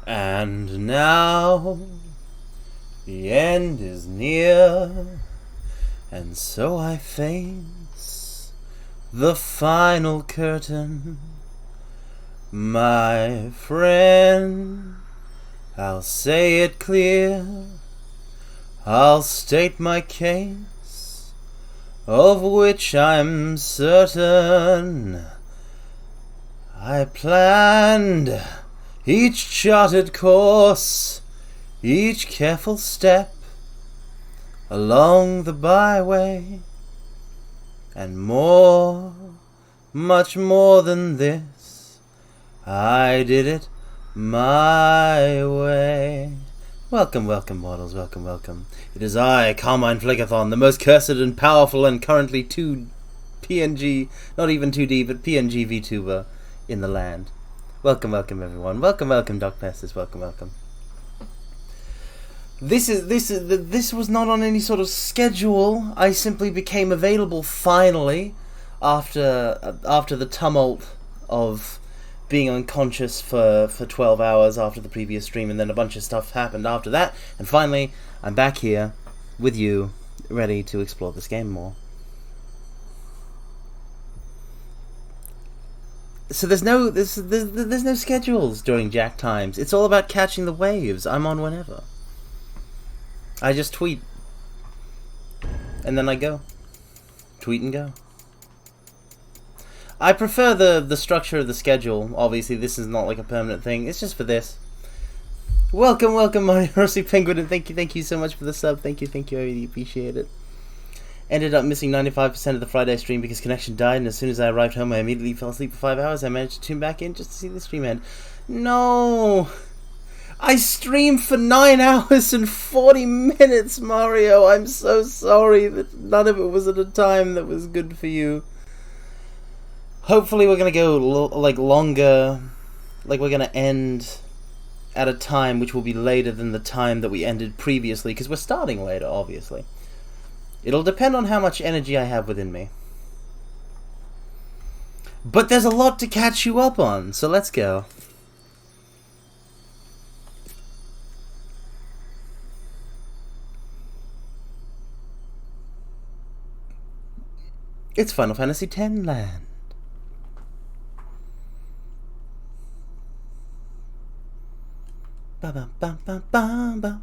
And now the end is near, and so I face the final curtain. My friend, I'll say it clear, I'll state my case, of which I'm certain. I planned each charted course, each careful step along the byway, and more, much more than this, I did it my way. Welcome, welcome, mortals, welcome, welcome. It is I, Carmine Flickathon, the most cursed and powerful and currently 2 PNG, not even 2D, but PNG VTuber in the land. Welcome, welcome, everyone. Welcome, welcome, Doc Pestis. Welcome, welcome. This was not on any sort of schedule. I simply became available finally after the tumult of being unconscious for 12 hours after the previous stream, and then a bunch of stuff happened after that, and finally I'm back here with you, ready to explore this game more. So there's no schedules during Jack times. It's all about catching the waves. I'm on whenever. I just tweet, and then I go. Tweet and go. I prefer the structure of the schedule. Obviously, this is not like a permanent thing. It's just for this. Welcome, welcome, Mario Rossi Penguin, and thank you so much for the sub. Thank you, I really appreciate it. Ended up missing 95% of the Friday stream because connection died, and as soon as I arrived home, I immediately fell asleep for 5 hours. I managed to tune back in just to see the stream end. No! I streamed for 9 hours and 40 minutes, Mario! I'm so sorry that none of it was at a time that was good for you. Hopefully we're gonna go, longer. Like, we're gonna end at a time which will be later than the time that we ended previously, because we're starting later, obviously. It'll depend on how much energy I have within me. But there's a lot to catch you up on, so let's go. It's Final Fantasy X land. Ba ba ba ba ba ba.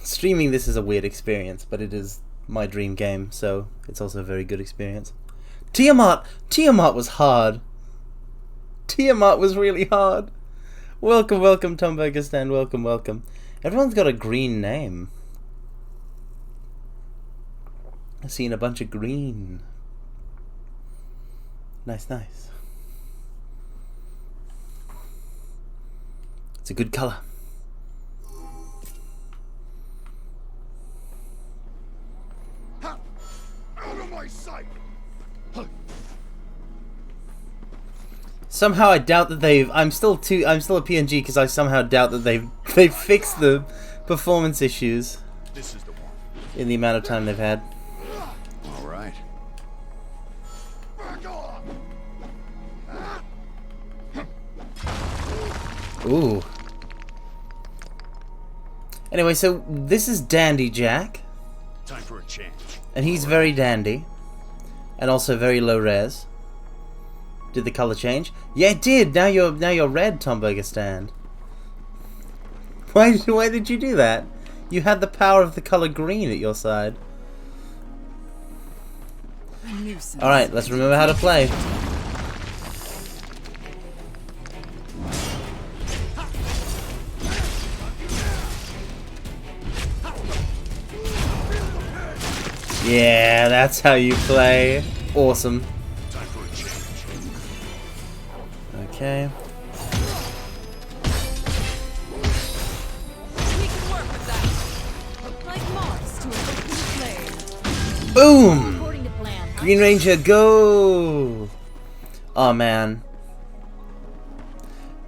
Streaming this is a weird experience, but it is my dream game, so it's also a very good experience. Tiamat was hard. Tiamat was really hard. Welcome, welcome, Tombergistan. Welcome, welcome. Everyone's got a green name. I've seen a bunch of green. Nice, nice. It's a good color. Somehow I doubt that I'm still a PNG because I somehow doubt that they've fixed the performance issues in the amount of time they've had. All right. Ooh. Anyway, so this is Dandy Jack. Time for a change. And he's very dandy. And also very low res. Did the color change? Yeah, it did. Now you're red, Tombergistan. Why did you do that? You had the power of the color green at your side. Alright, let's remember how to play. Yeah, that's how you play. Awesome. Okay. Boom! Green Ranger, go! Oh man.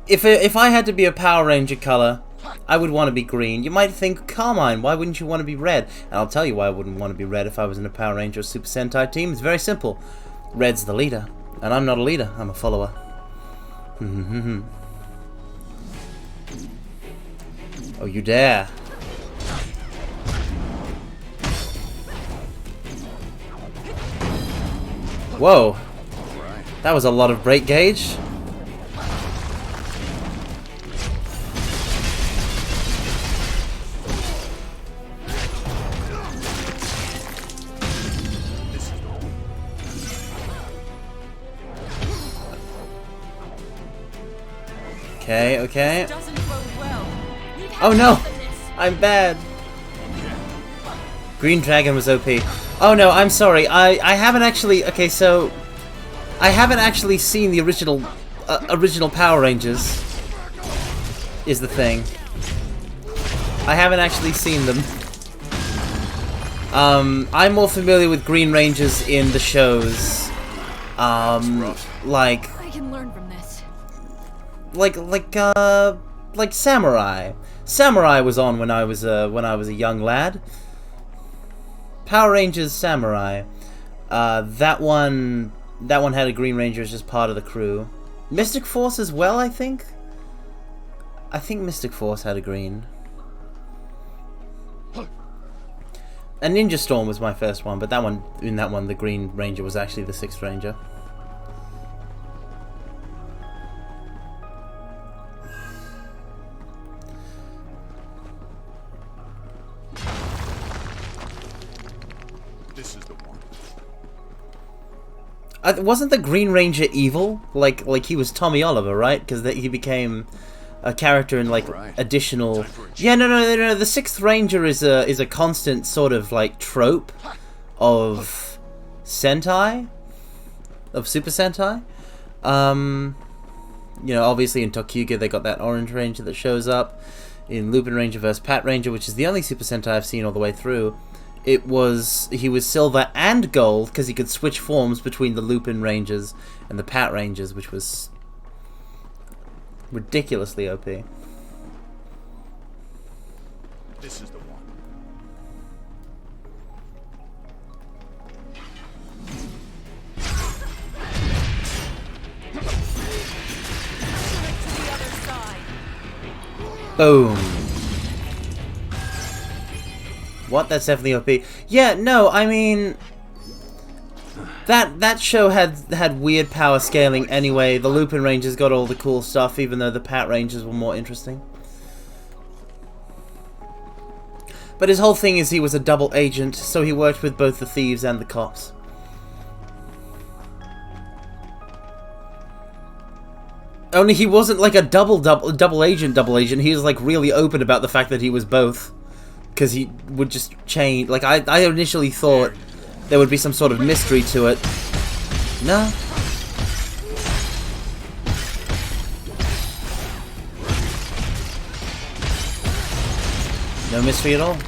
If I had to be a Power Ranger color, I would want to be green. You might think, Carmine, why wouldn't you want to be red? And I'll tell you why I wouldn't want to be red if I was in a Power Ranger or Super Sentai team. It's very simple. Red's the leader. And I'm not a leader, I'm a follower. Oh, you dare. Whoa. That was a lot of break gauge. Okay, okay. Oh no! I'm bad. Green Dragon was OP. Oh no, I'm sorry. I haven't actually. Okay, so I haven't actually seen the original Power Rangers. Is the thing. I haven't actually seen them. I'm more familiar with Green Rangers in the shows. Like I can learn from this. Like Samurai. Samurai was on when I was a young lad. Power Rangers Samurai. That one had a Green Ranger as just part of the crew. Mystic Force as well, I think. I think Mystic Force had a green. And Ninja Storm was my first one, but in that one the Green Ranger was actually the 6th Ranger. This is the one. Wasn't the Green Ranger evil? Like he was Tommy Oliver, right? Because he became a character in like additional. Yeah, no. The 6th Ranger is a constant sort of like trope of Sentai, of Super Sentai. You know, obviously in Tokuga they got that Orange Ranger that shows up. In Lupin Ranger vs. Pat Ranger, which is the only Super Sentai I've seen all the way through, he was silver and gold because he could switch forms between the Lupin Rangers and the Pat Rangers, which was ridiculously OP. This is the one. Boom. What? That's definitely OP. Yeah, no, I mean that show had weird power scaling anyway. The Lupin Rangers got all the cool stuff, even though the Pat Rangers were more interesting. But his whole thing is he was a double agent, so he worked with both the thieves and the cops. Only he wasn't like a double agent. He was like really open about the fact that he was both. Because he would just change. Like, I initially thought there would be some sort of mystery to it. No. No mystery at all.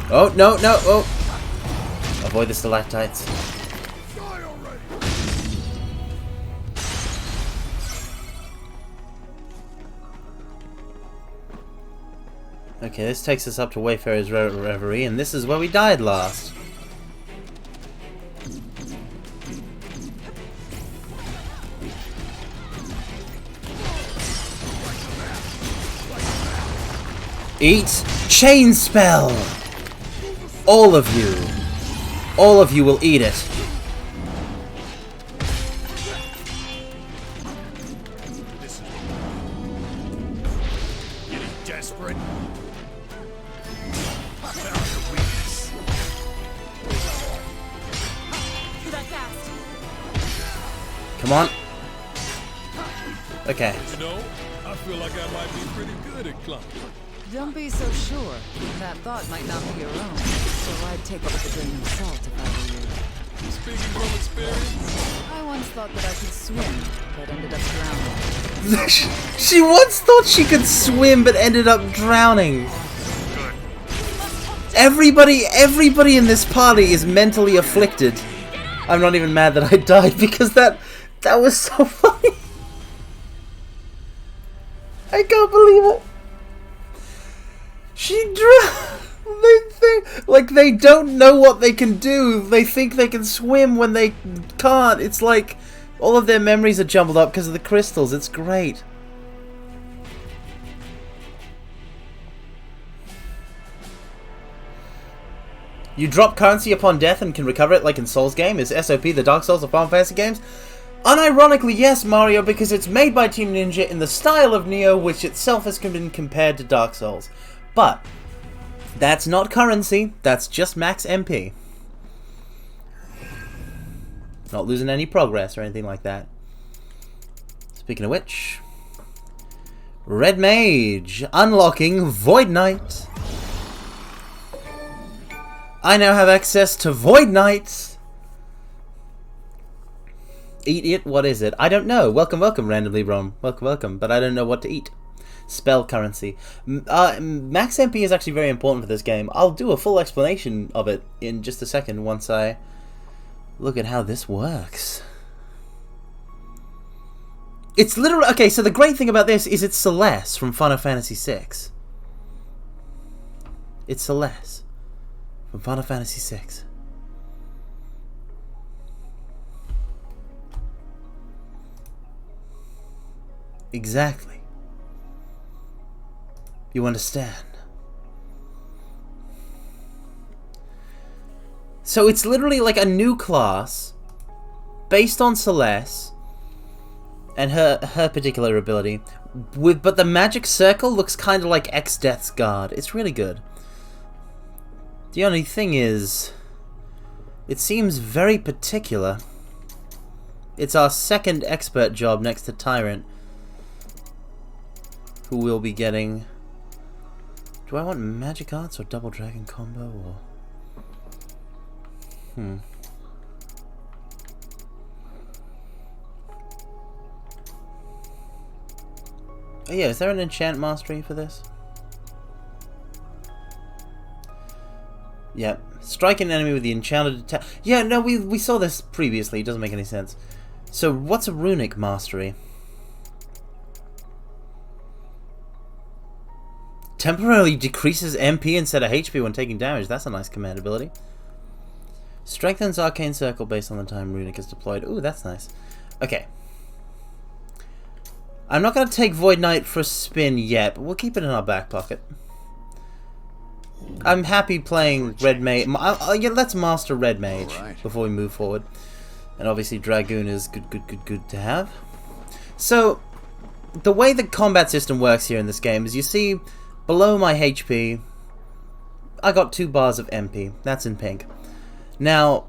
Oh, no. Oh. Avoid the stalactites. Okay, this takes us up to Wayfarer's Reverie, and this is where we died last. Eat Chain Spell! All of you. All of you will eat it. Getting desperate. Come on. Okay. You know, I feel like I might be pretty good at clumping. Don't be so sure. That thought might not be your own. So I'd take it with a grain of salt if I were you. Speaking from experience, I once thought that I could swim, but ended up drowning. She once thought she could swim, but ended up drowning. Everybody in this party is mentally afflicted. I'm not even mad that I died because that was so funny. I can't believe it. They think like they don't know what they can do. They think they can swim when they can't. It's like all of their memories are jumbled up because of the crystals. It's great. You drop currency upon death and can recover it like in Souls game? Is SOP the Dark Souls of Final Fantasy games? Unironically, yes, Mario, because it's made by Team Ninja in the style of Neo, which itself has been compared to Dark Souls. But that's not currency, that's just max MP. Not losing any progress or anything like that. Speaking of which, Red Mage, unlocking Void Knight. I now have access to Void Knight. Eat it? What is it? I don't know. Welcome, welcome, randomly Rom. Welcome, welcome. But I don't know what to eat. Spell currency. Max MP is actually very important for this game. I'll do a full explanation of it in just a second once I look at how this works. It's literally... Okay, so the great thing about this is it's Celeste from Final Fantasy VI. It's Celeste from Final Fantasy VI. Exactly. You understand? So it's literally like a new class based on Celeste and her particular ability, but the magic circle looks kind of like X-Death's Guard. It's really good. The only thing is, it seems very particular. It's our second expert job next to Tyrant, who will be getting... Do I want magic arts or double dragon combo or... Oh yeah, is there an enchant mastery for this? Yep. Strike an enemy with the enchanted attack. Yeah, no, we saw this previously. It doesn't make any sense. So, what's a runic mastery? Temporarily decreases MP instead of HP when taking damage. That's a nice command ability. Strengthens Arcane Circle based on the time runic is deployed. Ooh, that's nice. Okay. I'm not going to take Void Knight for a spin yet, but we'll keep it in our back pocket. I'm happy playing Red Mage. Yeah, let's master Red Mage before we move forward. And obviously Dragoon is good to have. So, the way the combat system works here in this game is you see below my HP, I got 2 bars of MP. That's in pink. Now,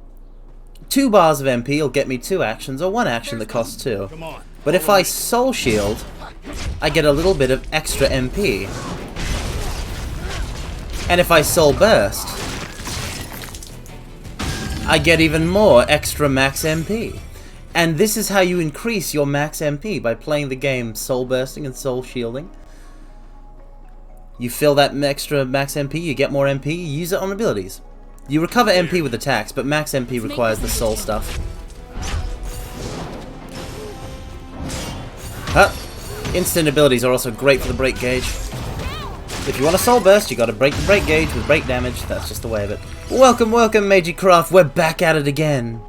2 bars of MP will get me 2 actions, or 1 action that costs 2. But if I Soul Shield, I get a little bit of extra MP. And if I Soul Burst, I get even more extra max MP. And this is how you increase your max MP, by playing the game Soul Bursting and Soul Shielding. You fill that extra max MP, you get more MP, you use it on abilities. You recover MP with attacks, but max MP requires the soul stuff. Instant abilities are also great for the break gauge. If you want a soul burst, you gotta break the break gauge with break damage. That's just the way of it. Welcome, welcome, Magicraft. We're back at it again.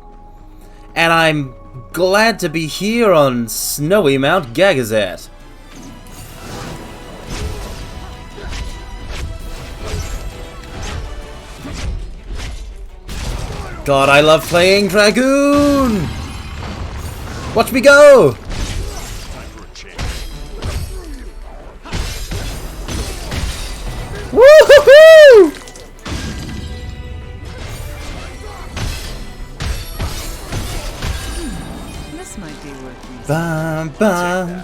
And I'm glad to be here on snowy Mount Gagazet. God, I love playing Dragoon! Watch me go! Woo-hoo-hoo! This might be working. Bam, bam.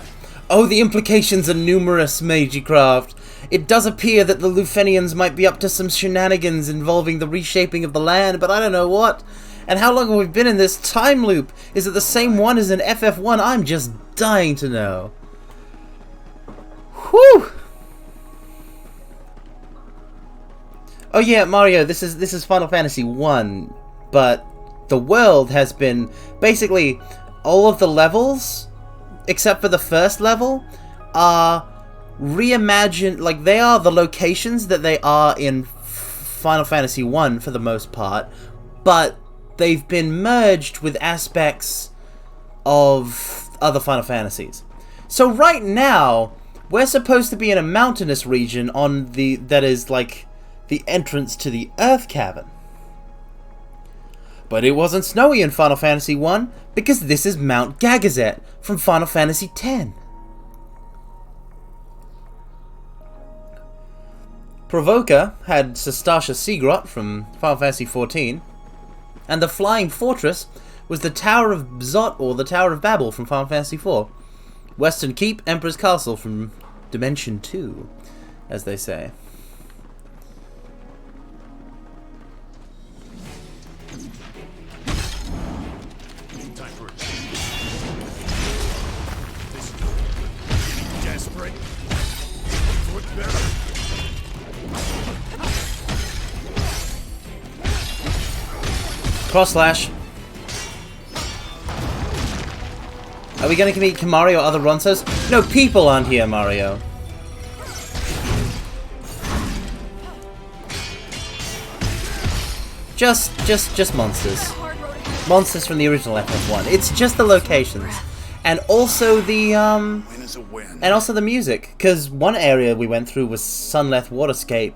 Oh, the implications are numerous, Magicraft. It does appear that the Lufenians might be up to some shenanigans involving the reshaping of the land, but I don't know what. And how long have we been in this time loop? Is it the same one as in FF1? I'm just dying to know. Whew! Oh yeah, Mario, this is Final Fantasy 1, but the world has been... Basically, all of the levels, except for the first level, are reimagine, like, they are the locations that they are in Final Fantasy 1 for the most part, but they've been merged with aspects of other Final Fantasies. So right now, we're supposed to be in a mountainous region that is like the entrance to the Earth Cavern. But it wasn't snowy in Final Fantasy 1 because this is Mount Gagazet from Final Fantasy X. Provoker had Sastasha Seagrot from Final Fantasy XIV, and the Flying Fortress was the Tower of Bzot or the Tower of Babel from Final Fantasy IV. Western Keep, Emperor's Castle from Dimension 2, as they say. Time for a change. This is getting desperate. Foot better. Cross slash. Are we going to meet Kimari or other Ronsos? No, people aren't here, Mario. Just monsters. Monsters from the original FF1. It's just the locations. And also the, Win is a win. and also the music. Because one area we went through was Sunleth Waterscape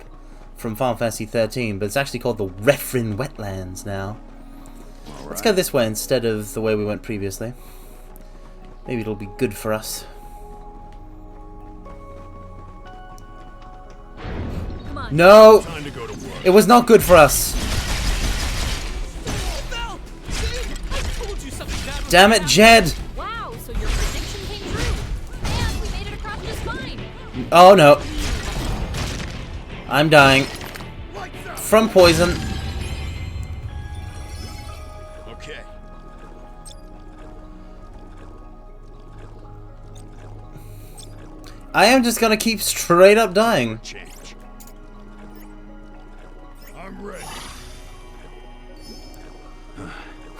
from Final Fantasy 13, but it's actually called the Refrin Wetlands now. Let's go this way instead of the way we went previously. Maybe it'll be good for us. No! Time to go to work. It was not good for us. Damn it, Jed! Wow, so your prediction came true. And we made it across just fine. Oh no. I'm dying. From poison. Okay. I am just gonna keep straight up dying. Change. I'm ready.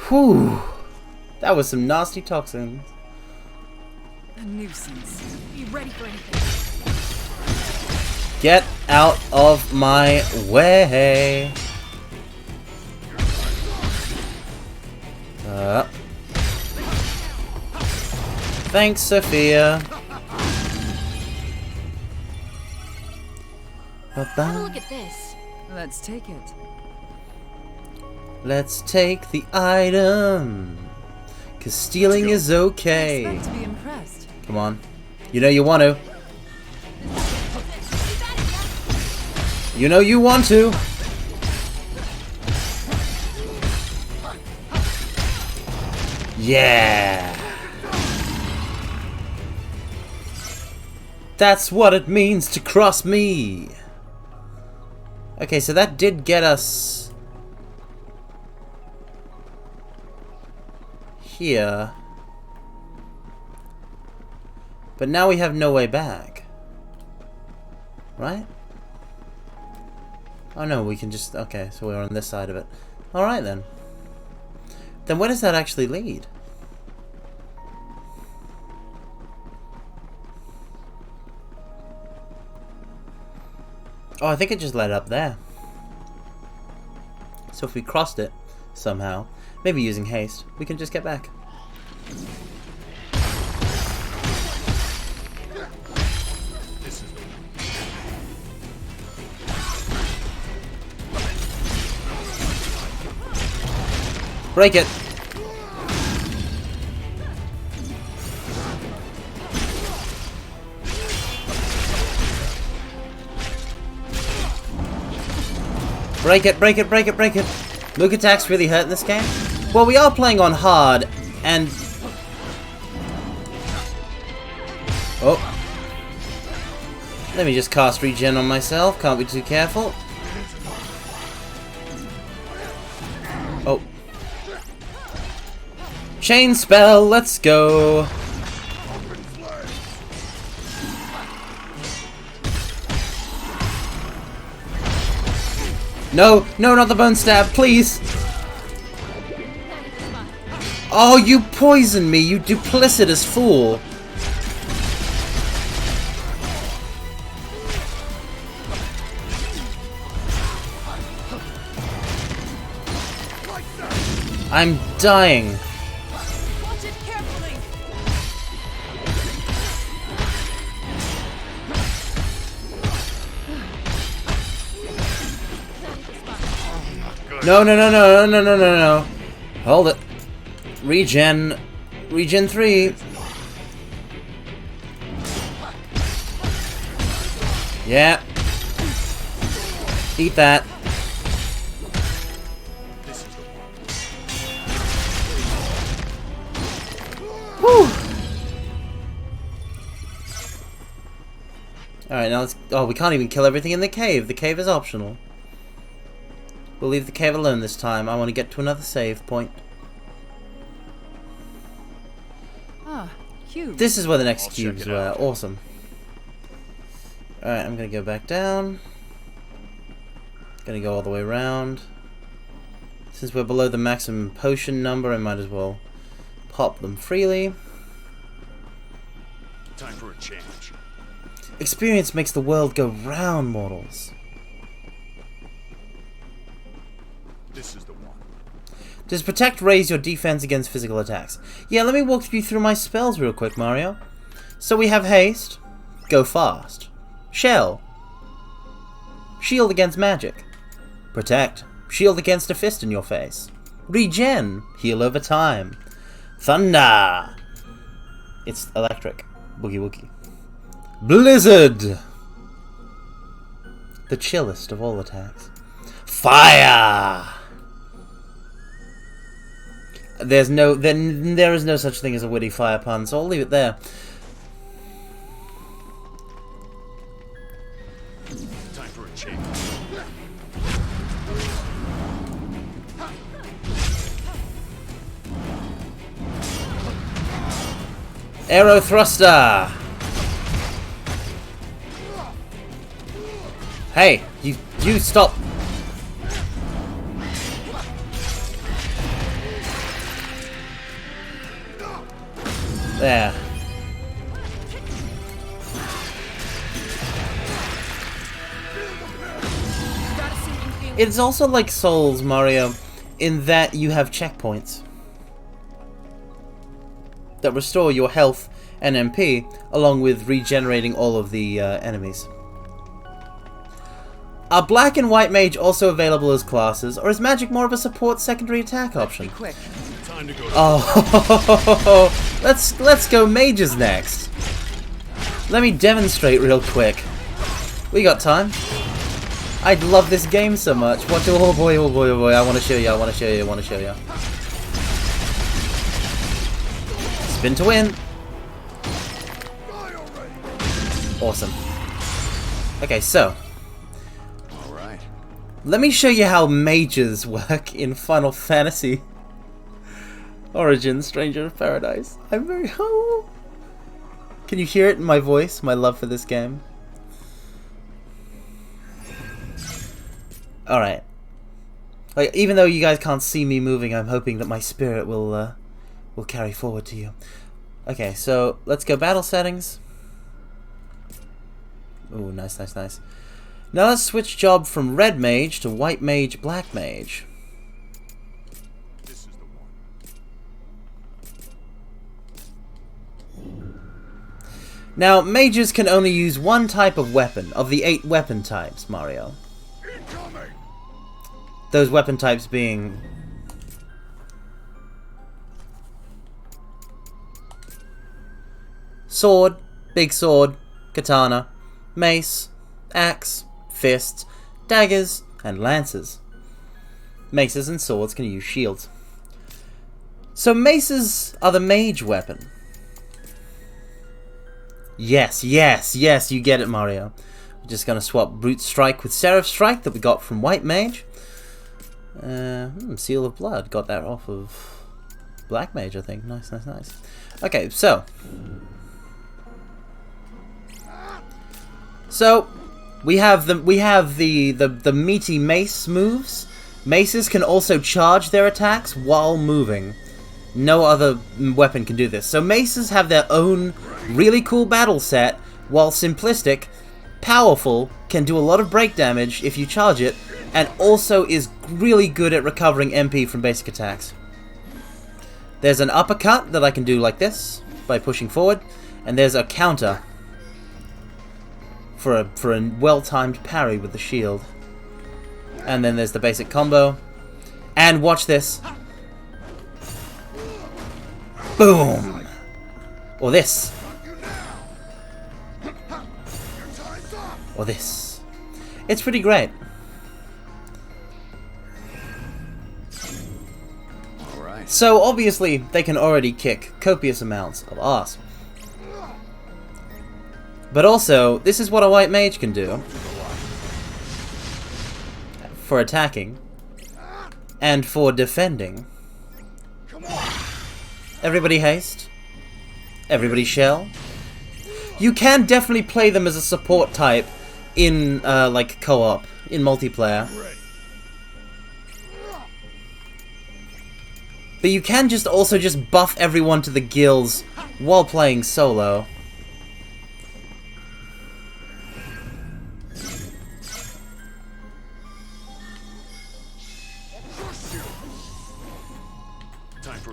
Whew. That was some nasty toxins. A nuisance. Be ready for anything. Get out of my way. Thanks, Sophia. Have a look at this. Let's take it. Let's take the item. 'Cause stealing is okay. Expect to be impressed. Come on. You know you want to. You know you want to. Yeah. That's what it means to cross me. Okay, so that did get us here. But now we have no way back. Right? Oh no, we can just... Okay, so we're on this side of it. Alright then. Then where does that actually lead? Oh, I think it just led up there. So if we crossed it somehow, maybe using haste, we can just get back. This is the Break it! Break it, break it, break it, break it! Nuke attacks really hurt in this game? Well, we are playing on hard, and... Oh. Let me just cast regen on myself, can't be too careful. Oh. Chain spell, let's go! No, no, not the bone stab, please! Oh, you poisoned me, you duplicitous fool! I'm dying. Watch it carefully. No, no, no, no, no, no, no, no. Hold it. Regen. Regen 3. Yeah. Eat that. Whew. Alright, now let's... Oh, we can't even kill everything in the cave. The cave is optional. We'll leave the cave alone this time. I want to get to another save point. Ah, cube. This is where the next I'll check cubes it were. out. Awesome. Alright, I'm gonna go back down. Gonna go all the way around. Since we're below the maximum potion number, I might as well pop them freely. Time for a change. Experience makes the world go round, mortals. This is the one. Does Protect raise your defense against physical attacks? Yeah, let me walk you through my spells real quick, Mario. So we have Haste, Go Fast. Shell, Shield against magic. Protect, shield against a fist in your face. Regen, heal over time. Thunder, it's electric. Boogie woogie. Blizzard, the chillest of all attacks. Fire. There is no such thing as a witty fire pun, so I'll leave it there. Time for a change. Arrow thruster. Hey, you stop. There. It's also like Souls, Mario, in that you have checkpoints that restore your health and MP, along with regenerating all of the enemies. Are Black and White Mage also available as classes, or is Magic more of a support secondary attack option? Be quick. Time to go. Oh, let's go mages next. Let me demonstrate real quick. We got time. I love this game so much. Watch, oh boy, oh boy, oh boy. I want to show you, I want to show you, I want to show you. Spin to win. Awesome. Okay, so. Alright. Let me show you how mages work in Final Fantasy Origins, Stranger of Paradise. I'm very... Oh. Can you hear it in my voice, my love for this game? Alright. Like, even though you guys can't see me moving, I'm hoping that my spirit will carry forward to you. Okay, so let's go battle settings. Ooh, nice, nice, nice. Now let's switch job from Red Mage to White Mage, Black Mage. This is the one. Now, mages can only use one type of weapon, of the 8 weapon types, Mario. Incoming. Those weapon types being... Sword, big sword, katana, mace, axe, fists, daggers, and lances. Maces and swords can use shields. So maces are the mage weapon. Yes, yes, yes, you get it, Mario. We're just gonna swap Brute Strike with Seraph Strike that we got from White Mage. Seal of Blood, got that off of Black Mage, I think. Nice, nice, nice. Okay, so we have the meaty mace moves. Maces can also charge their attacks while moving. No other weapon can do this. So maces have their own really cool battle set, while simplistic, powerful, can do a lot of break damage if you charge it, and also is really good at recovering MP from basic attacks. There's an uppercut that I can do like this by pushing forward, and there's a counter for a well-timed parry with the shield. And then there's the basic combo. And watch this. Boom! Or this. Or this. It's pretty great. Alright. So obviously they can already kick copious amounts of ass. But also, this is what a white mage can do for attacking and for defending. Everybody haste. Everybody shell. You can definitely play them as a support type in like co-op, in multiplayer. But you can just also just buff everyone to the gills while playing solo.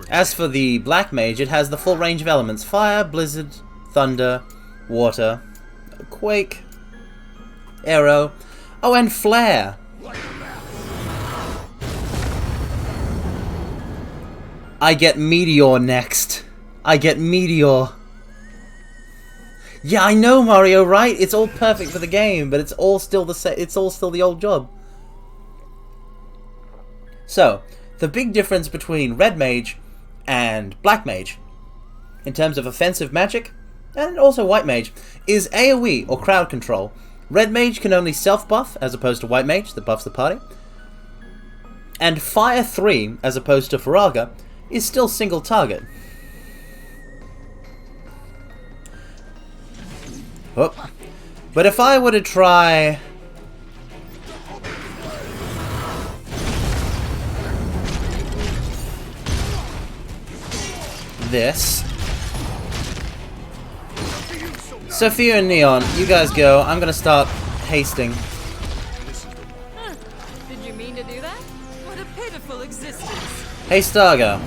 As for the black mage, it has the full range of elements: fire, blizzard, thunder, water, quake, arrow, oh, and flare. I get meteor next. I get meteor. Yeah, I know, Mario, right? It's all perfect for the game, but it's all still it's all still the old job. So, the big difference between red mage and black mage, in terms of offensive magic, and also white mage, is AoE, or crowd control. Red mage can only self-buff, as opposed to white mage, that buffs the party. And Fire 3, as opposed to Faraga, is still single target. Oh. But if I were to try... this. Sophia and Neon, you guys go. I'm gonna start hasting. Huh. Did you mean to do that? What a pitiful existence. Hey, Stargo.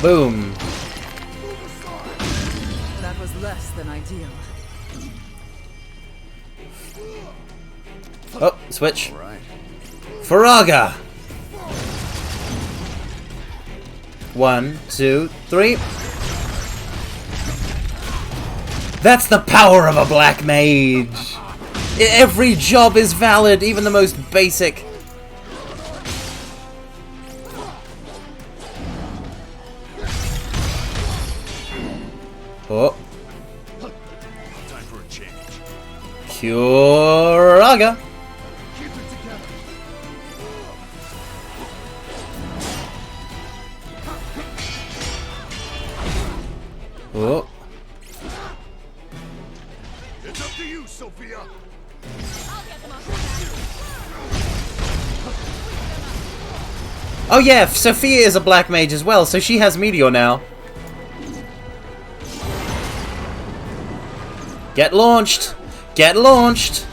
Boom. That was less than ideal. Oh, switch. Alright. Faraga! 1, 2, 3. That's the power of a black mage! Every job is valid, even the most basic. Oh. Time for a change. Curaga! Oh. It's up to you, Sophia. Oh yeah, Sophia is a black mage as well, so she has Meteor now. Get launched! Get launched!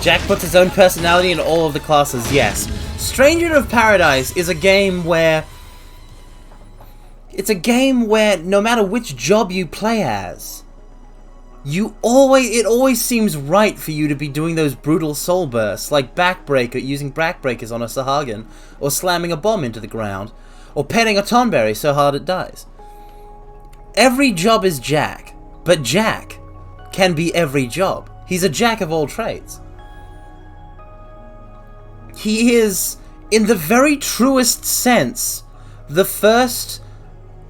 Jack puts his own personality in all of the classes, yes. Stranger of Paradise is a game where... it's a game where no matter which job you play as, it always seems right for you to be doing those brutal soul bursts, like using backbreakers on a Sahagin, or slamming a bomb into the ground, or petting a Tonberry so hard it dies. Every job is Jack, but Jack can be every job. He's a jack of all trades. He is, in the very truest sense, the first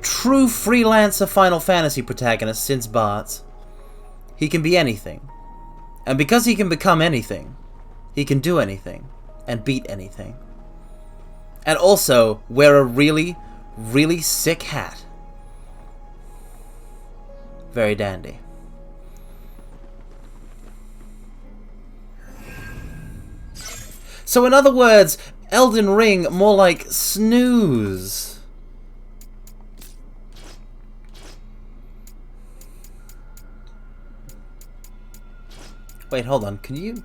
true freelancer Final Fantasy protagonist since Bart. He can be anything. And because he can become anything, he can do anything and beat anything. And also wear a really, really sick hat. Very dandy. So in other words, Elden Ring more like snooze Wait, hold on. Can you...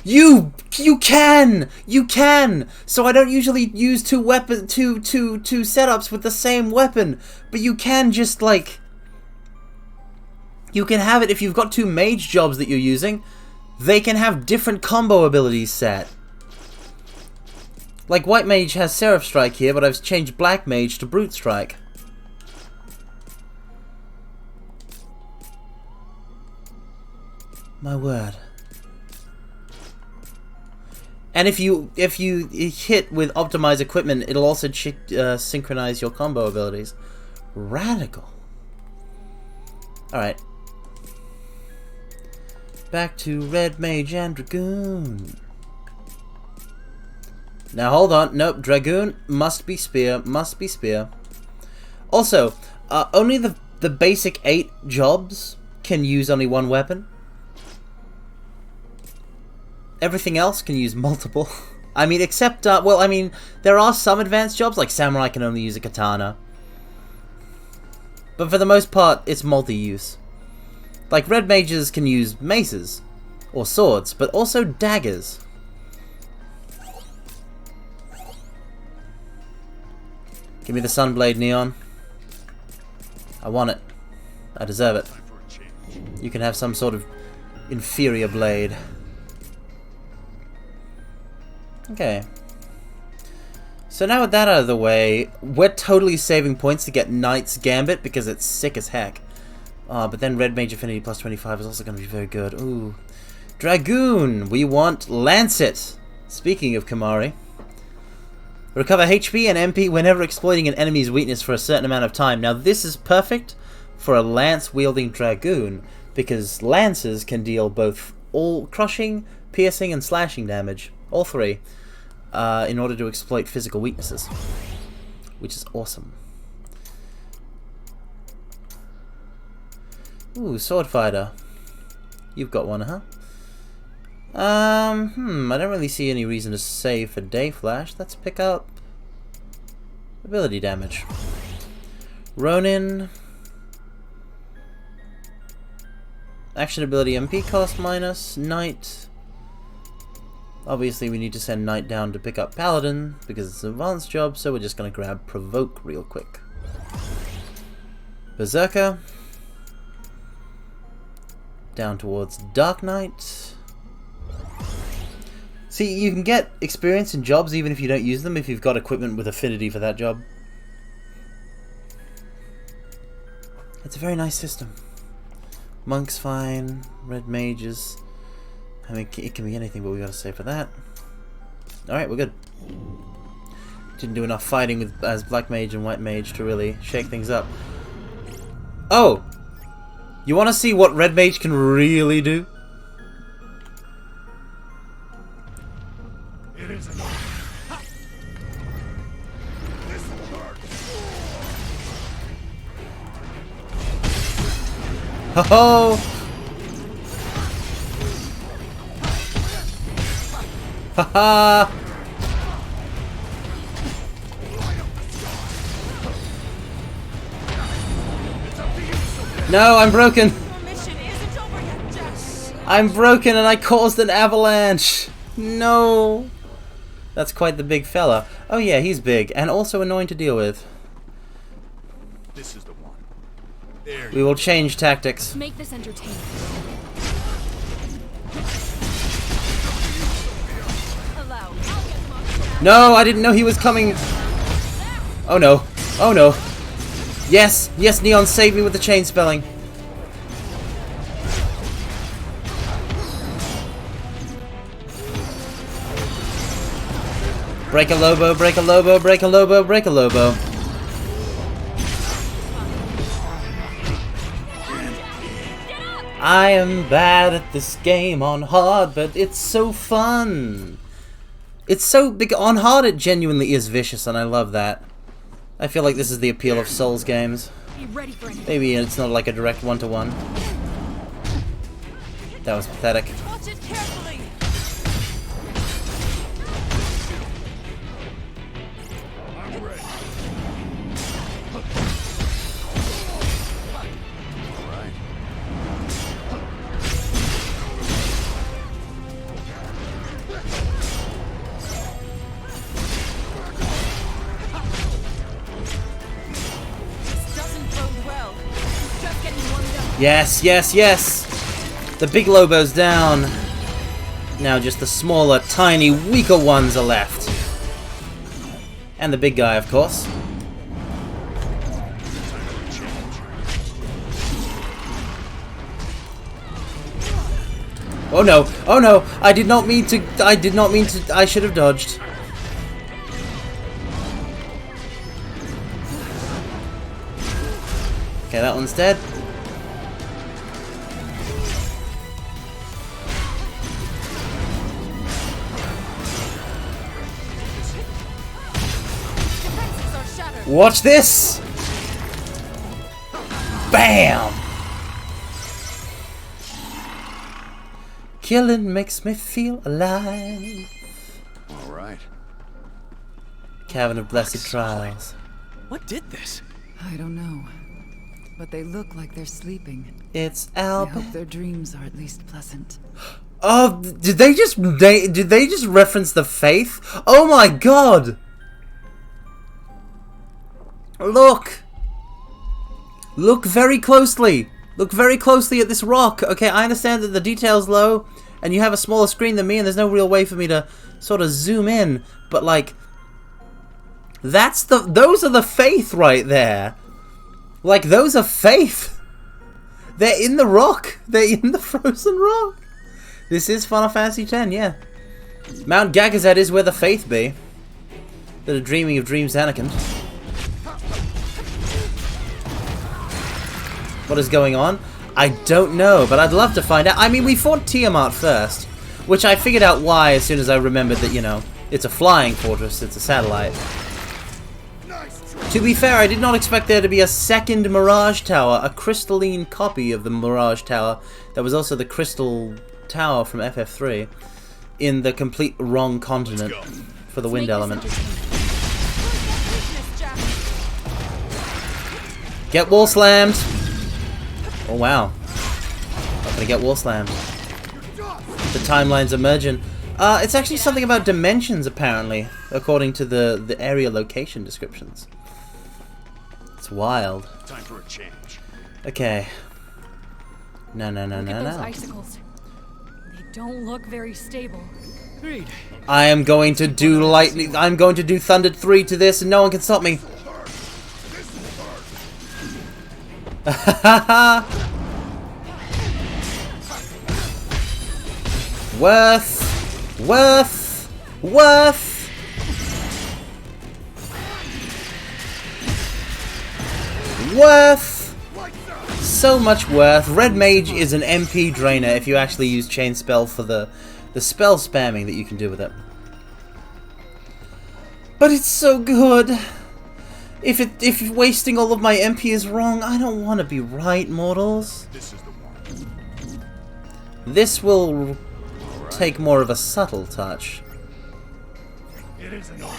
You can! You can! So I don't usually use two setups with the same weapon. But you can just, like... You can have it if you've got two mage jobs that you're using. They can have different combo abilities set. Like, White Mage has Seraph Strike here, but I've changed Black Mage to Brute Strike. My word. And if you hit with optimized equipment, it'll also synchronize your combo abilities. Radical. Alright. Back to Red Mage and Dragoon. Now hold on. Nope, Dragoon must be spear. Must be spear. Also, only the basic 8 jobs can use only one weapon. Everything else can use multiple. I mean, except, well, I mean, there are some advanced jobs, like Samurai can only use a katana. But for the most part, it's multi-use. Like, Red Mages can use maces, or swords, but also daggers. Give me the Sunblade, Neon. I want it. I deserve it. You can have some sort of inferior blade. Okay. So now with that out of the way, we're totally saving points to get Knight's Gambit because it's sick as heck. But then Red Mage Affinity plus 25 is also going to be very good. Ooh. Dragoon! We want Lancet! Speaking of Kimari. Recover HP and MP whenever exploiting an enemy's weakness for a certain amount of time. Now this is perfect for a lance-wielding Dragoon, because lances can deal both all crushing, piercing, and slashing damage. All three. In order to exploit physical weaknesses. Which is awesome. Ooh, Sword Fighter. You've got one, huh? I don't really see any reason to save for Day Flash. Let's pick up ability damage. Ronin. Action ability MP cost minus. Knight. Obviously we need to send Knight down to pick up Paladin because it's an advanced job, so we're just going to grab Provoke real quick. Berserker. Down towards Dark Knight. See, you can get experience in jobs even if you don't use them, if you've got equipment with affinity for that job. It's a very nice system. Monk's fine, Red Mages. I mean, it can be anything, but we gotta save for that. Alright, we're good. Didn't do enough fighting with as Black Mage and White Mage to really shake things up. Oh! You wanna see what Red Mage can really do? It is enough. This will hurt. Ho ho! Haha! No, I'm broken! I'm broken and I caused an avalanche! No! That's quite the big fella. Oh yeah, he's big, and also annoying to deal with. This is the one. There We will change tactics. Make this entertaining. Allow. No, I didn't know he was coming! Oh no. Oh no. Yes! Yes, Neon, save me with the chain spelling. Break a Lobo, break a Lobo, break a Lobo, break a Lobo. I am bad at this game on hard, but it's so fun. It's so big. On hard, it genuinely is vicious, and I love that. I feel like this is the appeal of Souls games. Be ready for anything. Maybe it's not like a direct one-to-one. That was pathetic. Watch it carefully. I'm ready. Yes, yes, yes! The big Lobo's down. Now just the smaller, tiny, weaker ones are left. And the big guy, of course. Oh no! Oh no! I did not mean to. I did not mean to. I should have dodged. Okay, that one's dead. Defenses are shattered. Watch this! Bam! Killing makes me feel alive. All right. Cavern of Blessed Trials. What did this? I don't know. But they look like they're sleeping. It's I Albert. hope their dreams are at least pleasant. Oh, did they just reference the faith? Oh my god! Look! Look very closely. Look very closely at this rock. Okay, I understand that the detail's low, and you have a smaller screen than me, and there's no real way for me to sort of zoom in. But like, those are the faith right there. Like, those are faith. They're in the rock. They're in the frozen rock. This is Final Fantasy X, yeah. Mount Gagazet is where the faith be. That are dreaming of dreams, Anakin. What is going on? I don't know, but I'd love to find out. I mean, we fought Tiamat first, which I figured out why as soon as I remembered that, you know, it's a flying fortress, it's a satellite. To be fair, I did not expect there to be a second Mirage Tower, a crystalline copy of the Mirage Tower that was also the Crystal Tower from FF3, in the complete wrong continent for the wind element. Get wall slammed! Oh wow. Not gonna get wall slammed. The timeline's emergent. It's actually something about dimensions, apparently, according to the area location descriptions. It's wild. Time for a change. Okay. No. Look at those icicles. They don't look very stable. Agreed. I am going to do lightning. I'm going to do Thundered 3 to this, and no one can stop me. Worth. So much worth. Red Mage is an MP drainer if you actually use Chain Spell for the spell spamming that you can do with it. But it's so good. If wasting all of my MP is wrong, I don't want to be right, mortals. This is the one. This will take more of a subtle touch. It isn't on.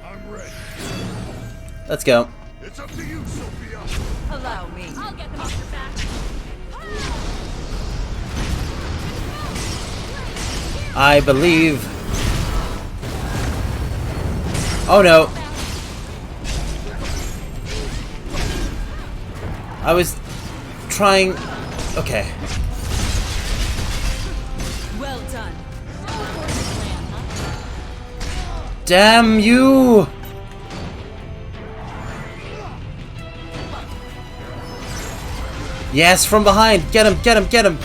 I'm ready. Let's go. It's up to you, Sophia. Allow me. I'll get them off your back. I believe. Oh no. I was trying. Okay. Well done. Damn you! Yes, from behind. Get him, get him, get him.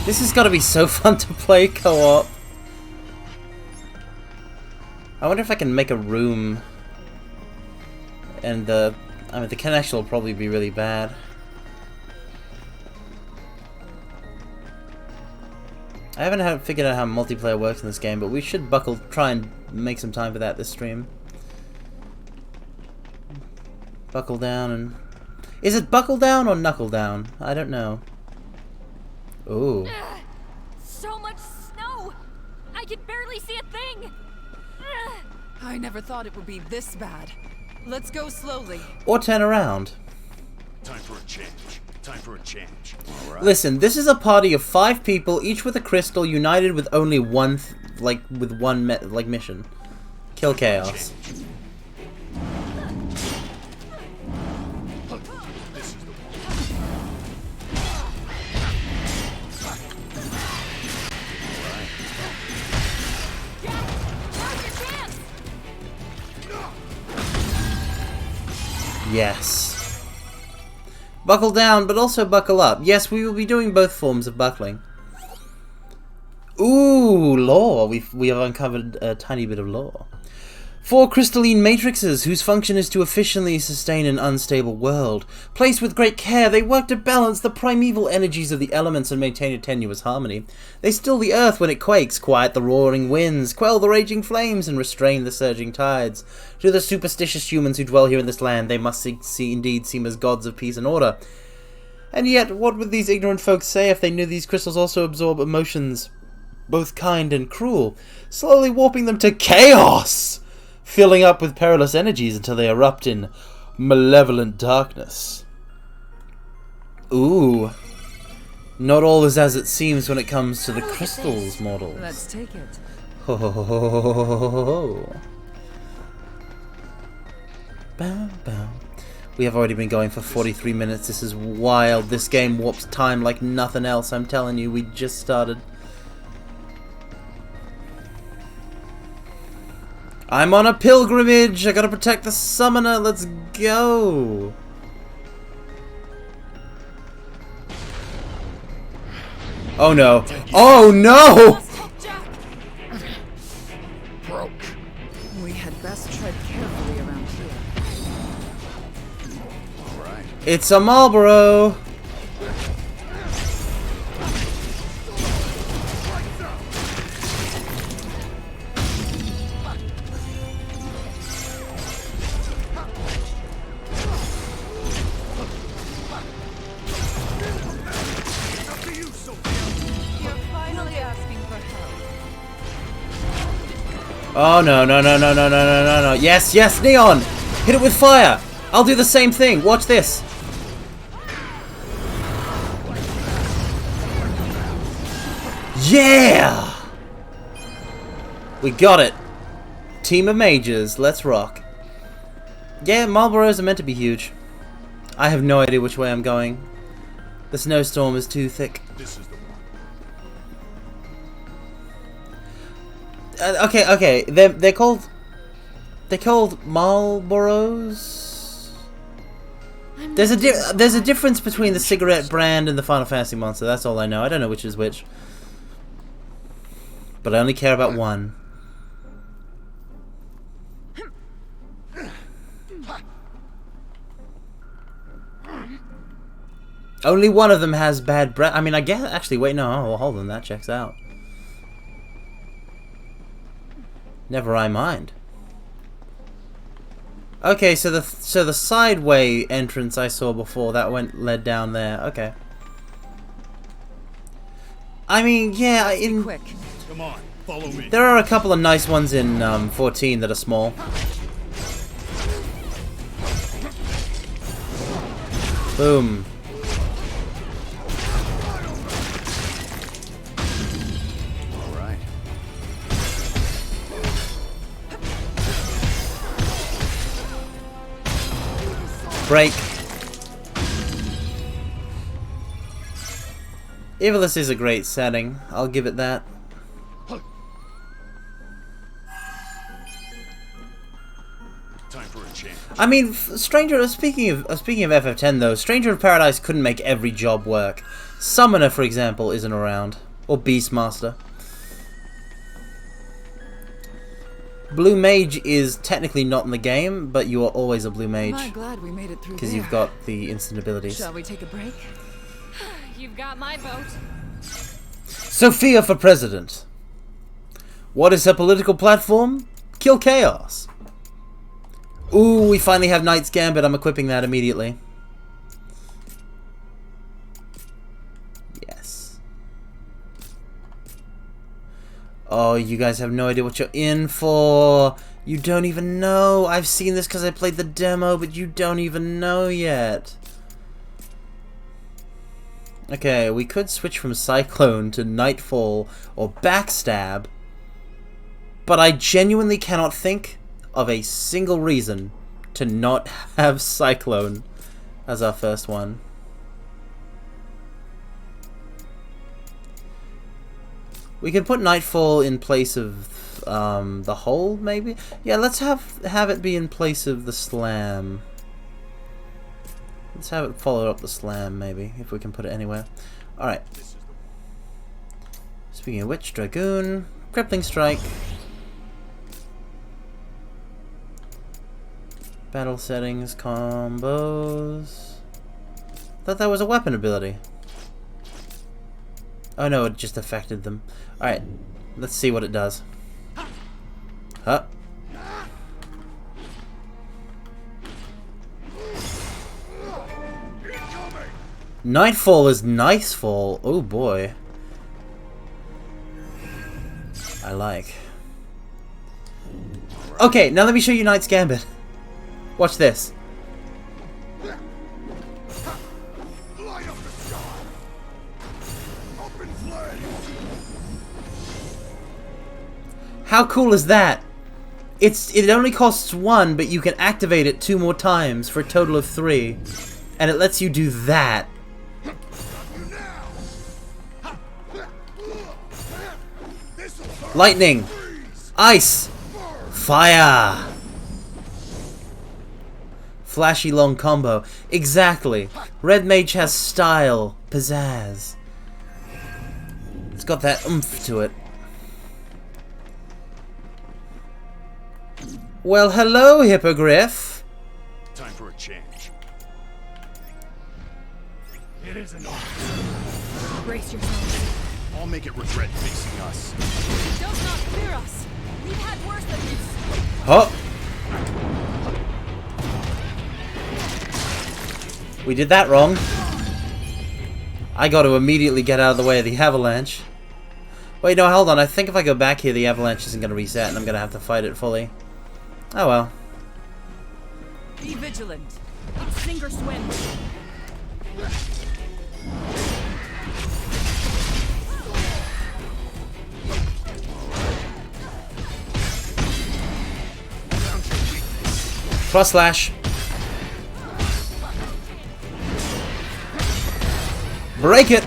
This has got to be so fun to play co-op. I wonder if I can make a room. And the connection will probably be really bad. I haven't figured out how multiplayer works in this game, but we should try and make some time for that this stream. Buckle down and... Is it buckle down or knuckle down? I don't know. Ooh. So much snow! I can barely see a thing! I never thought it would be this bad. Let's go slowly. Or turn around. Time for a change. Time for a change. All right. Listen, this is a party of 5 people, each with a crystal, united with only one, mission. Kill chaos. Yes. Buckle down, but also buckle up. Yes, we will be doing both forms of buckling. Ooh, lore. We have uncovered a tiny bit of lore. 4 crystalline matrices whose function is to efficiently sustain an unstable world. Placed with great care, they work to balance the primeval energies of the elements and maintain a tenuous harmony. They still the earth when it quakes, quiet the roaring winds, quell the raging flames, and restrain the surging tides. To the superstitious humans who dwell here in this land, they must indeed seem as gods of peace and order. And yet, what would these ignorant folks say if they knew these crystals also absorb emotions, both kind and cruel, slowly warping them to chaos, filling up with perilous energies until they erupt in malevolent darkness. Ooh. Not all is as it seems when it comes to the crystals models. Let's take it. Ho ho ho ho ho ho ho ho ho. Bow, bow. We have already been going for 43 minutes. This is wild. This game warps time like nothing else. I'm telling you, we just started. I'm on a pilgrimage! I gotta protect the summoner! Let's go! Oh no! Oh no! Broke. We had best tread carefully around here. All right. It's a Marlboro! Oh no no no no no no no no no! Yes yes Neon! Hit it with fire! I'll do the same thing! Watch this! Yeah! We got it! Team of mages, let's rock. Yeah, Marlboros are meant to be huge. I have no idea which way I'm going. The snowstorm is too thick. This is the one. Okay. They're called Marlboros. There's a difference between the cigarette brand and the Final Fantasy monster. That's all I know. I don't know which is which. But I only care about one. Only one of them has bad breath. I mean, I guess. Actually, wait, no. Oh, hold on. That checks out. Never I mind. Okay, so the sideway entrance I saw before that led down there. Okay. I mean, yeah. Quick. Come on, follow me. There are a couple of nice ones in 14 that are small. Boom. All right. Break. Evilus is a great setting. I'll give it that. Time for a change. I mean, speaking of FF10 though, Stranger of Paradise couldn't make every job work. Summoner, for example, isn't around, or Beastmaster. Blue Mage is technically not in the game, but you are always a Blue Am I Mage glad we made it through because there. you've got the instant abilities. Shall we take a break? You've got my vote. Sophia for president. What is her political platform? Kill chaos. Ooh, we finally have Knight's Gambit. I'm equipping that immediately. Yes. Oh, you guys have no idea what you're in for. You don't even know. I've seen this because I played the demo, but you don't even know yet. Okay, we could switch from Cyclone to Nightfall or Backstab. But I genuinely cannot think of a single reason to not have Cyclone as our first one. We could put Nightfall in place of the Hole, maybe? Yeah, let's have it be in place of the Slam. Let's have it follow up the Slam, maybe, if we can put it anywhere. Alright. Speaking of which, Dragoon, Crippling Strike. Battle settings, combos. Thought that was a weapon ability. Oh no, it just affected them. Alright, let's see what it does. Huh? Nightfall is Nicefall. Oh boy. I like. Okay, now let me show you Knight's Gambit. Watch this. How cool is that? It only costs 1, but you can activate it 2 more times for a total of 3. And it lets you do that. Lightning, ice, fire. Flashy long combo. Exactly. Red Mage has style, pizzazz. It's got that oomph to it. Well, hello, Hippogriff. Time for a change. It isn't. Brace yourselves. I'll make it regret facing us. Don't not fear us. We've had worse than this. Huh? We did that wrong. I got to immediately get out of the way of the avalanche. Wait, no, hold on. I think if I go back here, the avalanche isn't going to reset, and I'm going to have to fight it fully. Oh well. Be vigilant. It's sink or swim. Cross slash. Break it.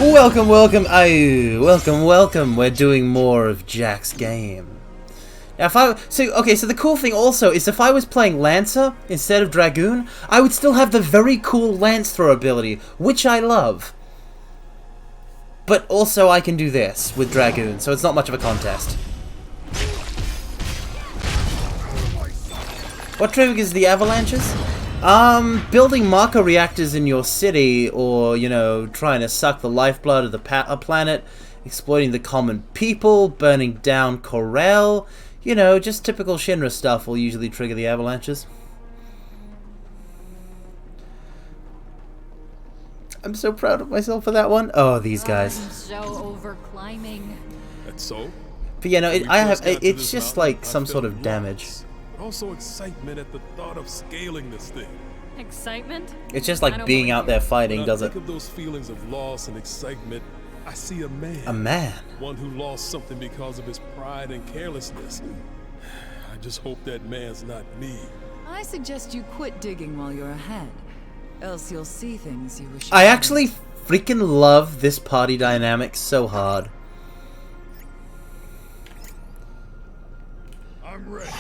Welcome, welcome. Aye, welcome, welcome. We're doing more of Jack's game. Now, so the cool thing also is if I was playing Lancer instead of Dragoon, I would still have the very cool Lance Throw ability, which I love. But also I can do this with Dragoon, so it's not much of a contest. What triggers the avalanches? Building marker reactors in your city, or, you know, trying to suck the lifeblood of the planet, exploiting the common people, burning down Corel. You know, just typical Shinra stuff will usually trigger the avalanches. I'm so proud of myself for that one. Oh, these guys. I'm so over climbing. That's so. But you know, it's just like some I sort felt of damage. loss, but also excitement at the thought of scaling this thing. Excitement? It's just I like don't being believe out there you. fighting, When does I it? think of those feelings of loss and excitement, I see a man. A man. One who lost something because of his pride and carelessness. I just hope that man's not me. I suggest you quit digging while you're ahead. Else you'll see things you wish you I hadn't. actually freaking love this party dynamic so hard. I'm ready.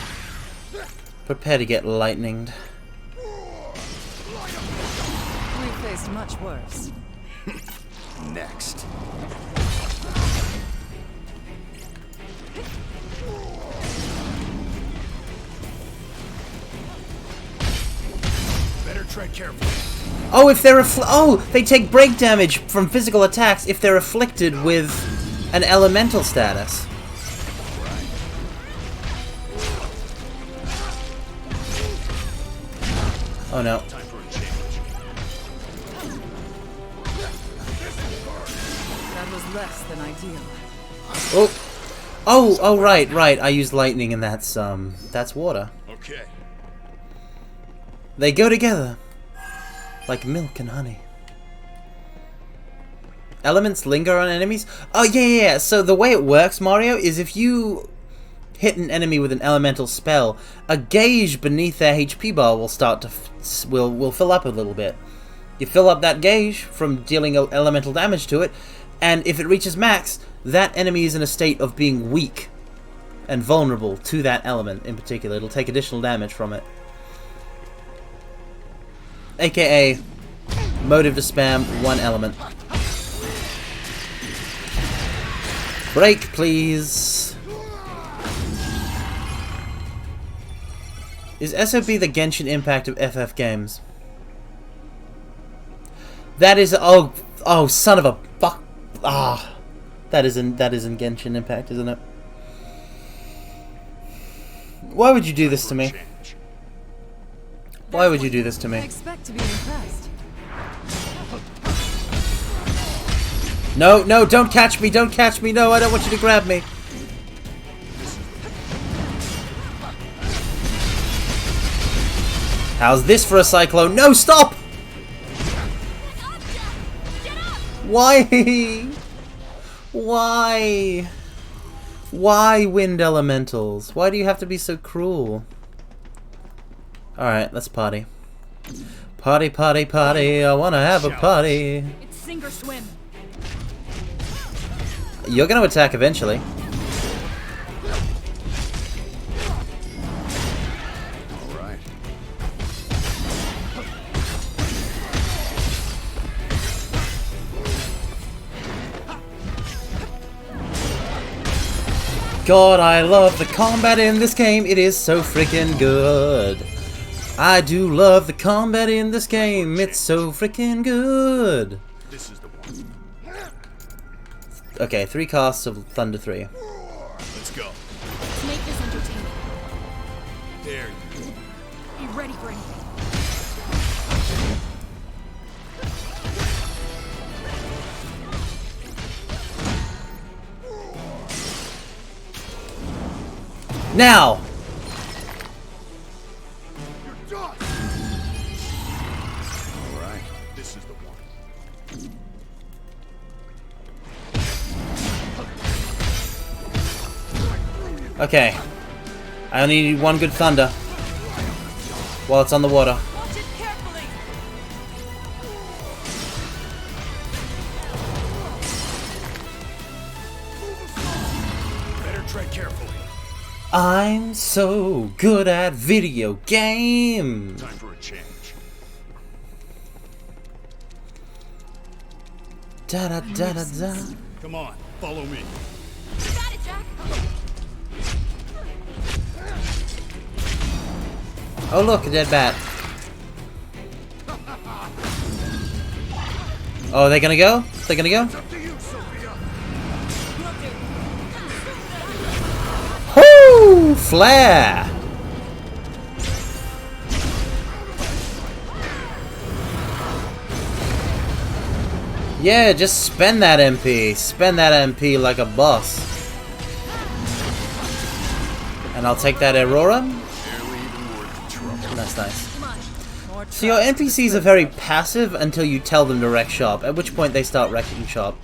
Prepare to get lightninged. We've faced much worse. Next. Better tread carefully. Oh, if they're they take break damage from physical attacks if they're afflicted with an elemental status. Oh no. Time for a change. That was less than ideal. Oh, right. I used lightning and that's water. Okay. They go together like milk and honey. elements linger on enemies. Oh, yeah. So the way it works, Mario, is if you hit an enemy with an elemental spell, a gauge beneath their HP bar will start to will fill up a little bit. You fill up that gauge from dealing elemental damage to it, and if it reaches max, that enemy is in a state of being weak and vulnerable to that element in particular. It'll take additional damage from it. AKA motive to spam one element. Break, please. Is SOB the Genshin Impact of FF games? That is oh son of a fuck. That is in Genshin Impact, isn't it? Why would you do this to me? Why would you do this to I me? expect to be impressed. No, don't catch me, don't catch me, no, I don't want you to grab me. How's this for a cyclone? No, stop! Why? Why? Why wind elementals? Why do you have to be so cruel? Alright, let's party. Party, party, party, I wanna have a party. It's sink or swim. You're gonna attack eventually. Alright. God, I love the combat in this game. It is so freaking good. I do love the combat in this game. It's so freaking good. This is the one. Okay, 3 casts of Thunder 3. Let's go. Let's make this entertaining. There you go. Be ready for anything. Now! Alright. This is the one. Okay. I only need one good thunder. While it's on the water. Watch it carefully. Better tread carefully. I'm so good at video games. Time for a change. Da da da da da. Come on, follow me. You got it, Jack. Oh look, a dead bat. Oh, they're gonna go? They're gonna go? Whoo! Flare! Yeah, just spend that MP. Spend that MP like a boss. And I'll take that Aurora. Barely even worth the trouble. That's nice. Come on. More So your NPCs are very passive until you tell them to wreck shop, at which point they start wrecking shop.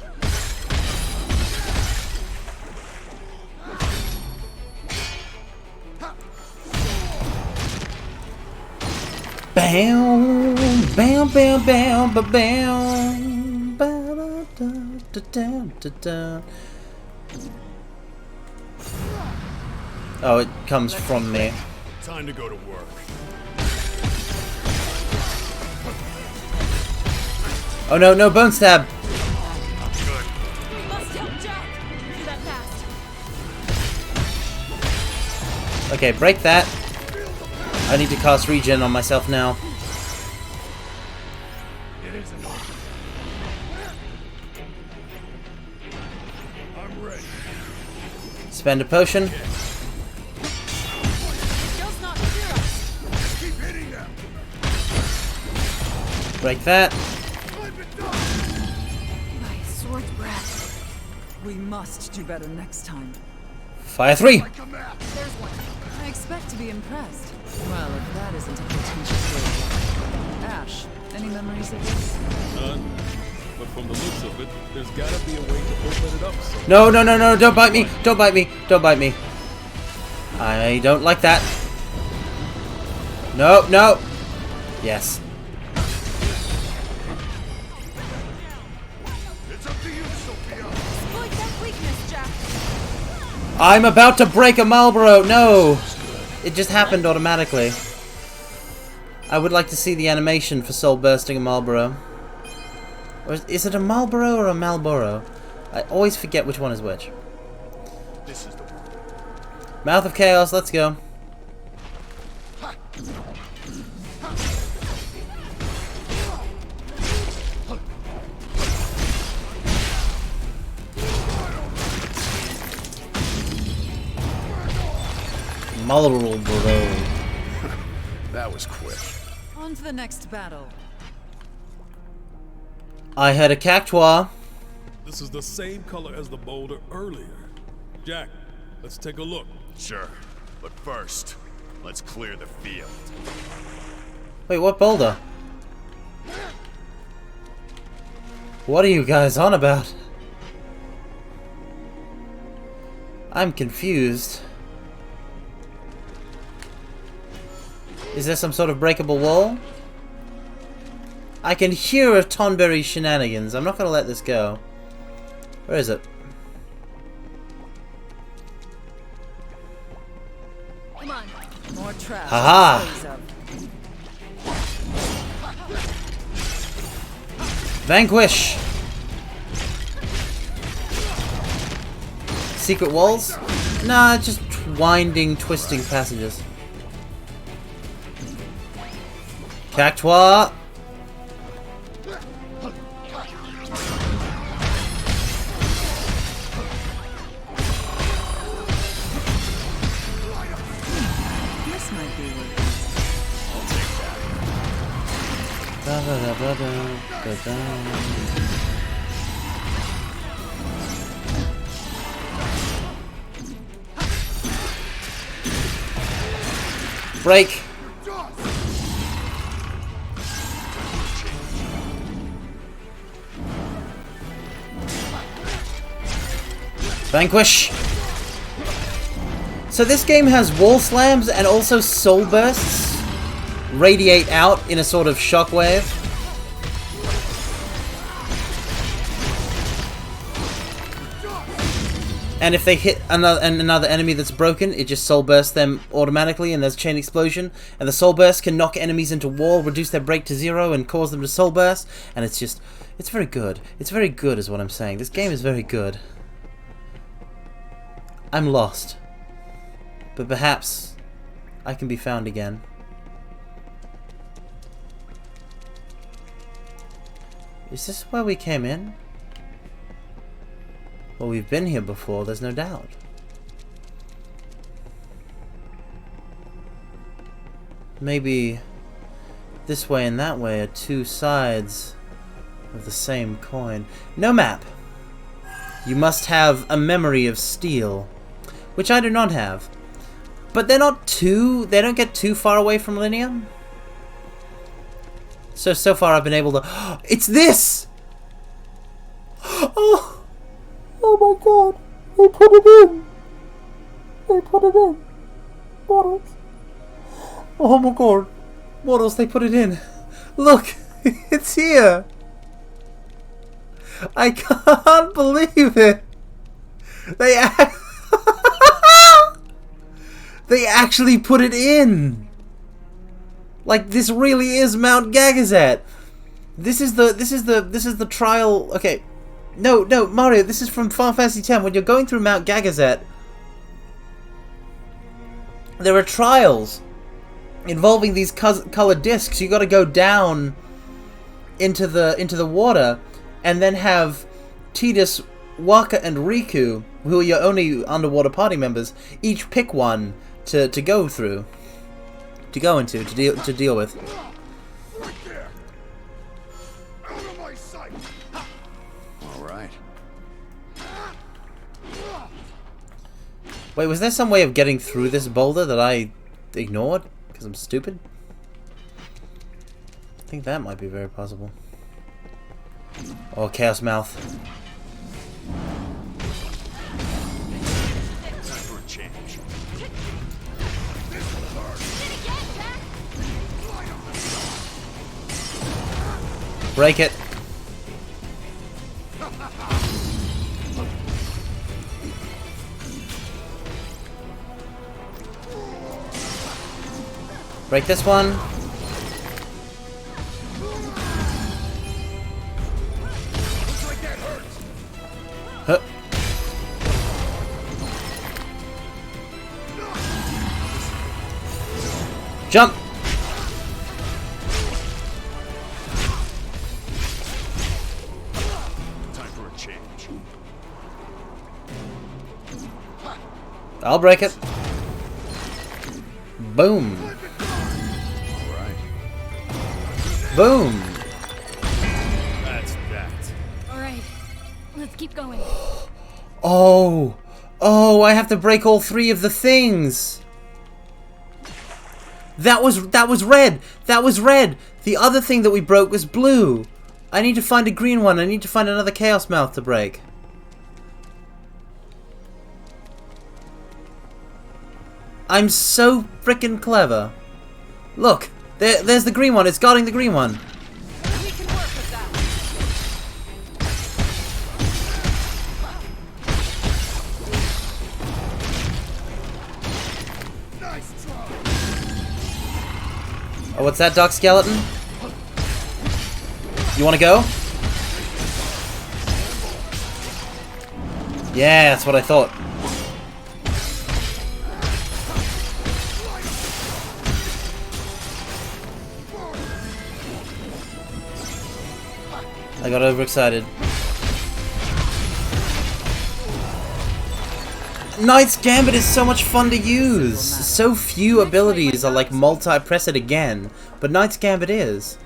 Bam, bam, bam, bam, ba bam, ba da da da da da. Oh, it comes from me. Time to go to work. Oh no, no bone stab. We must help Jack. Do that fast. Okay, break that. I need to cast regen on myself now. It isn't over. I'm ready. Spend a potion. Skill's not near us. Keep hitting them. Break that. My sword's breath. We must do better next time. Fire 3. There's one. I expect to be impressed. Well, if that isn't a potential failure. Ash, any memories of this? None. but from the looks of it, there's gotta be a way to open it up somehow. No, no, no, no, don't bite me! Don't bite me! Don't bite me! I don't like that. No, no! Yes. It's up to you, Sophia. Exploit that weakness, Jack. I'm about to break a Marlboro! No! It just happened automatically. I would like to see the animation for Soul bursting a Marlboro. Or is it a Marlboro or a Marlboro? I always forget which one is which. This is the one. Mouth of Chaos, let's go. Marlboro. That was quick. On to the next battle. I had a cactua. This is the same color as the boulder earlier. Jack, let's take a look. Sure. But first, let's clear the field. Wait, what boulder? What are you guys on about? I'm confused. Is there some sort of breakable wall? I can hear a Tonberry shenanigans. I'm not gonna let this go. Where is it? Come on. More traps. Haha. to dispose of. Vanquish! Secret walls? Nah, just winding, twisting passages. Cactua! This might be worth Da, da, da, da, da, da, da. Break! Vanquish! So this game has wall slams and also soul bursts radiate out in a sort of shockwave. And if they hit another enemy that's broken, it just soul bursts them automatically, and there's a chain explosion. And the soul burst can knock enemies into wall, reduce their break to 0, and cause them to soul burst. And it's just, it's very good. It's very good is what I'm saying. This game is very good. I'm lost. But perhaps I can be found again. Is this where we came in? Well, we've been here before, there's no doubt. Maybe this way and that way are two sides of the same coin. No map. You must have a memory of steel, which I do not have. But they're not too, they don't get too far away from linear. So far I've been able to, it's this! Oh! Oh my god! They put it in! They put it in! What else? Oh my god! What else they put it in? Look! It's here! I can't believe it! They they actually put it in! Like, this really is Mount Gagazet! This is the trial. Okay. No, Mario, this is from Final Fantasy X. When you're going through Mount Gagazet, there are trials involving these colored discs. You got to go down into the water, and then have Tidus, Waka, and Riku, who are your only underwater party members, each pick one to go through, to go into, to deal with. Right there. Out of my sight. All right. Wait, was there some way of getting through this boulder that I ignored because I'm stupid? I think that might be very possible. Oh, Chaos Mouth. Time for a change. Break it. Break this one. Huh. Jump. Time for a change. I'll break it. Boom. Alright. Boom. That's that. Alright, let's keep going. Oh. Oh, I have to break all 3 of the things. That was red. That was red. The other thing that we broke was blue. I need to find a green one. I need to find another Chaos Mouth to break. I'm so frickin' clever. Look, there's the green one. It's guarding the green one. We can work with that. Oh, what's that, Doc Skeleton? You wanna go? Yeah, that's what I thought. I got overexcited. Knight's Gambit is so much fun to use. So few abilities are like multi-press it again, but Knight's Gambit is.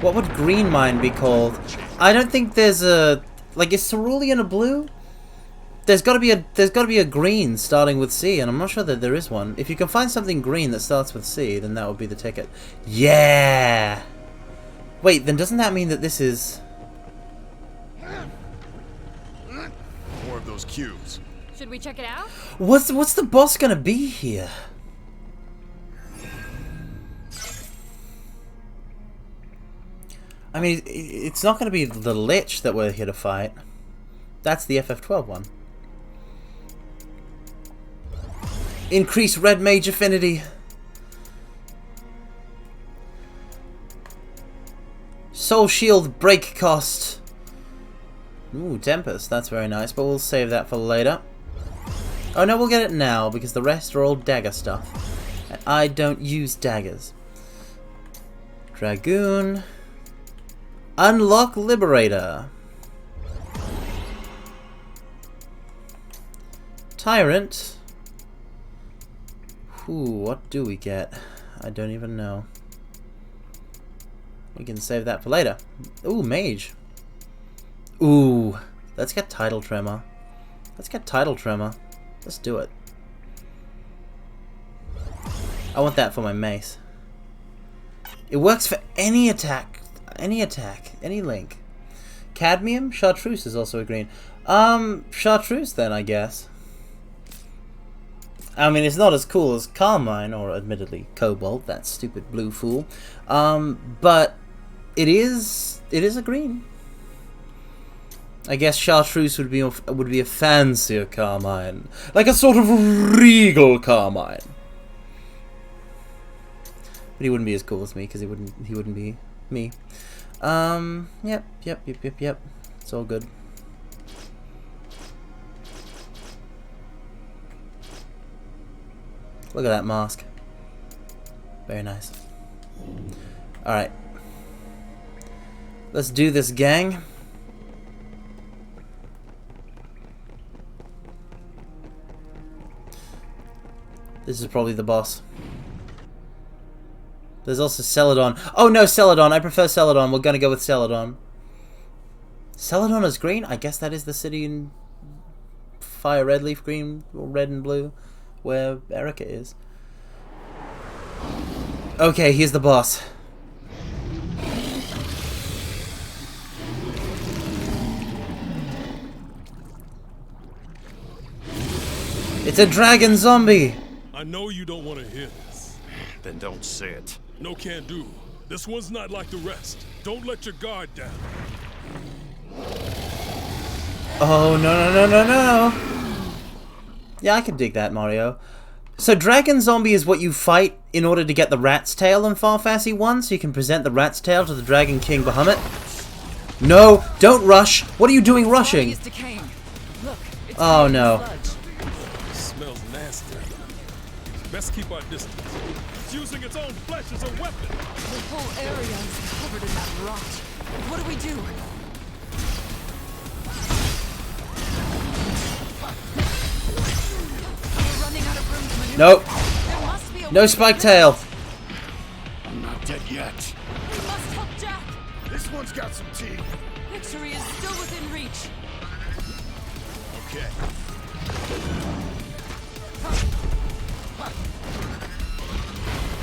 What would Green Mine be called? I don't think there's a like. Is Cerulean a blue? There's got to be a green starting with C, and I'm not sure that there is one. If you can find something green that starts with C, then that would be the ticket. Yeah. Wait, then doesn't that mean that this is? More of those cubes. Should we check it out? What's the boss gonna be here? I mean, it's not gonna be the Lich that we're here to fight. That's the FF12 one. Increase red mage affinity. Soul shield break cost. Ooh, Tempest. That's very nice, but we'll save that for later. Oh no, we'll get it now, because the rest are all dagger stuff. And I don't use daggers. Dragoon. Unlock Liberator. Tyrant. Ooh, what do we get? I don't even know. We can save that for later. Ooh, Mage. Ooh, let's get Tidal Tremor. Let's get Tidal Tremor. Let's do it. I want that for my mace. It works for any attack. Any link. Cadmium? Chartreuse is also a green. Chartreuse then, I guess. I mean, it's not as cool as Carmine, or admittedly, Cobalt, that stupid blue fool. But it is a green. I guess Chartreuse would be a fancier Carmine, like a sort of regal Carmine. But he wouldn't be as cool as me because he wouldn't be me. Yep. It's all good. Look at that mask. Very nice. Alright. Let's do this, gang. This is probably the boss. There's also Celadon. Oh no, Celadon. I prefer Celadon. We're gonna go with Celadon. Celadon is green? I guess that is the city in Fire Red Leaf Green, or red and blue, where Erica is. Okay, here's the boss. It's a dragon zombie! I know you don't want to hear this. Then don't say it. No can do. This one's not like the rest. Don't let your guard down. Oh, no. Yeah, I can dig that, Mario. So Dragon Zombie is what you fight in order to get the Rat's Tail in Final Fantasy 1, so you can present the Rat's Tail to the Dragon King Bahamut. No, don't rush! What are you doing rushing? Body is decaying. Look, it's Oh, covered in no. sludge. It smells nasty. Best keep our distance. It's using its own flesh as a weapon. The whole area is covered in that rot. What do we do? We're running out of room to maneuver. Nope. There must be a No way Spike to Tail. I'm not dead yet. We must help Jack. This one's got some teeth. Victory is still within reach.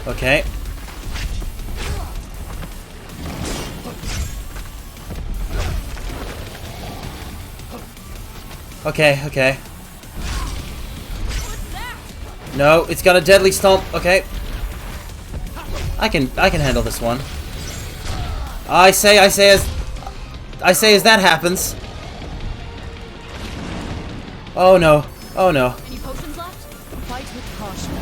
Okay. Okay. Okay. No, it's got a deadly stomp. Okay. I can handle this one. I say as that happens. Oh no. Any potions left? Fight with caution.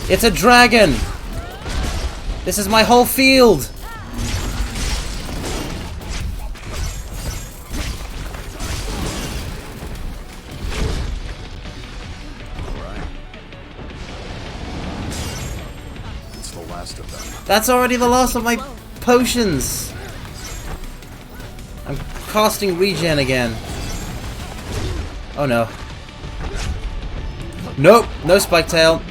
It's a dragon. This is my whole field. It's the last of them. That's already the last of my potions. I'm casting regen again. Oh no. Nope, no Spike Tail.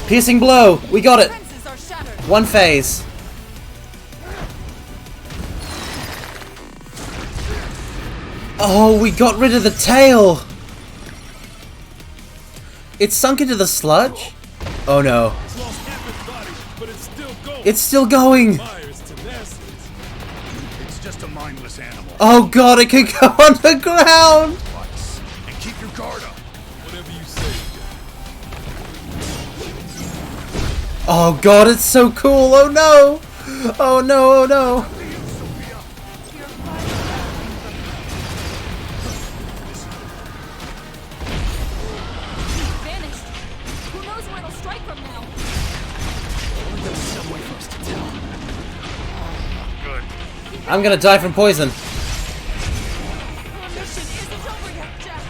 Piercing blow! We got it! Defenses are shattered. One phase. Oh, we got rid of the tail! It's sunk into the sludge? Oh no. It's lost half its body, but it's still going. It's still going! Myers tenacity. It's just a mindless animal. Oh god, it could go underground! Twice. And keep your guard up. Whatever you say. Oh god, it's so cool! Oh no! Oh no, oh no! Vanished. Who knows where it'll strike from now? There was some way for us to tell. Good. I'm gonna die from poison. Our mission isn't over yet, Jack.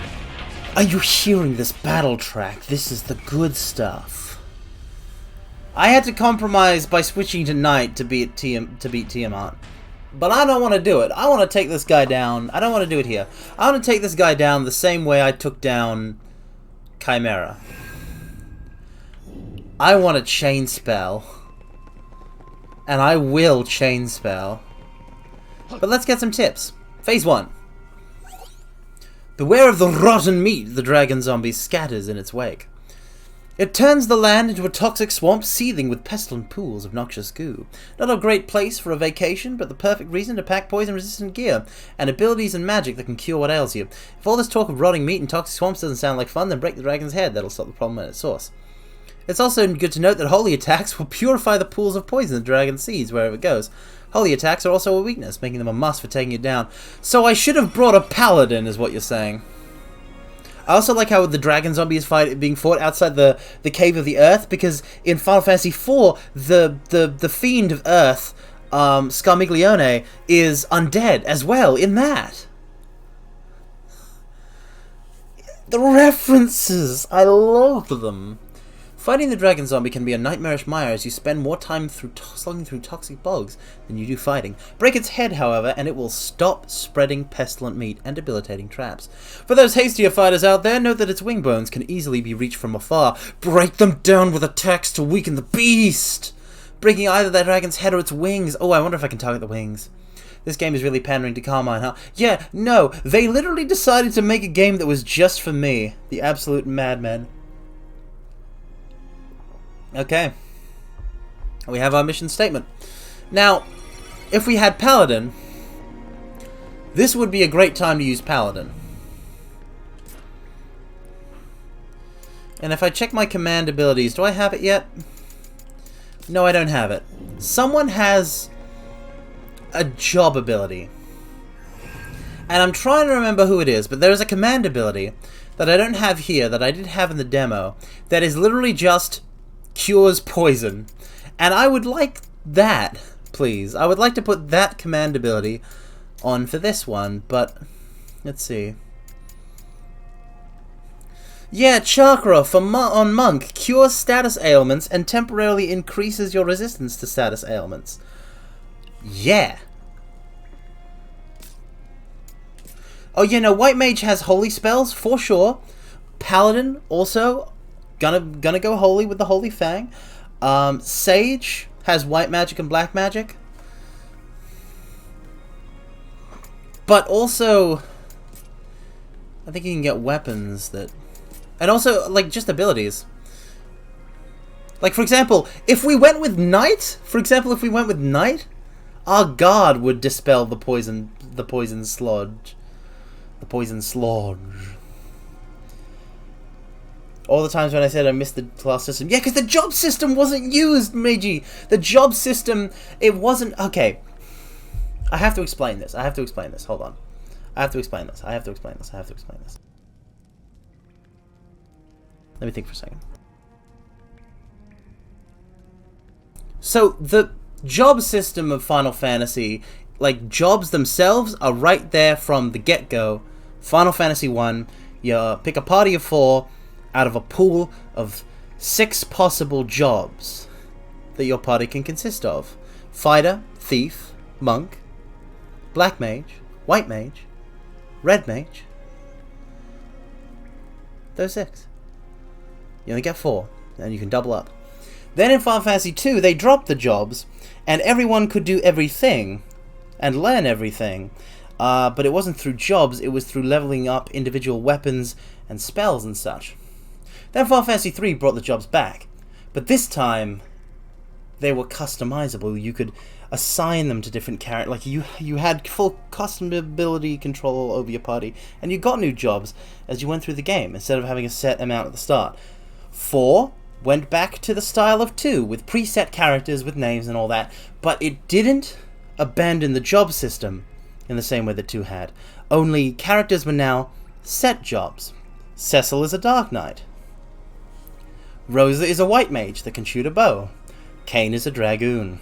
Are you hearing this battle track? This is the good stuff. I had to compromise by switching to Knight to beat Tiamat. But I don't want to do it. I want to take this guy down. I don't want to do it here. I want to take this guy down the same way I took down Chimera. I want a chain spell. And I will chain spell. But let's get some tips. Phase 1. Beware of the rotten meat the dragon zombie scatters in its wake. It turns the land into a toxic swamp seething with pestilent pools of noxious goo. Not a great place for a vacation, but the perfect reason to pack poison-resistant gear, and abilities and magic that can cure what ails you. If all this talk of rotting meat and toxic swamps doesn't sound like fun, then break the dragon's head. That'll stop the problem at its source. It's also good to note that holy attacks will purify the pools of poison the dragon sees wherever it goes. Holy attacks are also a weakness, making them a must for taking it down. So I should have brought a paladin, is what you're saying. I also like how the dragon zombie is being fought outside the cave of the earth, because in Final Fantasy IV, the fiend of earth, Scarmiglione, is undead as well in that. The references! I love them. Fighting the dragon zombie can be a nightmarish mire as you spend more time slugging through toxic bogs than you do fighting. Break its head, however, and it will stop spreading pestilent meat and debilitating traps. For those hastier fighters out there, note that its wing bones can easily be reached from afar. Break them down with attacks to weaken the beast! Breaking either the dragon's head or its wings. Oh, I wonder if I can target the wings. This game is really pandering to Carmine, huh? Yeah, no, they literally decided to make a game that was just for me. The absolute madmen. Okay. We have our mission statement. Now, if we had Paladin, this would be a great time to use Paladin. And if I check my command abilities, do I have it yet? No, I don't have it. Someone has a job ability. And I'm trying to remember who it is, but there is a command ability that I don't have here, that I did have in the demo, that is literally just cures poison. And I would like that, please. I would like to put that command ability on for this one, but let's see. Yeah, Chakra for on Monk. Cures status ailments and temporarily increases your resistance to status ailments. Yeah. Oh, yeah, no, White Mage has holy spells, for sure. Paladin, also, gonna go holy with the Holy Fang. Sage has white magic and black magic. But also, I think you can get weapons that... And also, like, just abilities. Like, for example, if we went with Knight, our guard would dispel the poison sludge. The poison sludge. All the times when I said I missed the class system. Yeah, because the job system wasn't used, Meiji. The job system, it wasn't... Okay. I have to explain this. Hold on. I have to explain this. Let me think for a second. So, the job system of Final Fantasy, like, jobs themselves are right there from the get-go. Final Fantasy 1, you pick a party of 4 out of a pool of 6 possible jobs that your party can consist of. Fighter, Thief, Monk, Black Mage, White Mage, Red Mage. Those 6. You only get 4, and you can double up. Then in Final Fantasy 2, they dropped the jobs, and everyone could do everything, and learn everything. But it wasn't through jobs, it was through leveling up individual weapons and spells and such. Then Final Fantasy 3 brought the jobs back, but this time, they were customizable. You could assign them to different characters. Like, you had full customability control over your party, and you got new jobs as you went through the game, instead of having a set amount at the start. 4 went back to the style of 2, with preset characters with names and all that, but it didn't abandon the job system in the same way that 2 had. Only characters were now set jobs. Cecil is a Dark Knight. Rosa is a White Mage that can shoot a bow. Kain is a Dragoon.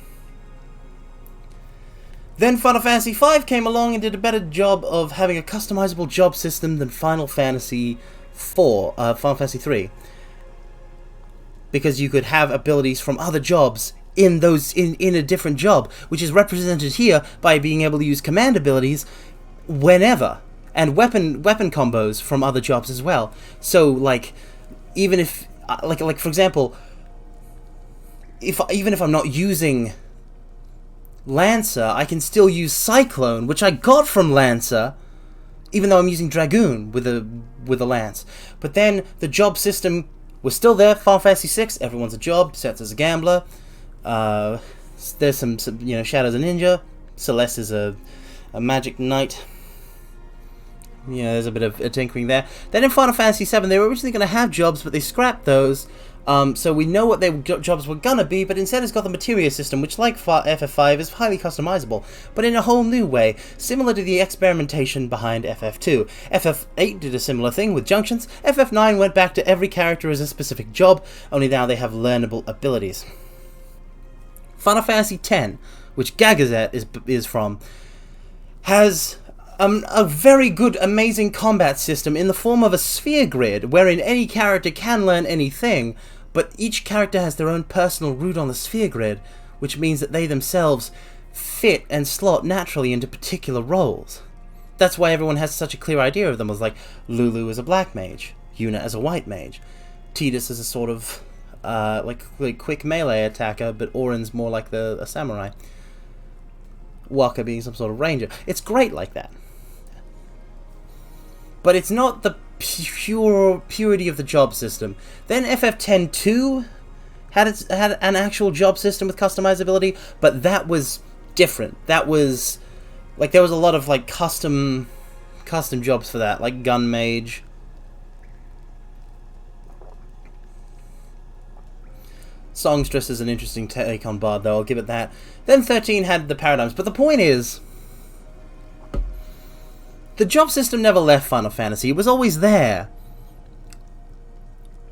Then Final Fantasy V came along and did a better job of having a customizable job system than Final Fantasy 3. Because you could have abilities from other jobs in a different job, which is represented here by being able to use command abilities whenever, and weapon combos from other jobs as well. So, like, even if, like for example, even if I'm not using Lancer, I can still use Cyclone, which I got from Lancer, even though I'm using Dragoon with a lance. But then the job system was still there. Final Fantasy 6, everyone's a job. Sets as a gambler. There's some Shadow's a ninja. Celeste is a magic knight. Yeah, there's a bit of tinkering there. Then in Final Fantasy 7, they were originally going to have jobs, but they scrapped those. So we know what their jobs were going to be, but instead it's got the materia system, which, like FF5, is highly customizable, but in a whole new way, similar to the experimentation behind FF2. FF8 did a similar thing with junctions. FF9 went back to every character as a specific job, only now they have learnable abilities. Final Fantasy X, which Gagazet is from, has a very good, amazing combat system in the form of a sphere grid, wherein any character can learn anything, but each character has their own personal route on the sphere grid, which means that they themselves fit and slot naturally into particular roles. That's why everyone has such a clear idea of them, as like Lulu as a black mage, Yuna as a white mage, Tidus as a sort of like quick melee attacker, but Auron's more like a samurai. Waka being some sort of ranger. It's great like that. But it's not the purity of the job system. Then FF10-2 had an actual job system with customizability, but that was different. That was like there was a lot of like custom jobs for that, like gun mage. Songstress is an interesting take on Bard, though, I'll give it that. Then 13 had the paradigms, but the point is, the job system never left Final Fantasy. It was always there.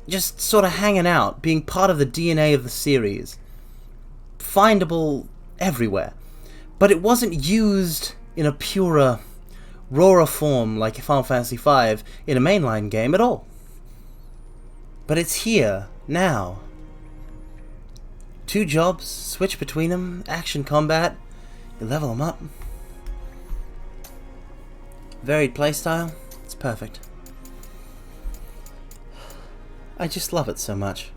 Just sort of hanging out, being part of the DNA of the series. Findable everywhere. But it wasn't used in a purer, rawer form like Final Fantasy V in a mainline game at all. But it's here, now. 2 jobs, switch between them, action combat, you level them up. Varied playstyle, it's perfect. I just love it so much.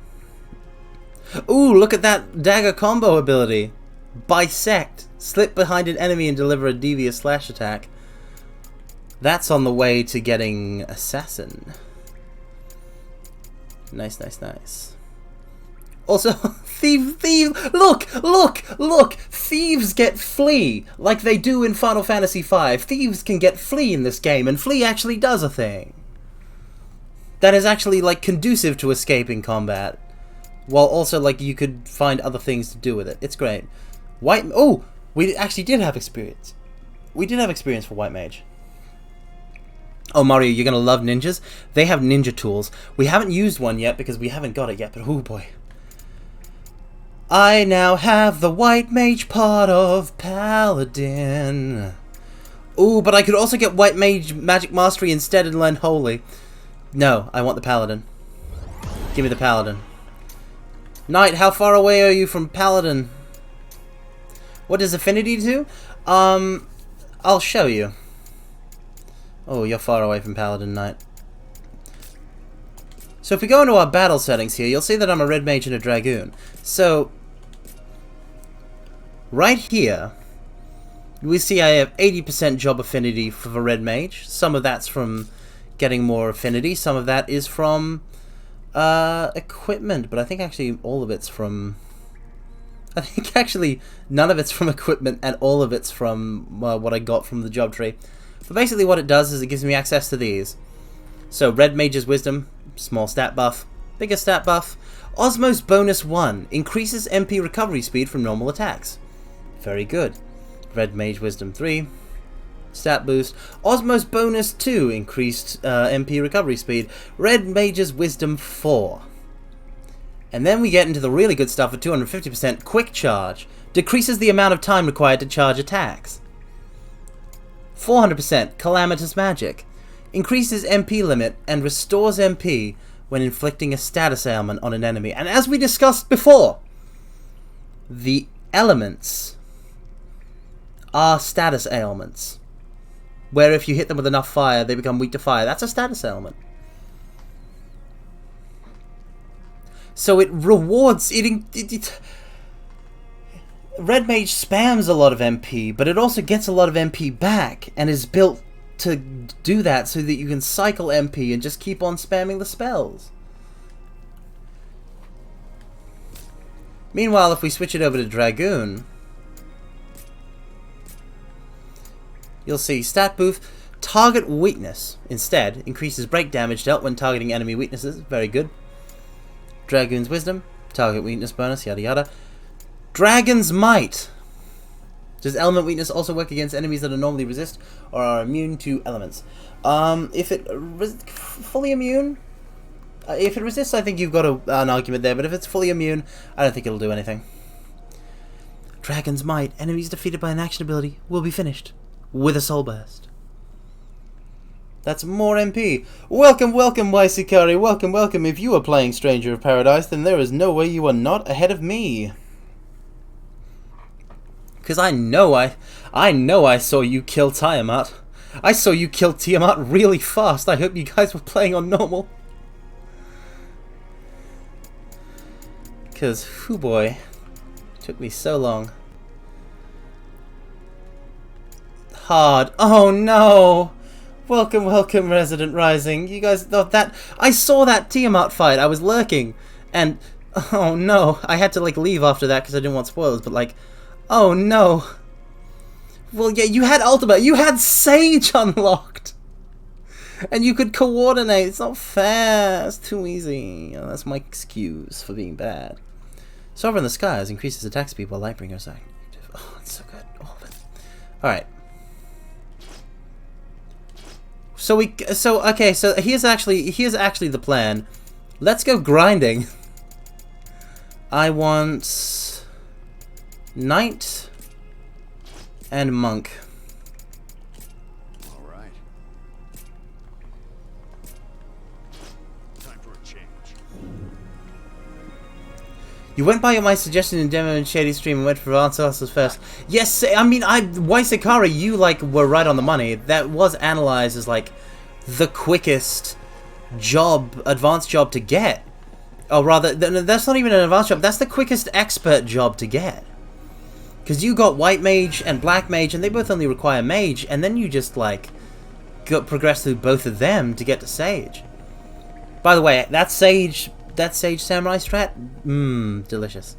Ooh, look at that dagger combo ability. Bisect, slip behind an enemy and deliver a devious slash attack. That's on the way to getting Assassin. Nice, nice, nice. Also, thief, look! Thieves get flee, like they do in Final Fantasy V. Thieves can get flee in this game, and flee actually does a thing. That is actually, like, conducive to escaping combat. While also, like, you could find other things to do with it. It's great. Oh! We actually did have experience. We did have experience for White Mage. Oh, Mario, you're gonna love ninjas. They have ninja tools. We haven't used one yet because we haven't got it yet, but oh boy. I now have the White Mage part of Paladin. Ooh, but I could also get White Mage Magic Mastery instead and learn Holy. No, I want the Paladin. Give me the Paladin. Knight, how far away are you from Paladin? What does Affinity do? I'll show you. Oh, you're far away from Paladin, Knight. So if we go into our battle settings here, you'll see that I'm a Red Mage and a Dragoon. So, right here, we see I have 80% job affinity for the Red Mage. Some of that's from getting more affinity. Some of that is from equipment. But I think actually all of it's from... I think actually none of it's from equipment and all of it's from what I got from the job tree. But basically what it does is it gives me access to these. So Red Mage's Wisdom, small stat buff. Bigger stat buff. Osmos bonus 1 increases MP recovery speed from normal attacks. Very good. Red Mage Wisdom 3. Stat boost. Osmos bonus 2 increased MP recovery speed. Red Mage's Wisdom 4. And then we get into the really good stuff at 250%. Quick Charge. Decreases the amount of time required to charge attacks. 400% Calamitous Magic. Increases MP limit and restores MP when inflicting a status ailment on an enemy. And as we discussed before, the elements are status ailments. Where if you hit them with enough fire, they become weak to fire. That's a status ailment. So it rewards... Red Mage spams a lot of MP, but it also gets a lot of MP back, and is built to do that so that you can cycle MP and just keep on spamming the spells. Meanwhile, if we switch it over to Dragoon, you'll see stat boost, target weakness instead, increases break damage dealt when targeting enemy weaknesses. Very good. Dragoon's Wisdom, target weakness bonus, yada yada. Dragon's Might. Does element weakness also work against enemies that are normally resist or are immune to elements? If it fully immune, if it resists, I think you've got an argument there. But if it's fully immune, I don't think it'll do anything. Dragon's Might. Enemies defeated by an action ability will be finished with a Soul Burst. That's more MP. Welcome, welcome, Waisikari. Welcome, welcome. If you are playing Stranger of Paradise, then there is no way you are not ahead of me. Because I know I saw you kill Tiamat. I saw you kill Tiamat really fast. I hope you guys were playing on normal. Because, whoo boy, took me so long. hard. Oh no! Welcome, welcome, Resident Rising. You guys thought that... I saw that Tiamat fight. I was lurking. And... oh no. I had to, like, leave after that because I didn't want spoilers. But, like... oh no. Well, yeah, you had Ultimate. You had Sage unlocked. And you could coordinate. It's not fair. It's too easy. That's my excuse for being bad. Sovereign in the Skies increases attack speed while Lightbringer is active. Oh, it's so good. Oh, alright. So here's actually the plan. Let's go grinding. I want Knight and Monk. All right. Time for a change. You went by my suggestion in Demo and Shady Stream and went for answers first. Yes, I mean, Waisekara, you, like, were right on the money. That was analyzed as, like, the quickest advanced job to get. Oh, rather, that's not even an advanced job. That's the quickest expert job to get. Because you got White Mage and Black Mage, and they both only require Mage, and then you just, like, progress through both of them to get to Sage. By the way, that Sage Samurai strat? Mmm, delicious.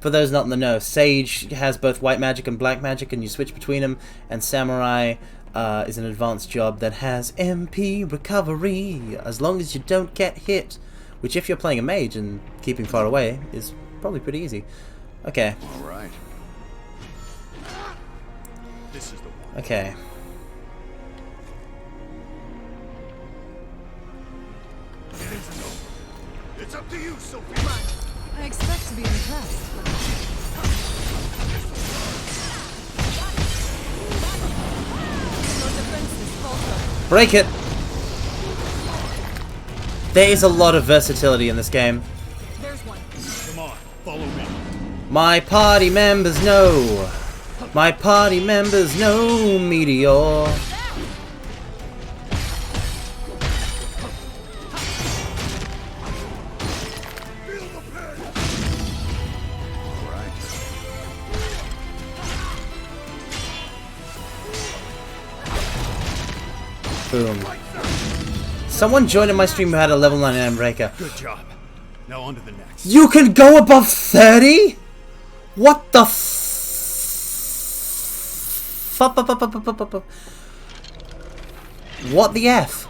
For those not in the know, Sage has both White Magic and Black Magic, and you switch between them, and Samurai is an advanced job that has MP recovery, as long as you don't get hit, which if you're playing a mage and keeping far away, is probably pretty easy. Okay. All right. This is the one. Okay. It isn't over. It's up to you, Sophie. I expect to be impressed. Break it! There is a lot of versatility in this game. There's one. Come on, follow me. My party members know. My party members know Meteor. Boom. Someone joined in my stream who had a level 99 breaker. Good job. Now on to the next. You can go above 30? What the What the F?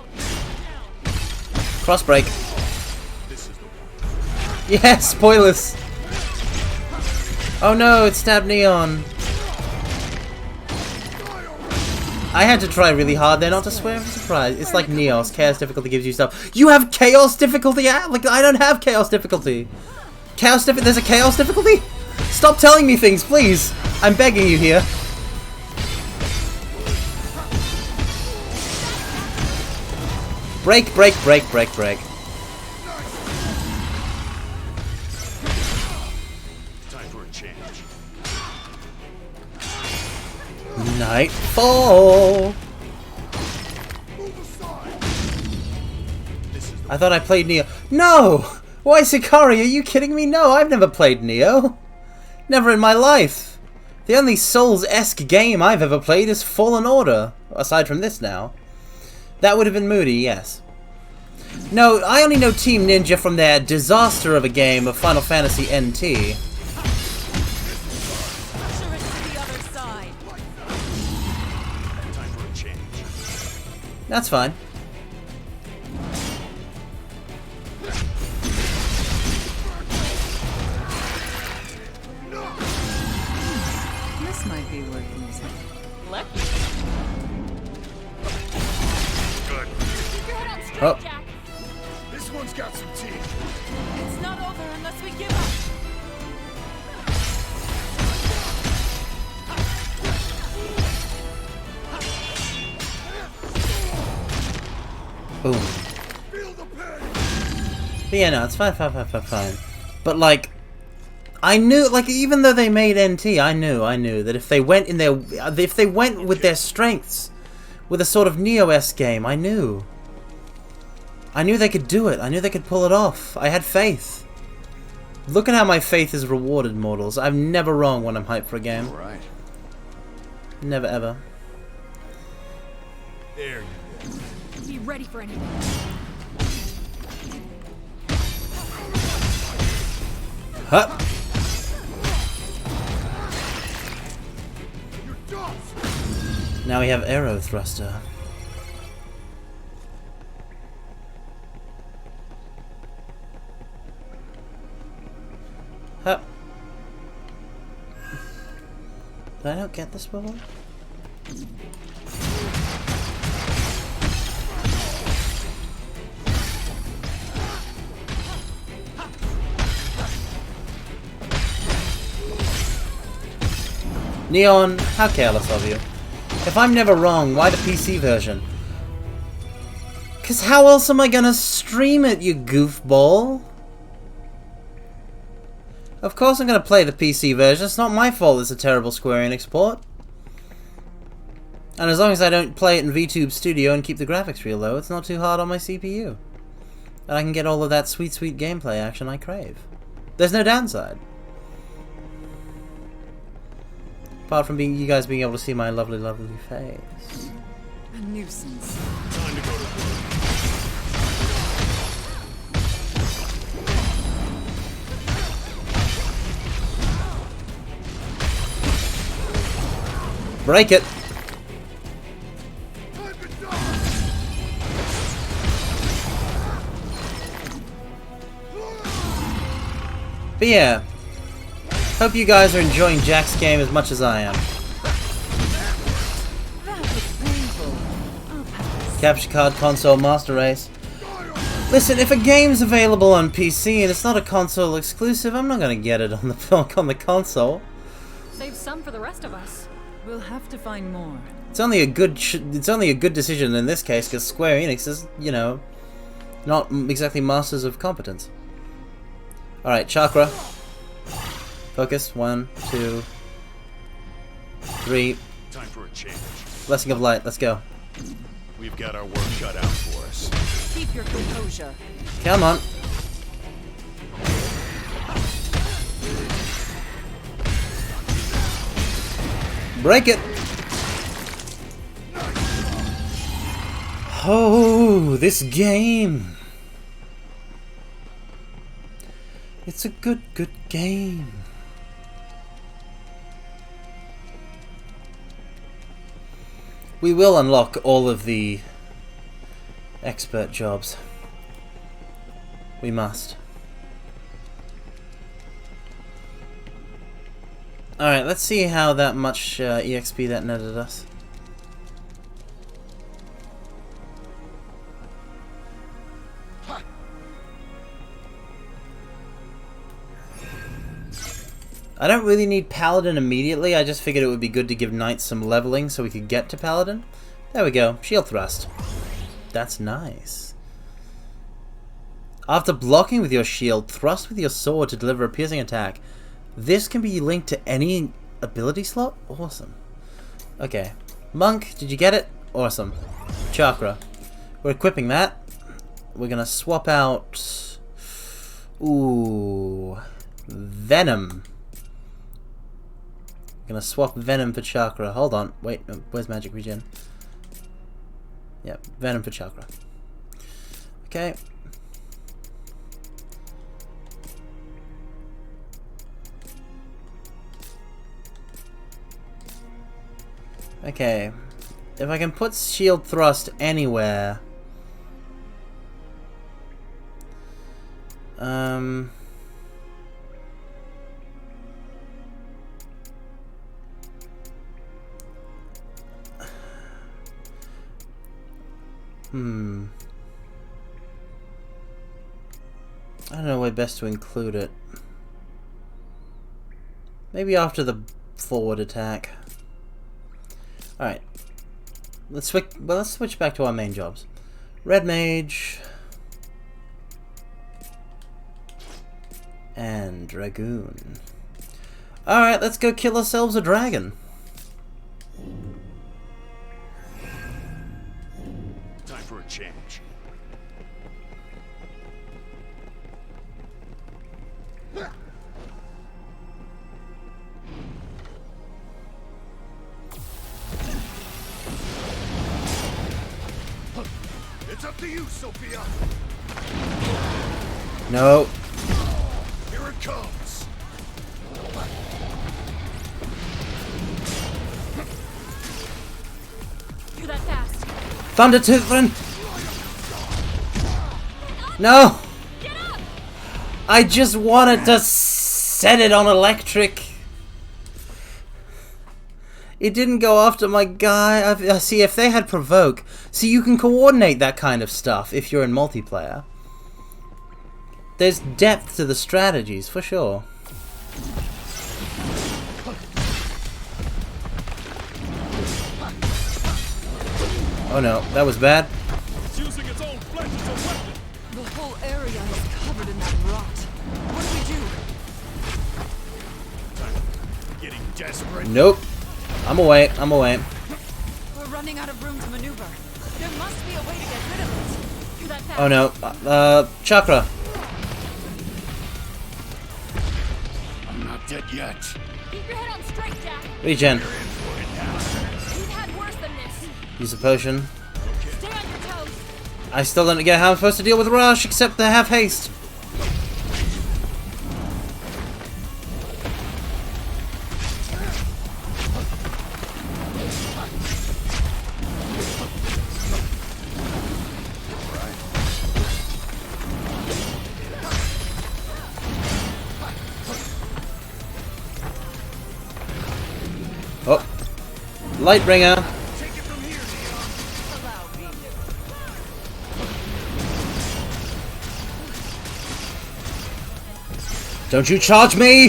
Cross break. This is the one. Yeah, spoilers. Oh no, it stabbed Neon. I had to try really hard there not to swear. I'm surprised. It's like Neos. Chaos difficulty gives you stuff. You have chaos difficulty? Like, I don't have chaos difficulty. There's a chaos difficulty? Stop telling me things, please. I'm begging you here. Break, break, break, break, break. Time for a change. Nightfall. I thought I played Neo. No! Why, Sakari? Are you kidding me? No, I've never played Neo. Never in my life. The only Souls-esque game I've ever played is Fallen Order. Aside from this now. That would have been Moody, yes. No, I only know Team Ninja from their disaster of a game of Final Fantasy NT. That's fine. This might be worth using. Lucky. Good. Keep your head on straight, Oh. Jack. This one's got some teeth. It's not over unless we give up. Boom. But yeah, no, it's fine, fine, fine, fine, fine. But like, I knew, like, even though they made NT, I knew that if they went with their strengths, with a sort of Neo-esque game, I knew they could do it. I knew they could pull it off. I had faith. Look at how my faith is rewarded, mortals. I'm never wrong when I'm hyped for a game. All right. Never ever. There you go. Be ready for anything. Huh. You're dust! Now we have arrow thruster. Huh. Did I not get this before? Neon, how careless of you. If I'm never wrong, why the PC version? Cause how else am I gonna stream it, you goofball? Of course I'm gonna play the PC version, it's not my fault it's a terrible Square Enix port. And as long as I don't play it in VTube Studio and keep the graphics real low, it's not too hard on my CPU. And I can get all of that sweet, sweet gameplay action I crave. There's no downside. Apart from you guys being able to see my lovely, lovely face. A nuisance. Time to go to work. Break it! Time to die! But yeah, hope you guys are enjoying Jack's game as much as I am. That was painful. I'll pass. Capture card console master race. Listen, if a game's available on PC and it's not a console exclusive, I'm not gonna get it on the console. Save some for the rest of us. We'll have to find more. It's only a good decision in this case because Square Enix is, you know, not exactly masters of competence. All right, chakra. Focus. 1, 2, 3. Time for a change. Blessing of light. Let's go. We've got our work cut out for us. Keep your composure. Come on. Break it. Oh, this game. It's a good game. We will unlock all of the expert jobs. We must. Alright, let's see how that much EXP that netted us. I don't really need Paladin immediately, I just figured it would be good to give Knight some leveling so we could get to Paladin. There we go, Shield Thrust. That's nice. After blocking with your shield, thrust with your sword to deliver a piercing attack. This can be linked to any ability slot? Awesome. Okay. Monk, did you get it? Awesome. Chakra. We're equipping that. We're gonna swap out... Ooh... Venom. Gonna swap Venom for Chakra. Hold on. Wait, no, where's Magic Regen? Yep, Venom for Chakra. Okay. Okay. If I can put Shield Thrust anywhere... I don't know where best to include it. Maybe after the forward attack. Alright. Let's switch back to our main jobs. Red Mage. And Dragoon. Alright, let's go kill ourselves a dragon. Time for a change. you, Sophia. No. Here it comes. You're that fast. Thunder Toothman! No! Get up! I just wanted to set it on electric. It didn't go after my guy. See, if they had provoke, see, you can coordinate that kind of stuff if you're in multiplayer. There's depth to the strategies for sure. Oh no, that was bad. It's using its own flesh as a weapon. The whole area is covered in that rot. What do we do? Getting desperate. Nope. I'm away. I'm away. We're running out of room to maneuver. There must be a way to get rid of it. You're that fast. Oh no. Chakra. I'm not dead yet. Keep your head on straight, Jack. Regen. You've had worse than this. Use a potion. Stay on your toes. I still don't get how I'm supposed to deal with Rush except to have haste. Oh, Lightbringer. Take it from here, Leon. Don't you charge me!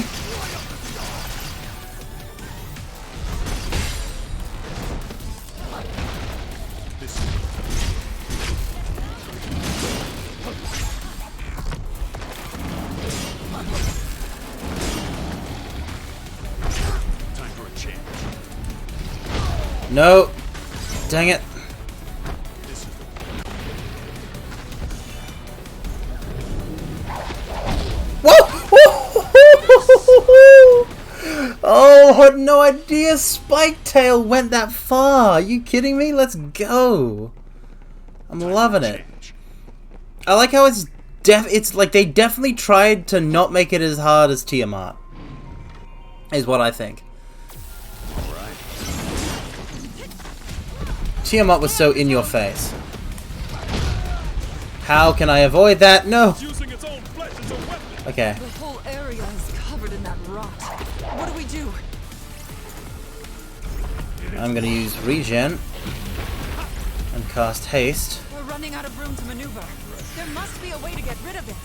Time for a change. No. Dang it. Oh, I had no idea Spike Tail went that far. Are you kidding me? Let's go. I'm loving it. I like how it's like they definitely tried to not make it as hard as Tiamat. Is what I think. Tiamat was so in your face. How can I avoid that? No. It's using its own flesh as a weapon. Okay. The whole area is covered in that rot. What do we do? I'm gonna use regen and cast haste. We're running out of room to maneuver. There must be a way to get rid of it.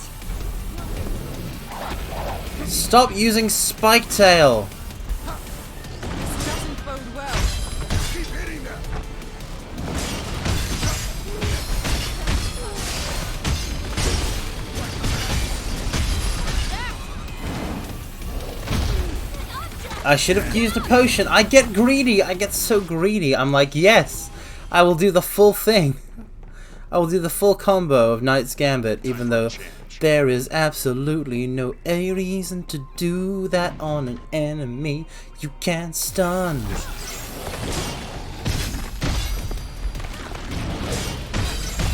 Stop using Spike Tail. This doesn't bode well. Keep hitting them. I should have used a potion. I get greedy. I get so greedy. I'm like, yes, I will do the full thing. I will do the full combo of Knight's Gambit, even though there is absolutely no a reason to do that on an enemy you can't stun.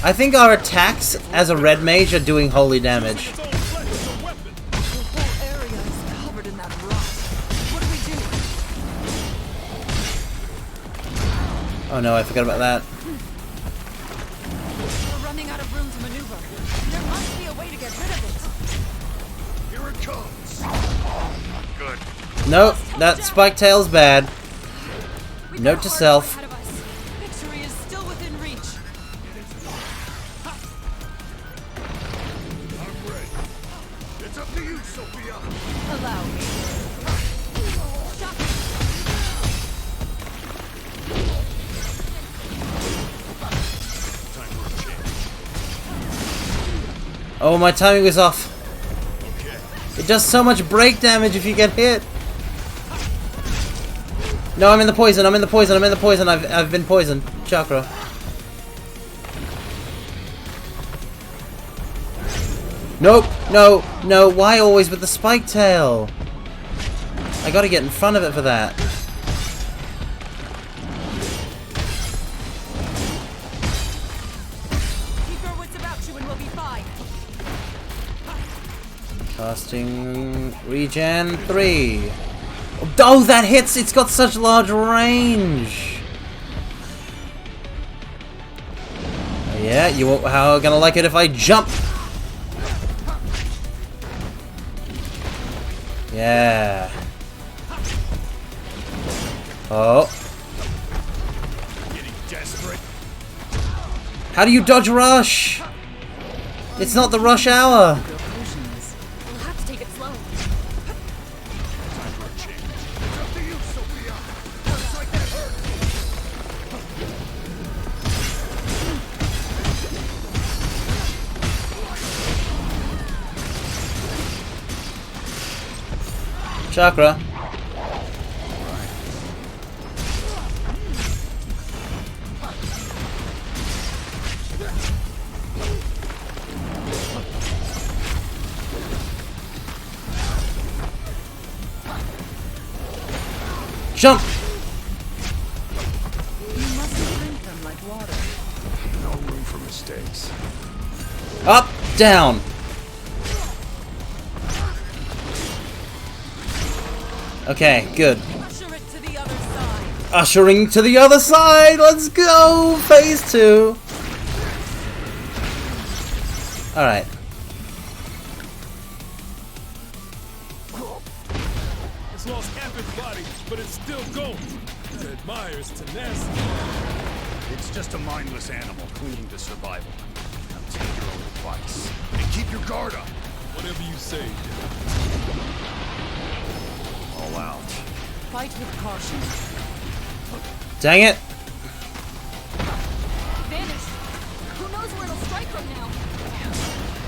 I think our attacks as a red mage are doing holy damage. Its own flesh as a weapon. The whole area is covered in that rot. What do we do? Oh no, I forgot about that. We're running out of room to maneuver. There must be a way to get rid of Here it comes. Not good. Nope, that Spike Tail's bad. We've Note got to a hard self. fight ahead of us. it. Victory is still within reach. I'm ready. It's up to you, Sophia. Allow me. Time for a change. Oh, my timing was off. Okay. It does so much break damage if you get hit. No, I'm in the poison. I'm in the poison. I'm in the poison. I've been poisoned. Chakra. Nope. No. No. Why always with the Spike Tail? I gotta get in front of it for that. Keep your Casting regen 3. Oh, that hits! It's got such large range. Yeah, how gonna like it if I jump? Yeah. Oh. Getting desperate. How do you dodge rush? It's not the rush hour. We'll have to take it slow. Time for a change. It's up to you, Sophia. Looks like that hurt. Chakra. Jump! You mustn't drink them like water. No room for mistakes. Up, down. Okay, good. Usher it to the other side. Ushering to the other side. Let's go. Phase 2. All right. It's lost half its body, but it's still going. It admires tenacity. It's just a mindless animal clinging to survival. Now take your own advice. And keep your guard up. Whatever you say. All out. Fight with caution. Dang it. Vanished. Who knows where it'll strike from now?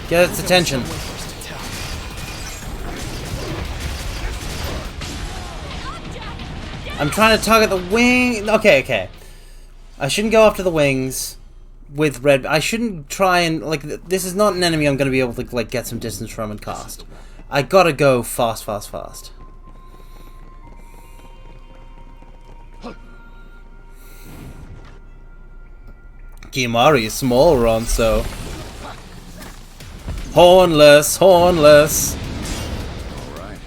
Get its attention. Some way for us to tell. I'm trying to target the wing. Okay. I shouldn't go after the wings with red. I shouldn't try and like. This is not an enemy I'm going to be able to like get some distance from and cast. I gotta go fast. Kimari is small, Ronso. Hornless. All right.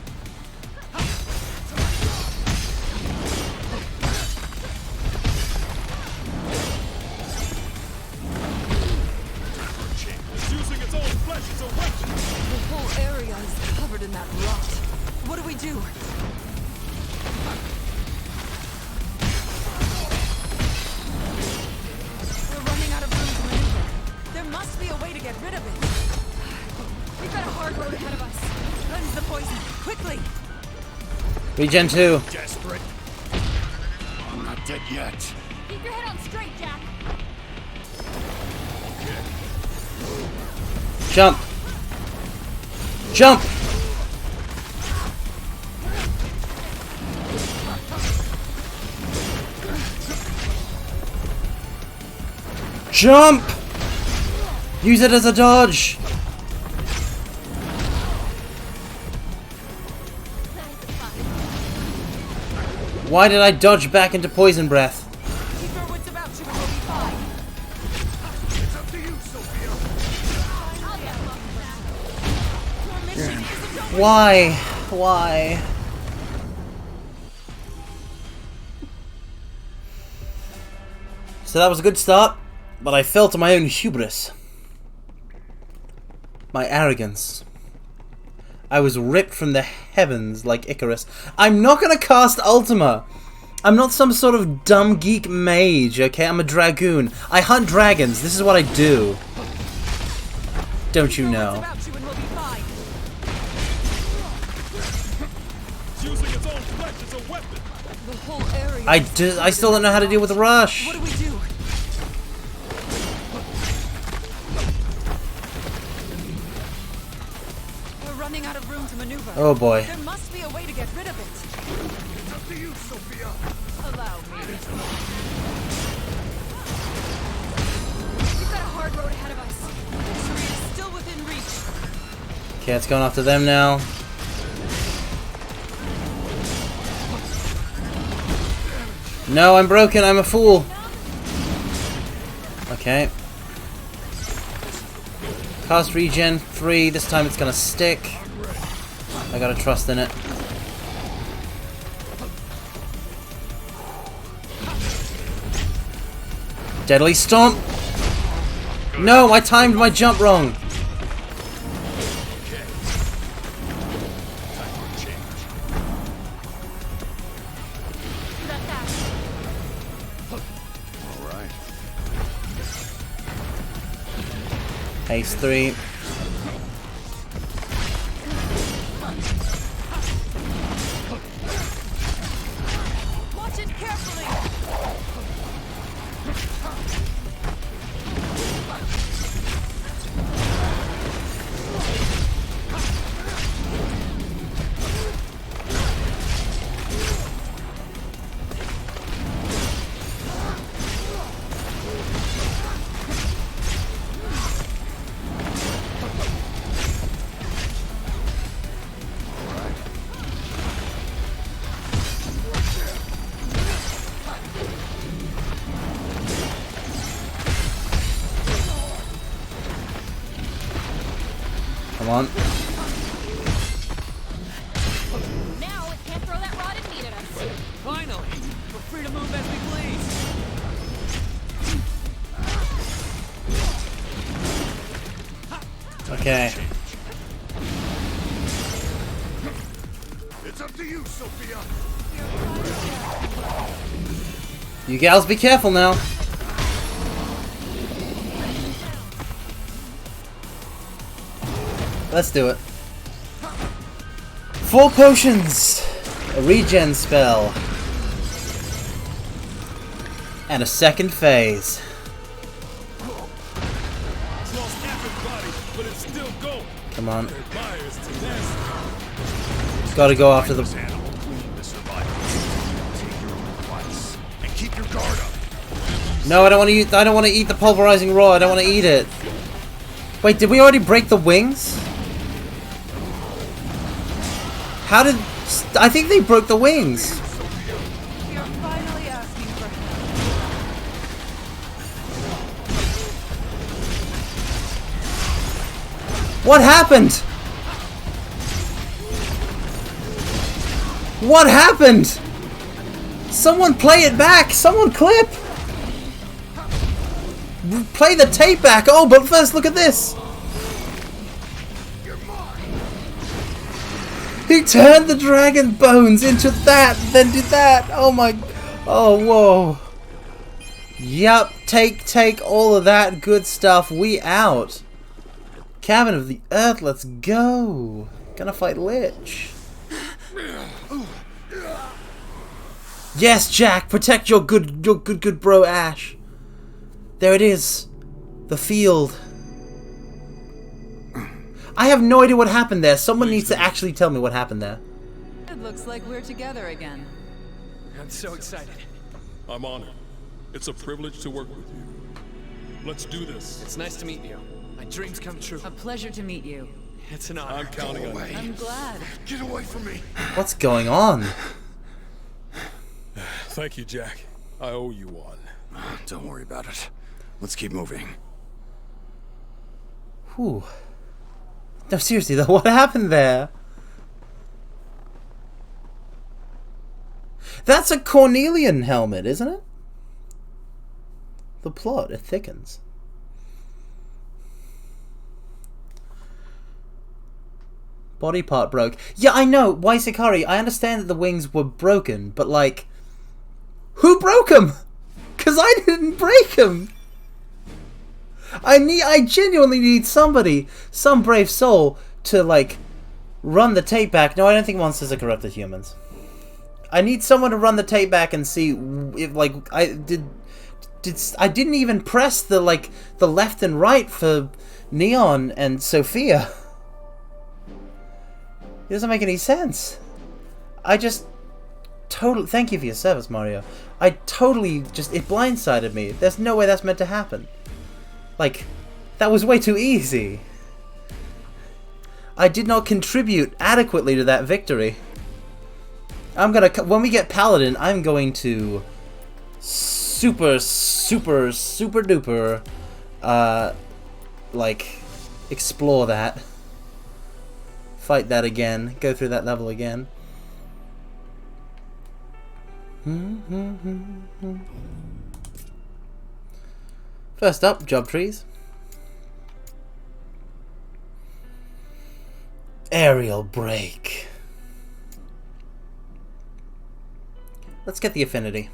It's using its own flesh as a weapon. The whole area is covered in that rot. What do we do? We're running out of room to maneuver. There must be a way to get rid of it. We've got a hard road ahead of us. Cleanse the poison, quickly! Regen 2. Desperate. I'm not dead yet. Keep your head on straight, Jack. Jump. Jump. Jump. Use it as a dodge. Why did I dodge back into poison breath? Keep your wits about you and we'll be fine. It's up to you, Sophia. I'll get lucky back. Your mission isn't over. Why? So that was a good start, but I fell to my own hubris. My arrogance. I was ripped from the heavens like Icarus. I'm not gonna cast Ultima. I'm not some sort of dumb geek mage, okay? I'm a dragoon. I hunt dragons. This is what I do. Don't you Keep your know? wits about you and we'll be fine. It's using its own flesh as a weapon. The whole area I still don't know how to deal with rush. What do we do? We're running out of room to maneuver. Oh boy. There must be a way to get rid of it. It's up to you, Sophia. Allow me. We've got a hard road ahead of us. Victory is still within reach. Okay, it's going after them now. No, I'm broken. I'm a fool. Okay. Cast regen 3. This time it's gonna stick. I gotta trust in it. Deadly Stomp! No, I timed my jump wrong! Alright. Haste 3. Watch it carefully. Come on. Now it can't throw that rod it needed us. Finally! We're free to move as we please! Okay. It's up to you, Sophia. You gals be careful now. Let's do it. 4 potions, a regen spell, and a second phase. It's lost everybody, but it's still going. Come on. Their buyers tenacity. Gotta go after the... This animal clinging to survival. Take your own advice and keep your guard up. No, I don't want to eat. I don't want to eat the pulverizing raw. I don't want to eat it. Wait, did we already break the wings? How did... I think they broke the wings. You're finally asking for help. What happened? What happened? Someone play it back. Someone clip. Play the tape back. Oh, but first look at this. He turned the dragon bones into that, then did that. Oh my... Oh, whoa. Yup, take all of that good stuff. We out. Cabin of the Earth, let's go. Gonna fight Lich. Yes, Jack, protect your good bro Ash. There it is. The field. I have no idea what happened there. Someone needs to actually tell me what happened there. It looks like we're together again. I'm so excited. I'm honored. It's a privilege to work with you. Let's do this. It's nice to meet you. My dreams come true. A pleasure to meet you. It's an honor. I'm counting on you. I'm glad. Get away from me. What's going on? Thank you, Jack. I owe you one. Don't worry about it. Let's keep moving. Whew. No, seriously though, what happened there? That's a Cornelian helmet, isn't it? The plot, it thickens. Body part broke. Yeah, I know, why Sakari, I understand that the wings were broken, but like... Who broke them? Because I didn't break them! I genuinely need somebody, some brave soul, to like run the tape back. No, I don't think monsters are corrupted humans. I need someone to run the tape back and see if like I didn't even press the like the left and right for Neon and Sophia. It doesn't make any sense. I just totally thank you for your service, Mario. I totally just it blindsided me. There's no way that's meant to happen. Like, that was way too easy. I did not contribute adequately to that victory. I'm gonna, when we get Paladin, I'm going to super duper, like, explore that. fight that again, go through that level again. First up, job trees. Aerial break. Let's get the affinity.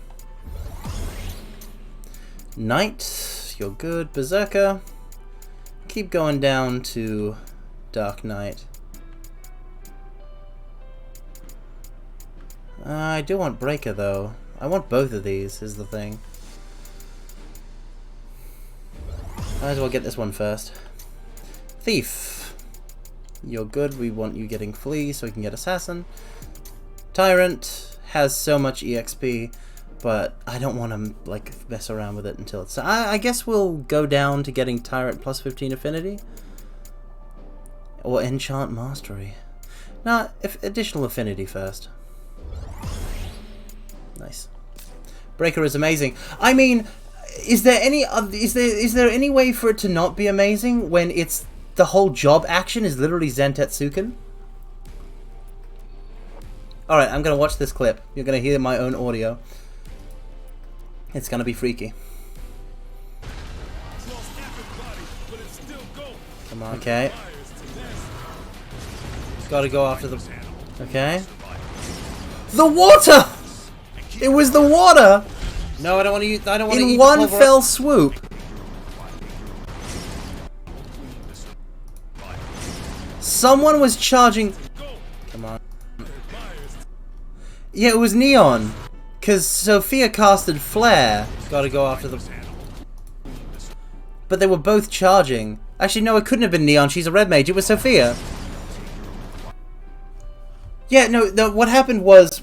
Knight, you're good. Berserker. Keep going down to Dark Knight. I do want Breaker though. I want both of these, is the thing. Might as well get this one first. Thief. You're good. We want you getting Flea so we can get Assassin. Tyrant has so much EXP, but I don't want to like mess around with it until it's... I guess we'll go down to getting Tyrant plus 15 affinity. Or Enchant Mastery. Nah, additional affinity first. Nice. Breaker is amazing. I mean, is there any way for it to not be amazing when it's the whole job action is literally Zentetsuken? Alright, I'm gonna watch this clip. You're gonna hear my own audio. It's gonna be freaky. Come on. Okay. Gotta go after the... Okay. The water! It was the water! No, I don't want to use... I don't want to eat In one fell swoop. Someone was charging... Come on. Yeah, it was Neon. Because Sophia casted Flare. Gotta go after the... But they were both charging. Actually, no, it couldn't have been Neon. She's a red mage. It was Sophia. Yeah, no, what happened was,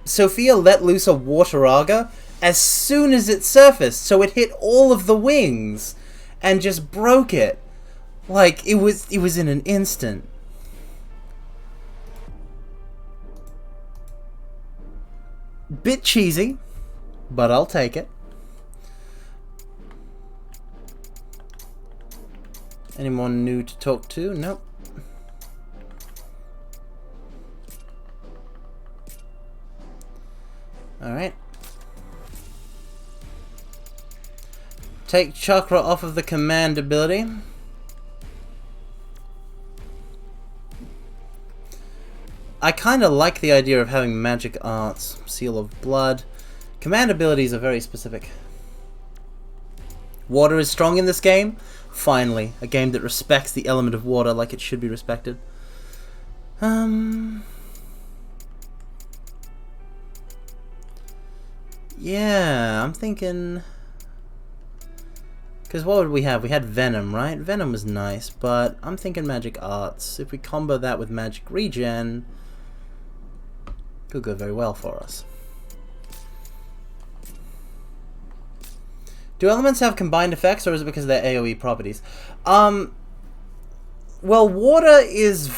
Sophia let loose a Wateraga as soon as it surfaced, so it hit all of the wings and just broke it. Like, it was in an instant. Bit cheesy, but I'll take it. Anyone new to talk to? Nope. Alright. Take Chakra off of the command ability. I kind of like the idea of having magic arts. Seal of Blood. Command abilities are very specific. Water is strong in this game. Finally, a game that respects the element of water like it should be respected. Yeah, I'm thinking... Because what would we have? We had Venom, right? Venom was nice, but I'm thinking Magic Arts. If we combo that with Magic Regen, could go very well for us. Do elements have combined effects, or is it because of their AoE properties? Well, water is...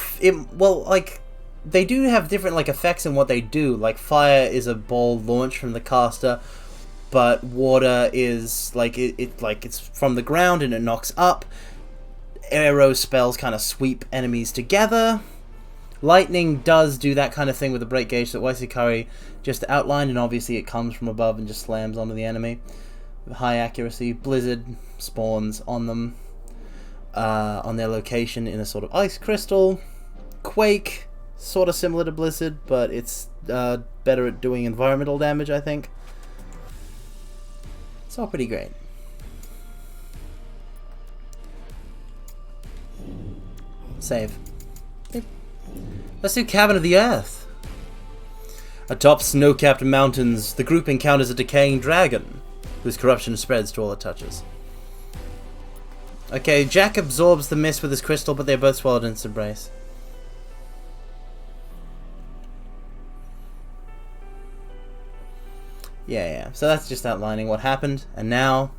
like... They do have different like effects in what they do. Like fire is a ball launched from the caster, but water is like it's from the ground and it knocks up. Arrow spells kind of sweep enemies together. Lightning does do that kind of thing with the break gauge that Waisikari just outlined, and obviously it comes from above and just slams onto the enemy with high accuracy. Blizzard spawns on them on their location in a sort of ice crystal. Quake, sort of similar to Blizzard, but it's better at doing environmental damage, I think. It's all pretty great. Save. Yep. Let's do Cabin of the Earth. Atop snow-capped mountains, the group encounters a decaying dragon, whose corruption spreads to all it touches. Okay, Jack absorbs the mist with his crystal, but they're both swallowed in its embrace. Yeah, so that's just outlining what happened, and now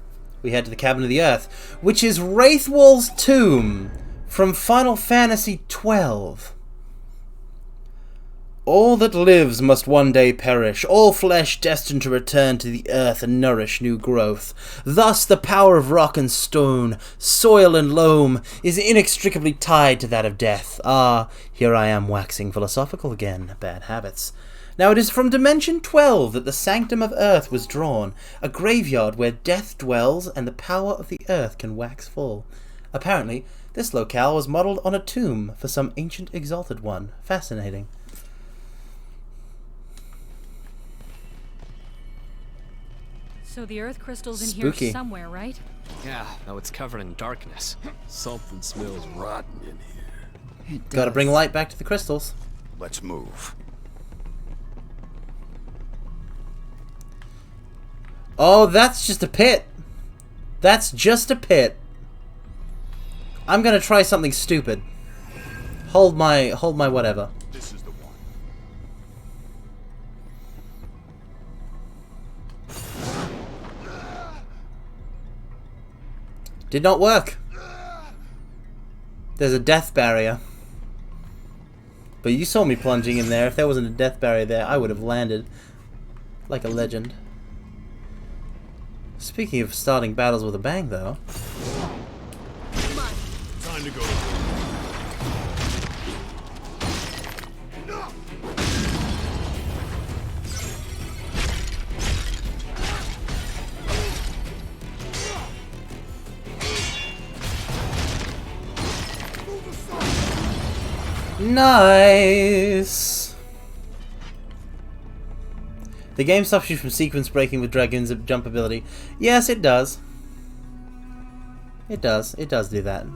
we head to the Cabin of the Earth, which is Wraithwall's tomb from Final Fantasy XII. All that lives must one day perish, all flesh destined to return to the earth and nourish new growth. Thus the power of rock and stone, soil and loam, is inextricably tied to that of death. Ah, here I am waxing philosophical again. Bad habits. Now it is from Dimension 12 that the Sanctum of Earth was drawn, a graveyard where death dwells and the power of the earth can wax full. Apparently, this locale was modelled on a tomb for some ancient exalted one. Fascinating. So the earth crystal's in Spooky. here somewhere, right? Yeah, though it's covered in darkness. Something smells rotten in here. Gotta bring light back to the crystals. Let's move. Oh, that's just a pit. That's just a pit. I'm gonna try something stupid. Hold my whatever. This is the one. Did not work. There's a death barrier. But you saw me plunging in there. If there wasn't a death barrier there, I would have landed like a legend. Speaking of starting battles with a bang, though. Time to go. Nice! The game stops you from sequence breaking with Dragoon's jump ability. Yes, it does. It does. It does do that.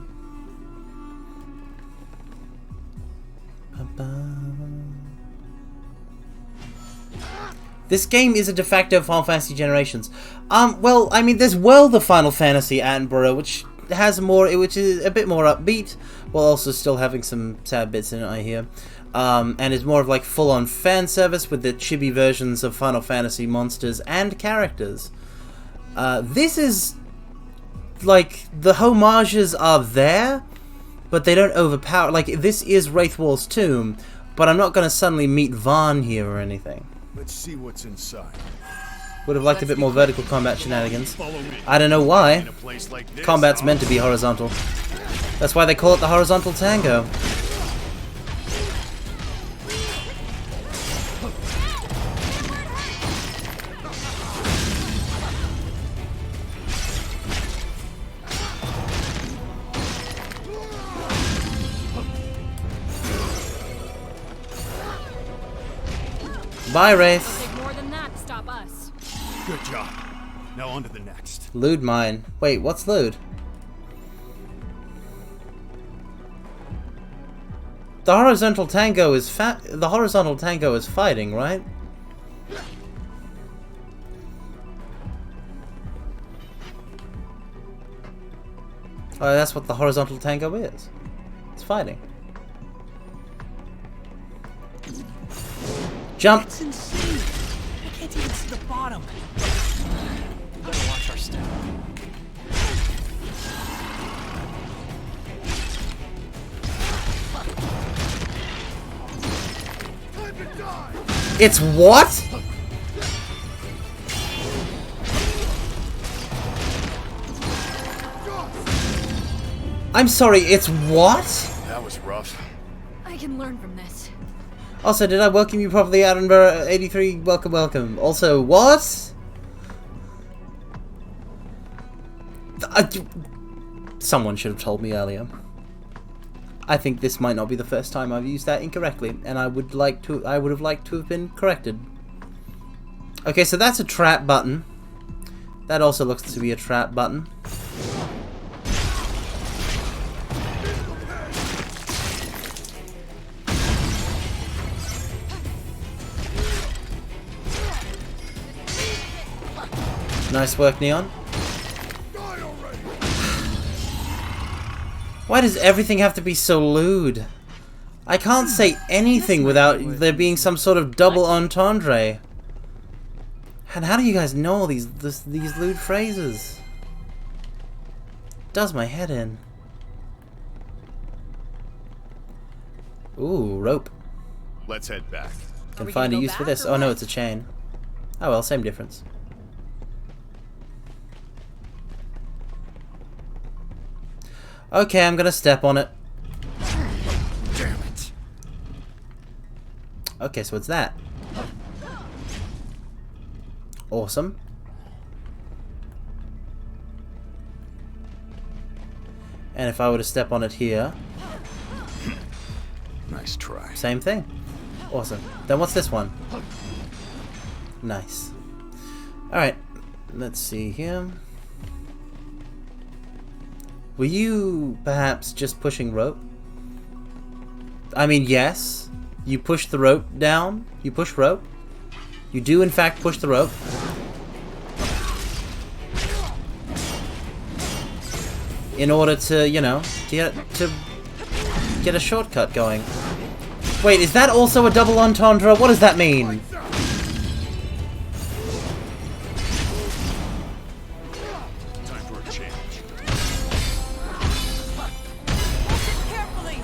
This game is a de facto Final Fantasy Generations. Well, I mean, there's World of Final Fantasy Attenborough, which has more, which is a bit more upbeat, while also still having some sad bits in it, I hear. And is more of like full-on fan service with the chibi versions of Final Fantasy monsters and characters. This is like the homages are there, but they don't overpower. Like, this is Wraithwall's tomb, but I'm not going to suddenly meet Vaughn here or anything. Let's see what's inside. Would have liked a bit more vertical combat shenanigans. Follow me. I don't know why. In a place like this, Combat's meant to be horizontal. That's why they call it the horizontal tango. Bye, Wraith. Take more than that to stop us. Good job. Now on to the next. Lewd mine. Wait, what's lewd? The horizontal tango is fighting, right? Oh, that's what the horizontal tango is. It's fighting. Jump! It's insane. I can't even see the bottom. We better watch our step. It's what? I'm sorry, it's what? That was rough. I can learn from this. Also, did I welcome you properly, Attenborough 83? Welcome, welcome. Also, what? Someone should have told me earlier. I think this might not be the first time I've used that incorrectly, and I would have liked to have been corrected. Okay, so that's a trap button. That also looks to be a trap button. Nice work, Neon. Why does everything have to be so lewd? I can't say anything without there being some sort of double entendre. And how do you guys know all these lewd phrases? Does my head in. Ooh, rope. Let's head back. Can we find a gonna go use for back this. or Oh no, what? it's a chain. Oh well, same difference. Okay, I'm gonna step on it. Damn it. Okay, so it's that. Awesome. And if I were to step on it here, Nice try. same thing. Awesome. Then what's this one? Nice. Alright, let's see here. Were you perhaps just pushing rope? I mean, yes. You push the rope down. You push rope. You do, in fact, push the rope. In order to, you know, get a shortcut going. Wait, is that also a double entendre? What does that mean? Time for a change. Carefully!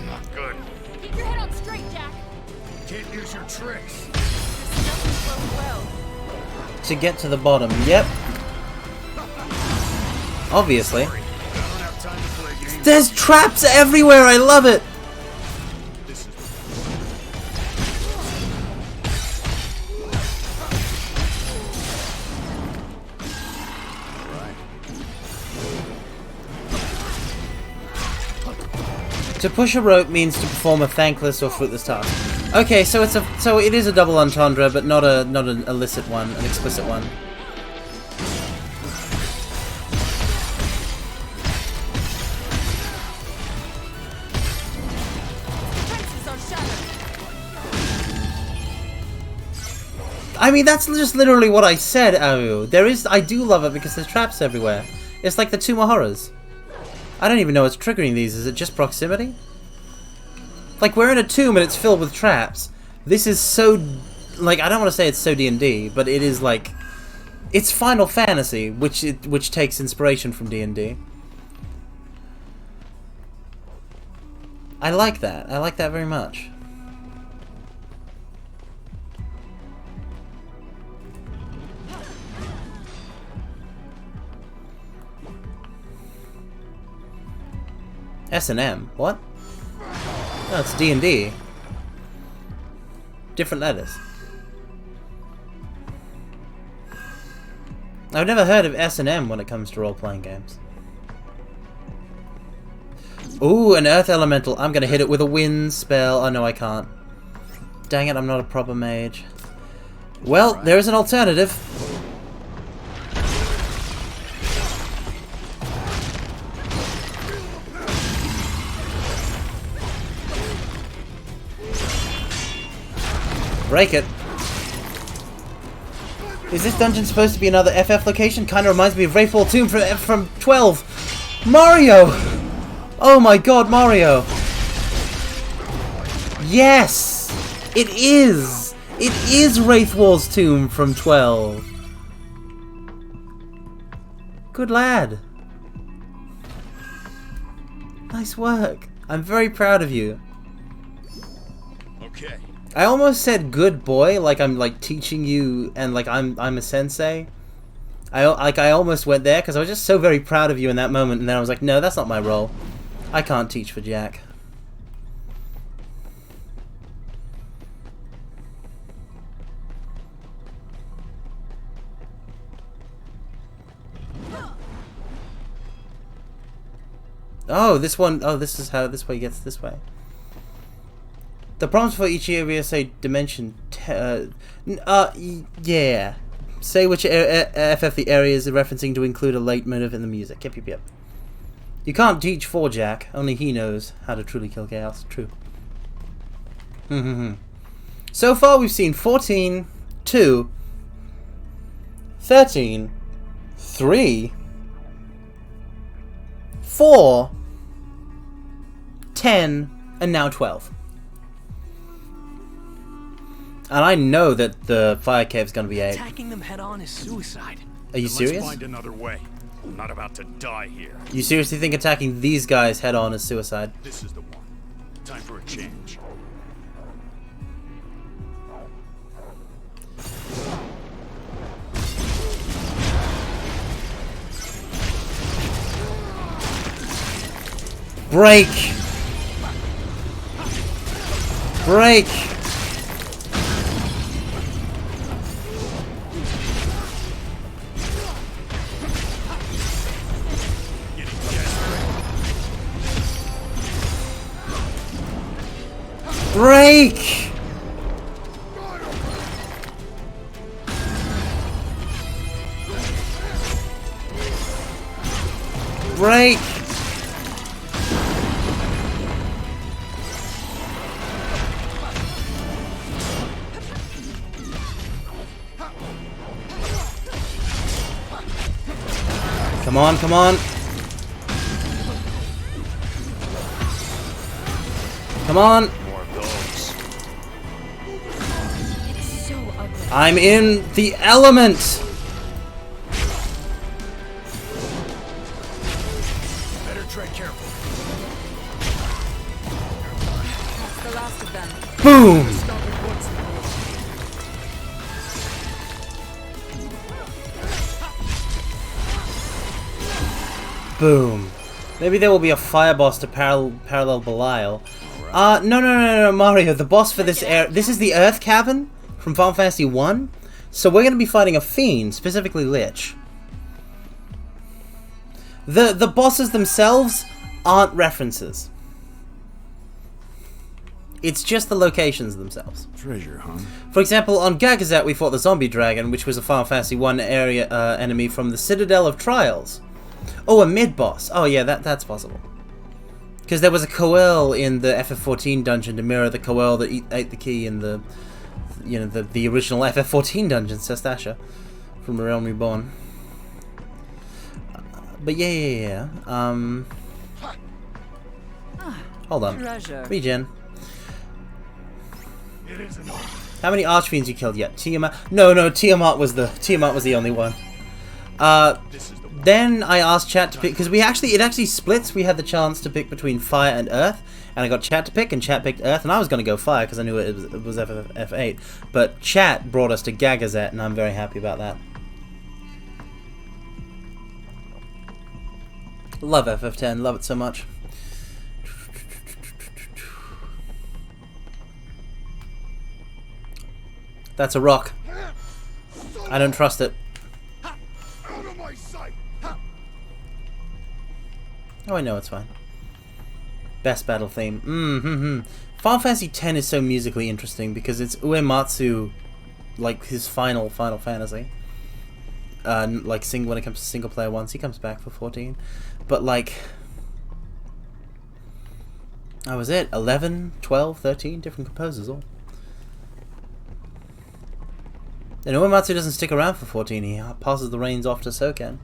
Not good. Keep your head on straight, Jack. Can't use your tricks. This doesn't flow well. To get to the bottom. Yep. Obviously. I don't have time to play games. There's traps everywhere. I love it. This is To push a rope means to perform a thankless or fruitless task. Okay, so it is a double entendre, but not an illicit one, an explicit one. Defenses are shattered. I mean, that's just literally what I said, Aru. I do love it because there's traps everywhere. It's like the Tomb of Horrors. I don't even know what's triggering these. Is it just proximity? Like, we're in a tomb and it's filled with traps. This is so... Like, I don't want to say it's so D&D, but it is like... It's Final Fantasy, which takes inspiration from D&D. I like that. I like that very much. S&M. What? No, it's D&D. Different letters. I've never heard of S&M when it comes to role-playing games. Ooh, an earth elemental. I'm gonna hit it with a wind spell. Oh no, I can't. Dang it, I'm not a proper mage. Well, there is an alternative. Break it. Is this dungeon supposed to be another FF location? Kinda reminds me of Wraithfall Tomb from 12. Mario! Oh my god, Mario! Yes! It is! It is Wraithwall's Tomb from 12. Good lad. Nice work. I'm very proud of you. okay. I almost said good boy, like I'm like teaching you and like I'm a sensei. I almost went there because I was just so very proud of you in that moment, and then I was like, no, that's not my role. I can't teach for Jack. Oh, this one. Oh, this is how this way gets this way. The prompts for each area say dimension. Yeah. Say which FF the area is referencing to include a leitmotif in the music. Yep. You can't teach for Jack. Only he knows how to truly kill chaos. True. So far we've seen 14, 2, 13, 3, 4, 10, and now 12. And I know that the fire cave's gonna be 8. Attacking them head on is suicide. Are you Then serious? Let's find another way. I'm not about to die here. You seriously think attacking these guys head on is suicide? This is the one. Time for a change. Break! Break! Break! Break! Come on, come on. Come on. More of those. It's so ugly. I'm in the element. Better tread careful. That's the last of them. Boom. Boom. Maybe there will be a fire boss to parallel Belial. No, Mario. The boss for this this is the Earth Cavern from Final Fantasy 1. So we're going to be fighting a fiend, specifically Lich. The bosses themselves aren't references. It's just the locations themselves. Treasure, huh? For example, on Gagazet we fought the Zombie Dragon, which was a Final Fantasy 1 area enemy from the Citadel of Trials. Oh, a mid-boss. Oh yeah, that's possible. Because there was a Coel in the FF14 dungeon to mirror the Coel that ate the key in the, the original FF14 dungeon, Sestasha, from The Realm Reborn. But yeah. Hold on. Treasure. Regen. It isn't over. How many Archfiends you killed yet? Tiamat? No, Tiamat was the only one. This is the Then I asked chat to pick, because it actually splits. We had the chance to pick between fire and earth, and I got chat to pick, and chat picked earth, and I was going to go fire because I knew it was F8. But chat brought us to Gagazet, and I'm very happy about that. Love FF10, love it so much. That's a rock. I don't trust it. out of my sight. Oh, I know, it's fine. Best battle theme. Final Fantasy X is so musically interesting because it's Uematsu, like his final fantasy. When it comes to single player ones, he comes back for 14. But like, that was it. 11, 12, 13 different composers all. And Uematsu doesn't stick around for 14, he passes the reins off to Soken.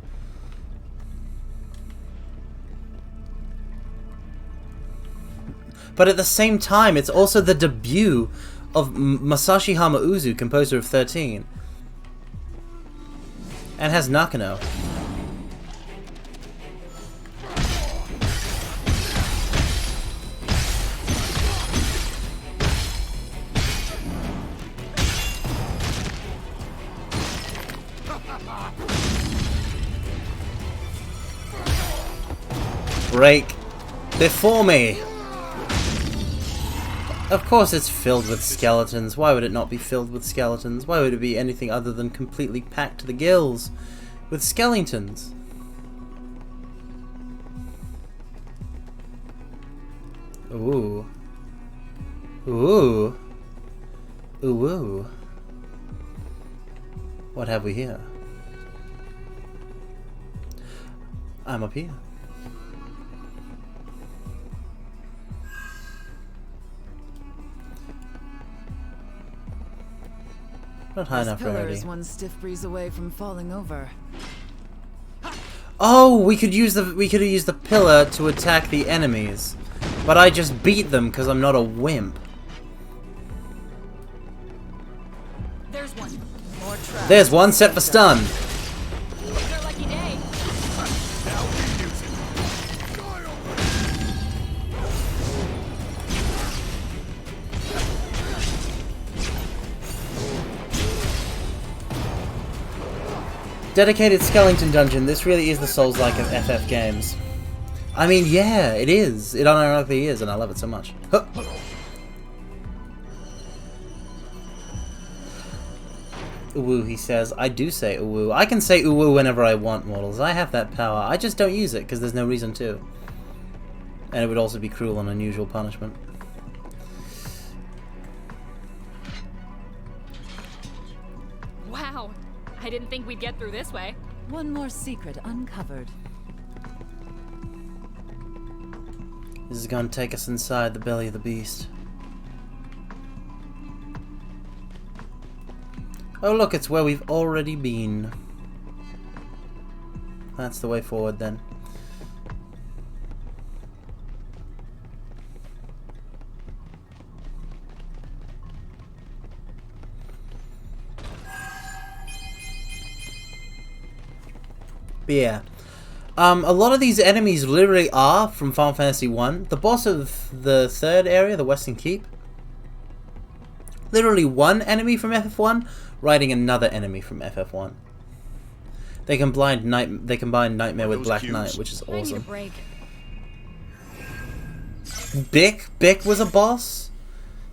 But at the same time, it's also the debut of Masashi Hamauzu, composer of 13. And has Nakano. Break before me! Of course it's filled with skeletons. Why would it not be filled with skeletons? Why would it be anything other than completely packed to the gills with skeletons? Ooh. Ooh. Ooh, ooh. What have we here? I'm up here. Not high enough Pillar already. is one stiff breeze away from falling over. Oh, we could have used the pillar to attack the enemies, but I just beat them because I'm not a wimp. There's one. More traps. There's one set for stun. Your lucky day. Now we use it. Dedicated skeleton dungeon. This really is the Souls-like of FF games. I mean, yeah, it is. It unironically is, and I love it so much. Huh. Uwu, he says. I do say uwu. I can say uwu whenever I want, mortals. I have that power. I just don't use it, because there's no reason to. And it would also be cruel and unusual punishment. Wow. I didn't think we'd get through this way. One more secret uncovered. This is going to take us inside the belly of the beast. Oh look, it's where we've already been. That's the way forward then. But yeah. A lot of these enemies literally are from Final Fantasy 1. The boss of the third area, the Western Keep, literally one enemy from FF1 riding another enemy from FF1. They combine Nightmare with Black Knight, which is I need a awesome. break. Bick was a boss.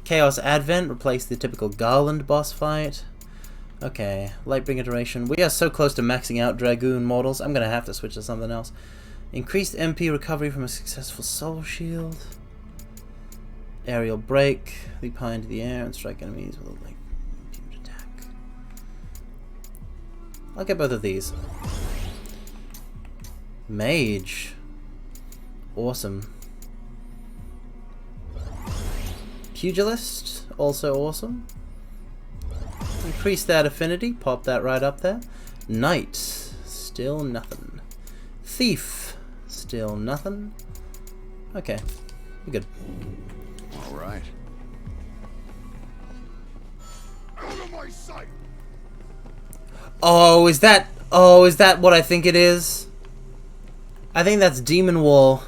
Chaos Advent replaced the typical Garland boss fight. Okay, Lightbringer duration. We are so close to maxing out Dragoon models. I'm gonna have to switch to something else. Increased MP recovery from a successful soul shield. Aerial break. Leap high into the air and strike enemies with a like huge attack. I'll get both of these. Mage. Awesome. Pugilist. Also awesome. Increase that affinity, pop that right up there. Knight, still nothing. Thief, still nothing. Okay, we're good. All right. Out of my sight. Oh, is that what I think it is? I think that's Demon Wall.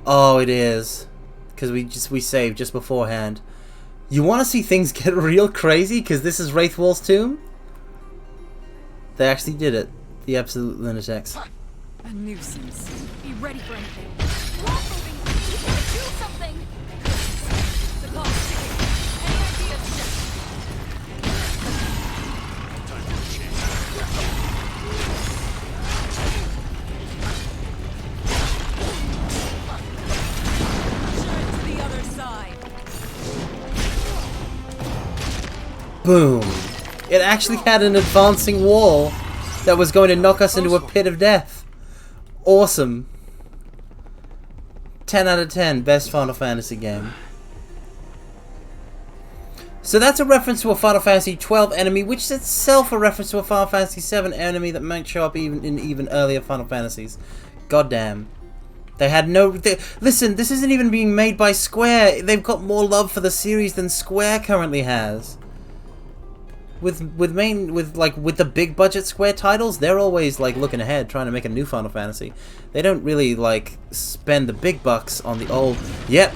Oh, it is. Because we saved just beforehand. You want to see things get real crazy? Because this is Wraithwall's tomb? They actually did it. The absolute lunatics. A nuisance. Be ready for anything. Wall moving. We gotta do something. The clock's ticking. Any ideas? Time for a change. Turn to the other side. Boom. It actually had an advancing wall that was going to knock us into a pit of death. Awesome. 10 out of 10. Best Final Fantasy game. So that's a reference to a Final Fantasy 12 enemy, which is itself a reference to a Final Fantasy 7 enemy that might show up even in even earlier Final Fantasies. Goddamn. They had no... listen, this isn't even being made by Square. They've got more love for the series than Square currently has. With the big budget Square titles, they're always like looking ahead, trying to make a new Final Fantasy. They don't really like spend the big bucks on the old. Yep.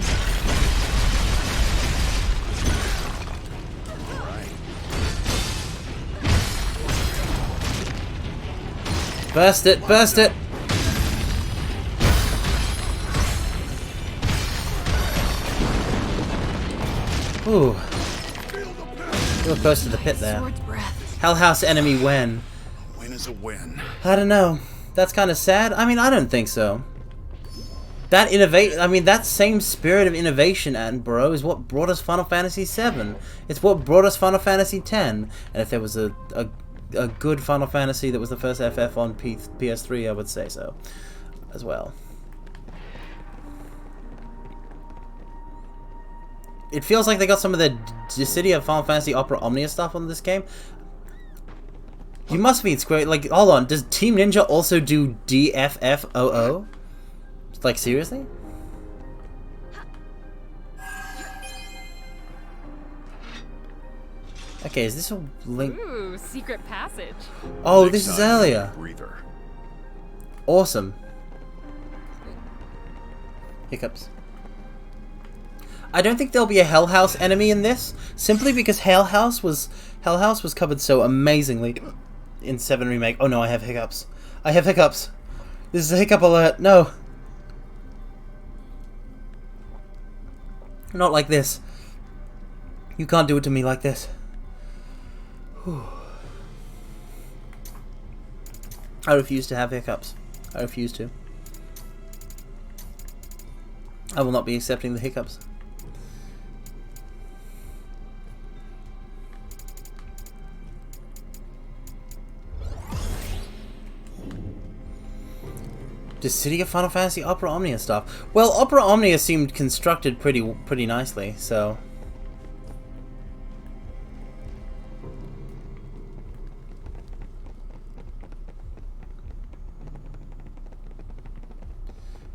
Burst it! Burst it! Ooh. Real close to the pit there. Sword's breath. Hell House enemy when? Win is a win. I don't know. That's kind of sad. I mean, I don't think so. That same spirit of innovation, and bro, is what brought us Final Fantasy VII. It's what brought us Final Fantasy X. And if there was a good Final Fantasy that was the first FF on PS3, I would say so as well. It feels like they got some of the City of Final Fantasy Opera Omnia stuff on this game. You must be Square. Like, hold on. Does Team Ninja also do DFFOO? Like, seriously? Okay, is this a link? Ooh, secret passage. Oh, Next this is time, earlier. Breather. Awesome. Hiccups. I don't think there'll be a Hell House enemy in this, simply because Hell House was covered so amazingly in 7 Remake. Oh no, I have hiccups. I have hiccups. This is a hiccup alert. No. Not like this. You can't do it to me like this. Whew. I refuse to have hiccups. I refuse to. I will not be accepting the hiccups. Does City of Final Fantasy Opera Omnia stuff? Well, Opera Omnia seemed constructed pretty nicely, so...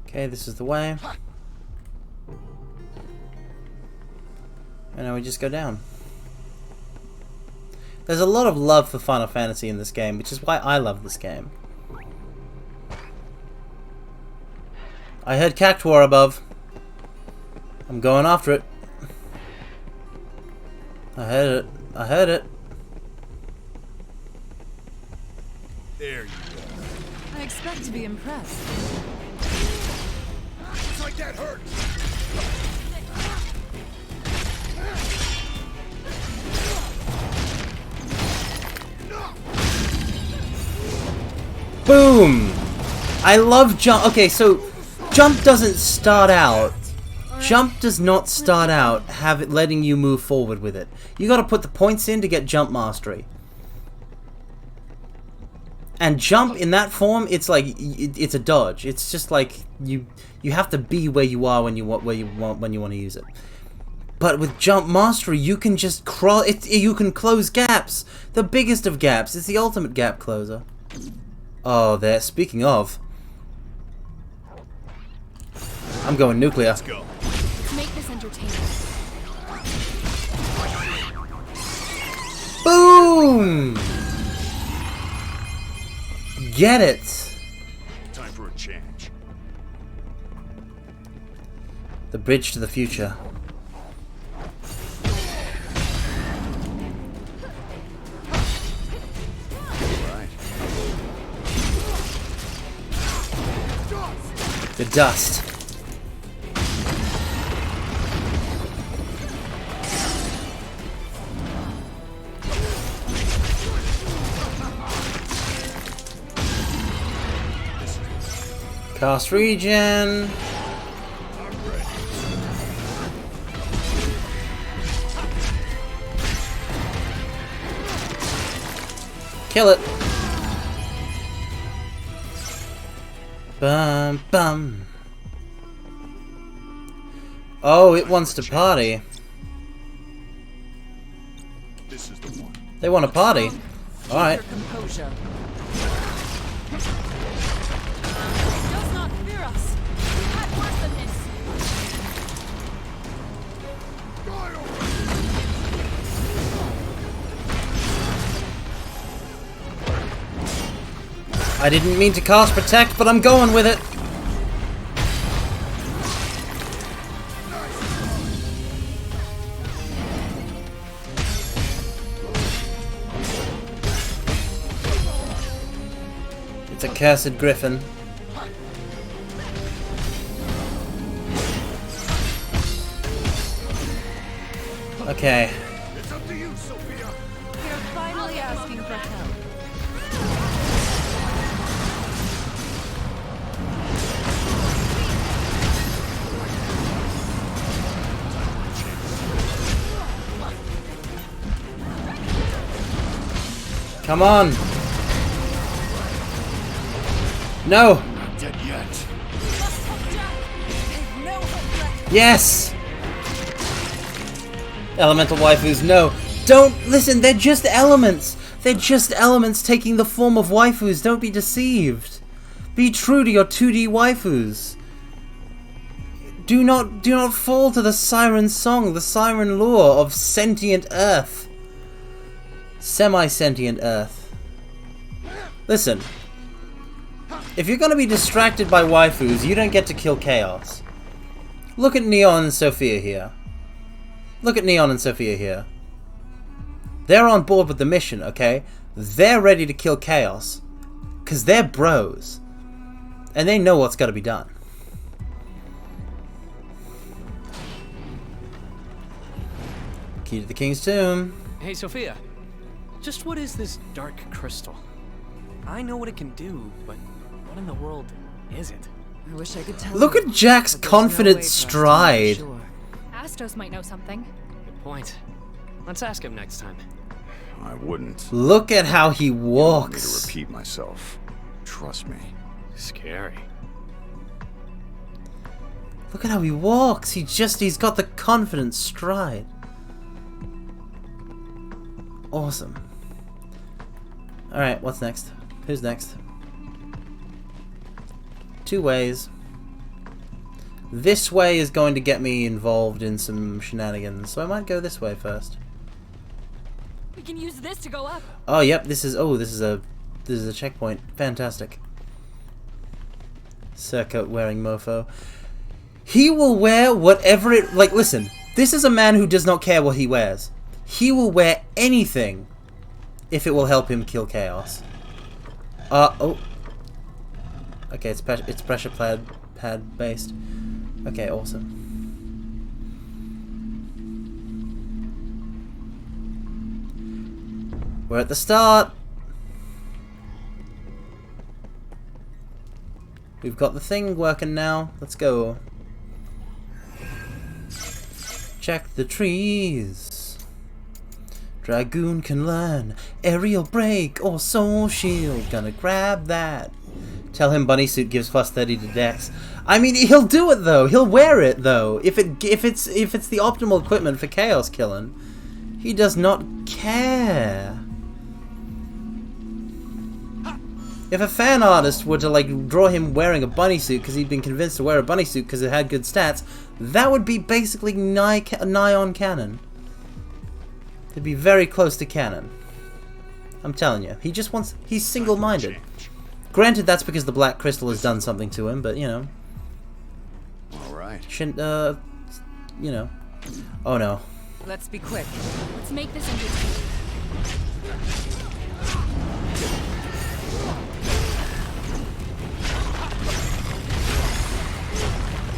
Okay, this is the way. And now we just go down. There's a lot of love for Final Fantasy in this game, which is why I love this game. I heard Cactuar above. I'm going after it. I heard it. I heard it. There you go. I expect to be impressed. Looks like that hurts. Boom! I love jump. Okay, so jump doesn't start out. Jump does not start out letting you move forward with it. You got to put the points in to get jump mastery. And jump in that form, it's like it's a dodge. It's just like you have to be where you are when you want to use it. But with jump mastery, you can just cross. You can close gaps. The biggest of gaps. It's the ultimate gap closer. Oh, there. Speaking of, I'm going nuclear. Let's go. Make this entertaining. Boom! Get it. Time for a change. The bridge to the future. The dust. Cast regen. Kill it. Bum bum. Oh, it wants to party. This is the one. They want to party. All right. Keep your composure. It does not fear us. We've had worse than this. I didn't mean to cast protect, but I'm going with it. It's a cursed griffin. Okay. It's up to you, Sophia. We're finally asking for help. Come on. No. Not dead yet. Must hold down. They've no hope. Yes. Elemental waifus, no. Don't listen, they're just elements. They're just elements taking the form of waifus. Don't be deceived. Be true to your 2D waifus. Do not fall to the siren song, the siren lure of sentient earth. Semi-sentient earth. Listen. If you're gonna be distracted by waifus, you don't get to kill Chaos. Look at Neon and Sophia here. Look at Neon and Sophia here. They're on board with the mission, okay? They're ready to kill Chaos. Because they're bros. And they know what's got to be done. Key to the King's Tomb. Hey, Sophia. Just what is this dark crystal? I know what it can do, but what in the world is it? I wish I could tell Look you, at Jack's but there's no confident way for us to know for stride. sure. Astos might know something. Good point. Let's ask him next time. I wouldn't. Look at how he Want me to walks. repeat myself. Trust me. Scary. Look at how he walks. He's got the confident stride. Awesome. Alright, what's next? Who's next? 2 ways. This way is going to get me involved in some shenanigans, so I might go this way first. We can use this to go up. Oh, yep, this is a checkpoint. Fantastic. Surcoat wearing mofo. He will wear whatever it... Like, listen. This is a man who does not care what he wears. He will wear anything if it will help him kill chaos. Oh. Okay, it's pressure pad based. Okay, awesome. We're at the start. We've got the thing working now. Let's go. Check the trees. Dragoon can learn aerial break or soul shield. Gonna grab that. Tell him bunny suit gives plus 30 to dex. I mean, he'll do it though. He'll wear it though. If it's the optimal equipment for chaos killing, he does not care. If a fan artist were to like draw him wearing a bunny suit because he'd been convinced to wear a bunny suit because it had good stats, that would be basically nigh on canon. It'd be very close to canon. I'm telling you, he's single-minded. Granted, that's because the black crystal has done something to him, but you know. All right. You know. Oh no. Let's be quick. Let's make this entertaining.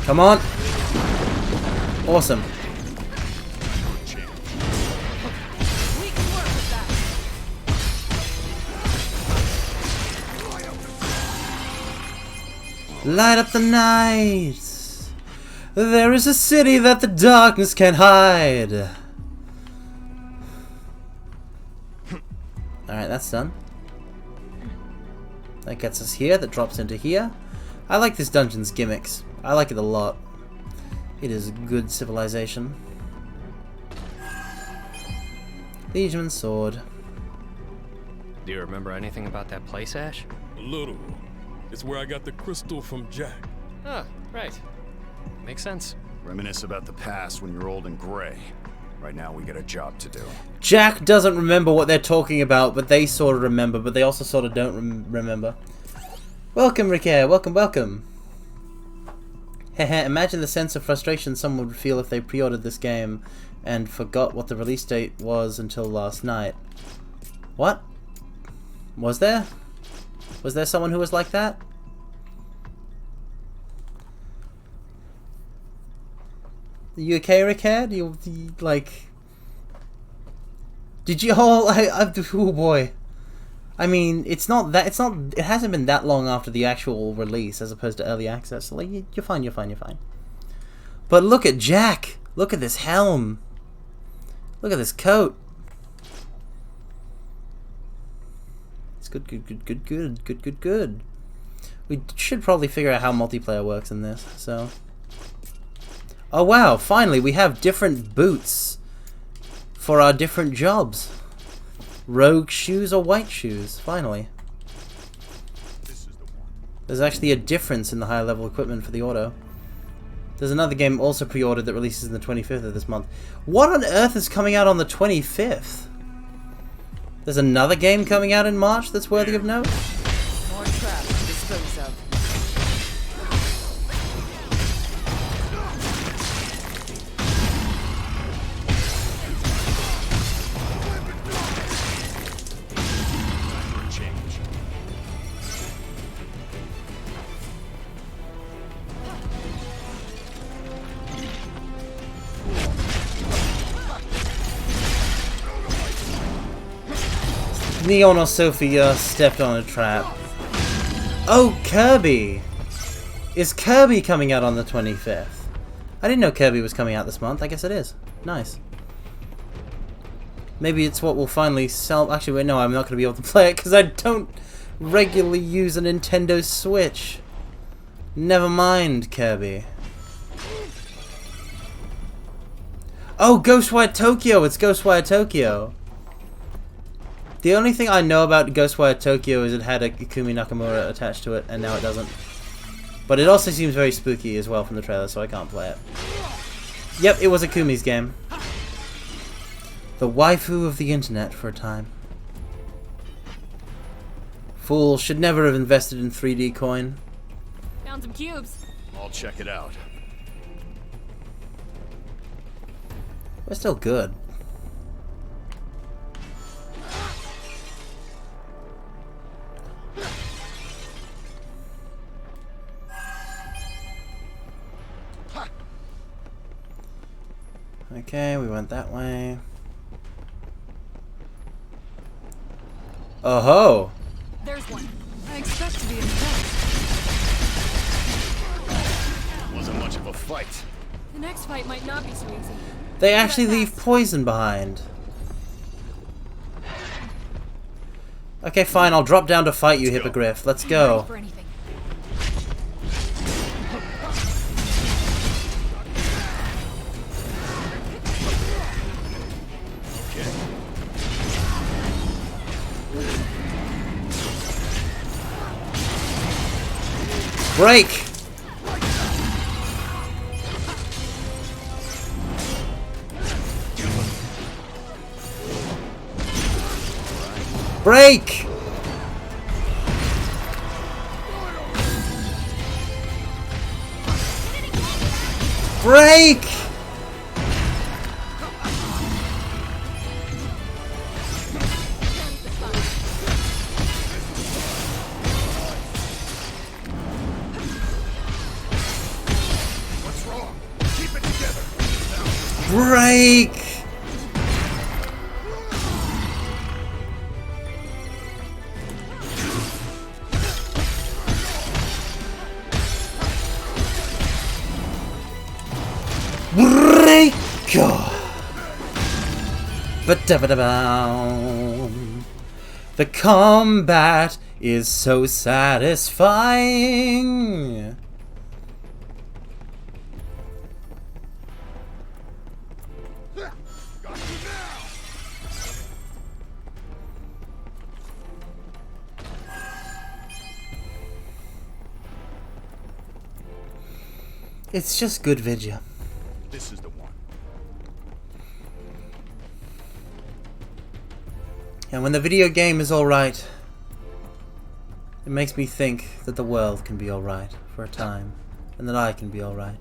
Come on. Awesome. We can work with that. Light up the night. There is a city that the darkness can hide. Alright, that's done. That gets us here. That drops into here. I like this dungeon's gimmicks. I like it a lot. It is good civilization. Liegeman's sword. Do you remember anything about that place, Ash? A little. It's where I got the crystal from Jack. Ah, right. Makes sense. Reminisce about the past when you're old and gray. Right now, we got a job to do. Jack doesn't remember what they're talking about, but they sort of remember, but they also sort of don't remember. Welcome, Ricker. Welcome, welcome. Imagine the sense of frustration someone would feel if they pre-ordered this game and forgot what the release date was until last night. What? Was there? Was there someone who was like that? Are you okay, Ricker? Do you like... Did you all... oh boy. I mean, it hasn't been that long after the actual release as opposed to early access. So, like, you're fine. But look at Jack. Look at this helm. Look at this coat. It's good. We should probably figure out how multiplayer works in this, so... Oh wow, finally we have different boots for our different jobs. Rogue shoes or white shoes, finally. There's actually a difference in the higher level equipment for the auto. There's another game also pre-ordered that releases on the 25th of this month. What on earth is coming out on the 25th? There's another game coming out in March that's worthy of note? More traps to dispose of. Neon or Sophia stepped on a trap. Oh, Kirby! Is Kirby coming out on the 25th? I didn't know Kirby was coming out this month. I guess it is. Nice. Maybe it's what will finally sell. Actually, wait, no, I'm not going to be able to play it because I don't regularly use a Nintendo Switch. Never mind, Kirby. Oh, Ghostwire Tokyo! It's Ghostwire Tokyo! The only thing I know about Ghostwire Tokyo is it had a Ikumi Nakamura attached to it, and now it doesn't. But it also seems very spooky as well from the trailer, so I can't play it. Yep, it was Ikumi's game. The waifu of the internet for a time. Fool, should never have invested in 3D coin. Found some cubes. I'll check it out. We're still good. Okay, we went that way. Oh ho! There's one. I expect to be impressed. Wasn't much of a fight. The next fight might not be so easy. They actually leave poison behind. Okay, fine, I'll drop down to fight you, Hippogriff. Let's I'm go. ready for anything. Break! Break! Break! What's wrong? Keep it together. Break! Break! Ba-da-ba-da-bow. The combat is so satisfying. It's just good video. This is the one. And when the video game is alright, it makes me think that the world can be alright for a time, and that I can be alright.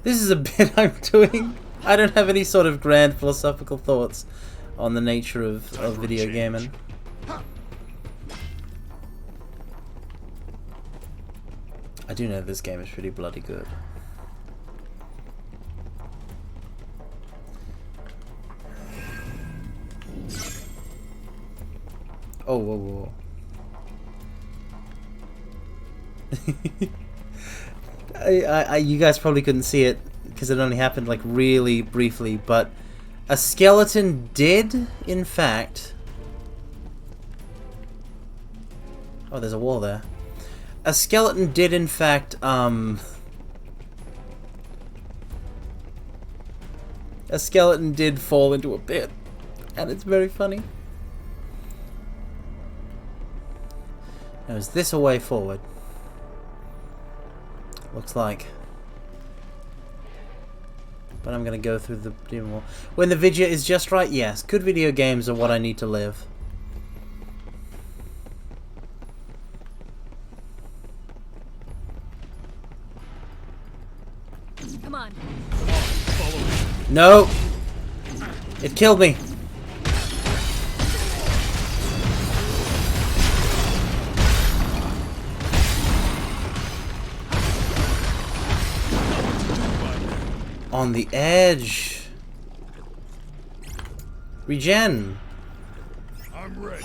This is a bit I'm doing. I don't have any sort of grand philosophical thoughts on the nature of video gaming. I do know this game is pretty bloody good. Oh, whoa, whoa. You guys probably couldn't see it because it only happened like really briefly, but a skeleton did, in fact... Oh, there's a wall there. A skeleton did, in fact, a skeleton did fall into a pit, and it's very funny. Now, is this a way forward? Looks like. But I'm gonna go through the demon wall. When the video is just right, yes. Good video games are what I need to live. Come on. No! It killed me! On the edge. Regen. I'm ready.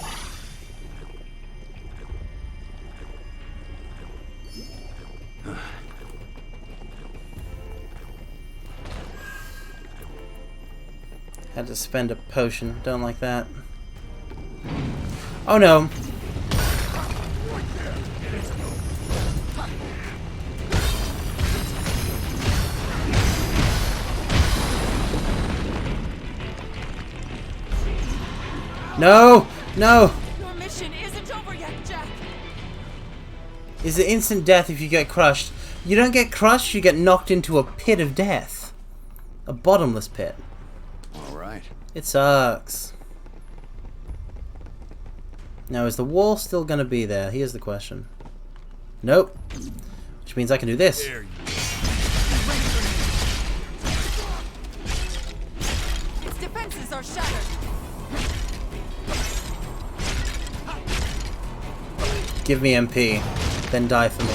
Had to spend a potion. Don't like that. Oh no. No! No! Your mission isn't over yet, Jack. Is it instant death if you get crushed? You don't get crushed, you get knocked into a pit of death. A bottomless pit. All right. It sucks. Now, is the wall still gonna be there? Here's the question. Nope. Which means I can do this. There you Its defenses are shattered. Give me MP, then die for me.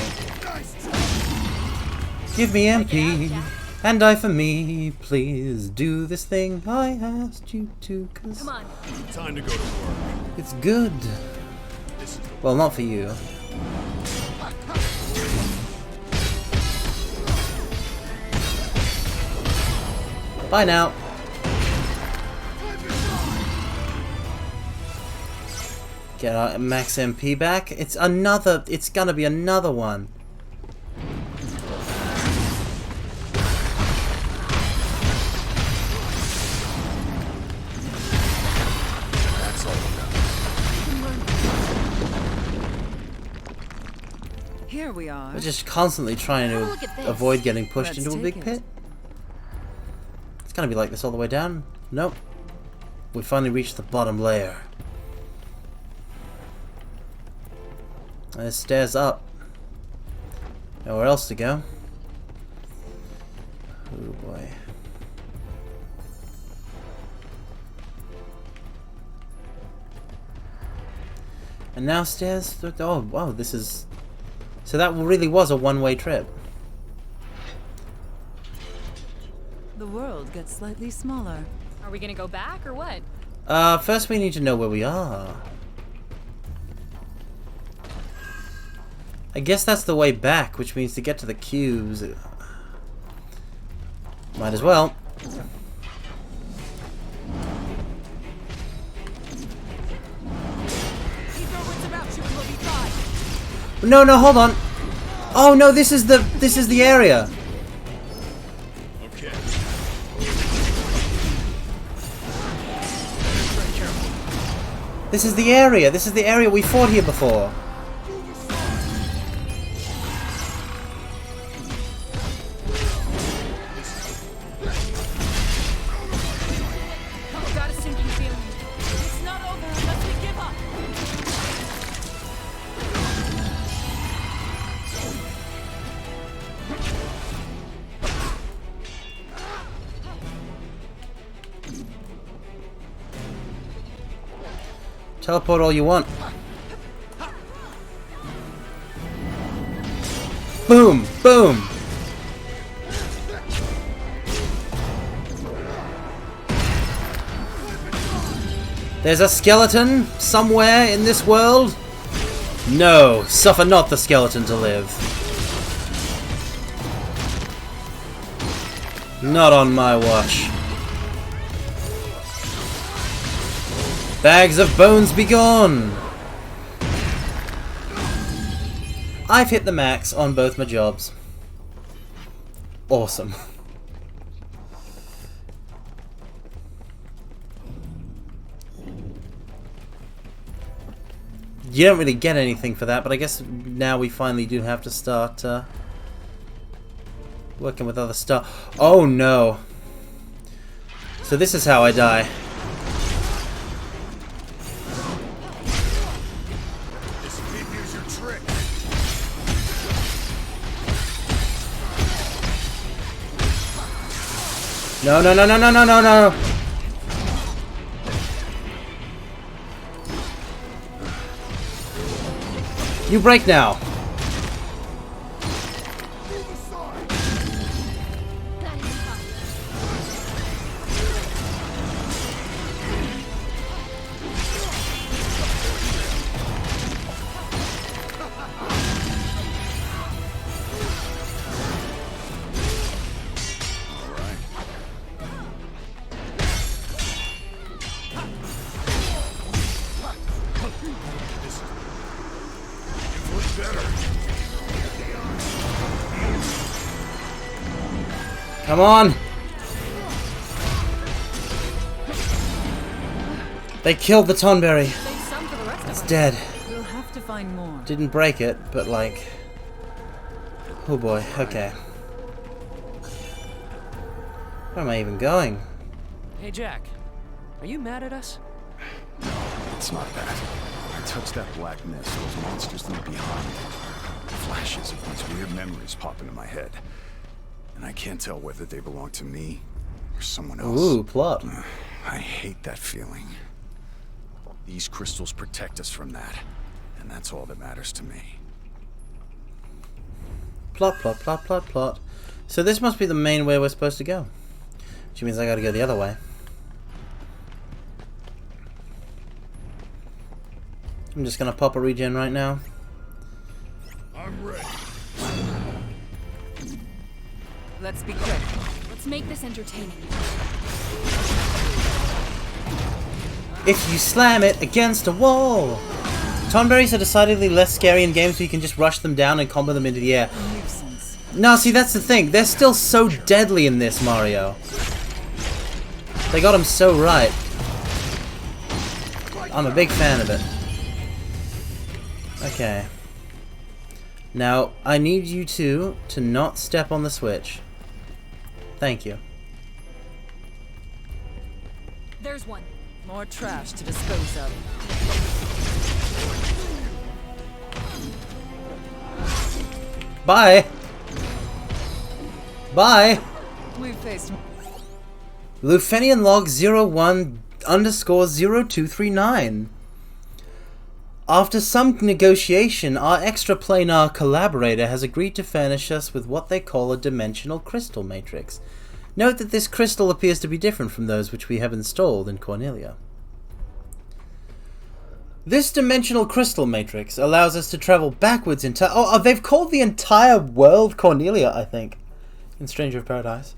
Give me MP, and die for me. Please do this thing I asked you to, cause Come on. go. Time to go to work. it's good. This is the Well, not for you. Bye now. Get our max MP back. It's gonna be another one. That's all done. Here we are. We're just constantly trying Oh, look at to this. avoid getting pushed Let's into a take big it. pit. It's gonna be like this all the way down. Nope. We finally reached the bottom layer. There's stairs up. Nowhere else to go. Oh boy. And now stairs. Oh wow, this is. So that really was a one-way trip. The world gets slightly smaller. Are we gonna go back or what? First we need to know where we are. I guess that's the way back, which means to get to the cubes. Might as well. Keep your wits about you and we'll be fine. No, no, hold on. Oh no, this is the area. Okay. This is the area. This is the area we fought here before. I've got a sinking feeling. It's not over unless we give up. Teleport all you want. Boom! Boom! There's a skeleton somewhere in this world? No, suffer not the skeleton to live. Not on my watch. Bags of bones be gone! I've hit the max on both my jobs. Awesome. You don't really get anything for that, but I guess now we finally do have to start working with other stuff. Oh no. So this is how I die. Escape is your trick. No, no, no, no, no, no, no, no. You break now. That is fine. Come on! They killed the Tonberry. Save some for the rest of It's us. dead. We'll have to find more. Didn't break it, but like... Oh boy, okay. Where am I even going? Hey, Jack. Are you mad at us? It's not that. I touched that black mist. Those monsters leave behind flashes of these weird memories pop into my head. And I can't tell whether they belong to me or someone else. Ooh, plot. I hate that feeling. These crystals protect us from that. And that's all that matters to me. Plot, plot, plot, plot, plot. So this must be the main way we're supposed to go. Which means I gotta go the other way. I'm just gonna pop a regen right now. I'm ready. Let's be quick. Let's make this entertaining. If you slam it against a wall! Tonberries are decidedly less scary in games where you can just rush them down and combo them into the air. Nuisance. No, see, that's the thing. They're still so deadly in this, Mario. They got them so right. I'm a big fan of it. Okay. Now, I need you two to not step on the switch. Thank you. There's one. More trash to dispose of. Bye! Bye! We've faced Lufenian log 01_0239. After some negotiation, our extraplanar collaborator has agreed to furnish us with what they call a dimensional crystal matrix. Note that this crystal appears to be different from those which we have installed in Cornelia. This dimensional crystal matrix allows us to travel backwards in time. Oh, they've called the entire world Cornelia, I think, in Stranger of Paradise.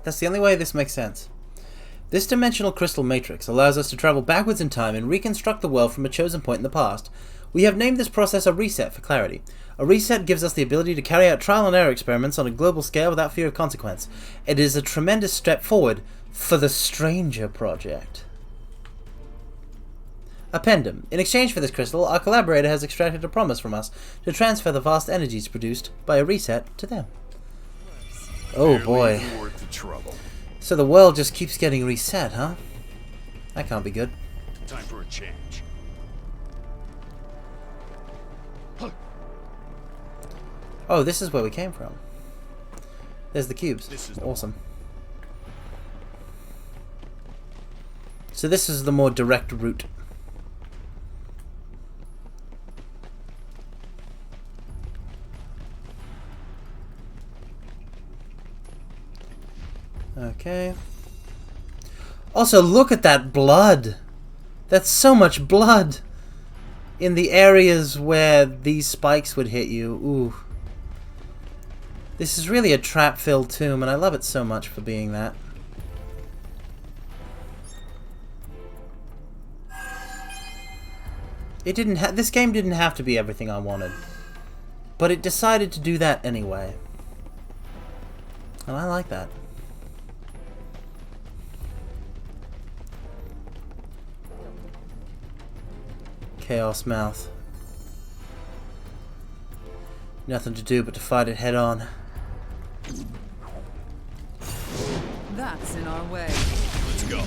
That's the only way this makes sense. This dimensional crystal matrix allows us to travel backwards in time and reconstruct the world from a chosen point in the past. We have named this process a reset for clarity. A reset gives us the ability to carry out trial and error experiments on a global scale without fear of consequence. It is a tremendous step forward for the Stranger Project. Appendum. In exchange for this crystal, our collaborator has extracted a promise from us to transfer the vast energies produced by a reset to them. Oh boy. Barely worth the trouble. So the world just keeps getting reset, huh? That can't be good. Time for a change. Oh, this is where we came from. There's the cubes. This is the Awesome. So this is the more direct route. Okay. Also, look at that blood. That's so much blood. In the areas where these spikes would hit you. Ooh. This is really a trap-filled tomb, and I love it so much for being that. It didn't this game didn't have to be everything I wanted. But it decided to do that anyway. And I like that. Chaos Mouth. Nothing to do but to fight it head on. That's in our way. Let's go.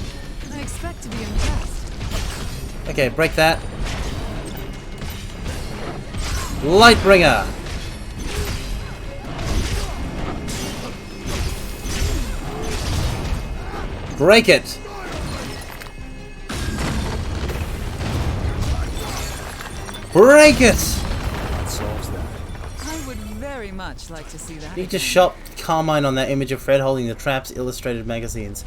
I expect to be impressed. Okay, break that. Lightbringer! Break it! Break it! That solves that. I would very much like to see that. Need to again. shop Carmine on that image of Fred holding the Traps illustrated magazines.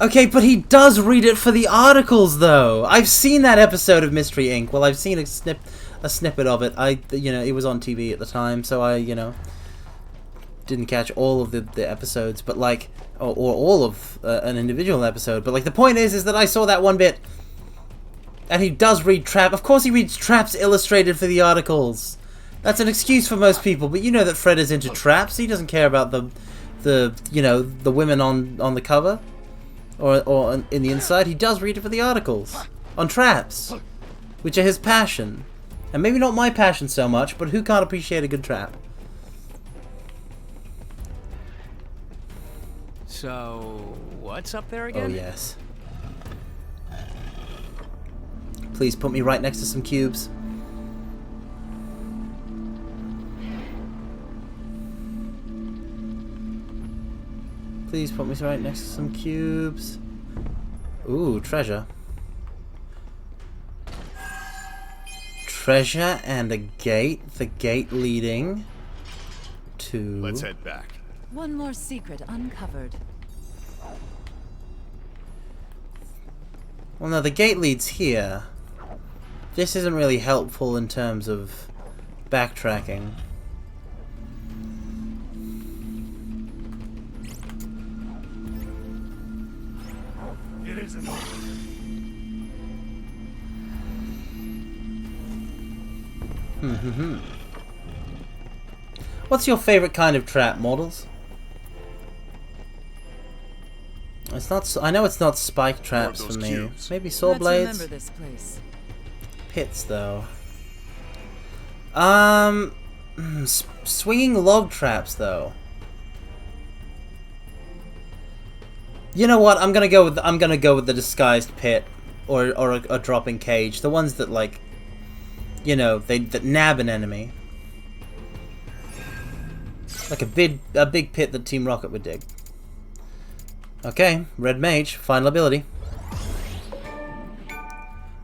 Okay, but he does read it for the articles, though. I've seen that episode of Mystery Inc. Well, I've seen a snippet of it. It was on TV at the time, so I, didn't catch all of the episodes, but like, or all of an individual episode. But like, the point is that I saw that one bit. And he does read trap. Of course he reads traps illustrated for the articles. That's an excuse for most people, but you know that Fred is into traps. He doesn't care about the you know, the women on the cover or in the inside. He does read it for the articles on traps, which are his passion. And maybe not my passion so much, but who can't appreciate a good trap? So, what's up there again? Oh, yes. Please put me right next to some cubes. Please put me right next to some cubes. Ooh, treasure. Treasure and a gate. The gate leading to... Let's head back. One more secret uncovered. Well, no, the gate leads here. This isn't really helpful in terms of backtracking. It isn't over. What's your favorite kind of trap, models? It's not. I know it's not spike traps for those me. cubes. Maybe saw Let's blades. remember this place. Pits, though. Swinging log traps, though. You know what? I'm gonna go with the disguised pit, or a dropping cage. The ones that, like, you know, that nab an enemy. Like a big pit that Team Rocket would dig. Okay, Red Mage, final ability.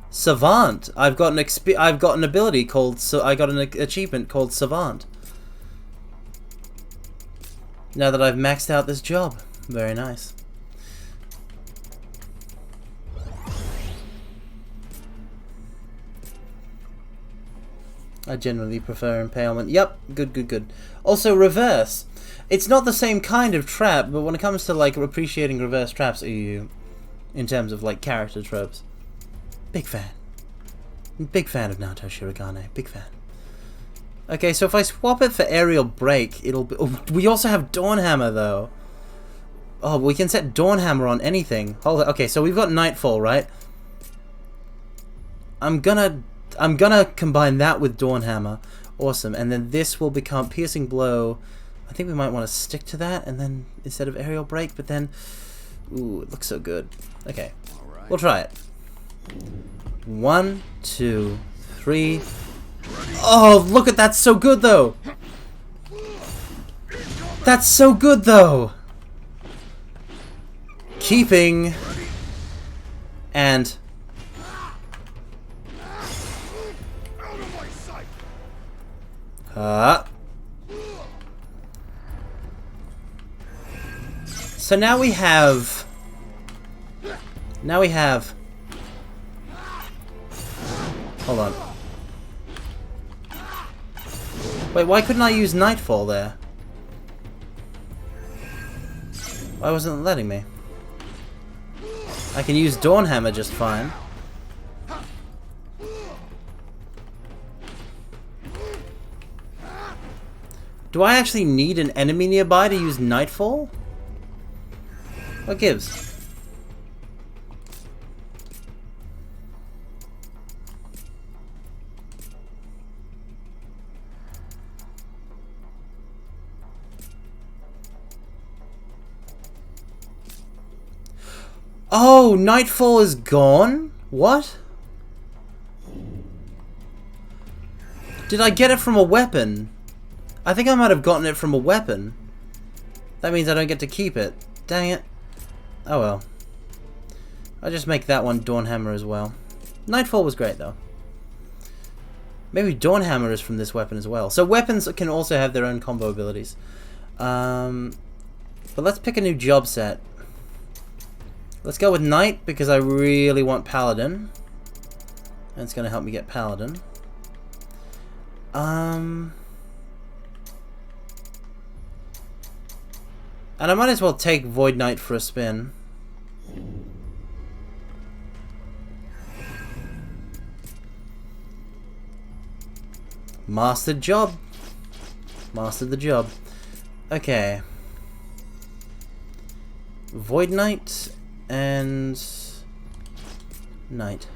Savant. I've got an ability called I got an achievement called Savant. Now that I've maxed out this job, very nice. I generally prefer impalement. Yep, good. Also, reverse. It's not the same kind of trap, but when it comes to, like, appreciating reverse traps, in terms of, like, character tropes, big fan. Big fan of Naoto Shirogane. Big fan. Okay, so if I swap it for aerial break, it'll be... Oh, we also have Dawnhammer, though. Oh, we can set Dawnhammer on anything. Hold on. Okay, so we've got Nightfall, right? I'm gonna combine that with Dawnhammer. Awesome. And then this will become Piercing Blow. I think we might want to stick to that, and then instead of aerial break, but then... Ooh, it looks so good. Okay. All right. We'll try it. 1, 2, 3... Oh, look at that! So good, though! That's so good, though! Keeping... And... So now we have... Hold on. Wait, why couldn't I use Nightfall there? Why wasn't it letting me? I can use Dawnhammer just fine. Do I actually need an enemy nearby to use Nightfall? What gives? Oh, Nightfall is gone? What? Did I get it from a weapon? I think I might have gotten it from a weapon. That means I don't get to keep it. Dang it. Oh well. I'll just make that one Dawnhammer as well. Nightfall was great though. Maybe Dawnhammer is from this weapon as well. So weapons can also have their own combo abilities. But let's pick a new job set. Let's go with Knight because I really want Paladin. And it's going to help me get Paladin. And I might as well take Void Knight for a spin. Mastered job. Mastered the job. Okay. Void Knight and Knight.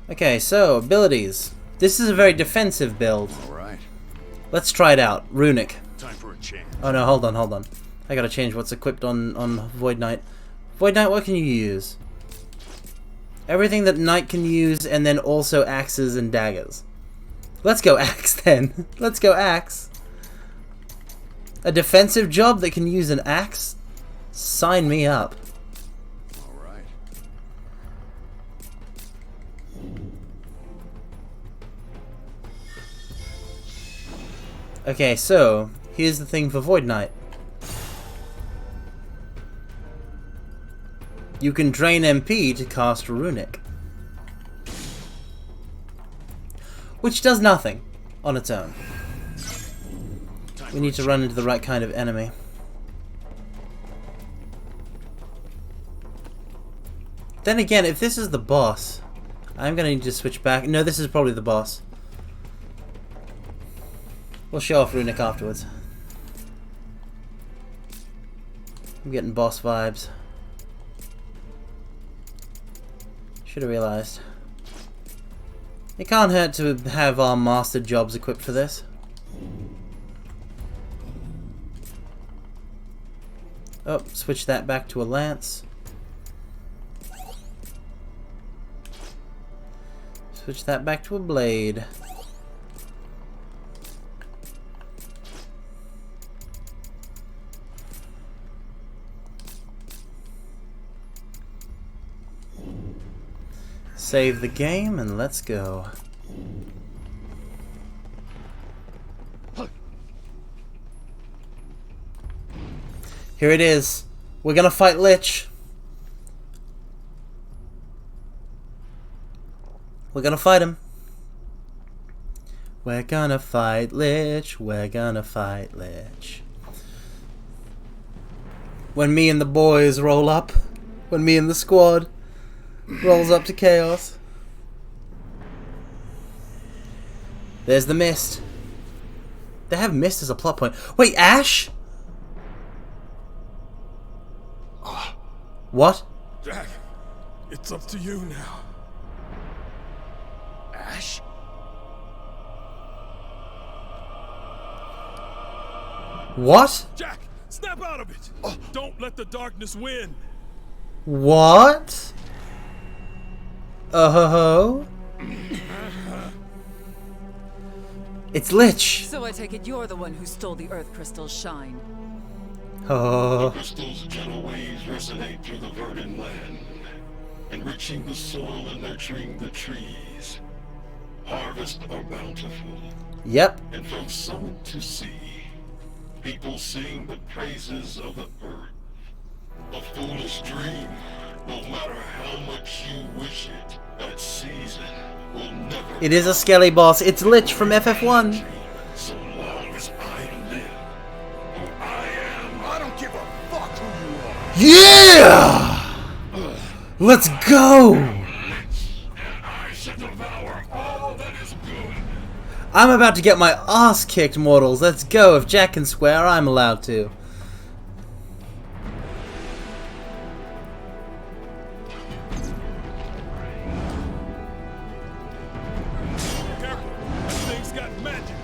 Okay, so abilities. This is a very defensive build. Alright. Let's try it out. Runic. Time for a change. Oh no, hold on. I gotta change what's equipped on Void Knight. Void Knight, what can you use? Everything that Knight can use, and then also axes and daggers. Let's go axe then. Let's go axe. A defensive job that can use an axe? Sign me up. Alright. Okay, so here's the thing for Void Knight. You can drain MP to cast Runic, which does nothing on its own. We need to run into the right kind of enemy. Then again, if this is the boss, I'm gonna need to switch back. No, this is probably the boss. We'll show off Runic afterwards. I'm getting boss vibes. Should have realized. It can't hurt to have our mastered jobs equipped for this. Oh, switch that back to a lance. Switch that back to a blade. Save the game and let's go. Here it is. We're gonna fight Lich. We're gonna fight him. We're gonna fight Lich. We're gonna fight Lich. When me and the boys roll up. When me and the squad rolls up to chaos. There's the mist. They have mist as a plot point. Wait, Ash? What? Jack, it's up to you now. Ash? What? Jack, snap out of it! Don't let the darkness win! What? Oh. It's Lich. So I take it you're the one who stole the Earth Crystal's shine. Oh. Crystal's gentle waves resonate through the verdant land, enriching the soil and nurturing the trees. Harvests are bountiful, Yep. and from sun to sea, people sing the praises of the earth. A foolish dream, no matter how much you wish it, that season will never. It is a skelly boss. It's Lich from FF1. So long as I live, who I am. I don't give a fuck who you are. Yeah! Let's go! I shall devour all that is good. I'm about to get my ass kicked, mortals. Let's go. If Jack can swear, I'm allowed to. Careful, that thing's got magic.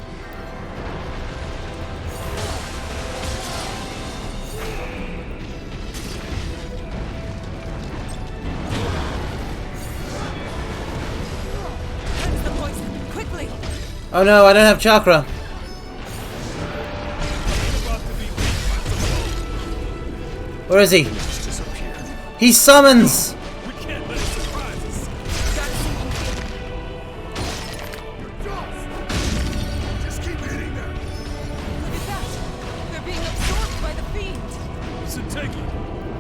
Cleanse the poison, quickly! Oh no, I don't have chakra. Where is he? He summons! We can't let it surprise us. Just keep hitting them. Look at that! They're being absorbed by the fiend! Siteki,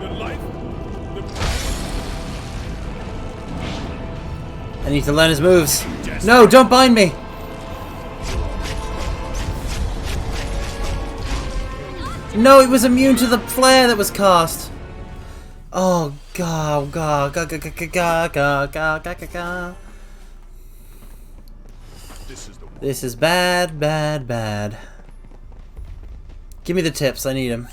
the life, the power. I need to learn his moves. No, don't bind me! No, it was immune to the flare that was cast. Oh, Ga ga ga ga ga ga ga ga ga ga ga. This is bad, bad, bad. Give me the tips, I need them.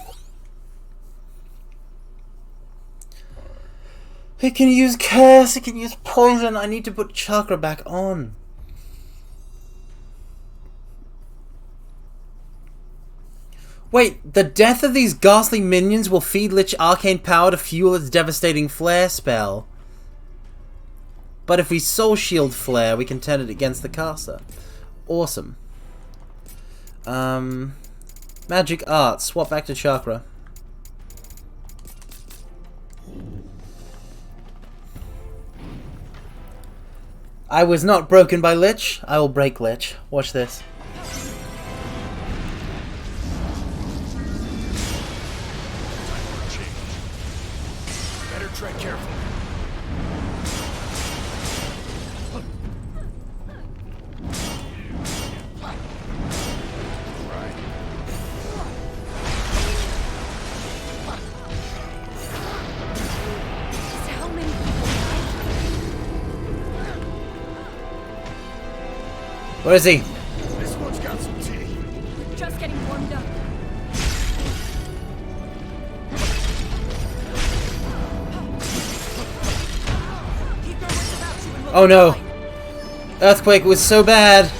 It can use curse, it can use poison. I need to put chakra back on. Wait, the death of these ghastly minions will feed Lich arcane power to fuel its devastating flare spell. But if we soul shield flare, we can turn it against the caster. Awesome. Magic art. Swap back to chakra. I was not broken by Lich. I will break Lich. Watch this. Better tread carefully. How many people Where is he? This one's got some tea. died? Just getting warmed up. Keep your wits about you and we'll Oh be no. fine. Earthquake was so bad.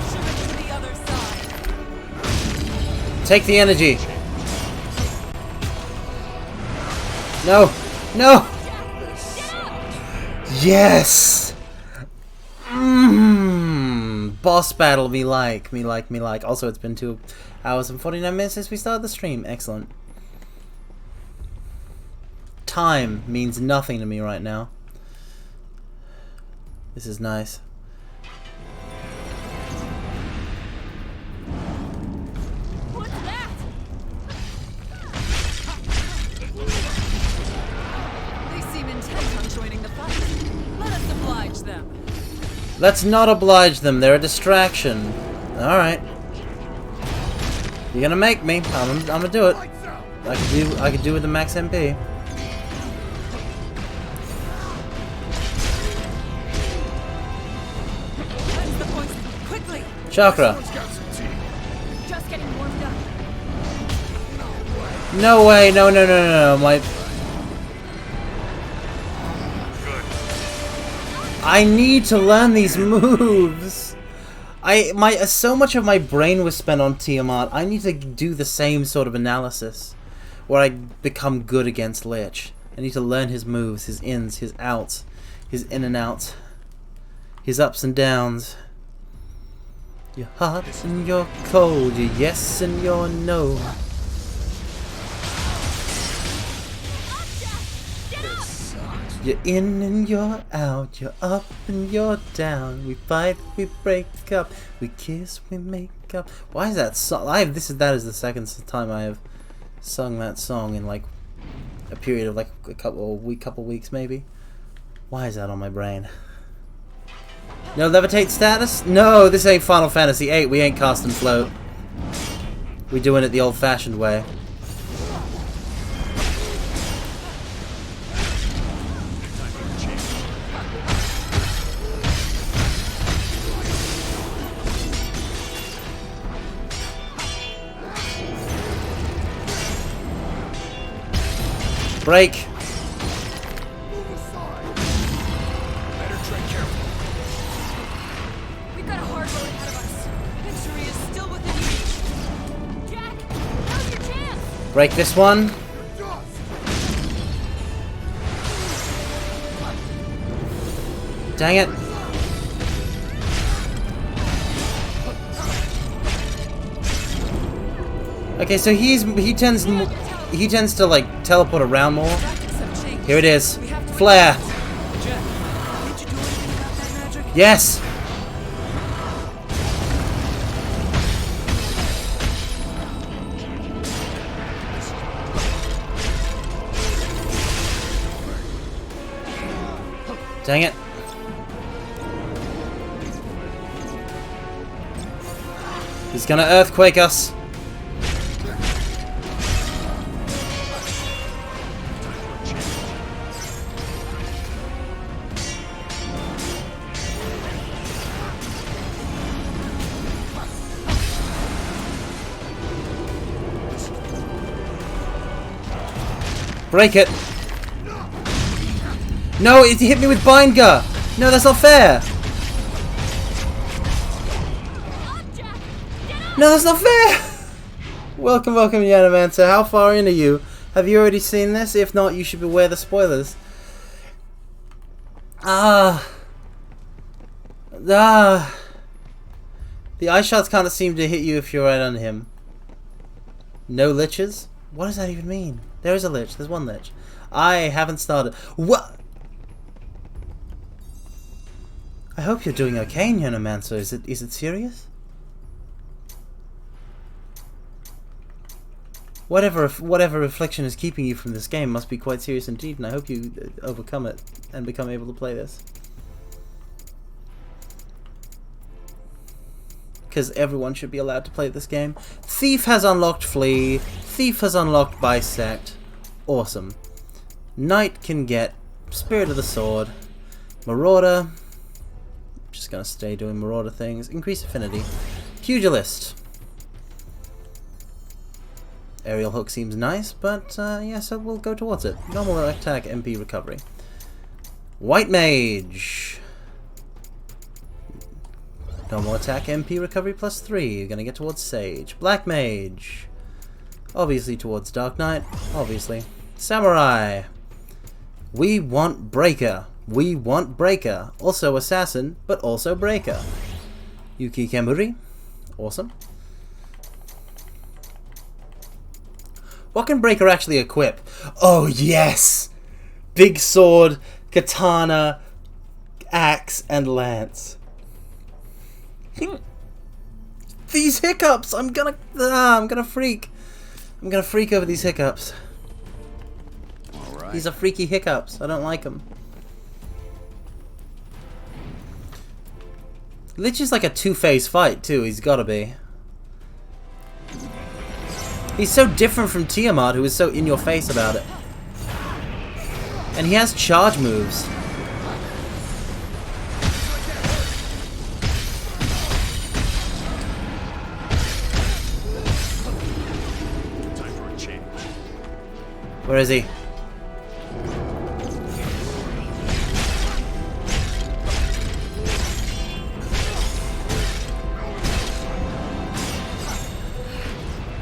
Shoot it to the other side. Take the energy. No. No. Yes. Boss battle. Me like. Also, it's been 2 hours and 49 minutes since we started the stream. Excellent. Time means nothing to me right now. This is nice. What's that? They seem intent on joining the fight. Let us oblige them. Let's not oblige them. They're a distraction. All right. You're gonna make me. I'm gonna do it. I could do with the max MP. Cleanse the poison quickly. Chakra. Just getting warmed up. No way. No. My. I need to learn these moves. So much of my brain was spent on Tiamat. I need to do the same sort of analysis, where I become good against Lich. I need to learn his moves, his ins, his outs, his in and out, his ups and downs. Your hot and your cold, your yes and your no. You're in and you're out, you're up and you're down. We fight, we break up, we kiss, we make up. Why is that song? That is the second time I have sung that song in like a period of like a couple weeks maybe. Why is that on my brain? No levitate status? No, this ain't Final Fantasy VIII. We ain't cast and float. We doing it the old-fashioned way. Break. Better tread carefully. We've got a hard road ahead of us. Victory is still within reach. Jack, now's your chance. Break this one. Dang it. Okay, so he tends to like teleport around more. Tactics have changed. Here it is. We have to Flare. Jack, can't you do anything about that magic? Yes. Dang it. He's gonna earthquake us. Break it. No, it hit me with Binder. No, that's not fair. No, that's not fair. Welcome, welcome, Yanamancer. How far in are you? Have you already seen this? If not, you should beware the spoilers. The ice shots kind of seem to hit you if you're right under him. No liches? What does that even mean? There is a lich. There's one lich. I haven't started. What? I hope you're doing okay, Yanamancer. Is it serious? Whatever affliction is keeping you from this game must be quite serious indeed, and I hope you overcome it and become able to play this. Because everyone should be allowed to play this game. Thief has unlocked Flee. Thief has unlocked Bisect. Awesome. Knight can get Spirit of the Sword. Marauder. Just gonna stay doing Marauder things. Increase Affinity. Pugilist. Aerial Hook seems nice, but yeah, so we'll go towards it. Normal attack, MP recovery. White Mage. Normal attack, MP recovery +3. You're gonna get towards Sage. Black Mage. Obviously towards Dark Knight. Obviously. Samurai. We want Breaker. We want Breaker. Also Assassin, but also Breaker. Yuki Kemuri. Awesome. What can Breaker actually equip? Oh yes! Big sword, katana, axe, and lance. These hiccups! I'm gonna freak. I'm gonna freak over these hiccups. All right. These are freaky hiccups. I don't like them. Lich is like a two-phase fight too. He's gotta be. He's so different from Tiamat, who is so in your face about it. And he has charge moves. Where is he?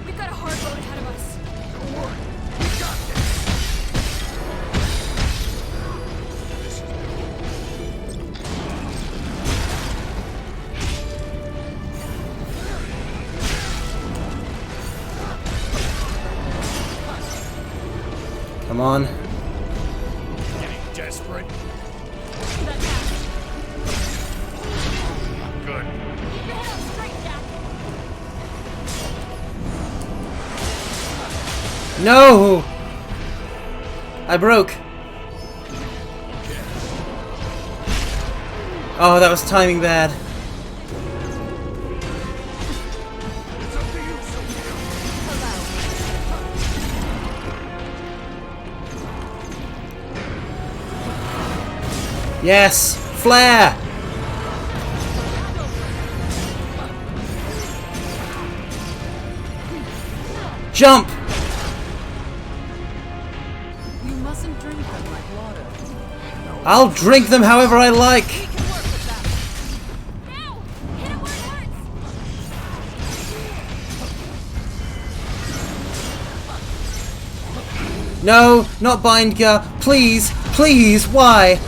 We've got a hard road ahead of us. Come on. Getting desperate. Good. Keep your head up straight, Jack. No! I broke. Oh, that was timing bad. Yes! Flare! Jump! You mustn't drink them like water. I'll drink them however I like! We can work with that. Now! Hit it where it hurts! No, not Bindgar. Please, please, why?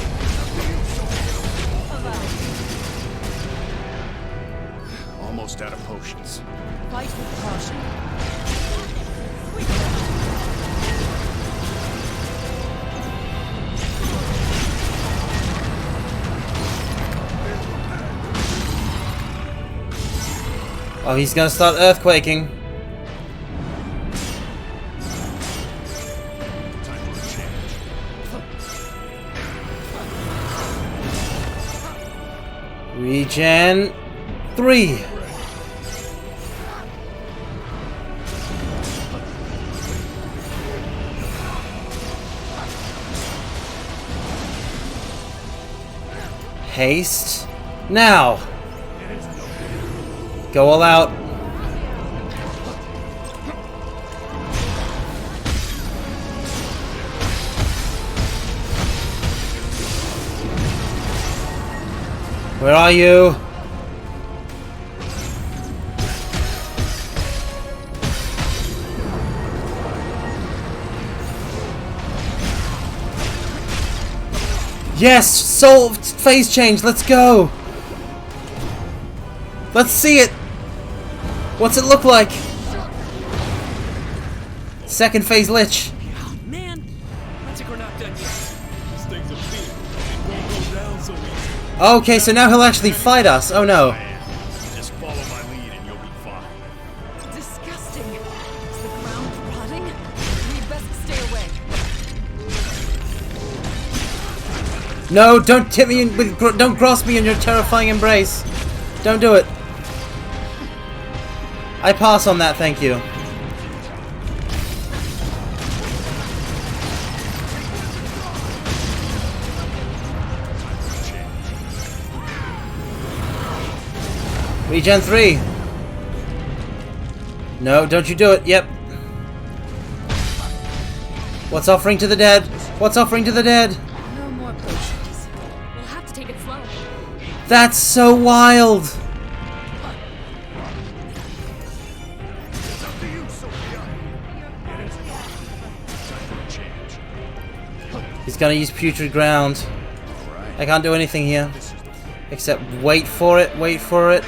Almost out of potions. Fight with caution. Oh, he's gonna start earthquaking. Time for a change. Regen 3. Haste. Now! Go all out. Where are you? Yes! Soul phase change, let's go! Let's see it! What's it look like? Second phase Lich. Oh, man! That's we're not done yet. These things are big. It won't go down so easy. Okay, so now he'll actually fight us. Oh no. Just follow my lead and you'll be fine. Disgusting. Is the ground rotting? We'd best stay away. No, don't tip me in with, don't grasp me in your terrifying embrace. Don't do it. I pass on that, thank you. Regen 3. No, don't you do it. Yep. What's offering to the dead? What's offering to the dead? No more potions. We'll have to take it slow. That's so wild. He's gonna use putrid ground. I can't do anything here. Except wait for it, wait for it.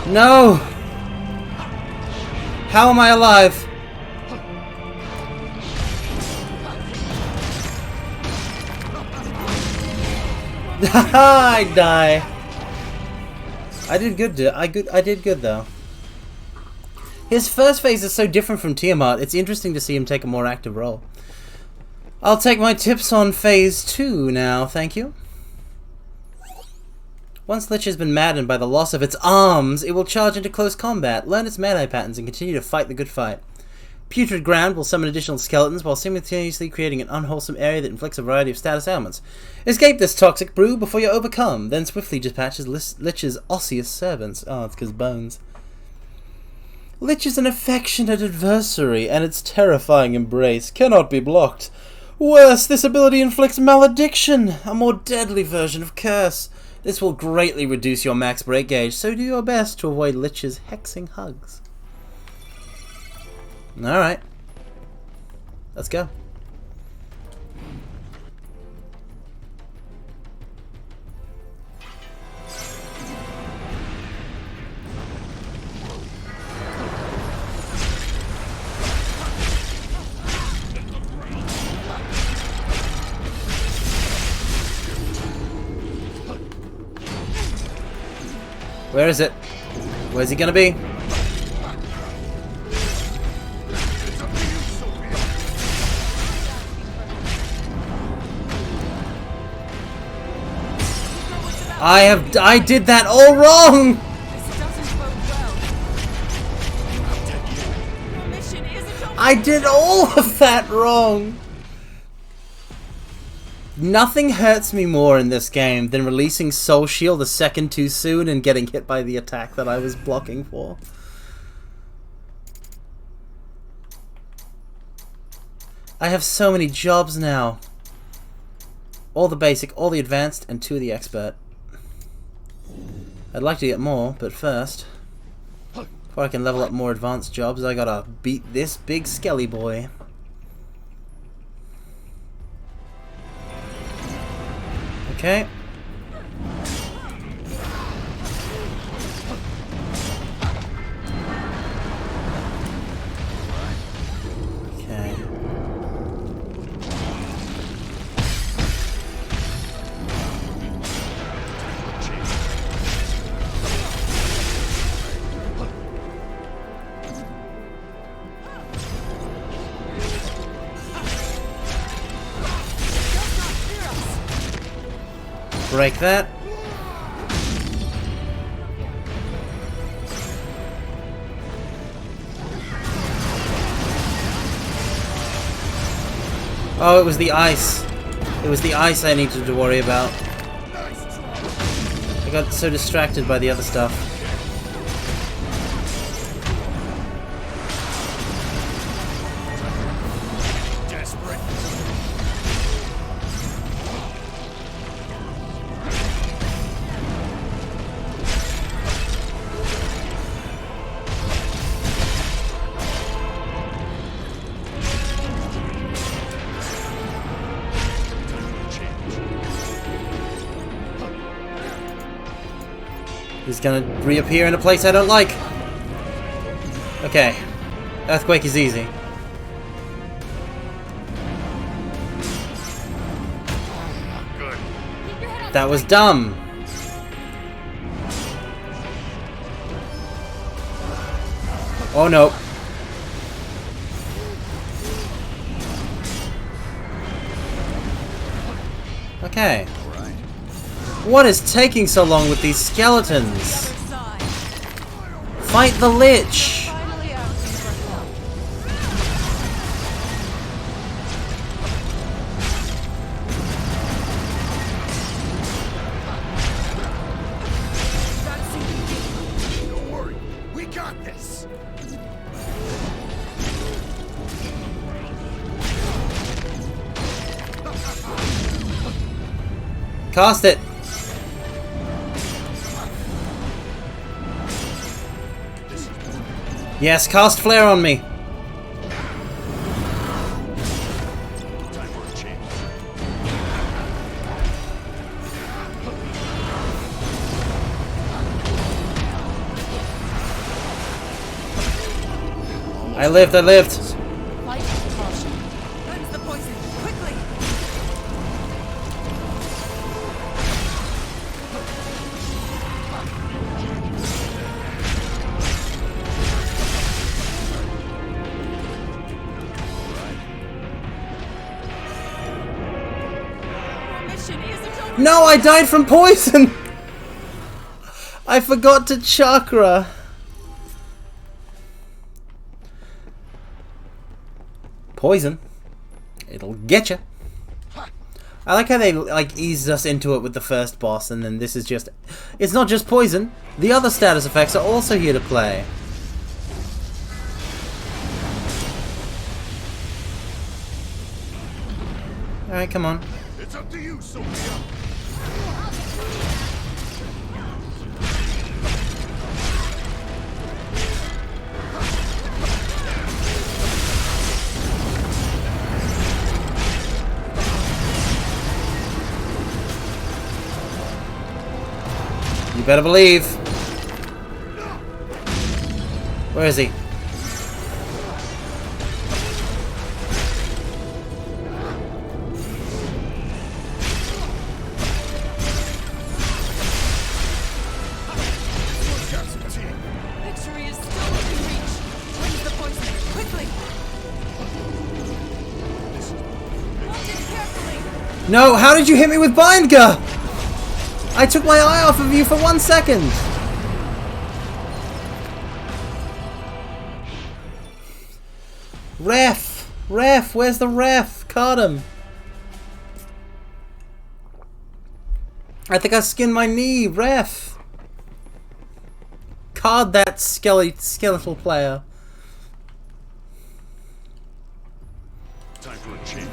No! How am I alive? I die. I did good. I did good though. His first phase is so different from Tiamat. It's interesting to see him take a more active role. I'll take my tips on phase 2 now, thank you. Once Lich has been maddened by the loss of its arms, it will charge into close combat, learn its melee patterns, and continue to fight the good fight. Putrid Ground will summon additional skeletons while simultaneously creating an unwholesome area that inflicts a variety of status ailments. Escape this toxic brew before you're overcome, then swiftly dispatches Lich's osseous servants. Oh, it's because bones. Lich is an affectionate adversary, and its terrifying embrace cannot be blocked. Worse, this ability inflicts malediction, a more deadly version of curse. This will greatly reduce your max break gauge, so do your best to avoid Lich's hexing hugs. Alright. Let's go. Where is it? Where's he gonna be? I did that all wrong! This doesn't bode well. Your mission isn't over. I did all of that wrong! Nothing hurts me more in this game than releasing Soul Shield a second too soon and getting hit by the attack that I was blocking for. I have so many jobs now. All the basic, all the advanced, and 2 of the expert. I'd like to get more, but first, before I can level up more advanced jobs, I gotta beat this big skelly boy. Okay. Okay. Break that. Oh, it was the ice. It was the ice I needed to worry about. I got so distracted by the other stuff. Desperate. He's gonna reappear in a place I don't like. Okay. Earthquake is easy. That was dumb. Oh no. Okay. What is taking so long with these skeletons? Fight the Lich! Finally asking for help. Don't worry. We got this. Cast it! Yes, cast flare on me! Time for a change. I lived, I lived! Fight with caution. Cleanse the poison, quickly! Our mission isn't over. No, I died from poison! I forgot to chakra! Poison? It'll get you. I like how they like eased us into it with the first boss, and then this is just... It's not just poison. The other status effects are also here to play. Alright, come on. It's up to you, Sophia. You better believe. Where is he? Victory is still within reach. Cleanse the poison, quickly! Watch it carefully! No, how did you hit me with Bindga? I took my eye off of you for 1 second. Ref! Ref! Where's the ref? Caught him. I think I skinned my knee. Ref! Card that skeletal player. Time for a change.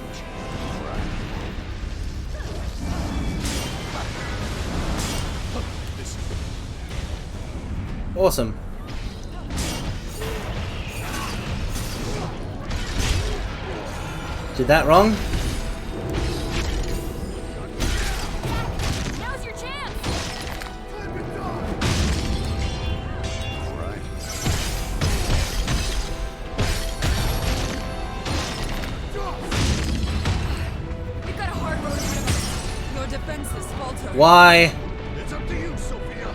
Awesome. Did that wrong? Now's your chance! We've got a hard road ahead of us. Your defenses falter. Why? It's up to you, Sophia.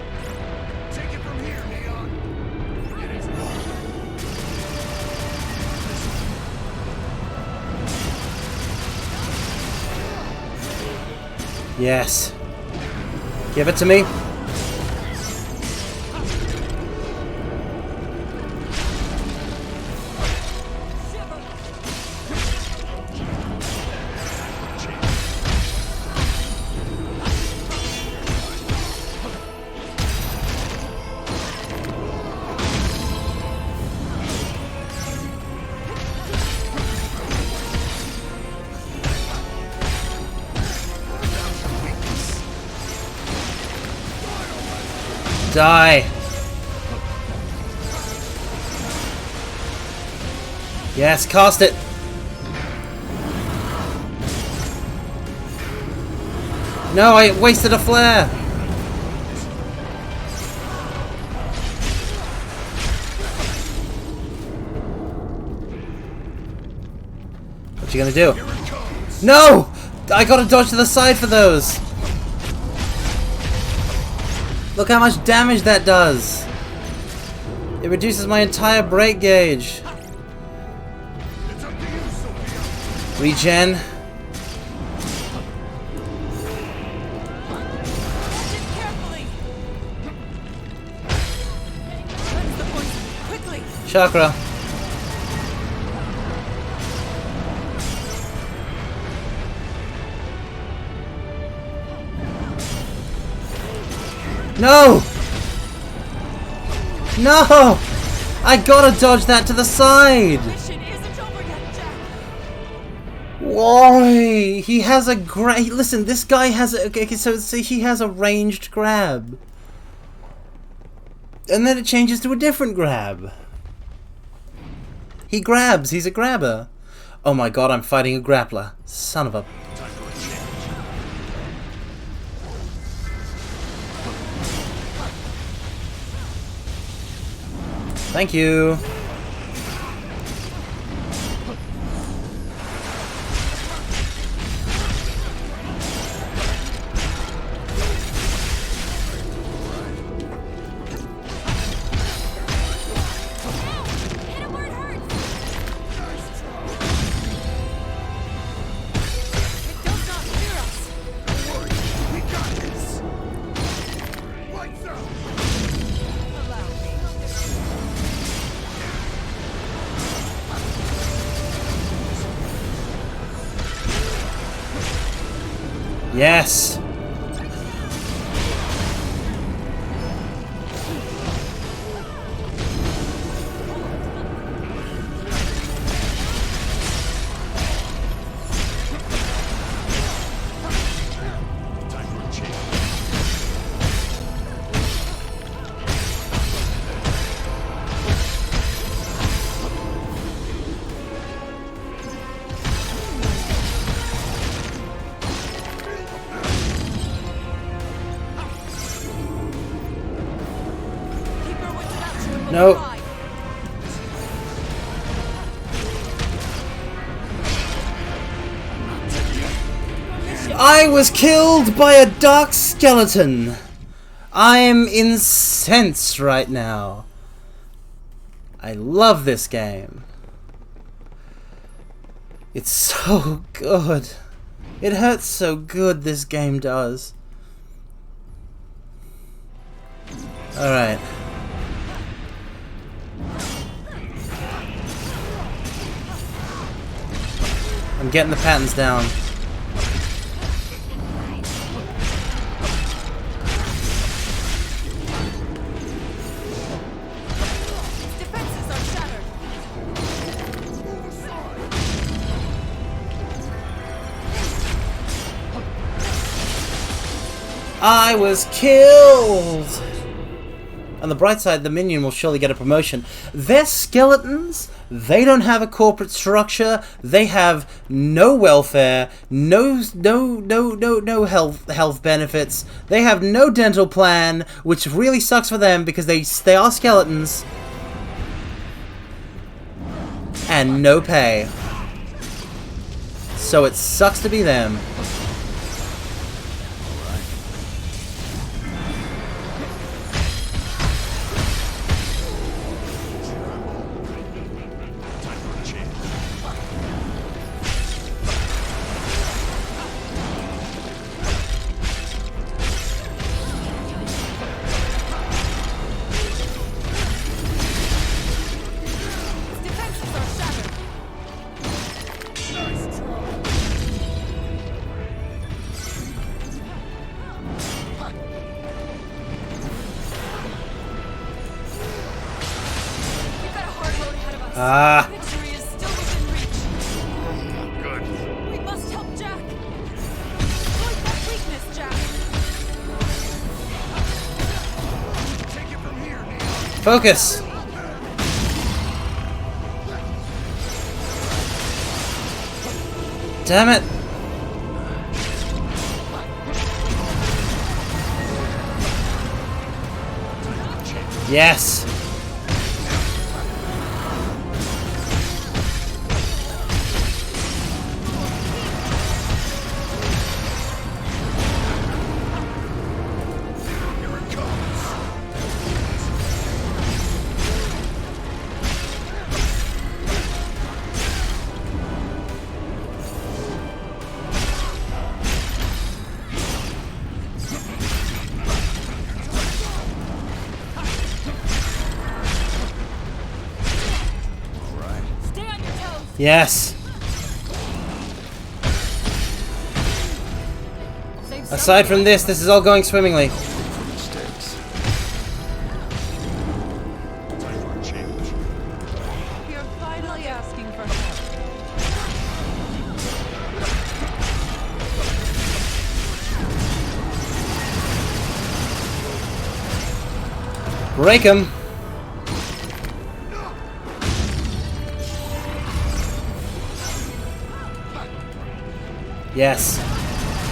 Take it from here, Neon. It is Yes. Give it to me. Die. Yes, cast it. No, I wasted a flare. What you gonna do? No! I gotta dodge to the side for those. Look how much damage that does. It reduces my entire break gauge. Regen. Chakra. No! No! I gotta dodge that to the side! Mission isn't over yet, Jack. Why? He has a listen, this guy has a... Okay, so he has a ranged grab. And then it changes to a different grab. He grabs. He's a grabber. Oh my god, I'm fighting a grappler. Son of a... Thank you. Yes. Nope. I was killed by a dark skeleton. I'm incensed right now. I love this game. It's so good. It hurts so good, this game does. Alright. I'm getting the patterns down. Defenses are shattered. I was killed! On the bright side, the minion will surely get a promotion. They're skeletons. They don't have a corporate structure. They have no welfare, no health benefits. They have no dental plan, which really sucks for them because they are skeletons. And no pay. So it sucks to be them. Victory is still within reach. Good. We must help Jack. Exploit that weakness, Jack. Focus! Damn it! Yes! Stay on your toes. Yes! Save some. Aside from this is all going swimmingly. Mistakes. Time for a change. You're finally asking for help. Break him! Yes.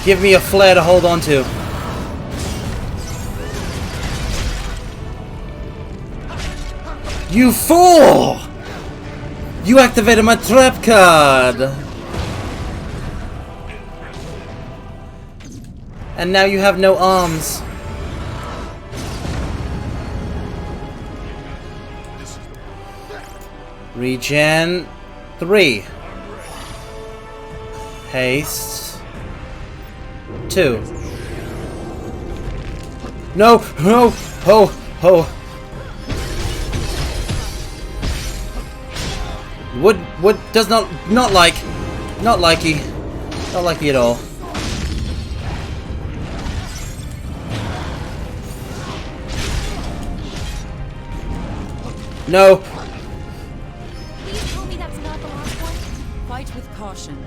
Give me a flare to hold on to. You fool! You activated my trap card! And now you have no arms. Regen 3. Haste 2. No! No! Ho! Ho! Would does not likey. Not likey at all. No! Please tell me that's not the last one. Fight with caution.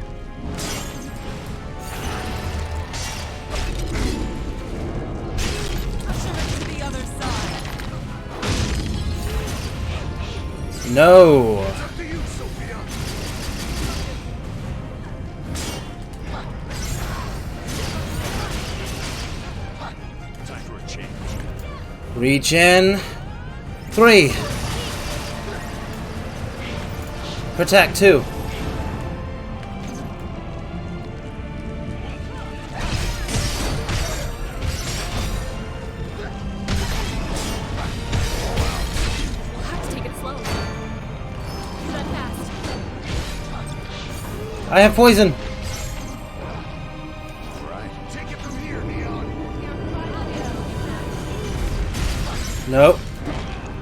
Usher it to the other side. No! Time for a change. Regen 3. Protect 2. We'll have to take it slowly. Do that fast. I have poison. Right. Take it from here, Neon. No.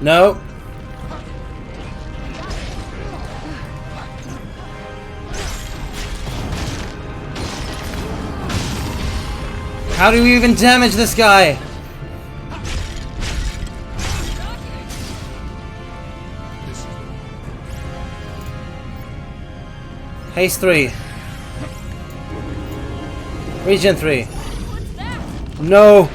No. How do we even damage this guy? Haste 3. Regen 3. What's that? No.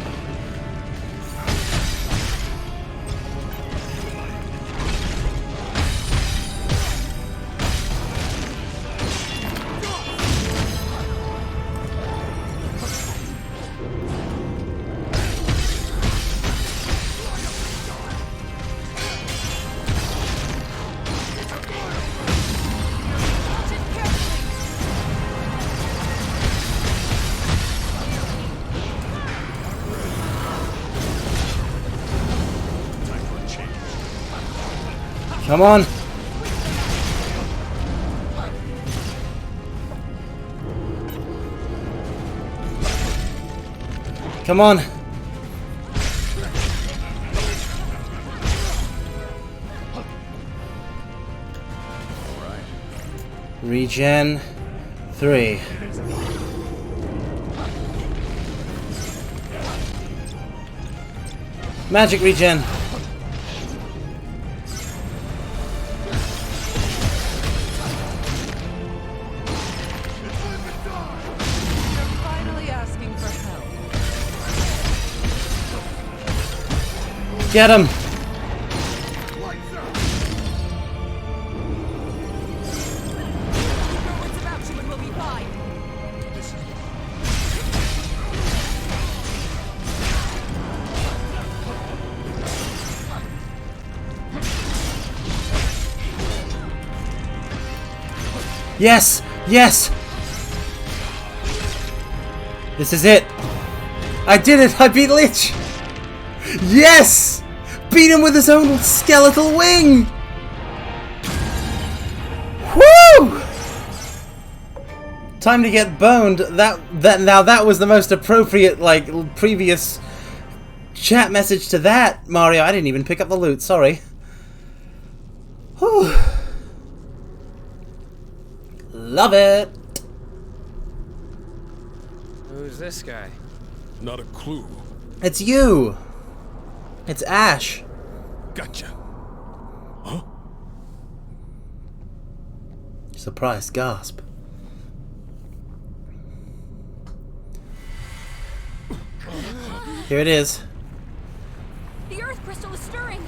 Come on. Come on. Regen 3. Magic regen. Finally asking for help. Get him. Yes! Yes! This is it! I did it! I beat Lich! Yes! Beat him with his own skeletal wing! Woo! Time to get boned. That was the most appropriate, like, previous chat message to that, Mario. I didn't even pick up the loot, sorry. Whew. Love it! Who's this guy? Not a clue. It's you! It's Ash. Gotcha. Huh? Surprised gasp. Here it is. The Earth crystal is stirring.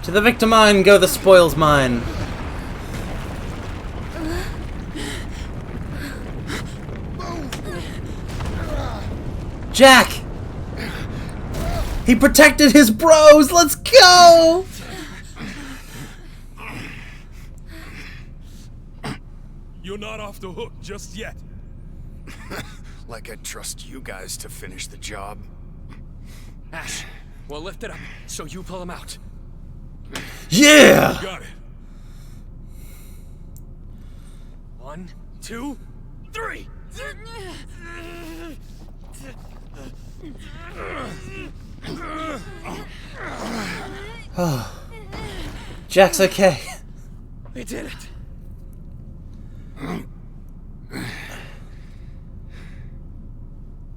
To the victor mine go the spoils mine. Jack! He protected his bros! Let's go! You're not off the hook just yet. Like I'd trust you guys to finish the job. Ash, we'll lift it up so you pull him out. Yeah! Got it. 1, 2, 3. Jack's okay. We did it.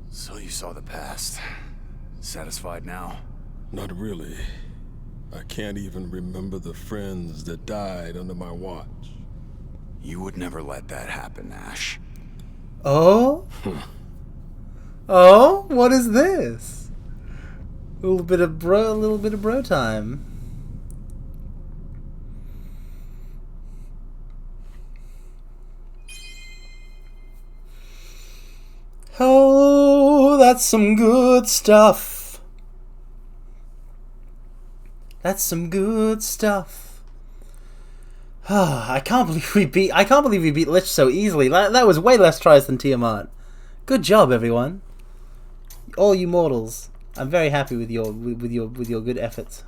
So you saw the past. Satisfied now? Not really. I can't even remember the friends that died under my watch. You would never let that happen, Ash. Oh? Oh? What is this? A little bit of bro time. Oh, that's some good stuff. That's some good stuff. I can't believe we beat Lich so easily. That was way less tries than Tiamat. Good job, everyone. All you mortals. I'm very happy with your good efforts.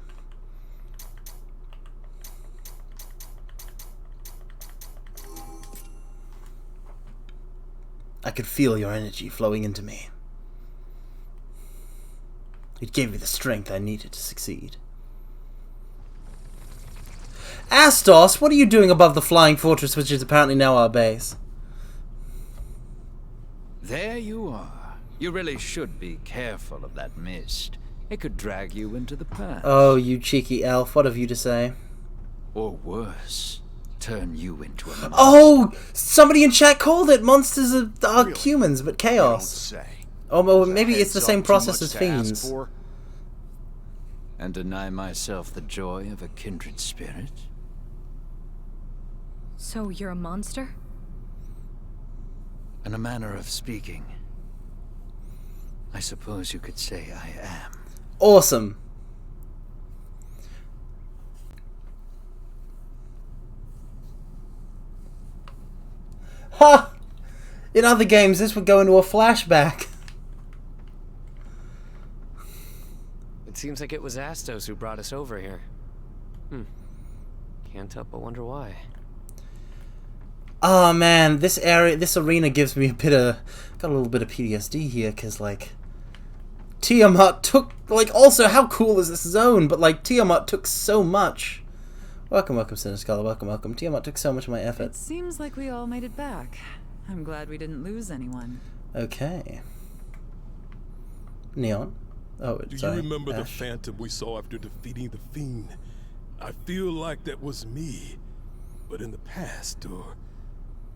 I could feel your energy flowing into me. It gave me the strength I needed to succeed. Astos, what are you doing above the flying fortress, which is apparently now our base? There you are. You really should be careful of that mist. It could drag you into the past. Oh, you cheeky elf, what have you to say? Or worse, turn you into a monster. Oh, somebody in chat called it. Monsters are Really? humans, but You don't chaos. say. Oh, well, Is a maybe it's the heads same up too process much as to ask fiends. for? And deny myself the joy of a kindred spirit? So you're a monster? In a manner of speaking, I suppose you could say I am. Awesome. Ha! In other games, this would go into a flashback. It seems like it was Astos who brought us over here. Can't help but wonder why. Oh man, this arena gives me got a little bit of PTSD here, cause like, Tiamat took, like, also how cool is this zone? But like, Tiamat took so much. Welcome, Sinischolar, welcome. Tiamat took so much of my effort. It seems like we all made it back. I'm glad we didn't lose anyone. Okay. Neon. Oh, Do sorry. you remember the Ash. phantom we saw after defeating the fiend? I feel like that was me, but in the past, or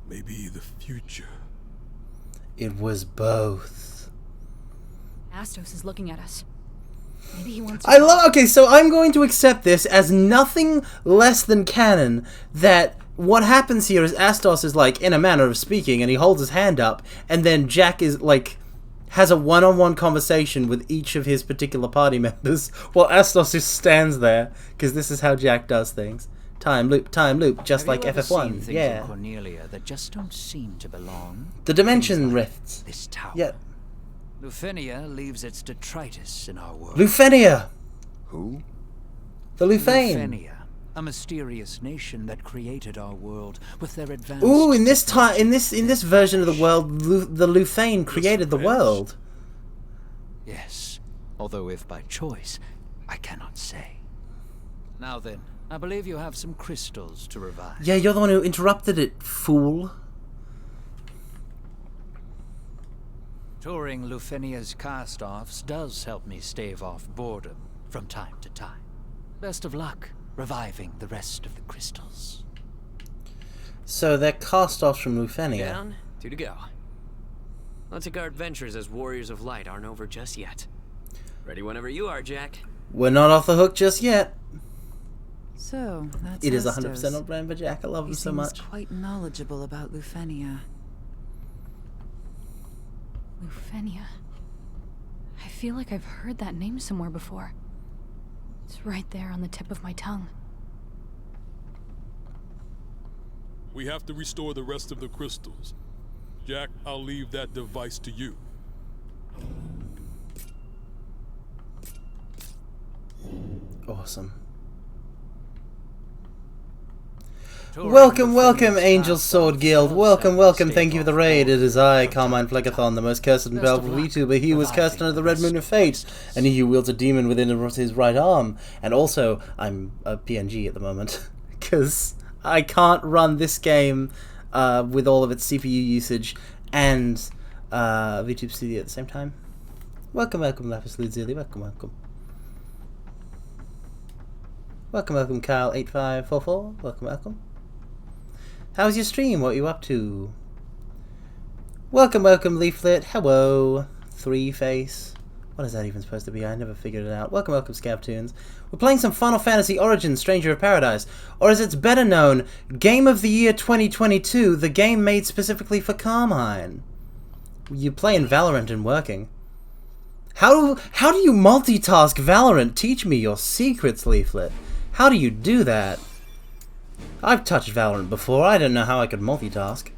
maybe the future. It was both. Astos is looking at us. Maybe he wants to I love. Okay, so I'm going to accept this as nothing less than canon. That what happens here is Astos is like, in a manner of speaking, and he holds his hand up, and then Jack is like, has a one-on-one conversation with each of his particular party members, while Astos just stands there, because this is how Jack does things. time loop, just like Have you ever seen FF1. things Yeah. in Cornelia that just don't seem to belong? The dimension Things like rifts. This tower. Yeah. Lufenia leaves its detritus in our world. Lufenia! Who? The Lufane. Lufenia, a mysterious nation that created our world with their advanced. Ooh, in this version of the world, the Lufane created the world. Yes, although if by choice, I cannot say. Now then, I believe you have some crystals to revive. Yeah, you're the one who interrupted it, fool. Touring Lufenia's cast-offs does help me stave off boredom from time to time. Best of luck reviving the rest of the crystals. So they're cast-offs from Lufenia. Down, 2 to go. Looks like our adventures as Warriors of Light aren't over just yet. Ready whenever you are, Jack. We're not off the hook just yet. So, that's It is Estos. 100% on brand for Jack. I love him He so seems much. quite knowledgeable about Lufenia. Lufenia. I feel like I've heard that name somewhere before. It's right there on the tip of my tongue. We have to restore the rest of the crystals. Jack, I'll leave that device to you. Awesome. Touring Welcome, Lufenia's welcome, Angel Sword cast-offs Guild. does Welcome, help welcome. stave Thank you for the off raid. It boredom is I, from Carmine time to Phlegathon, the most cursed and Best of powerful luck VTuber. He was cursed reviving under the the Red rest Moon of of the Fate, crystals. and he who wields a demon within his right arm. And also, I'm a PNG at the moment, because I can't run this game with all of its CPU usage and VTube Studio at the same time. Welcome, welcome, Lapis Lazuli. Welcome, welcome. Welcome, welcome, Kyle8544. Welcome, welcome. How's your stream? What are you up to? Welcome, welcome, Leaflet. Hello, Three Face. What is that even supposed to be? I never figured it out. Welcome, welcome, Scabtoons. We're playing some Final Fantasy Origins Stranger of Paradise, or as it's better known, Game of the Year 2022, the game made specifically for Carmine. You playing Valorant and working. How do you multitask Valorant? Teach me your secrets, Leaflet. How do you do that? I've touched Valorant before. I didn't know how I could multitask.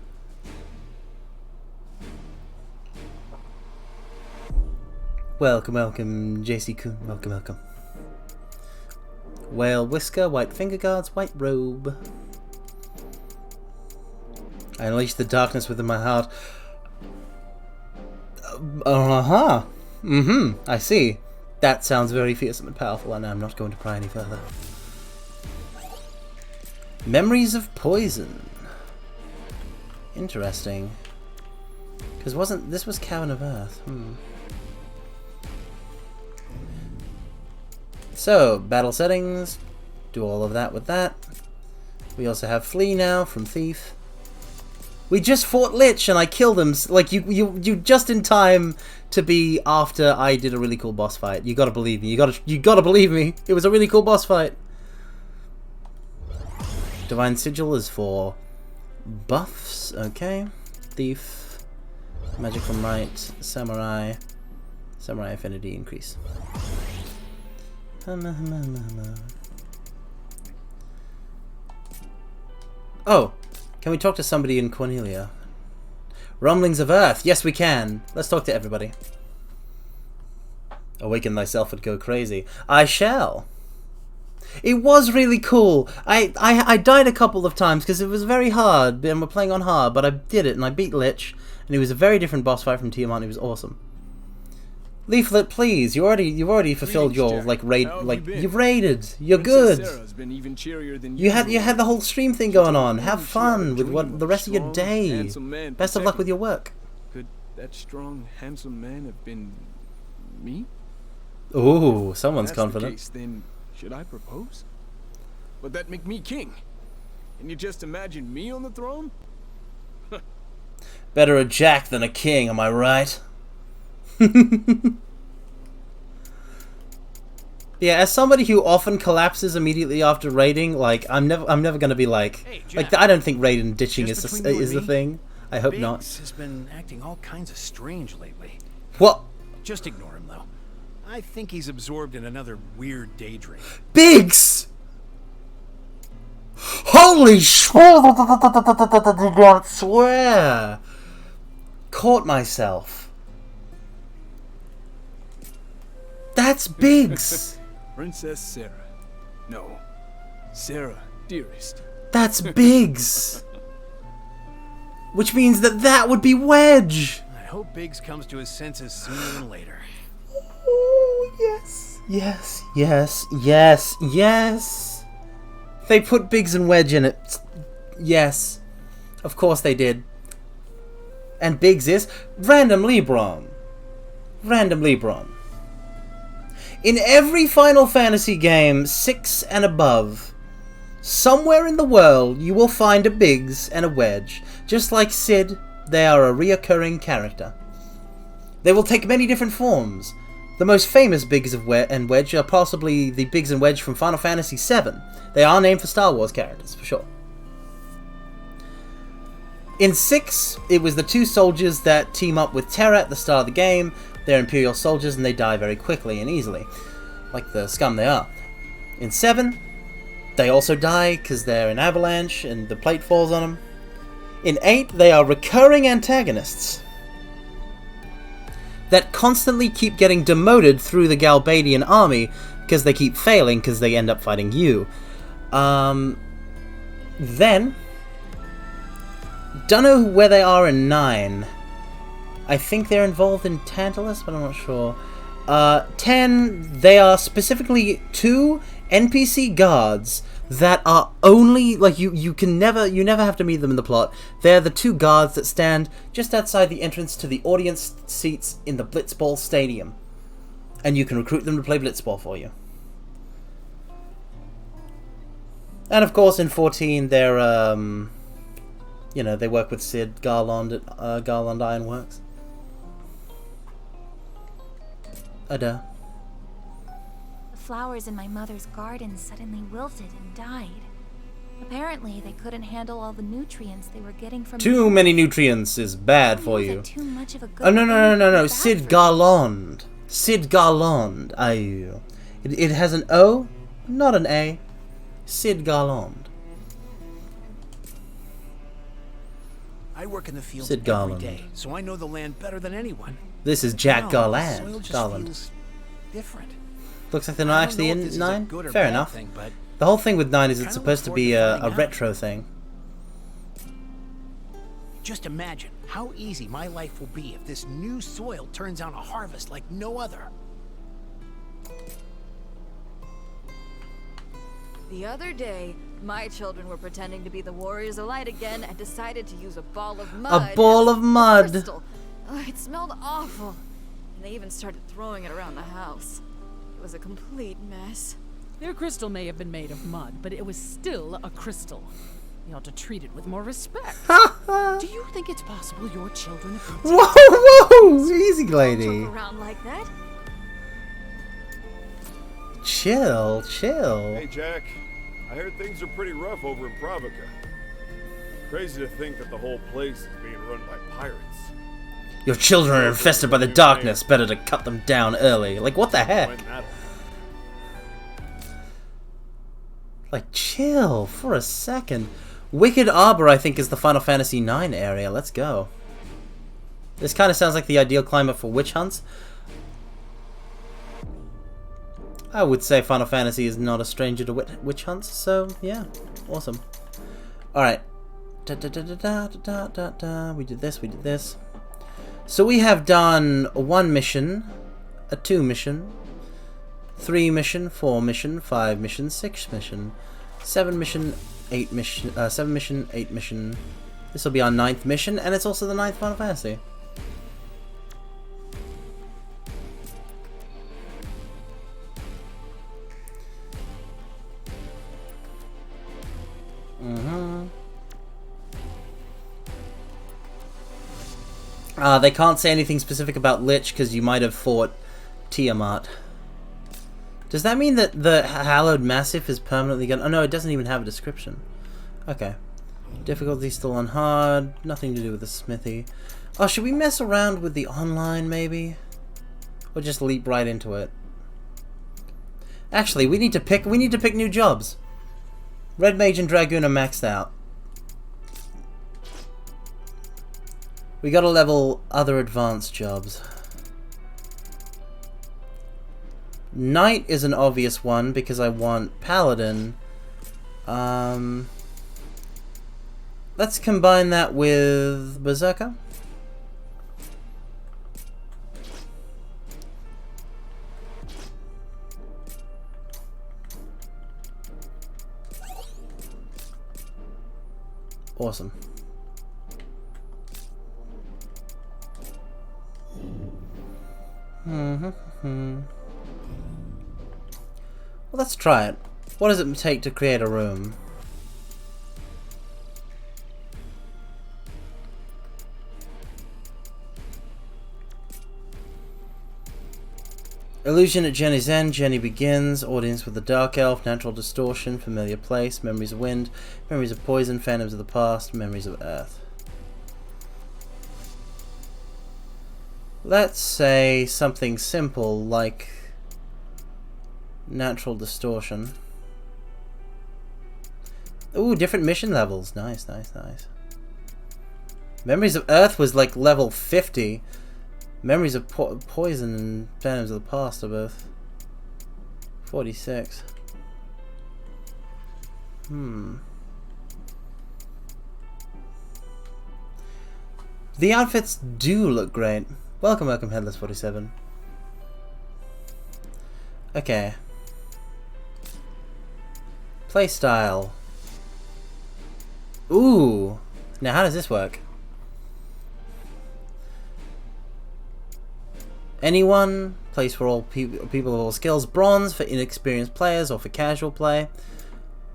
Welcome, welcome, JC Kuhn. Welcome, welcome. Whale whisker, white finger guards, white robe. I unleash the darkness within my heart. Uh-huh. Mm-hmm. I see. That sounds very fearsome and powerful, and I'm not going to pry any further. Memories of Poison. Interesting. Because this was Cavern of Earth. So, battle settings. Do all of that with that. We also have Flee now from Thief. We just fought Lich and I killed him. Like, you just in time to be after I did a really cool boss fight. You gotta believe me. You gotta believe me. It was a really cool boss fight. Divine Sigil is for buffs. Okay. Thief. Magical Might. Samurai. Samurai Affinity increase. Oh, can we talk to somebody in Cornelia? Rumblings of Earth. Yes, we can. Let's talk to everybody. Awaken thyself and go crazy. I shall. It was really cool. I died a couple of times because it was very hard, and we're playing on hard, but I did it, and I beat Lich, and it was a very different boss fight from Tiamat. It was awesome. Leaflet, please. You've already fulfilled your Jack. like raid. How have Like you been? you've raided. You're Princess good. Sarah's been even cheerier than You had usual. the whole stream thing going on. Have She had a fun with dream what of the rest of your strong, day. handsome man Best of luck protecting with your work. Could that strong, handsome man have been me? Ooh, someone's That's confident. The case, then should I propose? Would that make me king? Can you just imagine me on the throne? Better a jack than a king, am I right? Yeah, as somebody who often collapses immediately after raiding, like I'm never gonna be like, Hey, like Jack. I don't think raid and ditching Just is between you and the me, thing. I hope Biggs not. has been acting all kinds of strange lately. What? Just ignore him, though. I think he's absorbed in another weird daydream. Biggs! Holy shit! I don't swear. Caught myself. That's Biggs. Princess Sarah. No. Sarah, dearest. That's Biggs. Which means that would be Wedge. I hope Biggs comes to his senses sooner than later. Oh, yes. Yes, yes, yes, yes. They put Biggs and Wedge in it. Yes. Of course they did. And Biggs is Random Lebron. Random Lebron. In every Final Fantasy game, 6 and above, somewhere in the world you will find a Biggs and a Wedge. Just like Sid, they are a reoccurring character. They will take many different forms. The most famous Biggs and Wedge are possibly the Biggs and Wedge from Final Fantasy VII. They are named for Star Wars characters, for sure. In 6, it was the two soldiers that team up with Terra at the start of the game. They're Imperial soldiers and they die very quickly and easily, like the scum they are. In 7, they also die because they're an avalanche and the plate falls on them. In 8, they are recurring antagonists that constantly keep getting demoted through the Galbadian army because they keep failing because they end up fighting you. Then, don't know where they are in 9. I think they're involved in Tantalus, but I'm not sure. 10, they are specifically 2 NPC guards that are only, like, you never have to meet them in the plot. They're the 2 guards that stand just outside the entrance to the audience seats in the Blitzball Stadium. And you can recruit them to play Blitzball for you. And of course in 14 they're, they work with Sid Garland at Garland Ironworks. Ada. The flowers in my mother's garden suddenly wilted and died. Apparently, they couldn't handle all the nutrients they were getting from Too many nutrients is bad for you. Too much of a good Oh, no. Sid Garland. Sid Garland. It has an O, not an A. Sid Garland. I work in the field Sid every Garland. day, so I know the land better than anyone. This is Jack No, Garland. the soil just Garland. feels different. Looks like they're I not don't actually know if in this is a 9. good or Fair bad enough. thing, but The whole thing with 9 is it's kinda supposed to look be forward to a finding out. retro thing. just imagine how easy my life will be if this new soil turns out a harvest like no other. The other day, my children were pretending to be the Warriors of Light again and decided to use a ball of mud. A ball of mud. Crystal. It smelled awful. And they even started throwing it around the house. It was a complete mess. Their crystal may have been made of mud, but it was still a crystal. You ought to treat it with more respect. Do you think it's possible your children have been Whoa, easy lady. Don't joke around like that. Chill. Hey, Jack. I heard things are pretty rough over in Pravica. Crazy to think that the whole place is being run by pirates. Your children are infested by the darkness. Better to cut them down early. Like, what the heck? Like, chill for a second. Wicked Arbor, I think, is the Final Fantasy IX area. Let's go. This kind of sounds like the ideal climate for witch hunts. I would say Final Fantasy is not a stranger to witch hunts, so yeah, awesome. Alright. We did this. So we have done 1 mission, a 2 mission, 3 mission, 4 mission, 5 mission, 6 mission, 7 mission, 8 mission, 7 mission, 8 mission. This will be our 9th mission, and it's also the 9th Final Fantasy. They can't say anything specific about Lich because you might have fought Tiamat. Does that mean that the Hallowed Massif is permanently gonna... Oh no, it doesn't even have a description. Okay. Difficulty still on hard. Nothing to do with the smithy. Oh, should we mess around with the online maybe? Or just leap right into it? Actually, we need to pick new jobs. Red Mage and Dragoon are maxed out. We gotta level other advanced jobs. Knight is an obvious one because I want Paladin. Let's combine that with Berserker. Awesome. Well, let's try it. What does it take to create a room? Illusion at Jenny's End, Jenny Begins, Audience with the Dark Elf, Natural Distortion, Familiar Place, Memories of Wind, Memories of Poison, Phantoms of the Past, Memories of Earth. Let's say something simple like Natural Distortion. Ooh, different mission levels. Nice, nice, nice. Memories of Earth was like level 50. Memories of Poison and Phantoms of the Past are both 46. The outfits do look great. Welcome, welcome, Headless47. Okay. Playstyle. Ooh. Now, how does this work? Anyone, place for all people of all skills. Bronze for inexperienced players or for casual play.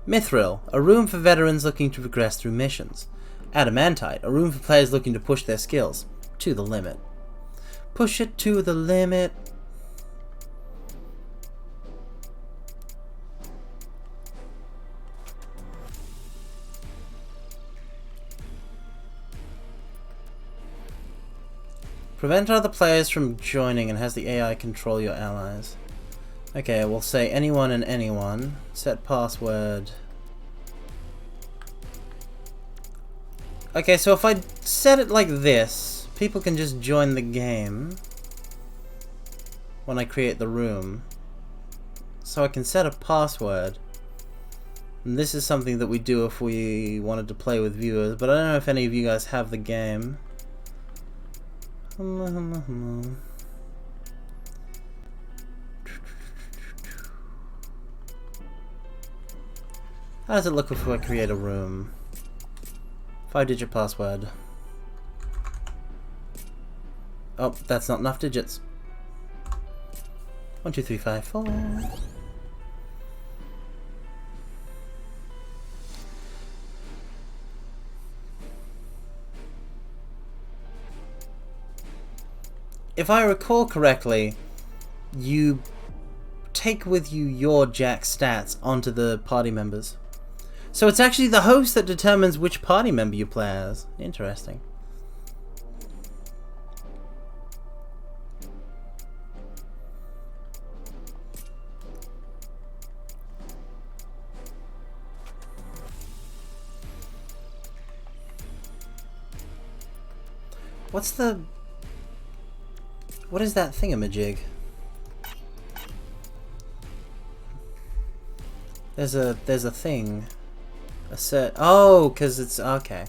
Mithril, a room for veterans looking to progress through missions. Adamantite, a room for players looking to push their skills to the limit. Push it to the limit. Prevent other players from joining and has the AI control your allies. Okay, we'll say anyone and anyone. Set password. Okay, so if I set it like this, people can just join the game when I create the room. So I can set a password. And this is something that we do if we wanted to play with viewers, but I don't know if any of you guys have the game. How does it look if I create a room? 5-digit password. Oh, that's not enough digits. 1, 2, 3, 5, 4. If I recall correctly, you take with you your Jack stats onto the party members. So it's actually the host that determines which party member you play as. Interesting. What is that thingamajig? There's a thing. A set. Oh, because it's okay.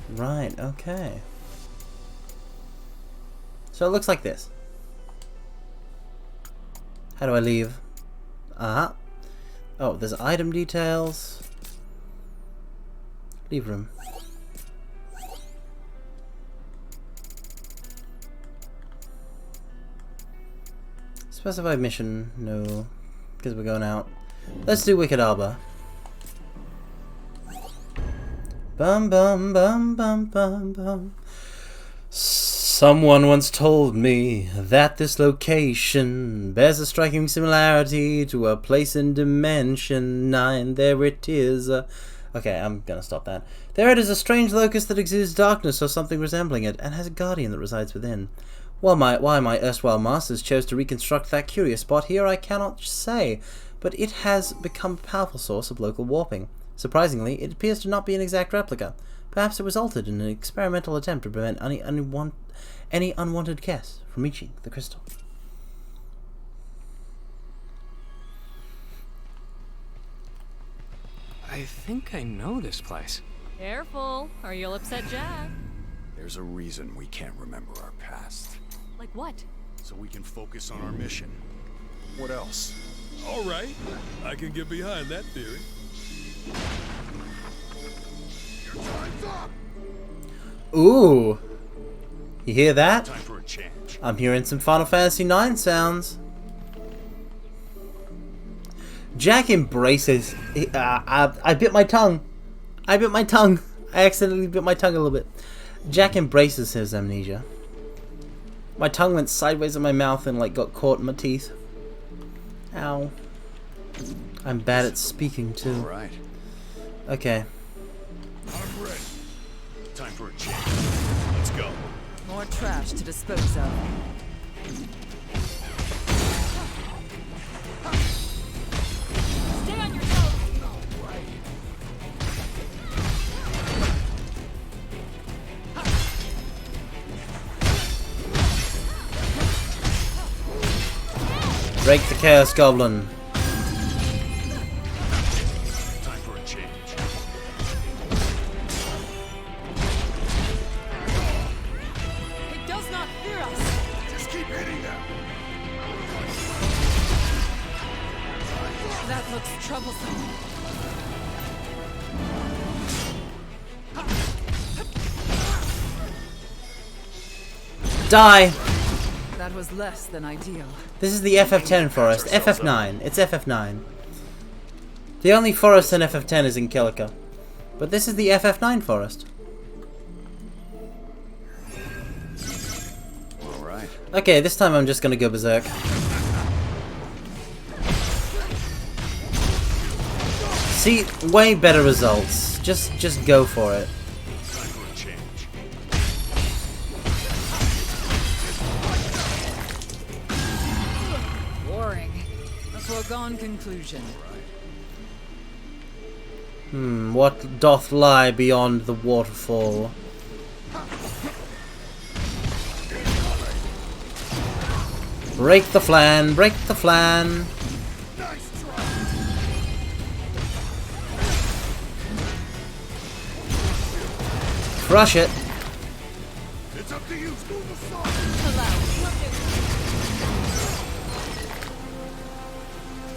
Right, okay. So it looks like this. How do I leave? Oh, there's item details. Leave room. Specified mission, no, because we're going out. Let's do Wicked Arbor. Bum bum bum bum bum bum. Someone once told me that this location bears a striking similarity to a place in Dimension 9. There it is. Okay, I'm gonna stop that. There it is, a strange locus that exudes darkness or something resembling it, and has a guardian that resides within. Why my erstwhile masters chose to reconstruct that curious spot here, I cannot say, but it has become a powerful source of local warping. Surprisingly, it appears to not be an exact replica. Perhaps it was altered in an experimental attempt to prevent any unwanted guests from reaching the crystal. I think I know this place. Careful, or you'll upset Jack. There's a reason we can't remember our past. Like what? So we can focus on our mission. What else? All right, I can get behind that theory. Your time's up! Ooh. You hear that? Time for a change. I'm hearing some Final Fantasy IX sounds. Jack embraces... I bit my tongue. I accidentally bit my tongue a little bit. Jack embraces his amnesia. My tongue went sideways in my mouth and like got caught in my teeth. Ow. I'm bad at speaking too. All right. Okay. I'm ready. Time for a change. Let's go. More trash to dispose of. Stay on your toes! Break the Chaos Goblin. Time for a change. It does not fear us. Just keep hitting them. That looks troublesome. Die! That was less than ideal. This is the FF10 forest. FF9. It's FF9. The only forest in FF10 is in Kilika. But this is the FF9 forest. Alright. Okay, this time I'm just gonna go berserk. See, way better results. Just go for it. Time for a change. Boring. A foregone conclusion. What doth lie beyond the waterfall? Break the flan, break the flan. Nice try. Crush it. It's up to you. Move aside.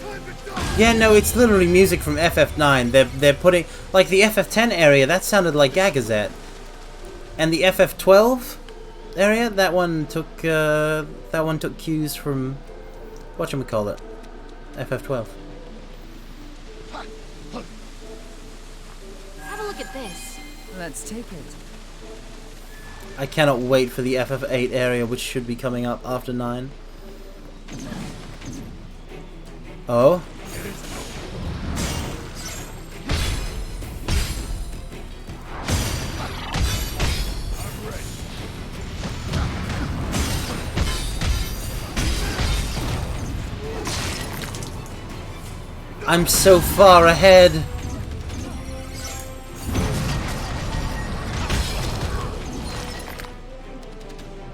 Time to die. Yeah, no, it's literally music from FF9. They're putting like the FF10 area that sounded like Gagazette, and the FF12 area that one took cues from whatchamacallit, FF12. Have a look at this. Let's take it. I cannot wait for the FF8 area, which should be coming up after 9. Oh. I'm so far ahead.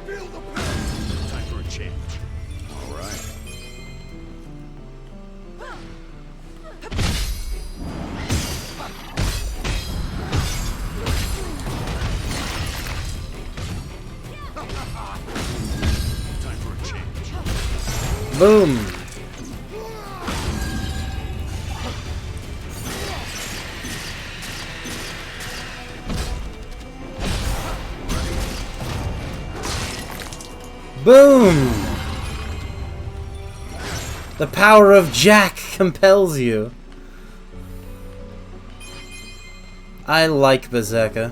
Feel the pain. Time for a change. Alright. Time for a change. Boom. Boom! The power of Jack compels you. I like Berserker.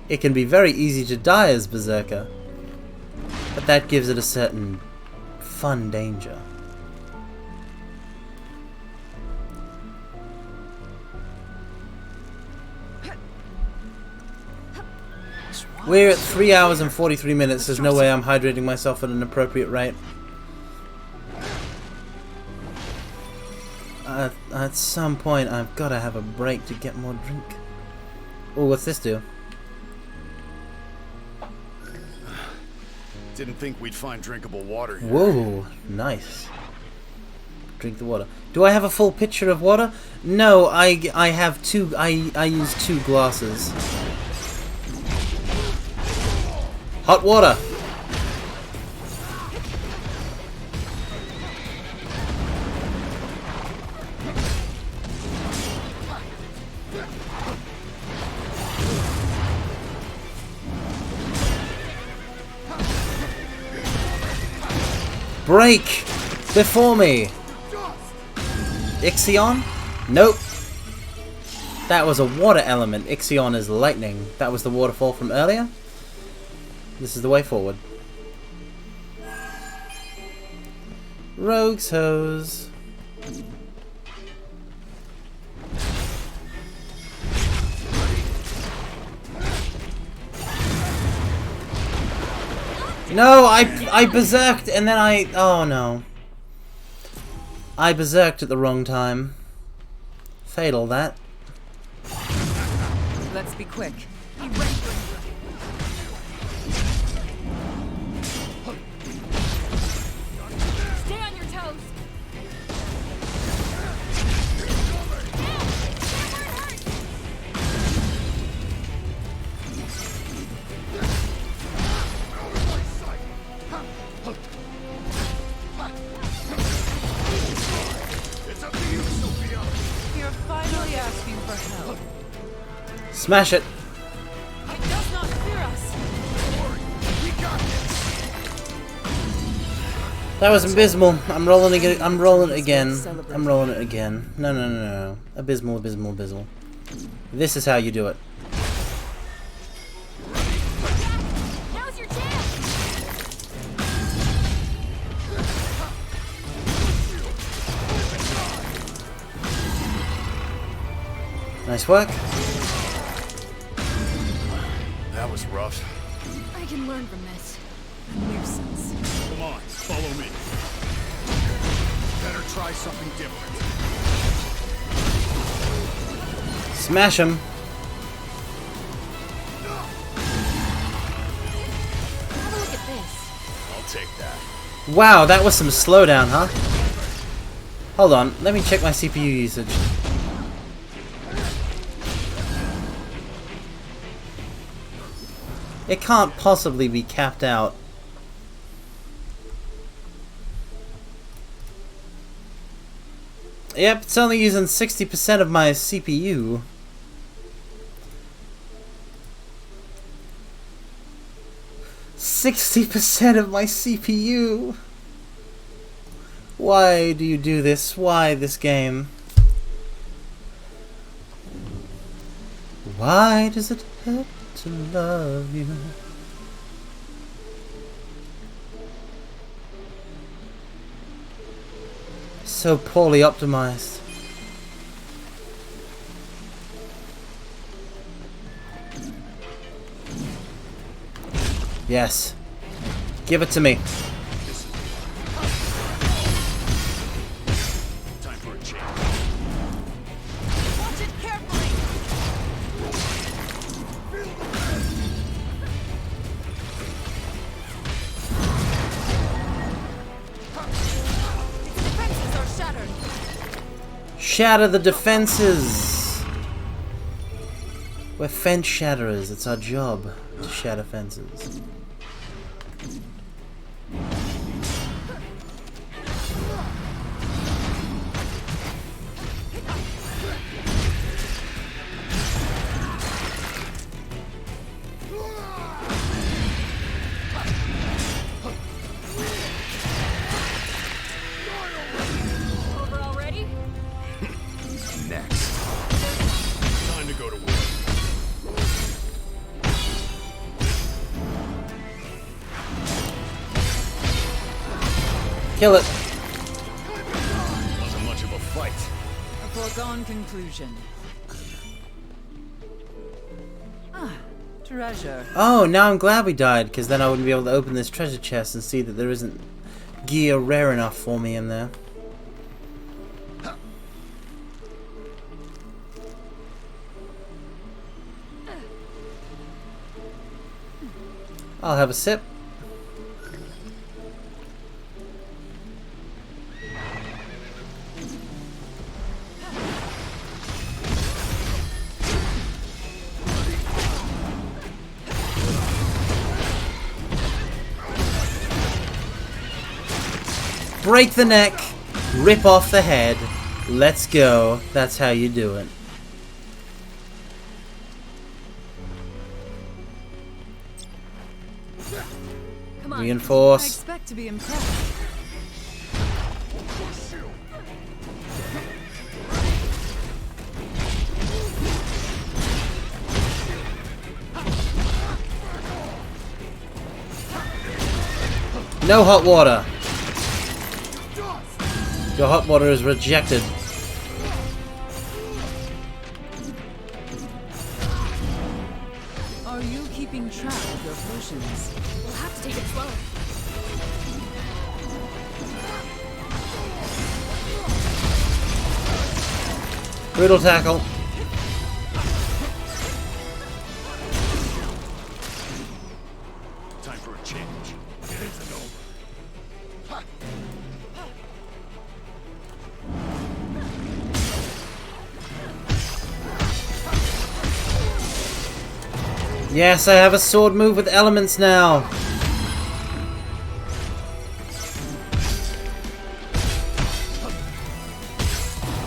It can be very easy to die as Berserker, but that gives it a certain fun danger. We're at 3 hours and 43 minutes. There's no way I'm hydrating myself at an appropriate rate. At some point, I've got to have a break to get more drink. Oh, what's this do? Didn't think we'd find drinkable water here. Whoa, nice. Drink the water. Do I have a full pitcher of water? No, I have two. I use 2 glasses. Hot water. Break before me. Ixion? Nope. That was a water element. Ixion is lightning. That was the waterfall from earlier. This is the way forward. Rogue's hose. No, I berserked and then oh no. I berserked at the wrong time. Fatal that. Let's be quick. Stay on your toes. You're finally asking for help. Smash it. It does not fear us. That was abysmal. I'm rolling it. I'm rolling it again. I'm rolling it again. No, no, no, no. Abysmal, abysmal, abysmal. This is how you do it. Now's your chance. Nice work. That was rough. I can learn from this. A nuisance. Come on, follow me. Better try something different. Smash him. Have a look at this. I'll take that. Wow, that was some slowdown, huh? Hold on, let me check my CPU usage. It can't possibly be capped out. Yep, it's only using 60% of my CPU. %60 of my CPU. Why do you do this? Why this game? Why does it hurt to love you? So poorly optimized. Yes. Give it to me. Time for a change. Watch it carefully. Its defenses are shattered. Shatter the defenses! We're fence shatterers. It's our job to shatter fences. Over already? Next. Time to go to work. Kill it. Wasn't much of a fight. A foregone conclusion. Ah, treasure. Oh, now I'm glad we died, because then I wouldn't be able to open this treasure chest and see that there isn't gear rare enough for me in there. I'll have a sip. Break the neck, rip off the head, let's go. That's how you do it. Come on. Reinforce. I expect to be impressed. No hot water. Your hot water is rejected. Are you keeping track of your potions? We'll have to take it slow. Brutal tackle. Time for a change. It isn't over. Yes, I have a sword move with elements now.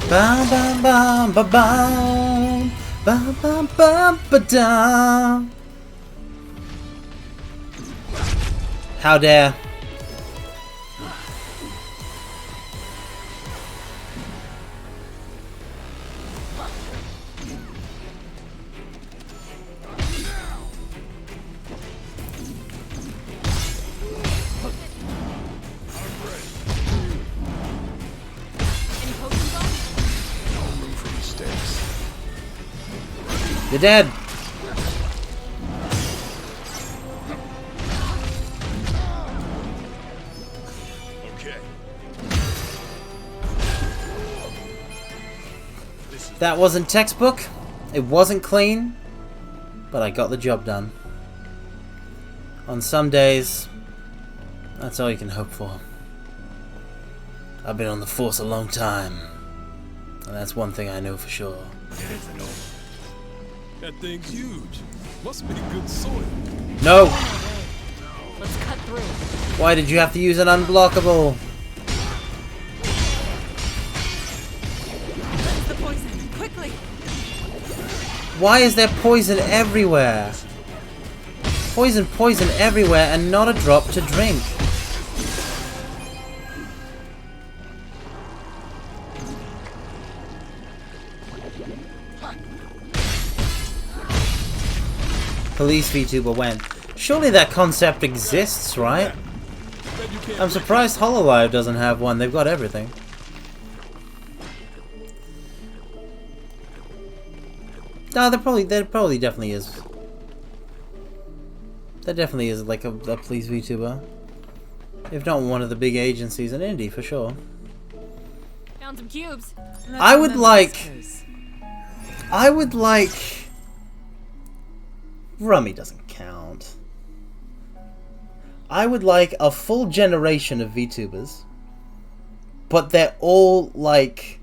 Bam bam bam ba bam bam bam bam ba dam. How dare. You're dead. Okay. That wasn't textbook. It wasn't clean. But I got the job done. On some days, that's all you can hope for. I've been on the force a long time. And that's one thing I know for sure. That thing's huge. Must be good soil. No! Let's cut through. Why did you have to use an unblockable? Where's the poison? Quickly! Why is there poison everywhere? Poison, poison everywhere and not a drop to drink. Police VTuber when? Surely that concept exists, right? I'm surprised Hololive doesn't have one. They've got everything. No, there probably definitely is. There definitely is like a police VTuber. If not one of the big agencies in Indy, for sure. Found some cubes. I would like... Rummy doesn't count. I would like a full generation of VTubers, but they're all like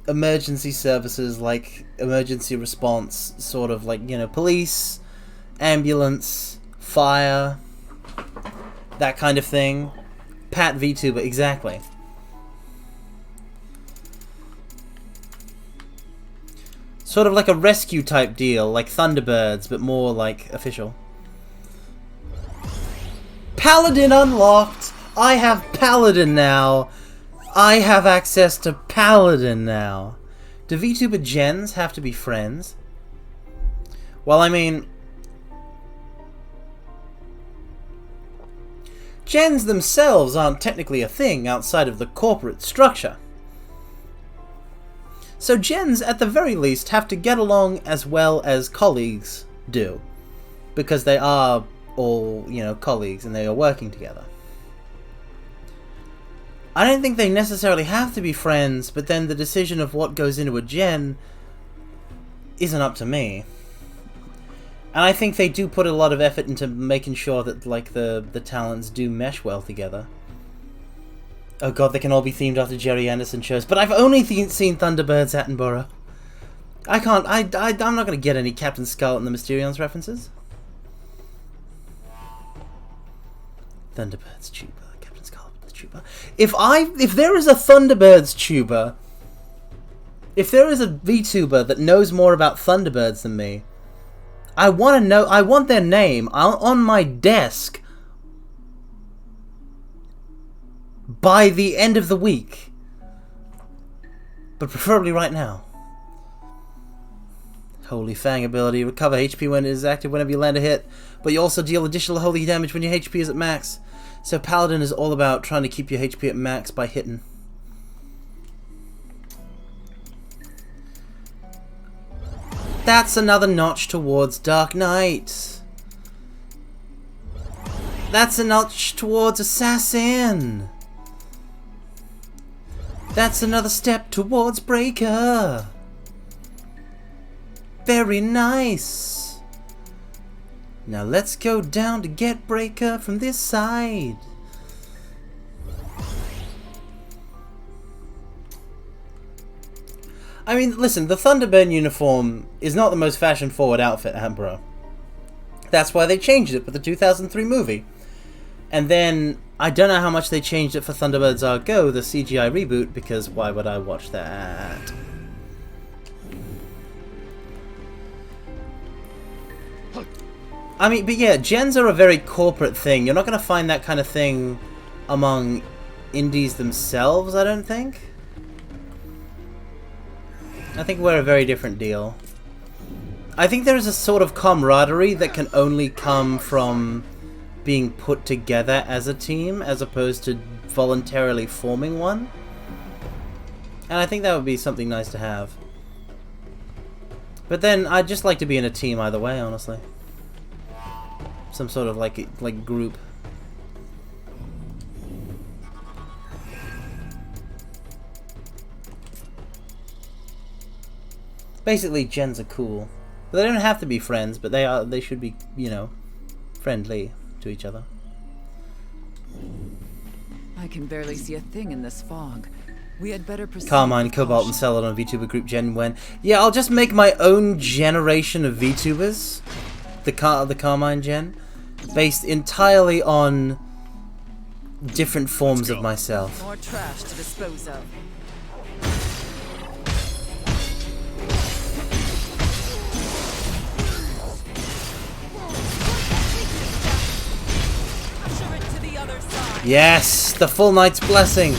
emergency services, like emergency response, sort of like, you know, police, ambulance, fire, that kind of thing. Pat VTuber, exactly. Sort of like a rescue type deal, like Thunderbirds, but more like official. Paladin unlocked! I have Paladin now! I have access to Paladin now! Do VTuber gens have to be friends? Well, I mean... gens themselves aren't technically a thing outside of the corporate structure. So gens, at the very least, have to get along as well as colleagues do. Because they are all, you know, colleagues and they are working together. I don't think they necessarily have to be friends, but then the decision of what goes into a gen isn't up to me. And I think they do put a lot of effort into making sure that, like, the talents do mesh well together. Oh god, they can all be themed after Jerry Anderson shows. But I've only seen Thunderbirds Attenborough. I can't, I'm not going to get any Captain Scarlet and the Mysterions references. Thunderbirds tuba, Captain Scarlet the tuba. If there is a Thunderbirds tuba, if there is a VTuber that knows more about Thunderbirds than me, I want to know, I want their name on my desk by the end of the week. But preferably right now. Holy Fang ability. Recover HP when it is active whenever you land a hit, but you also deal additional holy damage when your HP is at max. So Paladin is all about trying to keep your HP at max by hitting. That's another notch towards Dark Knight. That's a notch towards Assassin. That's another step towards Breaker. Very nice. Now let's go down to get Breaker from this side. I mean, listen, the Thunderbird uniform is not the most fashion-forward outfit, bro. That's why they changed it for the 2003 movie. And then, I don't know how much they changed it for Thunderbirds Are Go, the CGI reboot, because why would I watch that? I mean, but yeah, gens are a very corporate thing. You're not going to find that kind of thing among indies themselves, I don't think. I think we're a very different deal. I think there is a sort of camaraderie that can only come from being put together as a team, as opposed to voluntarily forming one. And I think that would be something nice to have. But then, I'd just like to be in a team either way, honestly. Some sort of like group. Basically, gens are cool. But they don't have to be friends, but they should be, you know, friendly to each other. I can barely see a thing in this fog. We had better proceed. Carmine, Cobalt, and Celadon VTuber group Gen Wen. Yeah, I'll just make my own generation of VTubers. The Carmine gen. Based entirely on different forms of myself. More trash to dispose of. Usher it to the other side. Yes, the full Knight's Blessing.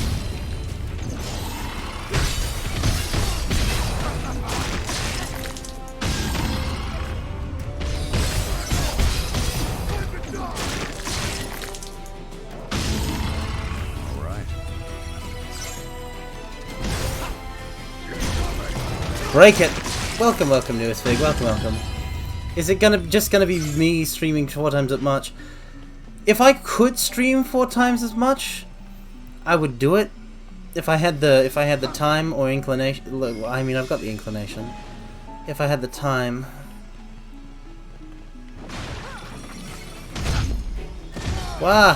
Break it! Welcome, welcome, newest fig. Welcome, welcome. Is it just gonna be me streaming 4 times as much? If I could stream 4 times as much, I would do it. If I had the time or inclination. Look, I mean, I've got the inclination. If I had the time. Wah!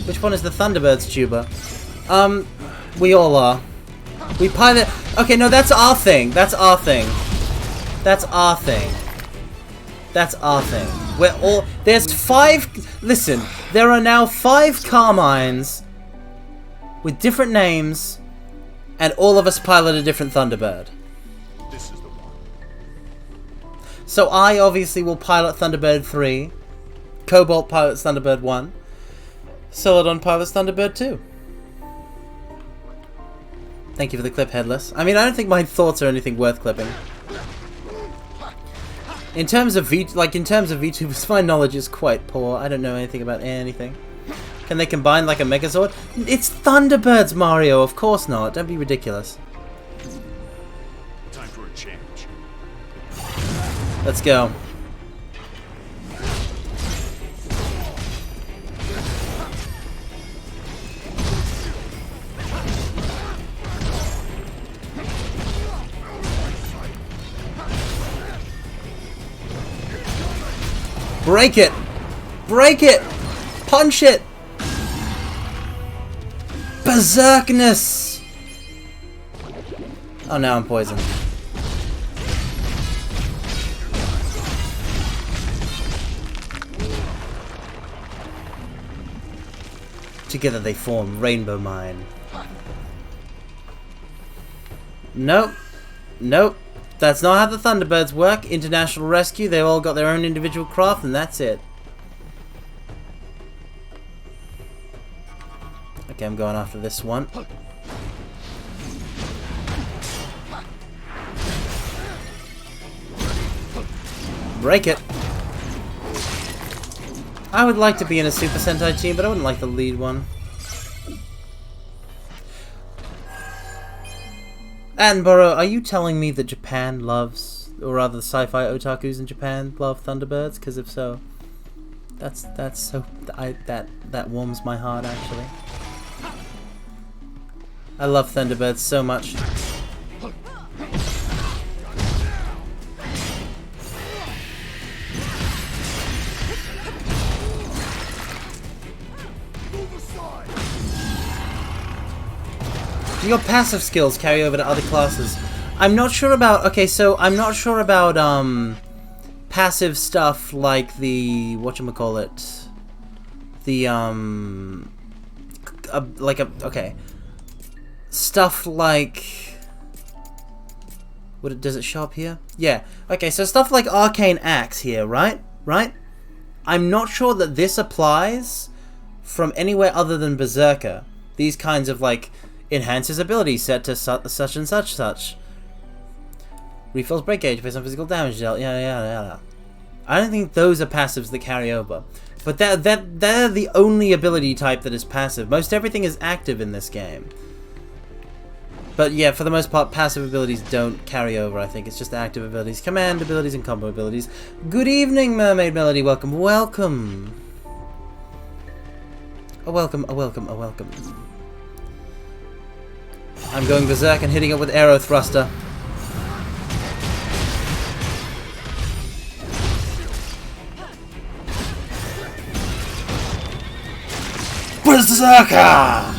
Which one is the Thunderbirds tuber? We all are. We pilot. Okay, no, that's our thing. That's our thing. That's our thing. That's our thing. We're all. There's 5. Listen, there are now 5 Carmines with different names, and all of us pilot a different Thunderbird. This is the one. So I obviously will pilot Thunderbird 3. Cobalt pilots Thunderbird 1. Celadon pilots Thunderbird 2. Thank you for the clip, Headless. I mean, I don't think my thoughts are anything worth clipping. In terms of VTubers, my knowledge is quite poor. I don't know anything about anything. Can they combine like a Megazord? It's Thunderbirds, Mario. Of course not. Don't be ridiculous. Time for a change. Let's go. Break it! Break it! Punch it! Berserkness! Oh, now I'm poisoned. Together they form Rainbow Mine. Nope. Nope. That's not how the Thunderbirds work. International Rescue, they all got their own individual craft, and that's it. Okay, I'm going after this one. Break it. I would like to be in a Super Sentai team, but I wouldn't like the lead one. Attenborough, are you telling me that Japan loves, or rather the sci-fi otakus in Japan love Thunderbirds? Because if so, that's so that warms my heart actually. I love Thunderbirds so much. Do your passive skills carry over to other classes? I'm not sure about... Okay, so I'm not sure about passive stuff like the... whatchamacallit? The okay. Stuff like... does it show up here? Yeah. Okay, so stuff like Arcane Axe here, right? Right? I'm not sure that this applies from anywhere other than Berserker. These kinds of like... enhances ability set to such and such. Refills break gauge based on physical damage dealt. Yeah. I don't think those are passives that carry over. But they're the only ability type that is passive. Most everything is active in this game. But yeah, for the most part, passive abilities don't carry over, I think. It's just active abilities, command abilities, and combo abilities. Good evening, Mermaid Melody. Welcome. Welcome. Oh, welcome. Oh, welcome. Oh, welcome. I'm going berserk and hitting it with arrow thruster. Berserker!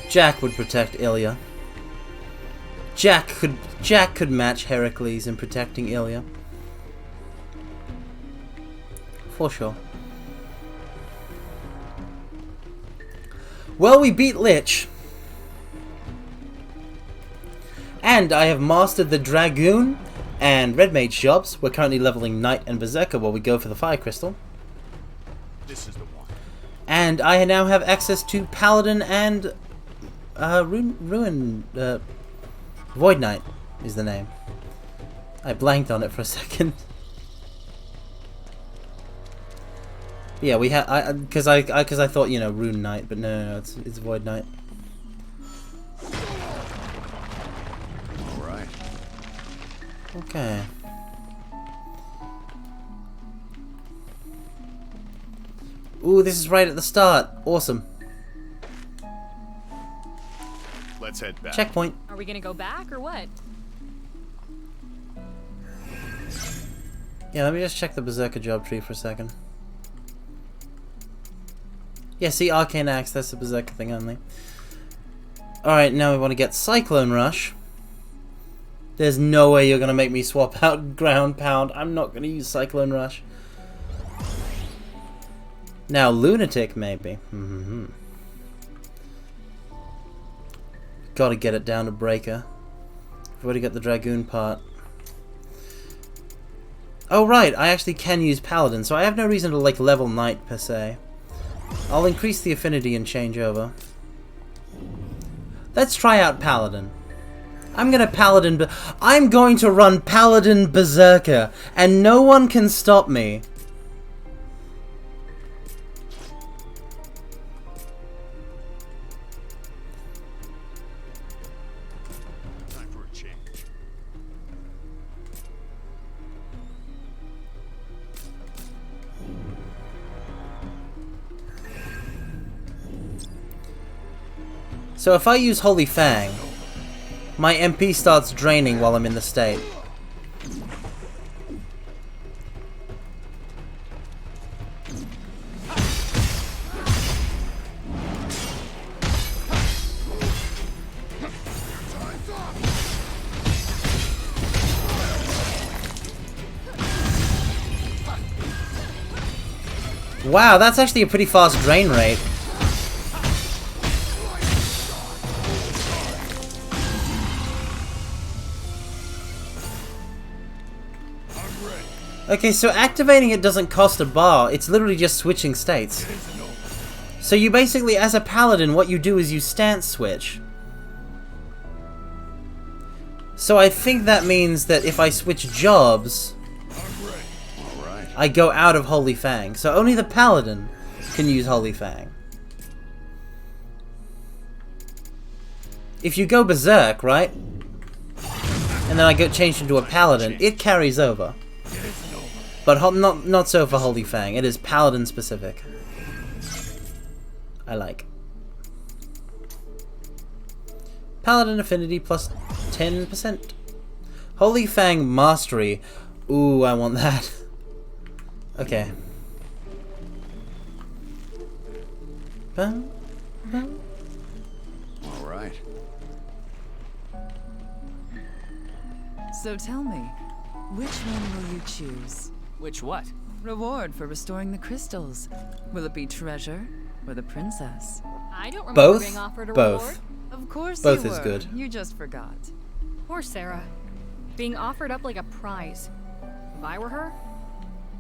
Jack would protect Ilya. Jack could match Heracles in protecting Ilya. For sure. Well, we beat Lich. And I have mastered the Dragoon and Red Mage jobs. We're currently leveling Knight and Berserker while we go for the Fire Crystal. This is the one. And I now have access to Paladin and Void Knight is the name. I blanked on it for a second. Yeah, we had because I thought, you know, Rune Knight, but no, it's Void Knight. All right. Okay. Ooh, this is right at the start. Awesome. Let's head back. Checkpoint. Are we gonna go back or what? Yeah, let me just check the Berserker job tree for a second. Yeah, see, Arcane Axe, that's the Berserker thing only. Alright, now we want to get Cyclone Rush. There's no way you're going to make me swap out Ground Pound. I'm not going to use Cyclone Rush. Now, Lunatic, maybe. Gotta get it down to Breaker. I've already got the Dragoon part. Oh, right, I actually can use Paladin, so I have no reason to, like, level Knight, per se. I'll increase the affinity and change over. Let's try out Paladin. I'm going to run Paladin Berserker, and no one can stop me. Time for a change. So if I use Holy Fang, my MP starts draining while I'm in the state. Wow, that's actually a pretty fast drain rate. Okay, so activating it doesn't cost a bar, it's literally just switching states. So you basically, as a paladin, what you do is you stance switch. So I think that means that if I switch jobs, I go out of Holy Fang. So only the paladin can use Holy Fang. If you go berserk, right? And then I get changed into a paladin, it carries over. But not so for Holy Fang. It is paladin specific. I like. Paladin affinity plus 10%. Holy Fang mastery. Ooh, I want that. Okay. Alright. So tell me, which one will you choose? Which what? Reward for restoring the crystals. Will it be treasure or the princess? I don't remember being offered a reward. Both. Of course Both you is were. good. You just forgot. Poor Sarah. Being offered up like a prize. If I were her,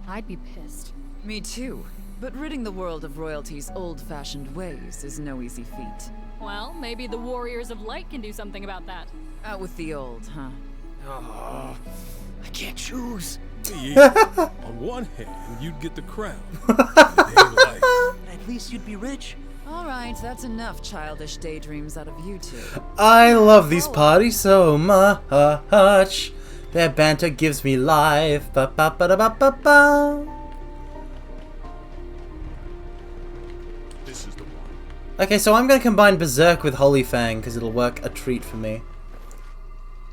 I'd be pissed. Me too. But ridding the world of royalty's old-fashioned ways is no easy feat. Well, maybe the Warriors of Light can do something about that. Out with the old, huh? Oh, I can't choose. On one hand, you'd get the crown. At least you'd be rich. All right, that's enough childish daydreams out of you two. I love these parties so much. Their banter gives me life. Ba ba ba da ba ba ba. This is the one. Okay, so I'm gonna combine Berserk with Holy Fang because it'll work a treat for me.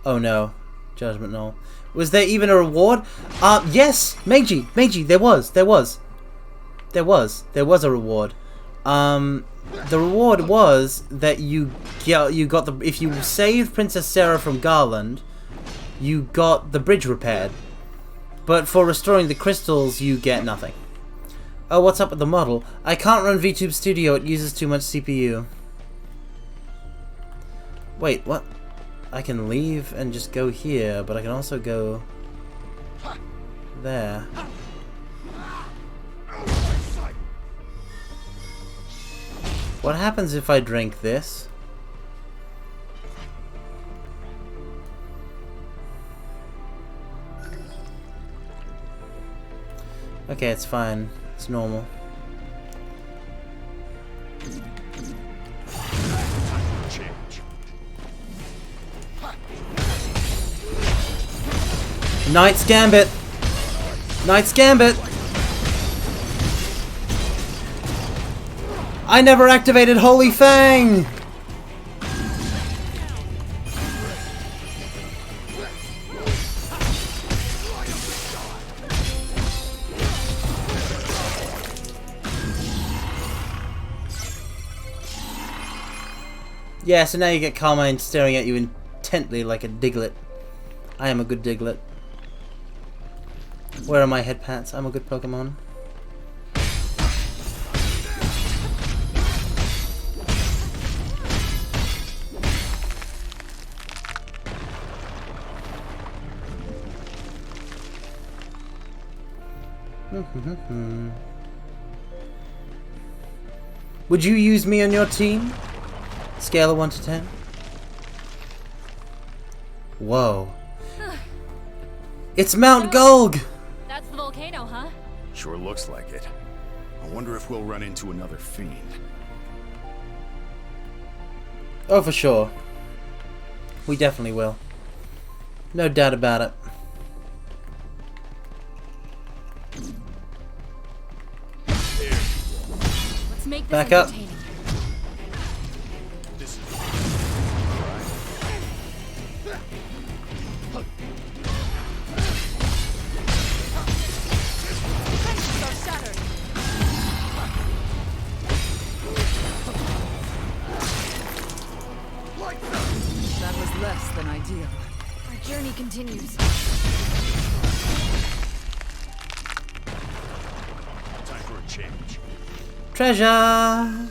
Oh no, Judgment Null. Was there even a reward? Yes, Meiji, there was a reward. The reward was that you got the, if you saved Princess Sarah from Garland, you got the bridge repaired. But for restoring the crystals, you get nothing. Oh, what's up with the model? I can't run VTube Studio, it uses too much CPU. Wait, what? I can leave and just go here, but I can also go there. What happens if I drink this? Okay, it's fine. It's normal. Knight's Gambit! Knight's Gambit! I never activated Holy Fang! Yeah, so now you get Carmine staring at you intently like a Diglett. I am a good Diglett. Where are my head pats? I'm a good Pokemon. Would you use me on your team? Scale of 1 to 10? Whoa. It's Mount Gulg! That's the volcano, huh? Sure looks like it. I wonder if we'll run into another fiend. Oh, for sure. We definitely will. No doubt about it. Let's make this back up. entertaining. That was less than ideal. Our journey continues. Time for for a change. Treasure!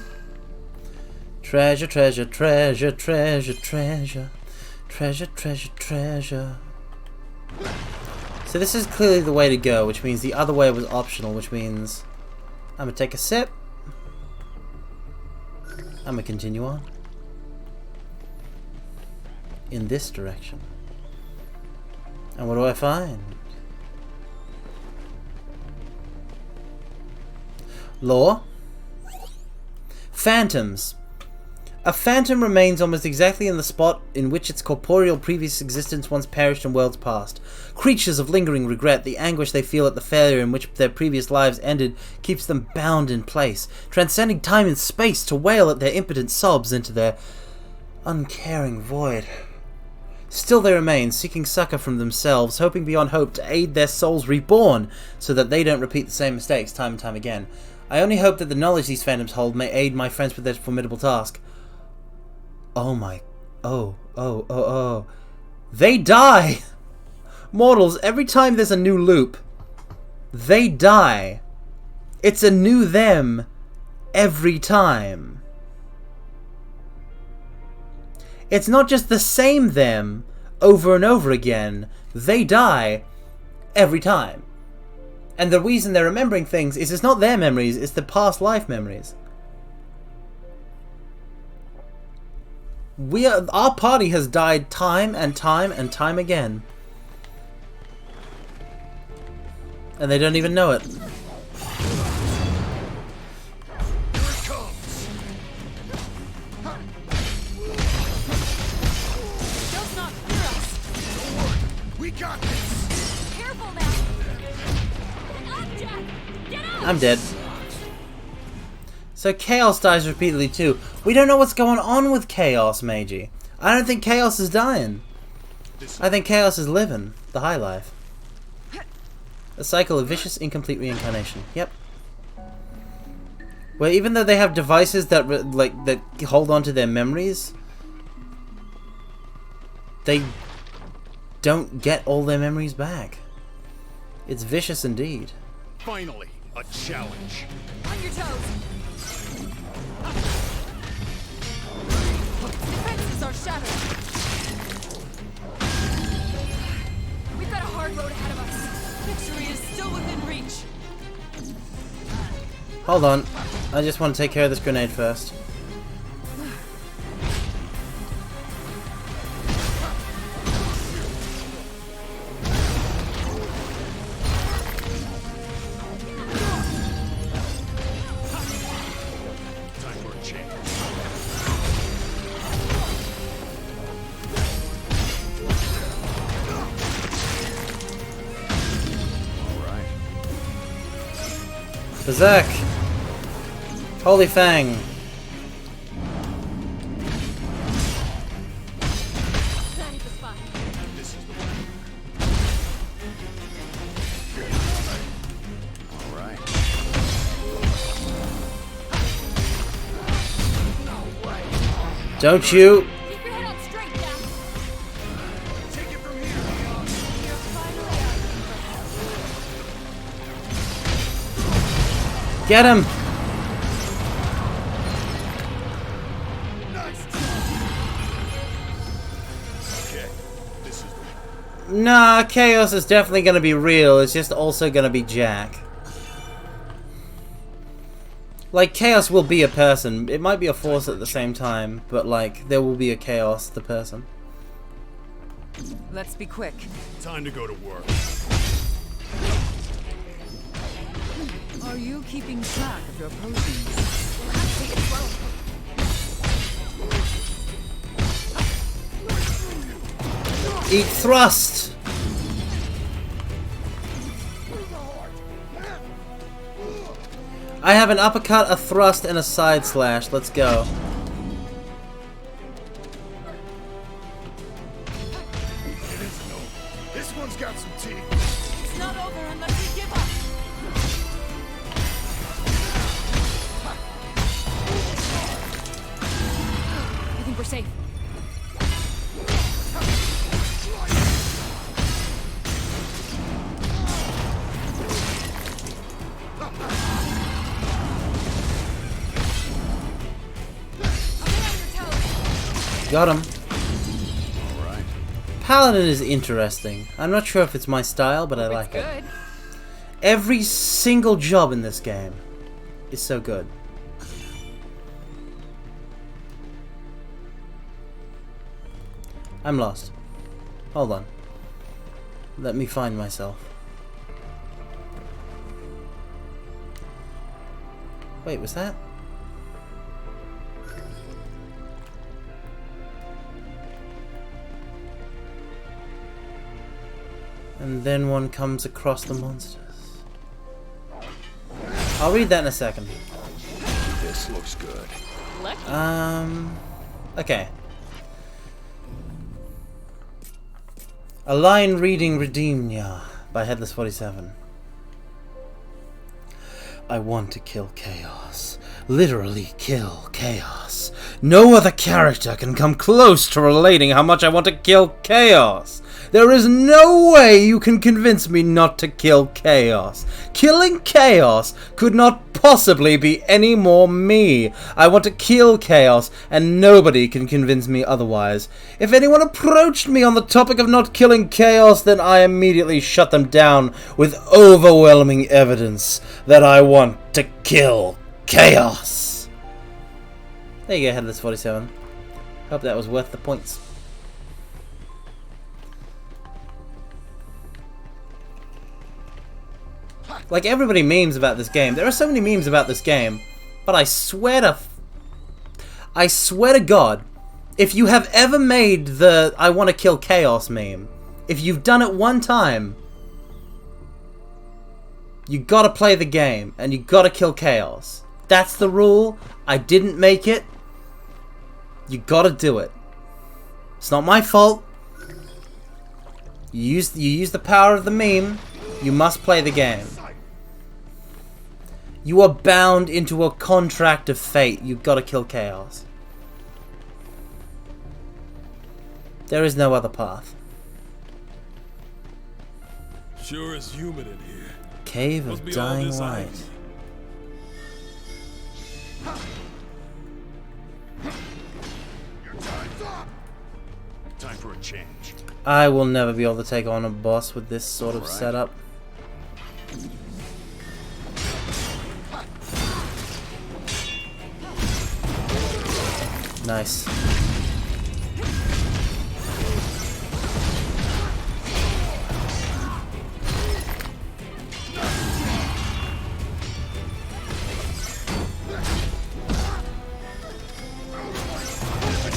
Treasure, treasure, treasure, treasure, treasure. Treasure, treasure, treasure. So this is clearly the way to go, which means the other way was optional, which means I'm gonna take a sip. I'm gonna continue on. In this direction. And what do I find? Lore. Phantoms. A phantom remains almost exactly in the spot in which its corporeal previous existence once perished in worlds past. Creatures of lingering regret, the anguish they feel at the failure in which their previous lives ended keeps them bound in place, transcending time and space to wail at their impotent sobs into their uncaring void. Still they remain, seeking succor from themselves, hoping beyond hope to aid their souls reborn, so that they don't repeat the same mistakes time and time again. I only hope that the knowledge these phantoms hold may aid my friends with their formidable task. Oh my... Oh. They die! Mortals, every time there's a new loop, they die. It's a new them every time. It's not just the same them over and over again. They die every time. And the reason they're remembering things is it's not their memories, it's the past life memories. Our party has died time and time and time again. And they don't even know it. Here it comes. Does not fear us. Don't worry, we got this. Careful now. An object. Get out. I'm dead. So Chaos dies repeatedly too. We don't know what's going on with Chaos, Meiji. I don't think Chaos is dying. I think Chaos is living the high life. A cycle of vicious, incomplete reincarnation. Yep. Where even though they have devices that that hold on to their memories, they don't get all their memories back. It's vicious indeed. Finally, a challenge. On your toes. Defenses are shattered. We've got a hard road ahead of us. Victory is still within reach. Hold on. I just want to take care of this grenade first. Berserk! Holy Fang! Alright. Don't you! Keep your head up straight now. Take it from here. You're finally out. Get him! Okay, this is the Nah, Chaos is definitely gonna be real, it's just also gonna be Jack. Like, Chaos will be a person. It might be a force at the same time, but like, there will be a Chaos, the person. Let's be quick. time to go to work. Are you keeping track of your potions? We'll have to take it slow. Eat thrust! I have an uppercut, a thrust, and a side slash. Let's go. This one's got some teeth. It's not over unless we give up. I think we're safe. Got him. Alright. Paladin is interesting. I'm not sure if it's my style, but I like it. Every single job in this game is so good. I'm lost. Hold on. Let me find myself. Wait, was that? And then one comes across the monsters. I'll read that in a second. This looks good. Okay. A line reading Redeemya by Headless 47. I want to kill chaos. Literally kill chaos. No other character can come close to relating how much I want to kill chaos. There is no way you can convince me not to kill chaos. Killing chaos could not possibly be any more me. I want to kill chaos, and nobody can convince me otherwise. If anyone approached me on the topic of not killing chaos, then I immediately shut them down with overwhelming evidence that I want to kill chaos. There you go, Headless 47. Hope that was worth the points. Like, everybody memes about this game. There are so many memes about this game, but I swear to God, if you have ever made the I want to kill chaos meme, if you've done it one time, you gotta play the game, and you gotta kill chaos. That's the rule. I didn't make it. You gotta do it. It's not my fault. You use the power of the meme. You must play the game. You are bound into a contract of fate. You've got to kill chaos. There is no other path. Sure is humid in here. Cave of Dying Light. Your time's up. Time for a change. I will never be able to take on a boss with this sort of setup. Nice.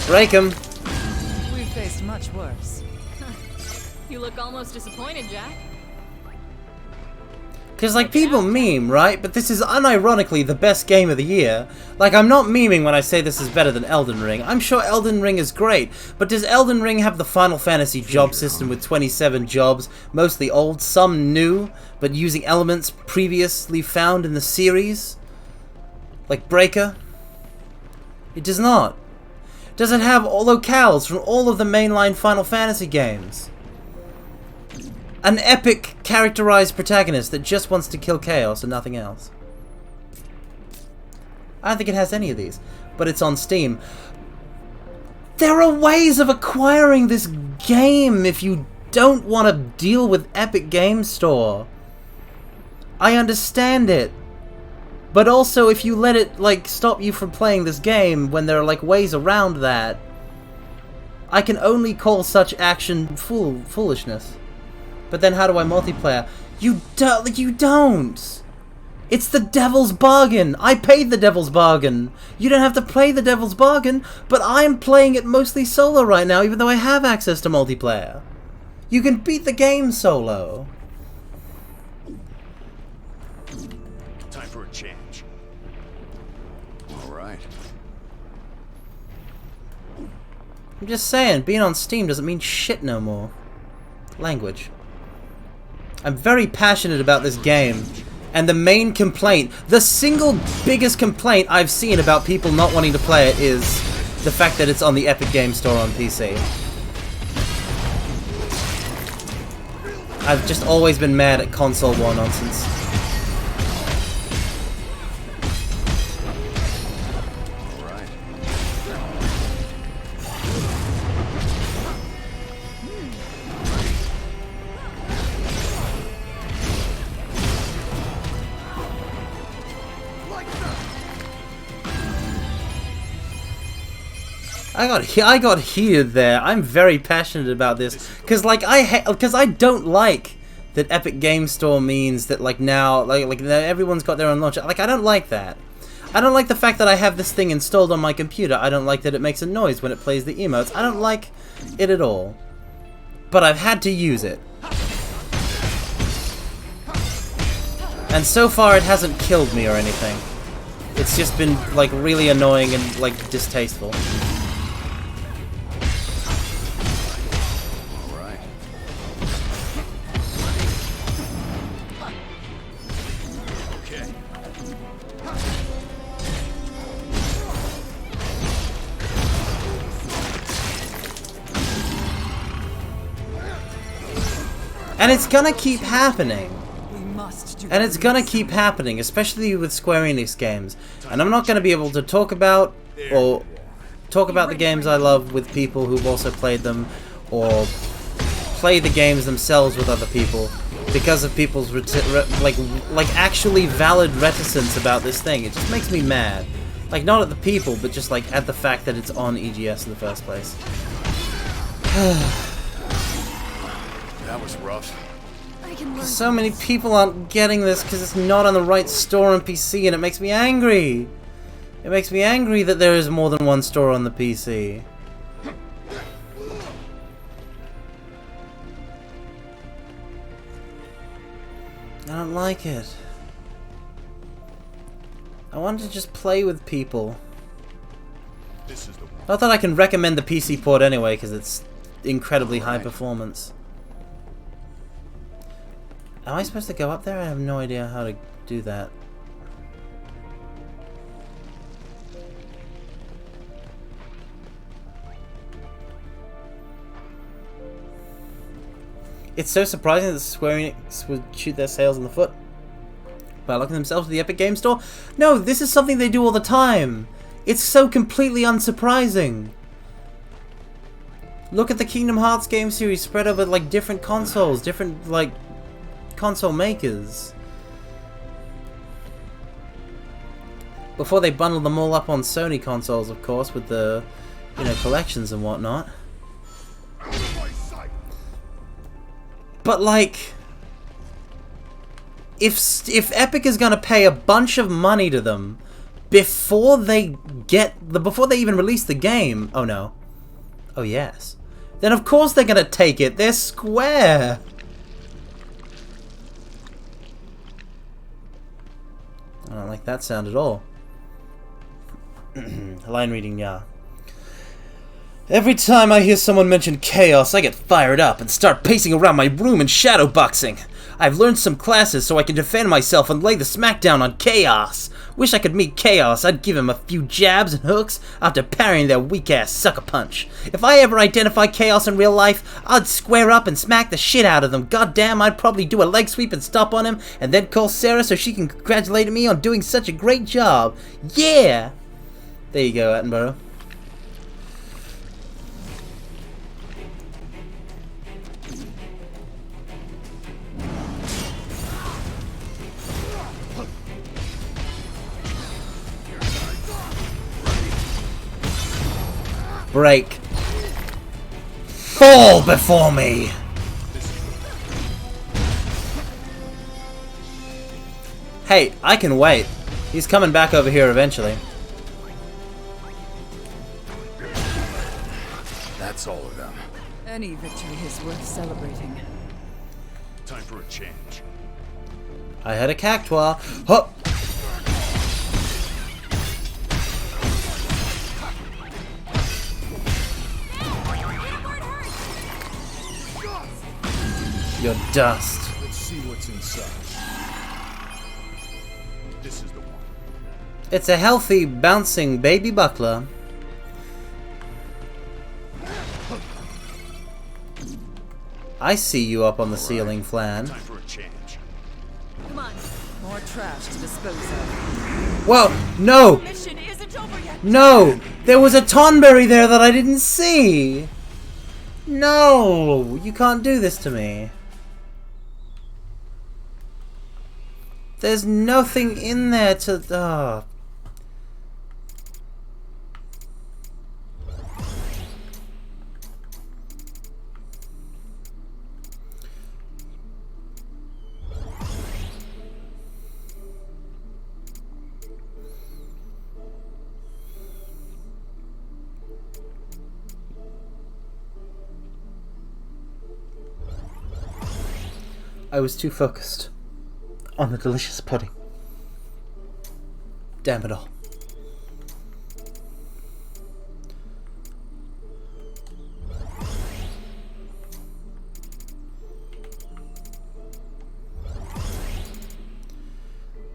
Break him. We've faced much worse. You look almost disappointed, Jack. Because, like, people meme, right? But this is unironically the best game of the year. Like, I'm not memeing when I say this is better than Elden Ring. I'm sure Elden Ring is great. But does Elden Ring have the Final Fantasy job system with 27 jobs, mostly old, some new, but using elements previously found in the series? Like Breaker? It does not. Does it have all locales from all of the mainline Final Fantasy games? An epic, characterized protagonist that just wants to kill chaos and nothing else. I don't think it has any of these, but it's on Steam. There are ways of acquiring this game if you don't want to deal with Epic Game Store. I understand it. But also, if you let it, like, stop you from playing this game when there are, like, ways around that, I can only call such action foolishness. But then how do I multiplayer? You don't! It's the devil's bargain! I paid the devil's bargain! You don't have to play the devil's bargain, but I'm playing it mostly solo right now, even though I have access to multiplayer. You can beat the game solo. Time for a change. Alright. I'm just saying, being on Steam doesn't mean shit no more. Language. I'm very passionate about this game, and the main complaint, the single biggest complaint I've seen about people not wanting to play it is the fact that it's on the Epic Game Store on PC. I've just always been mad at console war nonsense. I got heated there. I'm very passionate about this because like I don't like that Epic Game Store means that like now like everyone's got their own launcher. Like I don't like that. I don't like the fact that I have this thing installed on my computer. I don't like that it makes a noise when it plays the emotes. I don't like it at all. But I've had to use it. And so far it hasn't killed me or anything. It's just been like really annoying and like distasteful. Alright. Okay. And it's gonna keep happening. And it's gonna keep happening, especially with Square Enix games. And I'm not gonna be able to talk about the games I love with people who've also played them, or play the games themselves with other people because of people's like actually valid reticence about this thing. It just makes me mad. Like not at the people, but just like at the fact that it's on EGS in the first place. That was rough. So many people aren't getting this because it's not on the right store on PC, and it makes me angry. It makes me angry that there is more than one store on the PC. I don't like it. I want to just play with people. Not that I can recommend the PC port anyway, because it's incredibly high performance. Am I supposed to go up there? I have no idea how to do that. It's so surprising that Square Enix would shoot their sales in the foot by locking themselves to the Epic Game Store. No, this is something they do all the time. It's so completely unsurprising. Look at the Kingdom Hearts game series spread over like different consoles, different like console makers. Before they bundle them all up on Sony consoles, of course, with the, you know, collections and whatnot. But like, if Epic is gonna pay a bunch of money to them before they even release the game, oh no, oh yes, then of course they're gonna take it. They're Square. I don't like that sound at all. Line reading, yeah. Every time I hear someone mention chaos, I get fired up and start pacing around my room and shadowboxing. I've learned some classes so I can defend myself and lay the smackdown on chaos. Wish I could meet chaos. I'd give him a few jabs and hooks after parrying their weak-ass sucker punch. If I ever identify chaos in real life, I'd square up and smack the shit out of them. Goddamn, I'd probably do a leg sweep and stop on him, and then call Sarah so she can congratulate me on doing such a great job. Yeah! There you go, Attenborough. Break. Fall before me! Hey, I can wait. He's coming back over here eventually. That's all of them. Any victory is worth celebrating. Time for a change. I had a cactuar. Huh. Your dust. Let's see what's inside. This is the one. It's a healthy, bouncing baby buckler. I see you up on the ceiling, Flan. Time for a change. Come on, more trash to dispose of. Whoa! No! Mission isn't over yet. No! There was a Tonberry there that I didn't see! No! You can't do this to me. There's nothing in there to... I was too focused on the delicious pudding. Damn it all.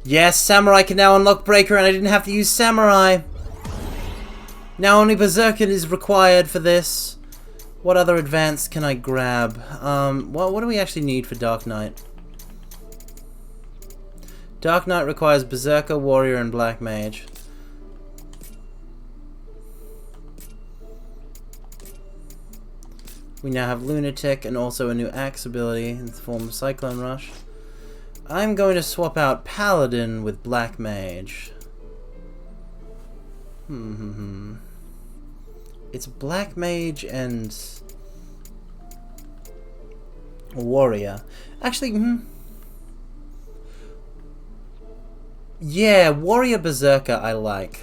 Yes, Samurai can now unlock Breaker, and I didn't have to use Samurai. Now only Berserker is required for this. What other advance can I grab? What do we actually need for Dark Knight? Dark Knight requires Berserker, Warrior, and Black Mage. We now have Lunatic and also a new axe ability in the form of Cyclone Rush. I'm going to swap out Paladin with Black Mage. It's Black Mage and Warrior. Actually, yeah, Warrior Berserker I like.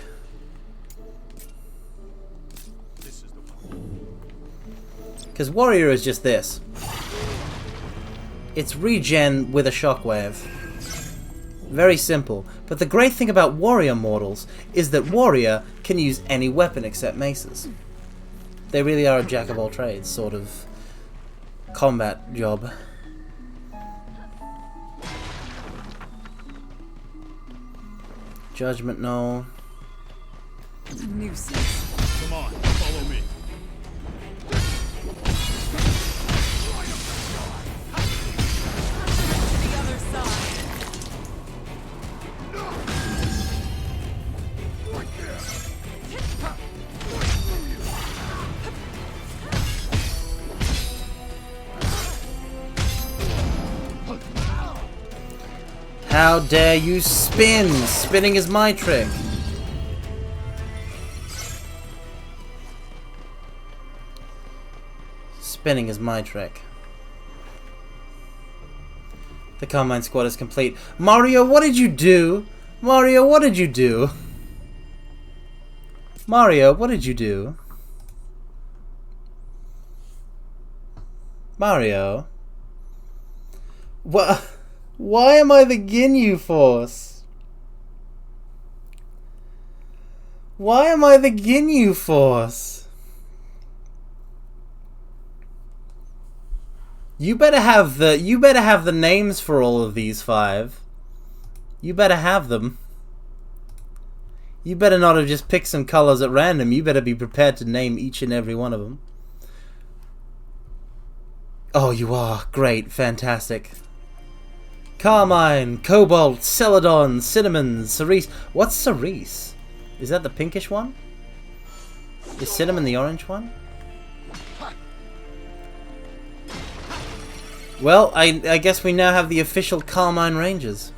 Because Warrior is just this. It's regen with a shockwave. Very simple. But the great thing about Warrior Mortals is that Warrior can use any weapon except maces. They really are a jack of all trades sort of combat job. Judgment Knoll. Nuisance. Come on, follow me. The other side. How dare you spin? Spinning is my trick. Spinning is my trick. The Carmine squad is complete. Mario, what did you do? Mario, what did you do? Mario, what did you do? Mario? What? Why am I the Ginyu Force? Why am I the Ginyu Force? You better have the names for all of these 5. You better have them. You better not have just picked some colors at random. You better be prepared to name each and every one of them. Oh, you are. Great. Fantastic. Carmine, Cobalt, Celadon, Cinnamon, Cerise. What's Cerise? Is that the pinkish one? Is Cinnamon the orange one? Well, I guess we now have the official Carmine Rangers.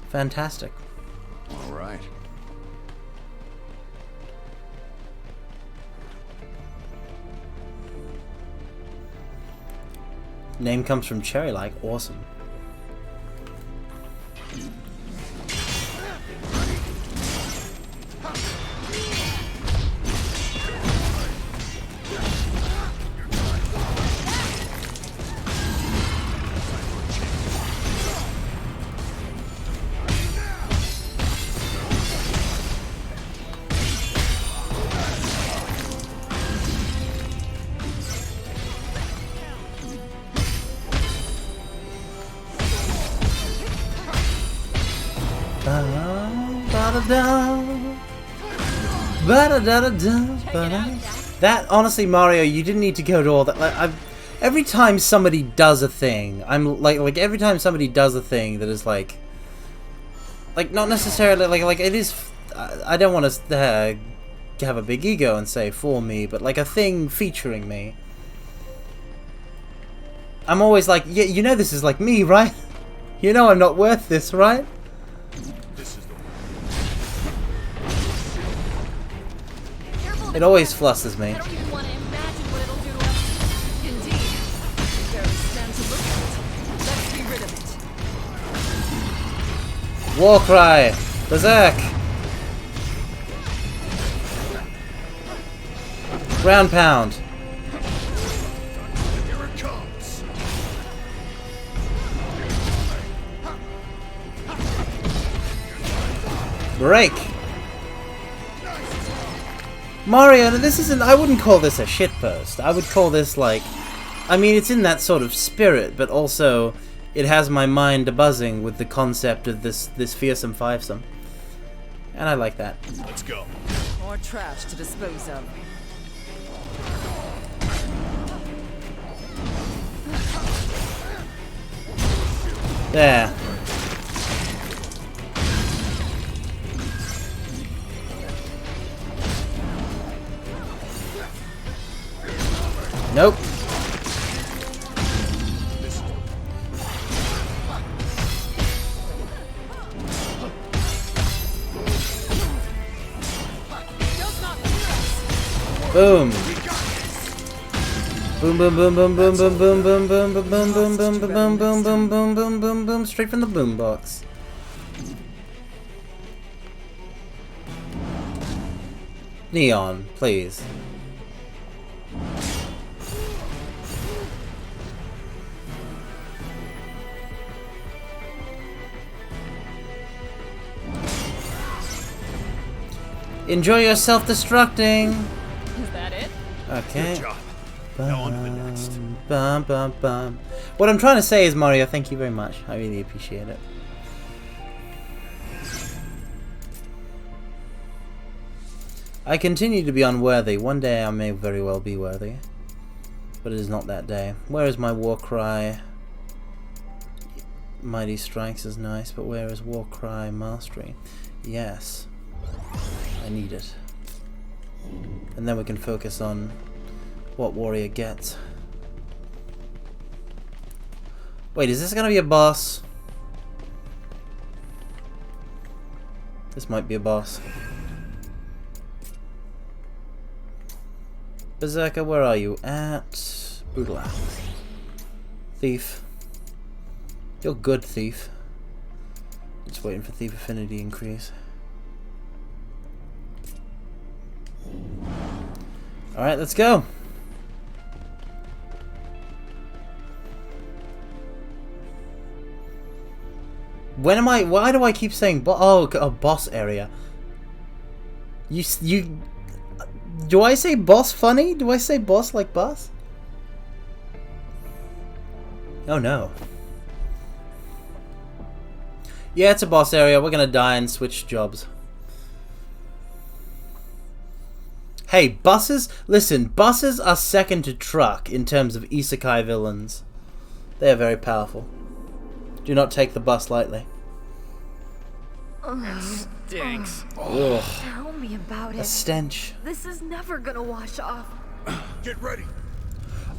Fantastic. All right. Name comes from Cherry Like. Awesome. That, honestly, Mario, you didn't need to go to all that. Like, every time somebody does a thing, I'm like every time somebody does a thing that is like not necessarily like it is. I don't want to have a big ego and say for me, but like a thing featuring me. I'm always like, yeah, you know this is like me, right? You know I'm not worth this, right? It always flusters me. I don't even want to imagine what it'll do to us. Indeed. I barely stand to look at it. Let's be rid of it. War cry! Berserk! Ground pound! Here it comes. Break! Mario, this isn't... I wouldn't call this a shitpost. I would call this, like... I mean, it's in that sort of spirit, but also... It has my mind a-buzzing with the concept of this fearsome fivesome. And I like that. Let's go. More trash to dispose of. There. Nope. Boom. Boom boom boom boom boom boom boom boom boom boom boom boom boom boom boom boom boom boom boom boom straight from the boombox. Neon, please. Enjoy your self-destructing. Is that it? Okay. Good job. Now on to the next. Bum, bum, bum. What I'm trying to say is, Mario, thank you very much. I really appreciate it. I continue to be unworthy. One day I may very well be worthy. But it is not that day. Where is my war cry? Mighty Strikes is nice, but where is war cry mastery? Yes. I need it. And then we can focus on what warrior gets. Wait, is this gonna be a boss? This might be a boss. Berserker, where are you? At Brutal Axe. Thief. You're good, Thief. Just waiting for Thief Affinity increase. Alright, let's go. Why do I keep saying a boss area? Do I say boss funny? Do I say boss like boss? Oh no. Yeah, it's a boss area. We're gonna die and switch jobs. Hey, buses? Listen, buses are second to truck in terms of isekai villains. They are very powerful. Do not take the bus lightly. Stinks. Ugh. Tell me about it. A stench. This is never gonna wash off. Get ready.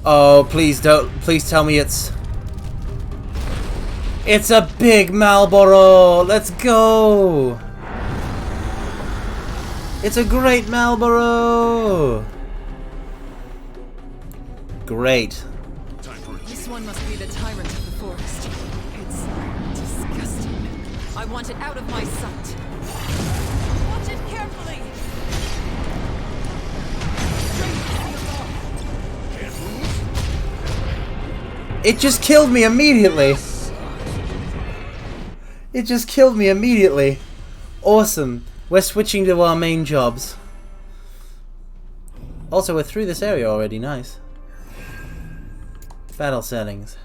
Oh, please don't. Please tell me it's a big Marlboro. Let's go. It's a great Marlboro. Great. This one must be the tyrant of the forest. It's disgusting. I want it out of my sight. Watch it carefully. It just killed me immediately. It just killed me immediately. Awesome. We're switching to our main jobs. Also, we're through this area already. Nice. Battle settings.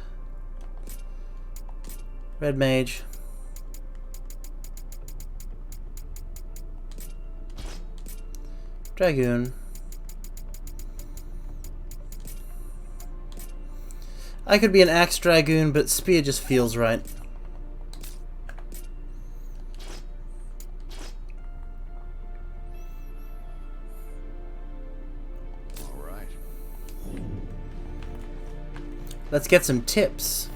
Red Mage. Dragoon. I could be an Axe Dragoon, but Spear just feels right. Alright. Let's get some tips.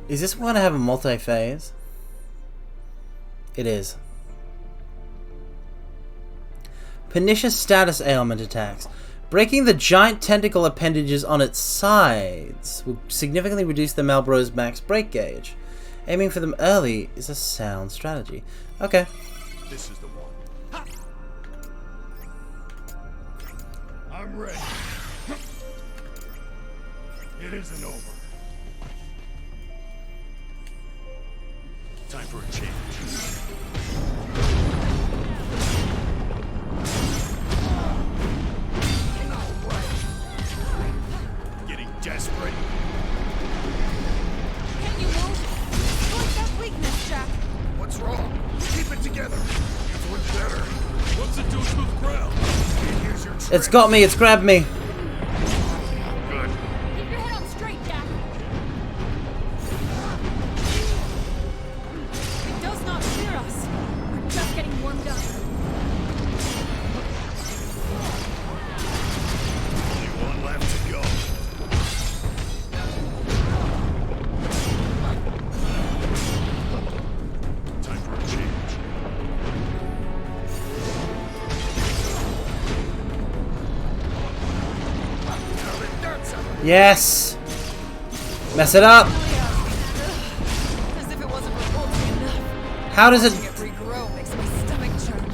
Is this one to have a multi-phase? It is. Pernicious status ailment attacks. Breaking the giant tentacle appendages on its sides will significantly reduce the Marlboro's max break gauge. Aiming for them early is a sound strategy. Okay. This is the one. I'm ready. It isn't over. Time for a change. Getting desperate. Can you move? Exploit that weakness, Jack. What's wrong? Keep it together. It's worth better. What's it do to the ground? Here's your trick. It's got me. It's grabbed me. Good. Keep your head on straight, Jack. It does not fear us. We're just getting warmed up. Only one left to go. Time for a change. Yes. Mess it up. As if it wasn't revolting enough. How does it? Watching it regrow makes my stomach churn.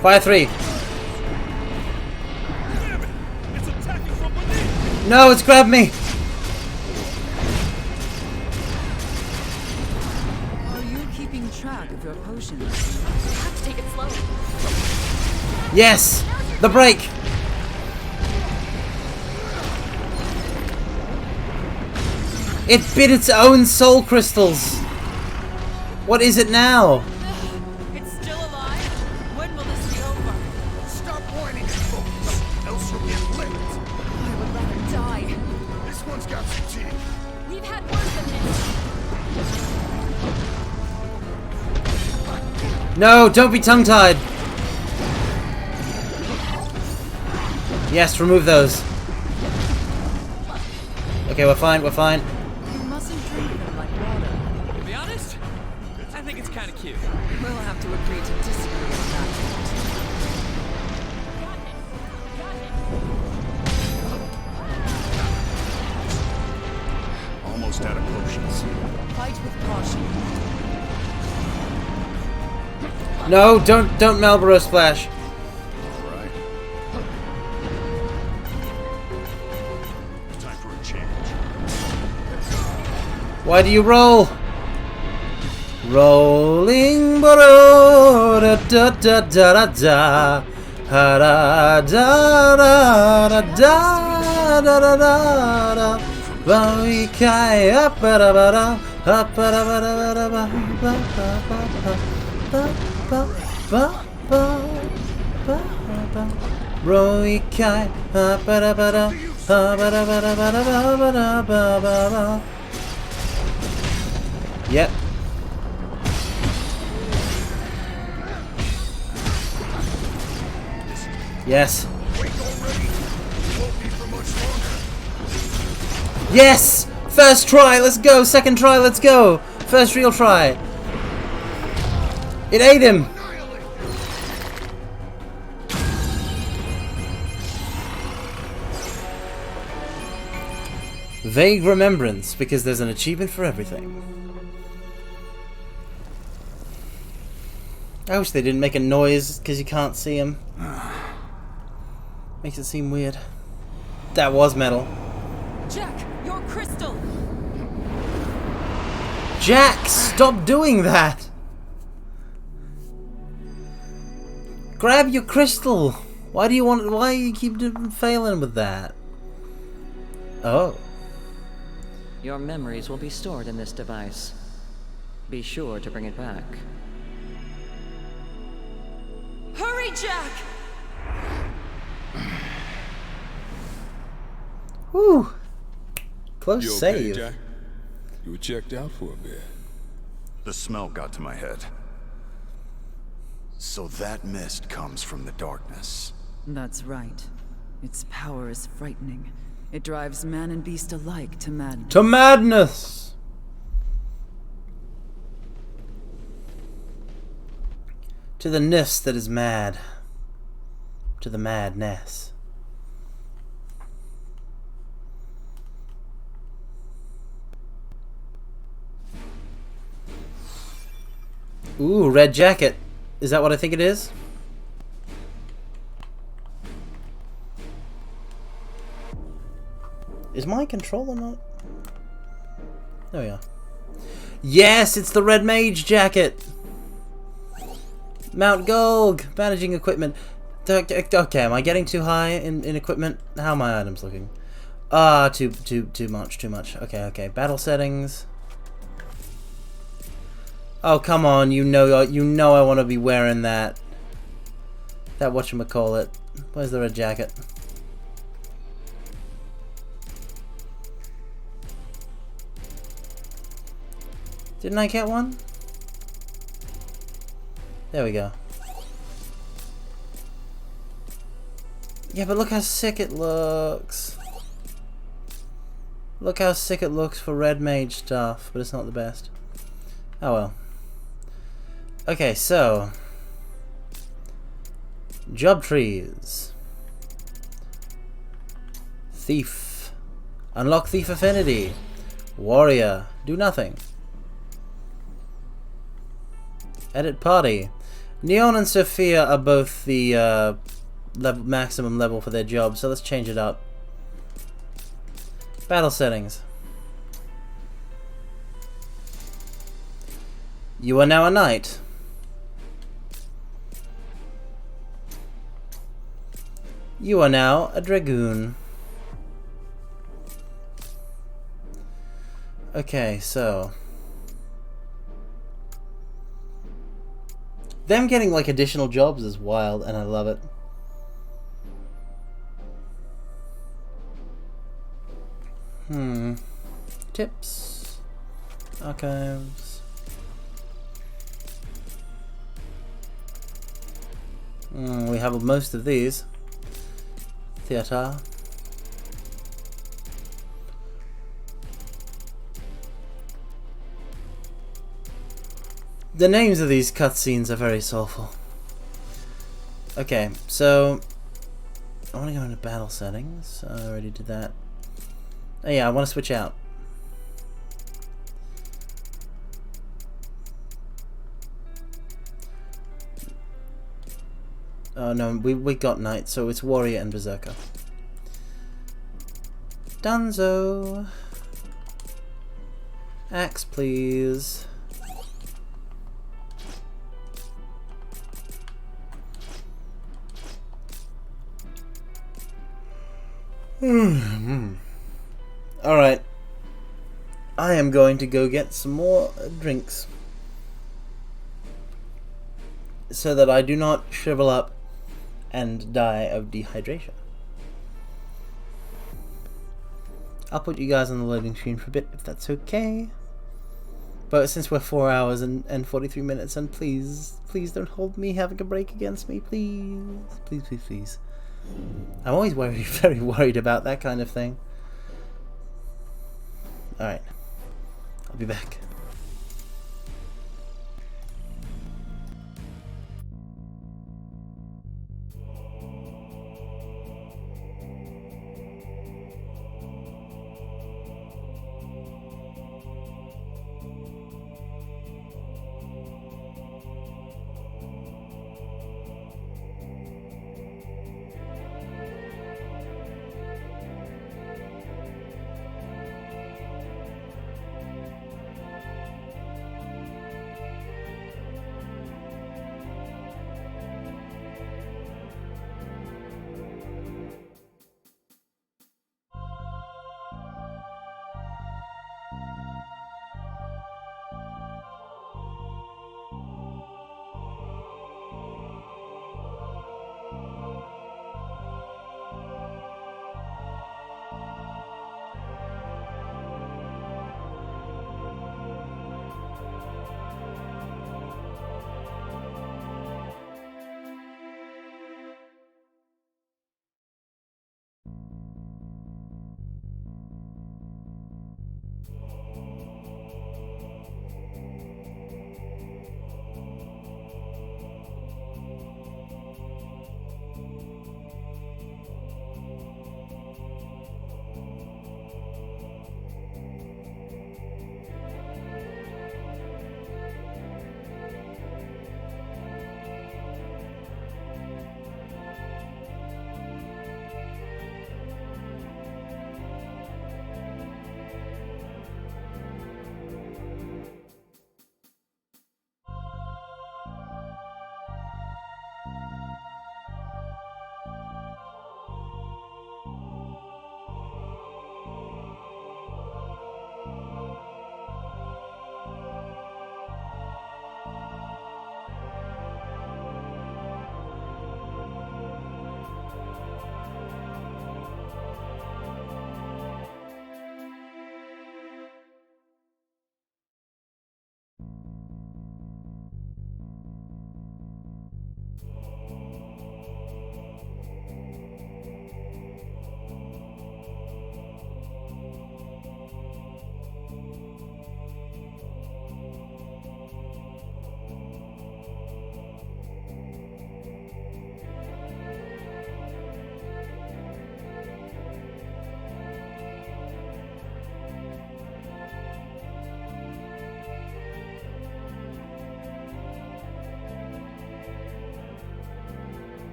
Fire 3. Damn it! It's attacking from beneath! No, it's grabbed me. Are you keeping track of your potions? You have to take it slowly. Yes. The break. It bit its own soul crystals. What is it now? It's still alive? When will this be over? Stop whining and focus, else you'll get licked. I would rather die. This one's got some teeth. We've had worse than this. No, don't be tongue-tied. Yes, remove those. Okay, we're fine, we're fine. You mustn't drink them like water. To be honest, I think it's kind of cute. We'll have to agree to disagree on that. Almost out of potions. Fight with caution. No, don't Marlboro splash. All right. Time for a change. Why do you roll? Rolling boro da da da da da da da da da da da da da da da. Kai up ba da ba da up ba da ba da ba da ba ba ba ba ba ba ba. Roy Kai up ba da ba da ba da ba da ba da ba da ba ba ba. Yep. Yes. Yes! First try, let's go! Second try, let's go! First real try. It ate him! Vague remembrance, because there's an achievement for everything. I wish they didn't make a noise because you can't see him. Makes it seem weird. That was metal. Jack, your crystal! Jack, stop doing that! Grab your crystal! Why do you keep failing with that? Oh. Your memories will be stored in this device. Be sure to bring it back. Hurry, Jack! Whew. Close You okay, save. Jack? You were checked out for a bit. The smell got to my head. So that mist comes from the darkness. That's right. Its power is frightening. It drives man and beast alike to madness. To madness! To the ness that is mad. To the madness. Ooh, red jacket. Is that what I think it is? Is my controller not? There we are. Yes, it's the red mage jacket! Mount Golg! Managing equipment. Okay, am I getting too high in equipment? How are my items looking? Ah, too much. Okay. Battle settings. Oh, come on, you know I want to be wearing that. That whatchamacallit. Where's the red jacket? Didn't I get one? There we go. Yeah, but look how sick it looks. Look how sick it looks for red mage stuff, but it's not the best. Oh well. Okay, so job trees. Thief. Unlock thief affinity. Warrior. Do nothing. Edit party. Neon and Sophia are both the maximum level for their job, so let's change it up. Battle settings. You are now a knight. You are now a dragoon. Okay, so them getting like additional jobs is wild, and I love it. Tips. Archives. We have most of these. Theater. The names of these cutscenes are very soulful. Okay, so I want to go into battle settings. I already did that. Oh yeah, I want to switch out. Oh no, we got knight, so it's warrior and berserker. Dunzo. Axe, please. Alright. I am going to go get some more drinks, so that I do not shrivel up and die of dehydration. I'll put you guys on the loading screen for a bit, if that's okay. But since we're 4 hours and 43 minutes, and please don't hold me having a break against me, please. I'm always very worried about that kind of thing. Alright. I'll be back.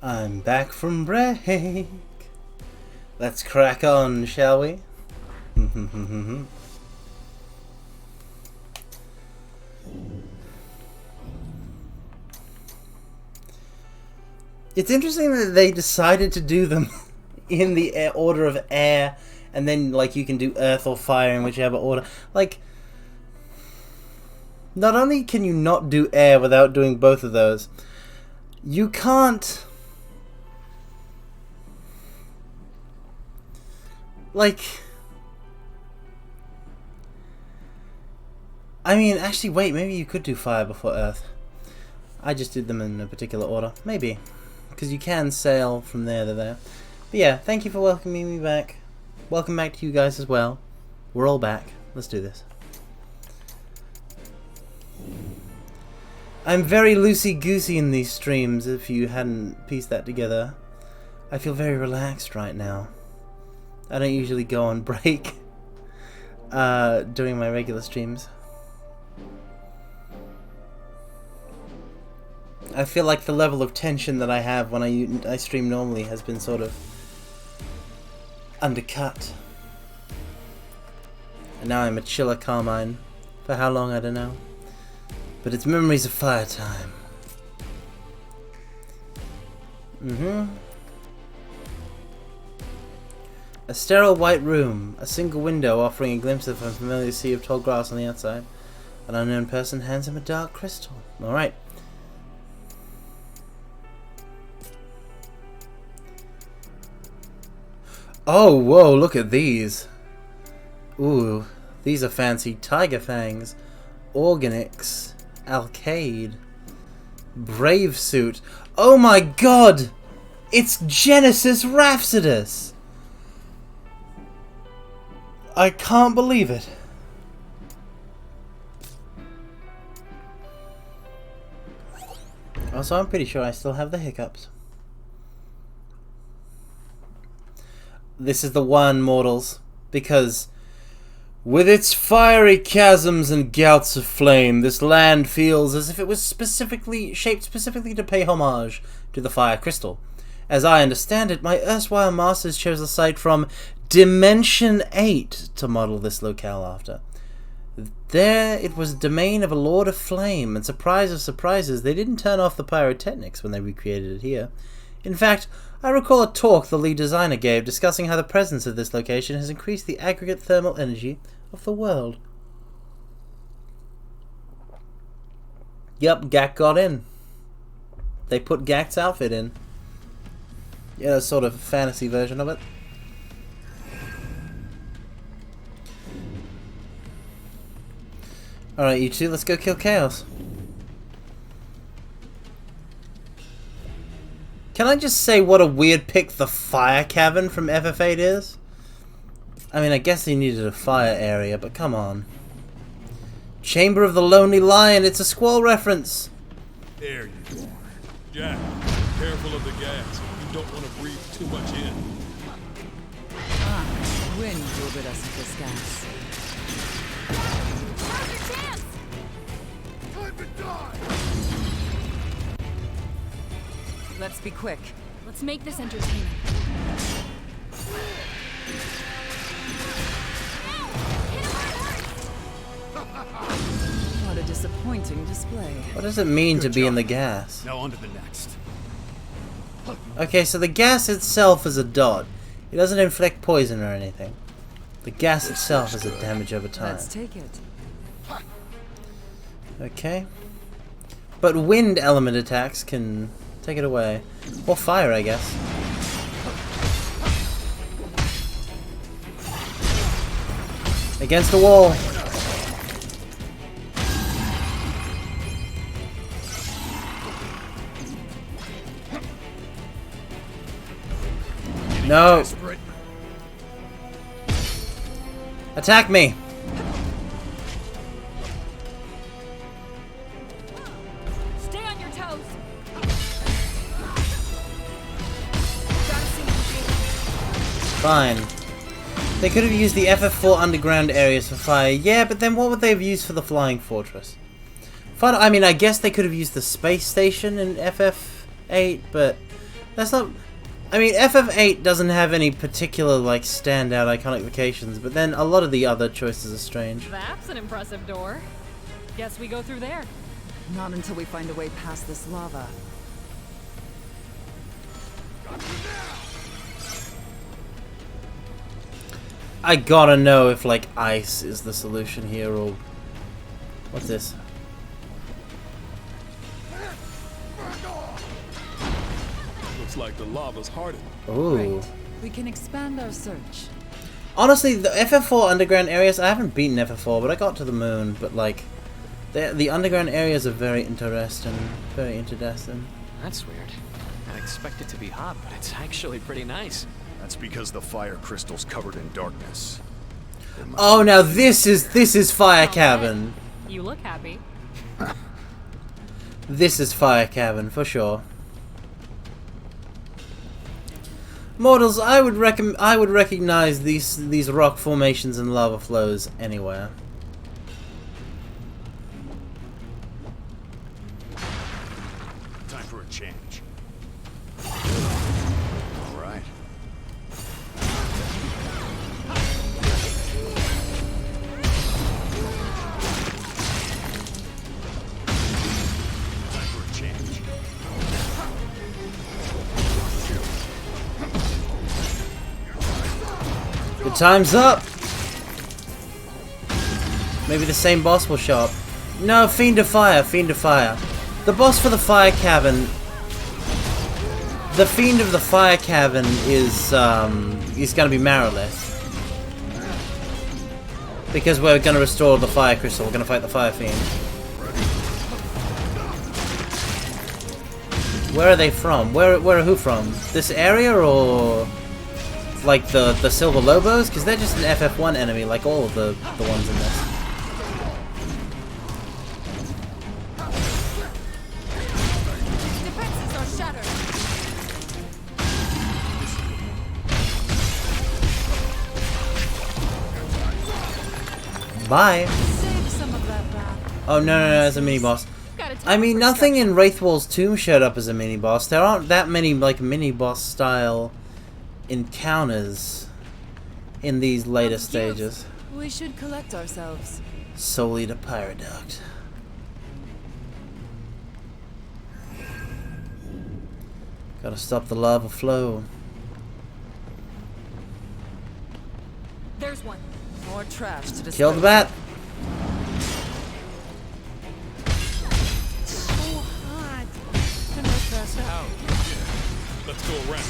I'm back from break. Let's crack on, shall we? It's interesting that they decided to do them in the order of air, and then like you can do earth or fire in whichever order. Like, not only can you not do air without doing both of those, you can't, like, I mean, actually, wait, maybe you could do fire before earth. I just did them in a particular order. Maybe. Because you can sail from there to there. But yeah, thank you for welcoming me back. Welcome back to you guys as well. We're all back. Let's do this. I'm very loosey-goosey in these streams, if you hadn't pieced that together. I feel very relaxed right now. I don't usually go on break during my regular streams. I feel like the level of tension that I have when I stream normally has been sort of undercut. And now I'm a chiller Carmine. For how long, I don't know. But it's memories of fire time. A sterile white room. A single window offering a glimpse of a familiar sea of tall grass on the outside. An unknown person hands him a dark crystal. Alright. Oh, whoa, look at these. Ooh, these are fancy. Tiger Fangs. Organics. Alcade. Brave Suit. Oh my god! It's Genesis Rhapsodus! I can't believe it. Also, I'm pretty sure I still have the hiccups. This is the one, mortals, because with its fiery chasms and gouts of flame, this land feels as if it was shaped specifically to pay homage to the fire crystal. As I understand it, my erstwhile masters chose a site from Dimension 8 to model this locale after. There, it was a domain of a Lord of Flame, and surprise of surprises, they didn't turn off the pyrotechnics when they recreated it here. In fact, I recall a talk the lead designer gave discussing how the presence of this location has increased the aggregate thermal energy of the world. Yup, Gak got in. They put Gak's outfit in. Yeah, a sort of fantasy version of it. Alright, you two, let's go kill Chaos. Can I just say what a weird pick the Fire Cavern from FF8 is? I mean, I guess he needed a fire area, but come on. Chamber of the Lonely Lion, it's a Squall reference! There you are. Jack, careful of the gas. You don't want to breathe too much in. Wind will rid us of this gas. Now's your chance! Time to die! Let's be quick. Let's make this entertaining. What a disappointing display. What does it mean to be in the gas? Now on to the next. Okay, so the gas itself is a dot. It doesn't inflict poison or anything. The gas itself is a damage over time. Let's take it. Okay. But wind element attacks can take it away. Or fire, I guess. Against the wall. No. Attack me. Stay on your toes. Fine. They could have used the FF4 underground areas for fire. Yeah, but then what would they have used for the flying fortress? I mean, I guess they could have used the space station in FF8, but That's not... I mean, FF8 doesn't have any particular, like, standout iconic locations, but then a lot of the other choices are strange. That's an impressive door. Guess we go through there. Not until we find a way past this lava. I gotta know if, like, ice is the solution here, or... What's this? Looks like the lava's hardened. Ooh. Right. We can expand our search. Honestly, the FF4 underground areas, I haven't beaten FF4, but I got to the moon, but, like... The underground areas are very interesting. Very interesting. That's weird. I expect it to be hot, but it's actually pretty nice. That's because the fire crystal's covered in darkness. Oh, now this is Fire Cavern. You look happy. This is Fire Cavern for sure. Mortals, I would recognize these rock formations and lava flows anywhere. Time for a change. All right. Time for a change. Good time's up. Maybe the same boss will show up. No, Fiend of Fire, Fiend of Fire. The boss for the Fire Cavern. The Fiend of the Fire Cavern is gonna be Marilith. Because we're gonna restore the Fire Crystal, we're gonna fight the Fire Fiend. Where are they from? Where are who from? This area, or like the Silver Lobos? Because they're just an FF1 enemy, like all of the ones in this. Bye. Oh no, it's a mini boss. I mean, nothing in Wraithwall's tomb showed up as a mini boss. There aren't that many like mini boss style encounters in these later stages. We should collect ourselves. Solely to Pyroduct. Gotta stop the lava flow. There's one. More trash to dispose. Kill the bat. So hot. Can I pass out? Let's go around.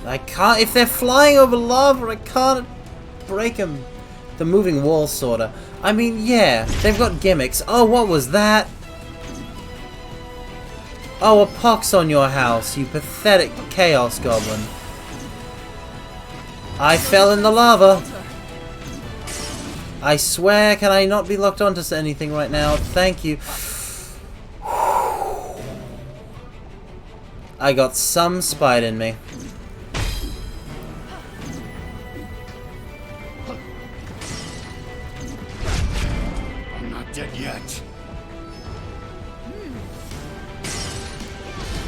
I can't. If they're flying over lava, I can't break them. The moving wall, sorta. I mean, yeah, they've got gimmicks. Oh, what was that? Oh, a pox on your house, you pathetic chaos goblin. I fell in the lava. I swear, can I not be locked onto anything right now? Thank you. I got some spite in me. I'm not dead yet.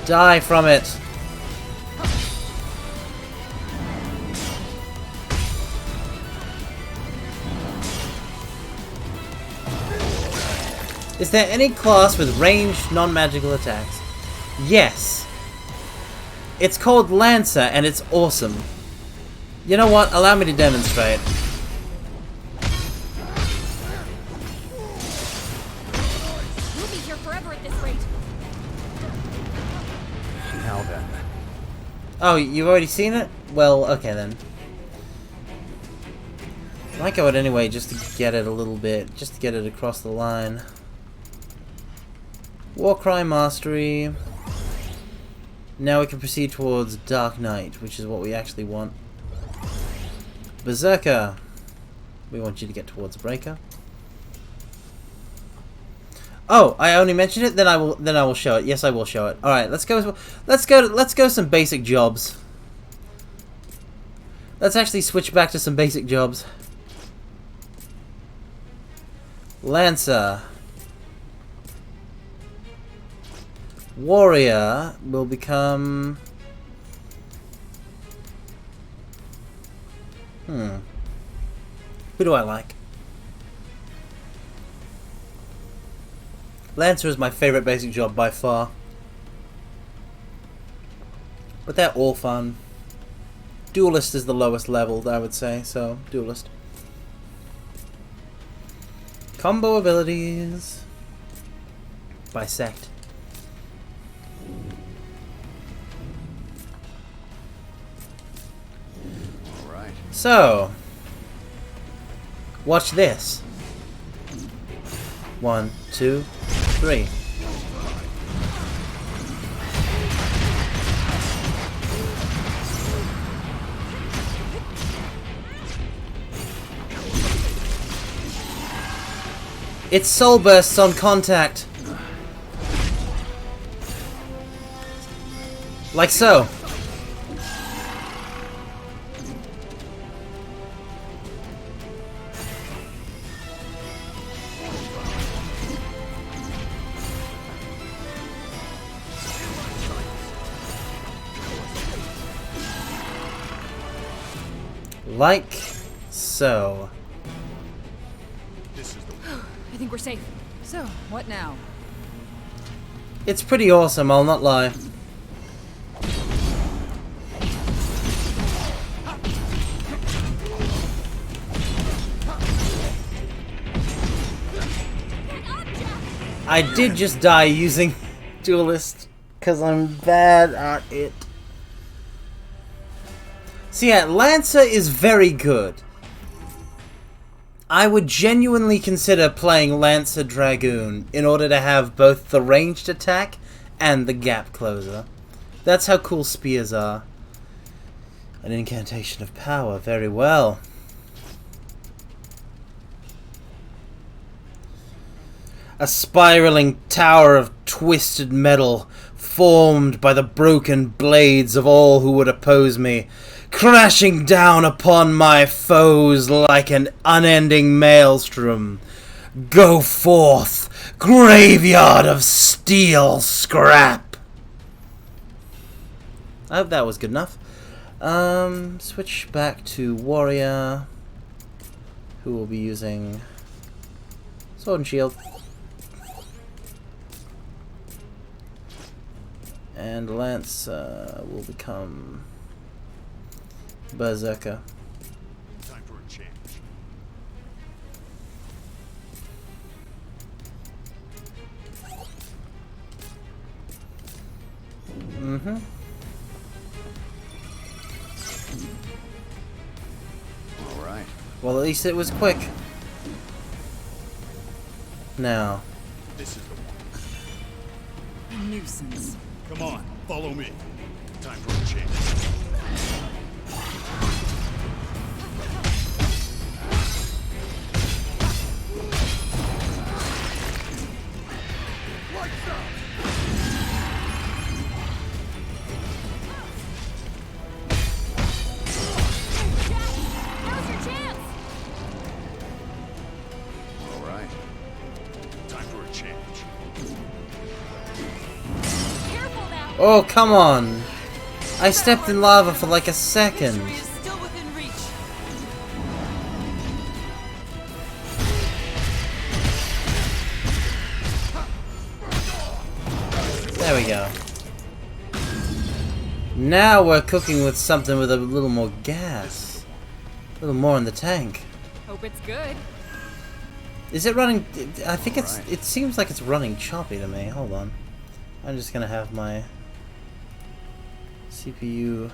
Die from it. Is there any class with ranged, non-magical attacks? Yes. It's called Lancer, and it's awesome. You know what? Allow me to demonstrate. We'll be here forever at this rate. Now then. Oh, you've already seen it? Well, okay then. I might go it anyway, just to get it a little bit, just to get it across the line. Warcry Mastery. Now we can proceed towards Dark Knight, which is what we actually want. Berserker. We want you to get towards Breaker. Oh, I only mentioned it. Then I will show it. Yes, I will show it. All right, let's go some basic jobs. Let's actually switch back to some basic jobs. Lancer. Warrior will become... Who do I like? Lancer is my favorite basic job by far. But they're all fun. Duelist is the lowest leveled, I would say, so Duelist. Combo abilities. Bisect. Alright. So, watch this. 1, 2, 3. It's soul bursts on contact. Like so. Like so. I think we're safe. So, what now? It's pretty awesome, I'll not lie. I did just die using Duelist, because I'm bad at it. So yeah, Lancer is very good. I would genuinely consider playing Lancer Dragoon in order to have both the ranged attack and the gap closer. That's how cool spears are. An incantation of power, very well. A spiraling tower of twisted metal, formed by the broken blades of all who would oppose me, crashing down upon my foes like an unending maelstrom. Go forth, graveyard of steel scrap! I hope that was good enough. Switch back to Warrior, who will be using Sword and Shield. And Lance will become Berserker. Time for a change. Alright. Well, at least it was quick. Now. This is the one. A nuisance. Come on, follow me. Time for a change. Oh, come on! I stepped in lava for like a second. There we go. Now we're cooking with something with a little more gas. A little more in the tank. Hope it's good. Is it running? I think it's. It seems like it's running choppy to me. Hold on. I'm just gonna have my CPU,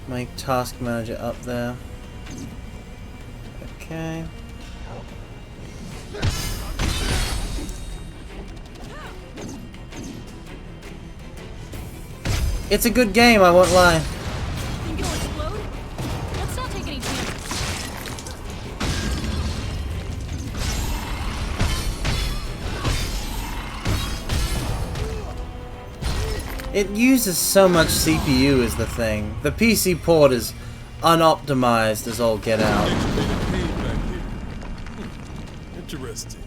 my task manager up there. Okay. It's a good game, I won't lie. Think it'll explode? Let's not take any chances. It uses so much CPU is the thing. The PC port is unoptimized as all get out. Interesting.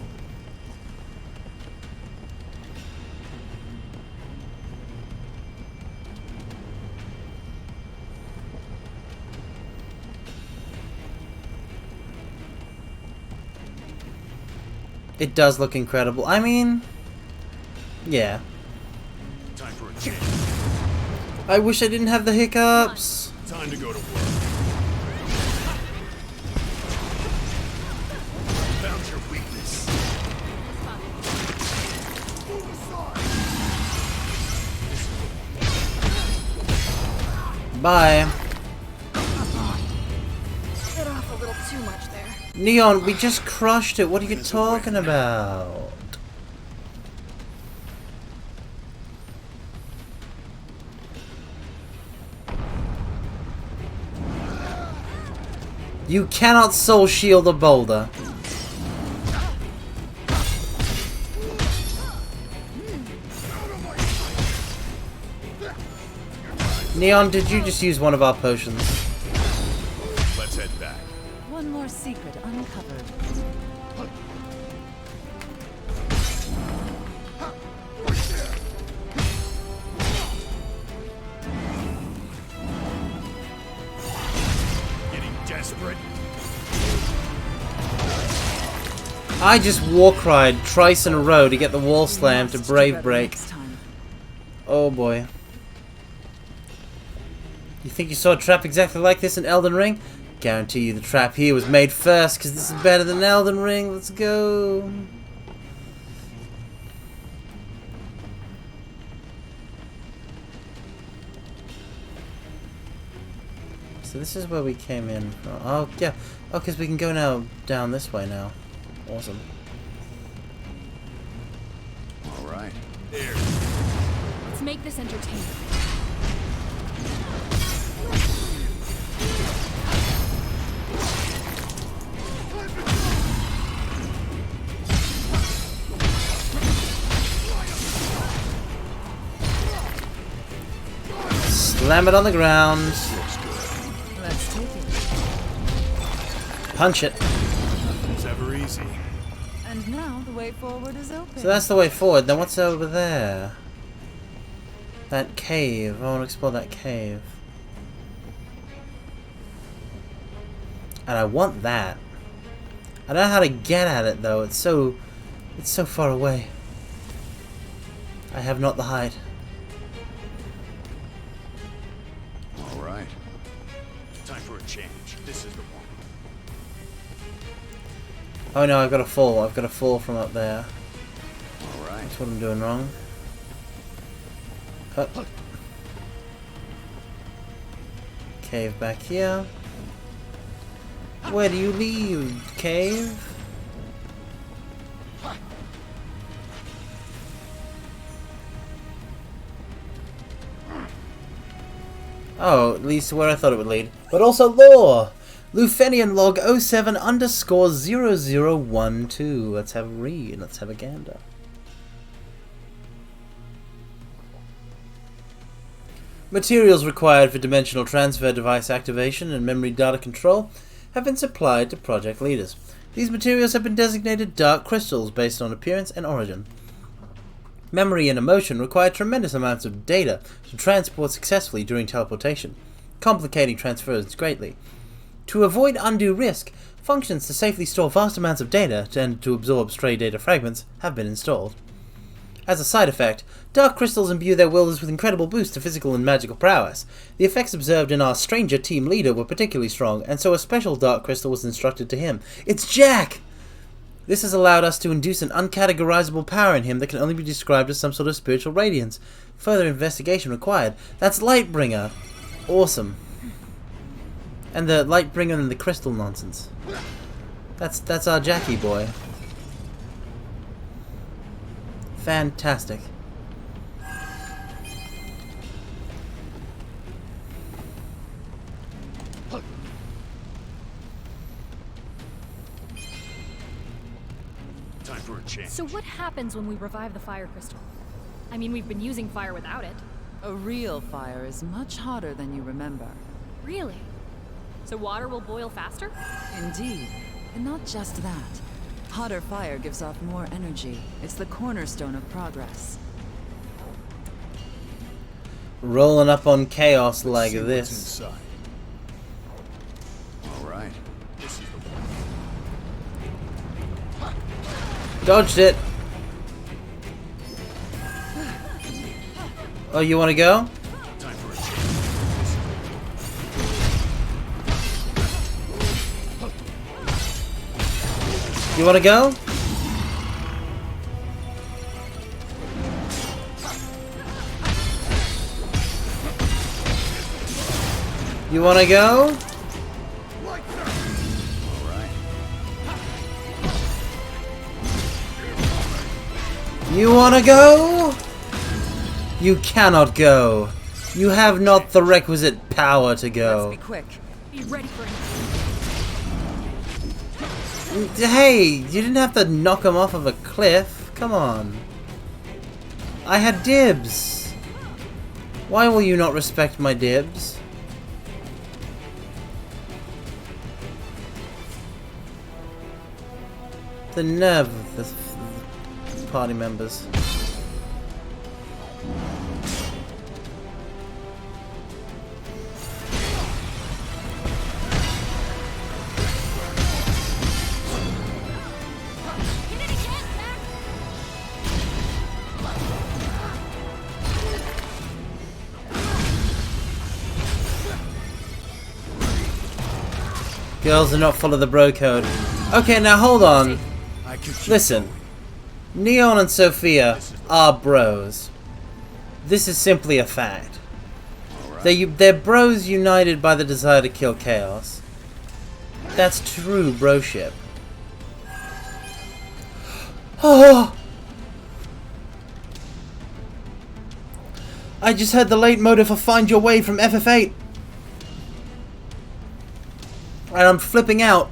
It does look incredible. I mean, yeah. Time for a change. I wish I didn't have the hiccups. Time to go to work. Found your weakness. Bye. Bit off a little too much there. Neon, we just crushed it. What are you talking about? You cannot soul shield a boulder. Neon, did you just use one of our potions? Let's head back. One more secret uncovered. Getting desperate. I just war cried twice in a row to get the wall slam to Brave Break. Oh boy. You think you saw a trap exactly like this in Elden Ring? Guarantee you the trap here was made first, because this is better than Elden Ring. Let's go. So this is where we came in. Oh, yeah. Oh, because we can go now down this way now. Awesome. All right. There. Let's make this entertaining. Slam it on the ground. Let's take it. Punch it. It's ever easy. And now the way forward is open. So that's the way forward. Then what's over there? That cave. I want to explore that cave. And I want that. I don't know how to get at it though. It's so far away. I have not the height. All right. Time for a change. This is the one. Oh no, I've got to fall. I've got to fall from up there. All right. That's what I'm doing wrong. Cave back here. Where do you lead, cave? Oh, at least where I thought it would lead. But also lore! Lufenian log 07_0012. Let's have a read. Let's have a gander. Materials required for dimensional transfer device activation and memory data control have been supplied to project leaders. These materials have been designated dark crystals based on appearance and origin. Memory and emotion require tremendous amounts of data to transport successfully during teleportation, complicating transfers greatly. To avoid undue risk, functions to safely store vast amounts of data and to absorb stray data fragments have been installed. As a side effect, dark crystals imbue their wielders with incredible boosts to physical and magical prowess. The effects observed in our stranger team leader were particularly strong, and so a special dark crystal was instructed to him. It's Jack! This has allowed us to induce an uncategorizable power in him that can only be described as some sort of spiritual radiance. Further investigation required. That's Lightbringer. Awesome. And the Lightbringer and the crystal nonsense. That's our Jackie boy. Fantastic. Time for a change. So what happens when we revive the fire crystal? I mean, we've been using fire without it. A real fire is much hotter than you remember. Really? So water will boil faster? Indeed. And not just that. Hotter fire gives off more energy. It's the cornerstone of progress. Rolling up on chaos like See what's this. inside. All right. This is the one. Dodged it. Oh, you want to go? Time for a change. You want to go? You want to go? You want to go? You cannot go. You have not the requisite power to go. Let's be quick. Be ready for it. Hey, you didn't have to knock him off of a cliff. Come on. I had dibs. Why will you not respect my dibs? The nerve of the party members. Girls do not follow the bro code. Okay, now hold on. Listen. Neon and Sophia are bros. This is simply a fact. They're bros united by the desire to kill chaos. That's true broship. Oh! I just heard the leitmotif for Find Your Way from FF8. And I'm flipping out.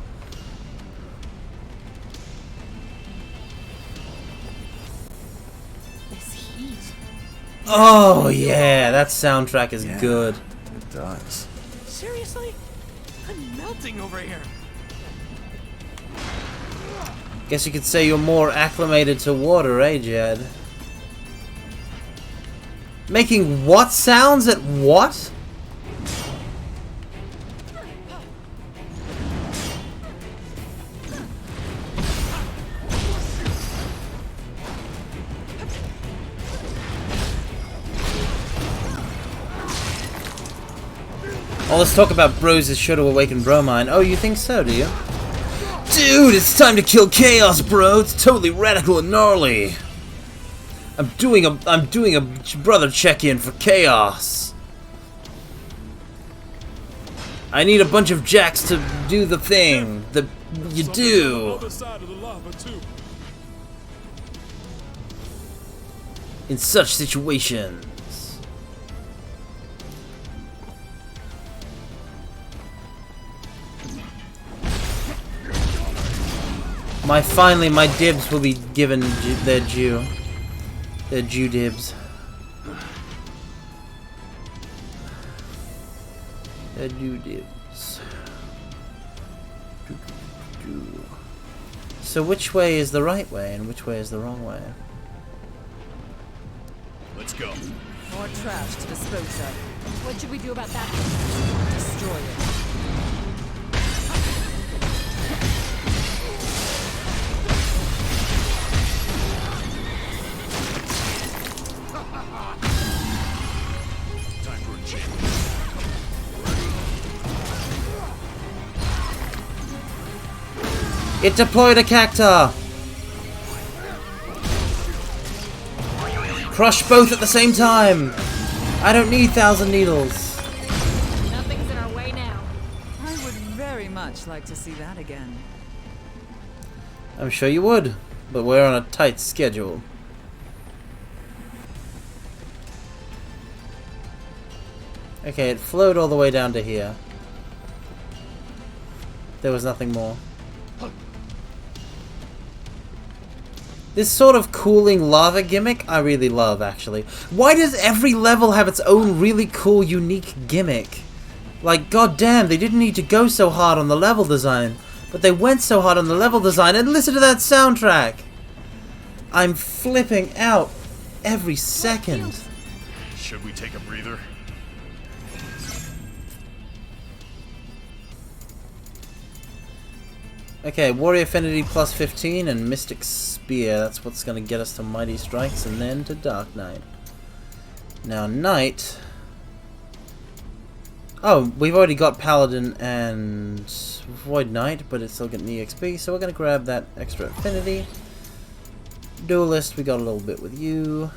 This heat. Oh yeah, that soundtrack is good. It does. Seriously? I'm melting over here. Guess you could say you're more acclimated to water, eh, Jed? Making what sounds at what? All this talk about bros is sure to awaken bromine. Oh, you think so, do you? Dude, it's time to kill chaos, bro. It's totally radical and gnarly. I'm doing a brother check-in for chaos. I need a bunch of jacks to do the thing that you do. In such situations. Finally, my dibs will be given their due. Their due dibs. Their due dibs. So which way is the right way and which way is the wrong way? Let's go. More trash to dispose of. What should we do about that? Destroy it. It deployed a cacta! Crush both at the same time! I don't need 1,000 needles. Nothing's in our way now. I would very much like to see that again. I'm sure you would, but we're on a tight schedule. Okay, it flowed all the way down to here. There was nothing more. This sort of cooling lava gimmick, I really love, actually. Why does every level have its own really cool, unique gimmick? Like, goddamn, they didn't need to go so hard on the level design. But they went so hard on the level design, and listen to that soundtrack! I'm flipping out every second. Should we take a breather? Okay, Warrior Affinity plus 15 and Mystic Spear. That's what's going to get us to Mighty Strikes and then to Dark Knight. Now, Knight... Oh, we've already got Paladin and Void Knight, but it's still getting the EXP, so we're going to grab that extra Affinity. Duelist, we got a little bit with you.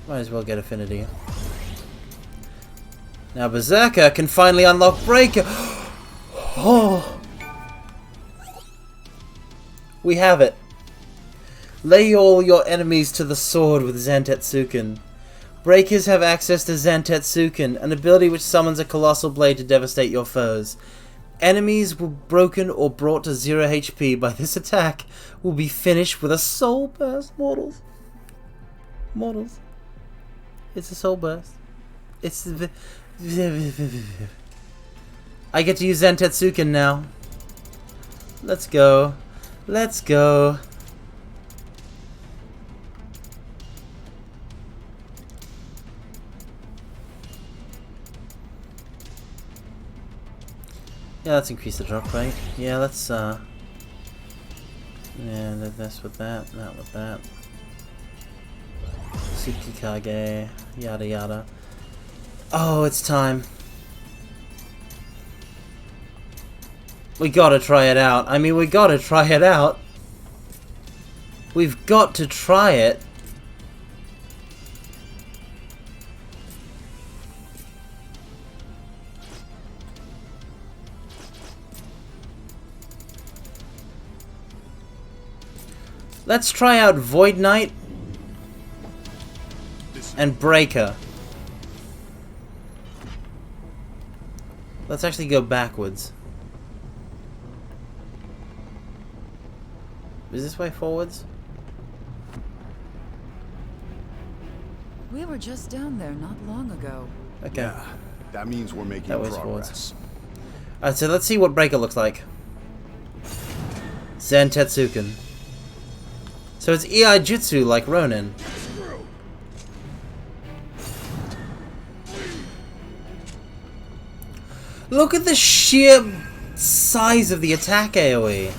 Might as well get Affinity. Now Berserker can finally unlock Breaker. Oh! We have it. Lay all your enemies to the sword with Zantetsuken. Breakers have access to Zantetsuken, an ability which summons a colossal blade to devastate your foes. Enemies were broken or brought to 0 HP by this attack will be finished with a soul burst, mortals. Mortals. It's a soul burst. It's the... I get to use Zantetsuken now. Let's go. Let's go. Yeah, let's increase the drop rate. Yeah, let's yeah, this with that with that. Tsukikage, yada yada. Oh, it's time. We gotta try it out. I mean, we gotta try it out. We've got to try it. Let's try out Void Knight and Breaker. Let's actually go backwards. Is this way forwards? We were just down there not long ago. Okay. Yeah, that means we're making That was progress. Alright, so let's see what Breaker looks like. Zantetsuken. So it's EI Jutsu like Ronin. Look at the sheer size of the attack AoE.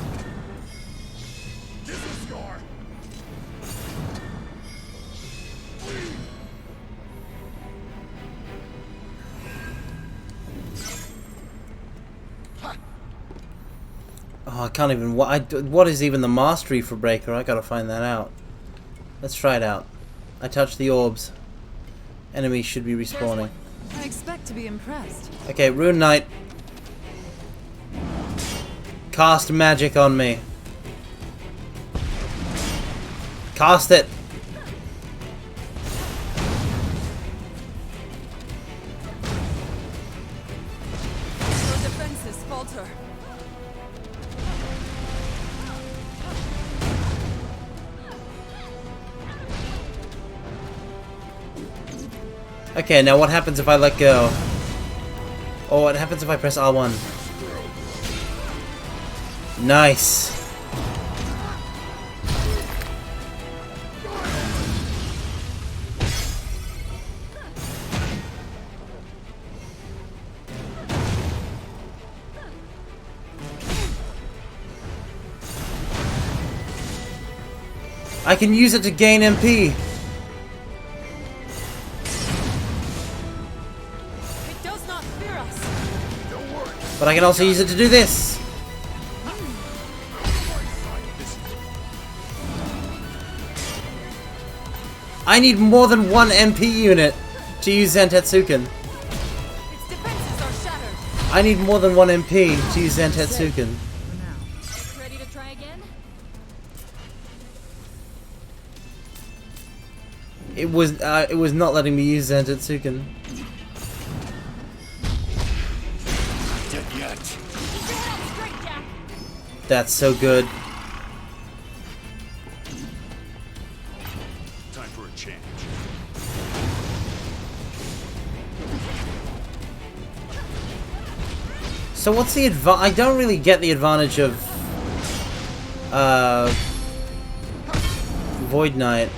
Oh, I can't even... What is even the mastery for Breaker? I gotta find that out. Let's try it out. I touched the orbs. Enemies should be respawning. I expect to be impressed. Okay, Rune Knight. Cast magic on me. Cast it. Your defenses falter. Okay, now what happens if I let go? Or what happens if I press R1? Nice. I can use it to gain MP. But I can also use it to do this. I need more than one MP unit to use Zantetsuken. I need more than one MP to use Zantetsuken. Ready to try again? It was not letting me use Zantetsuken. That's so good. So what's the I don't really get the advantage of Void Knight.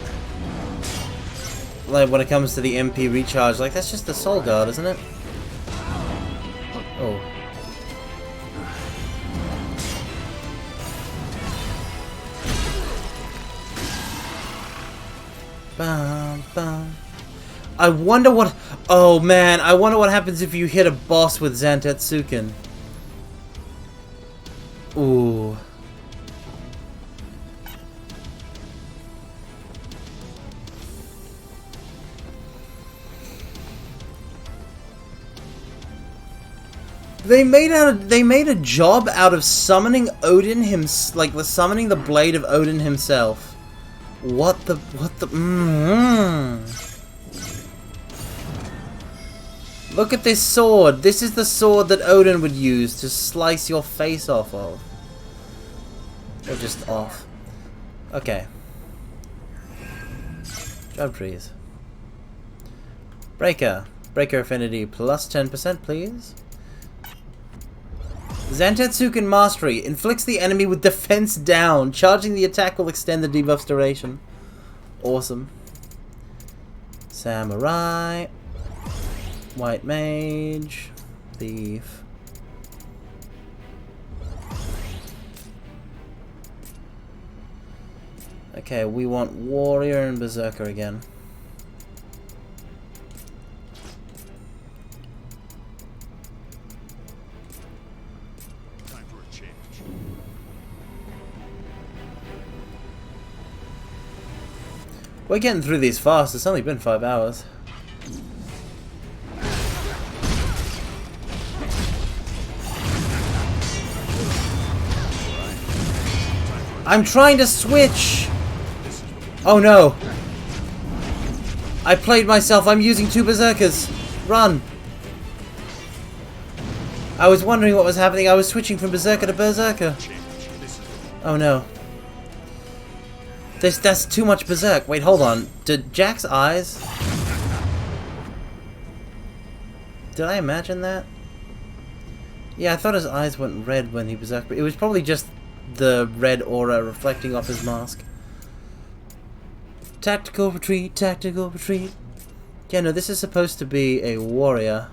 Like when it comes to the MP recharge, like that's just the Soul Guard, isn't it? Oh. Bum, bum. I wonder what... Oh man, I wonder what happens if you hit a boss with Zantetsuken. Ooh. They made a job out of summoning Odin summoning the blade of Odin himself. What the Look at this sword. This is the sword that Odin would use to slice your face off of. Or just off. Okay. Job trees. Breaker. Breaker affinity plus 10%, please. Zantetsuken Mastery. Inflicts the enemy with defense down. Charging the attack will extend the debuff's duration. Awesome. Samurai. White Mage. Thief. Okay, we want Warrior and Berserker again. Time for a change. We're getting through these fast. It's only been 5 hours. I'm trying to switch! Oh no! I played myself. I'm using 2 Berserkers. Run! I was wondering what was happening. I was switching from Berserker to Berserker. Oh no. That's too much Berserk. Wait, hold on. Did Jack's eyes... Did I imagine that? Yeah, I thought his eyes went red when he Berserked, but it was probably just the red aura reflecting off his mask. Tactical retreat, tactical retreat. Yeah, no, this is supposed to be a warrior.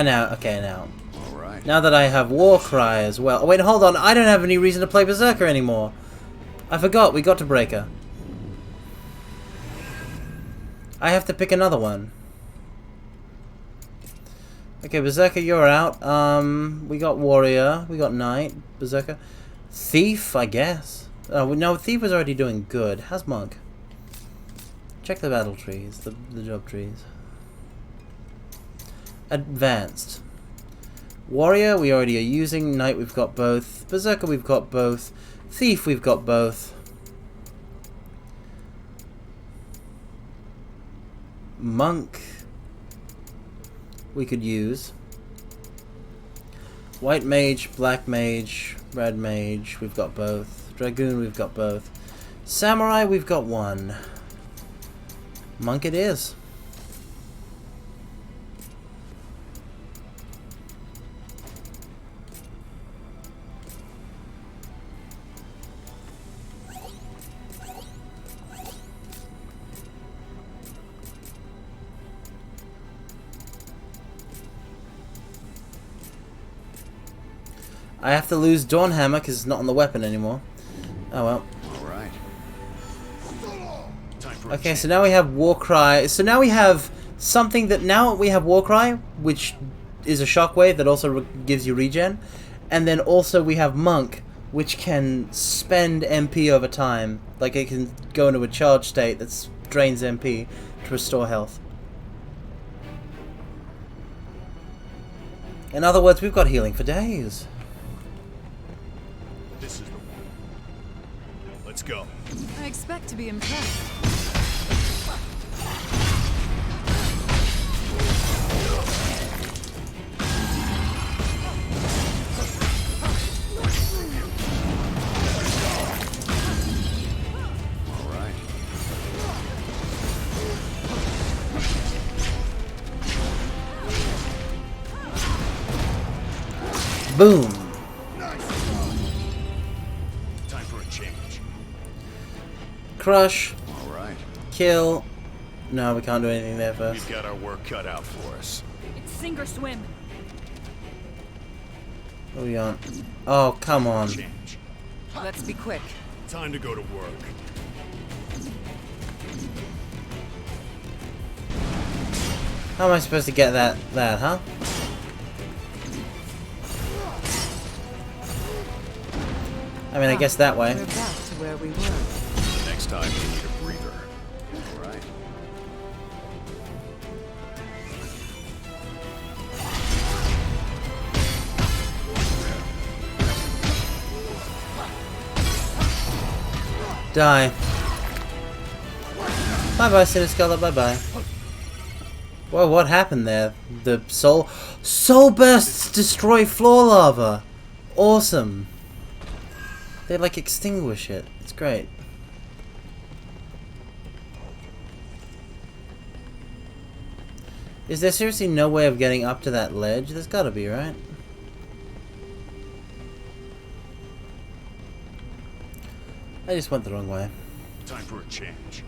Now, okay, now. Alright. Now that I have Warcry as well. Oh, wait, hold on. I don't have any reason to play Berserker anymore. I forgot. We got to Breaker. I have to pick another one. Okay, Berserker, you're out. We got Warrior. We got Knight. Berserker. Thief, I guess. Oh, no, Thief was already doing good. How's Monk? Check the battle trees. The job trees. Advanced. Warrior, we already are using. Knight, we've got both. Berserker, we've got both. Thief, we've got both. Monk, we could use. White Mage, Black Mage, Red Mage, we've got both. Dragoon, we've got both. Samurai, we've got one. Monk it is. I have to lose Dawnhammer because it's not on the weapon anymore. Oh well. Alright. Okay, so now we have Warcry. So now we have something that... Now we have Warcry, which is a shockwave that also gives you regen. And then also we have Monk, which can spend MP over time. Like it can go into a charge state that drains MP to restore health. In other words, we've got healing for days. This is the one. Let's go. I expect to be impressed. Boom. Time for a change. Crush. All right. Kill. No, we can't do anything there first. We've got our work cut out for us. It's sink or swim. What are we on? Oh, come on. Change. Let's be quick. Time to go to work. How am I supposed to get that, huh? I mean, I guess that way. We're back to where we were. Next time we need a breather. All right. Die. Bye-bye, Siniscala, bye-bye. Whoa, what happened there? The soul bursts destroy floor lava. Awesome. They like extinguish it. It's great. Is there seriously no way of getting up to that ledge? There's gotta be, right? I just went the wrong way. Time for a change.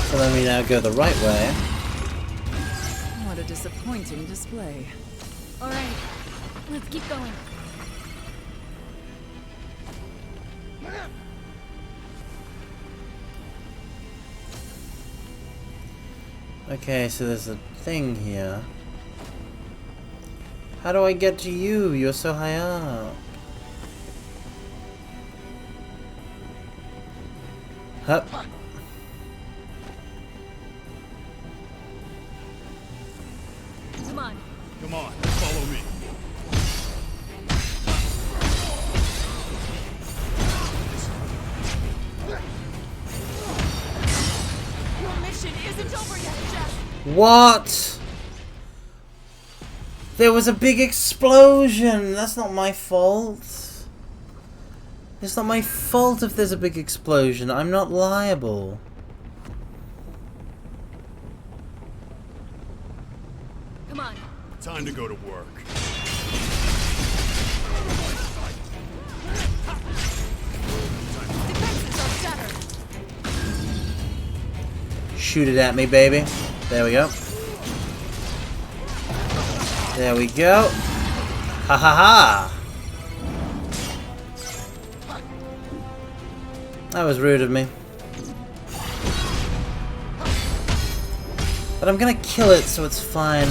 So let me now go the right way. What a disappointing display. Alright, let's keep going. Okay, so there's a thing here. How do I get to you? You're so high up. Hup. Come on. Come on, follow me. Your mission isn't over yet, Jeff. What? There was a big explosion. That's not my fault. It's not my fault if there's a big explosion. I'm not liable. Come on. Time to go to work. Defenses are shattered. Shoot it at me, baby. There we go. There we go. Ha ha ha. That was rude of me. But I'm gonna kill it, so it's fine.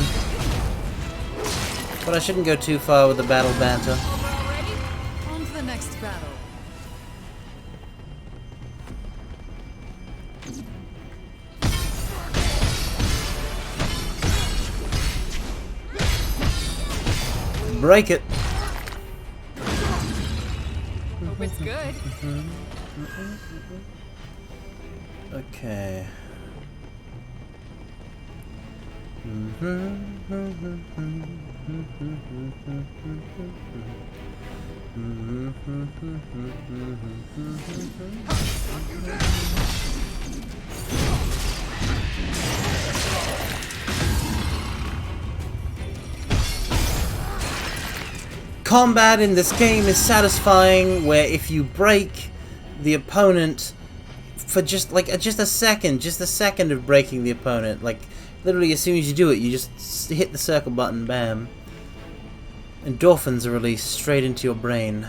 But I shouldn't go too far with the battle banter. Already? On to the next battle. Break it. Hope it's good. Okay. Combat in this game is satisfying, where if you break the opponent for just a second of breaking the opponent, like literally as soon as you do it, you just hit the circle button, bam. Endorphins are released straight into your brain.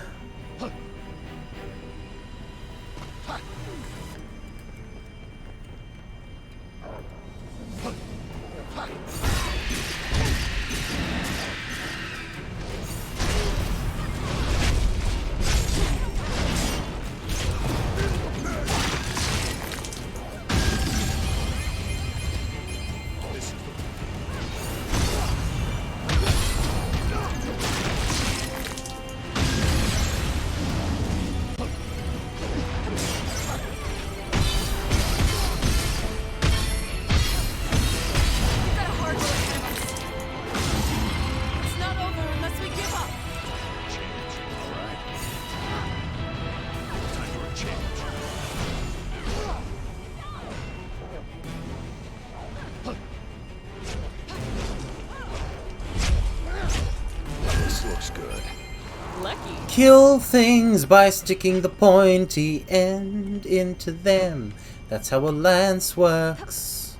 Kill things by sticking the pointy end into them. That's how a lance works.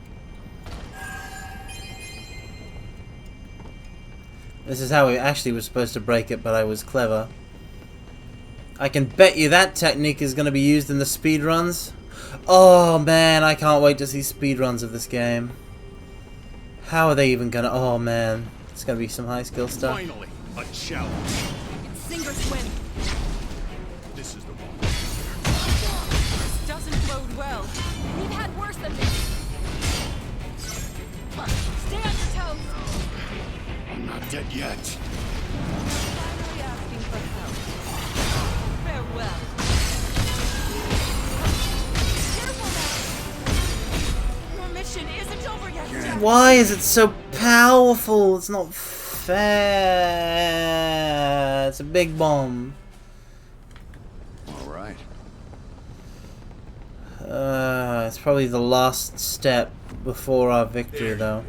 This is how we actually were supposed to break it, but I was clever. I can bet you that technique is going to be used in the speedruns. Oh man, I can't wait to see speedruns of this game. How are they even going to... Oh man, it's going to be some high skill stuff. Finally, a challenge. Singer's win. This is the one. This doesn't bode well. We've had worse than this. Stay on your toes. I'm not dead yet. Finally asking for help. Farewell. Careful now. Your mission isn't over yet, Jack. Why is it so powerful? It's not fair. It's a big bomb. All right. It's probably the last step before our victory, though.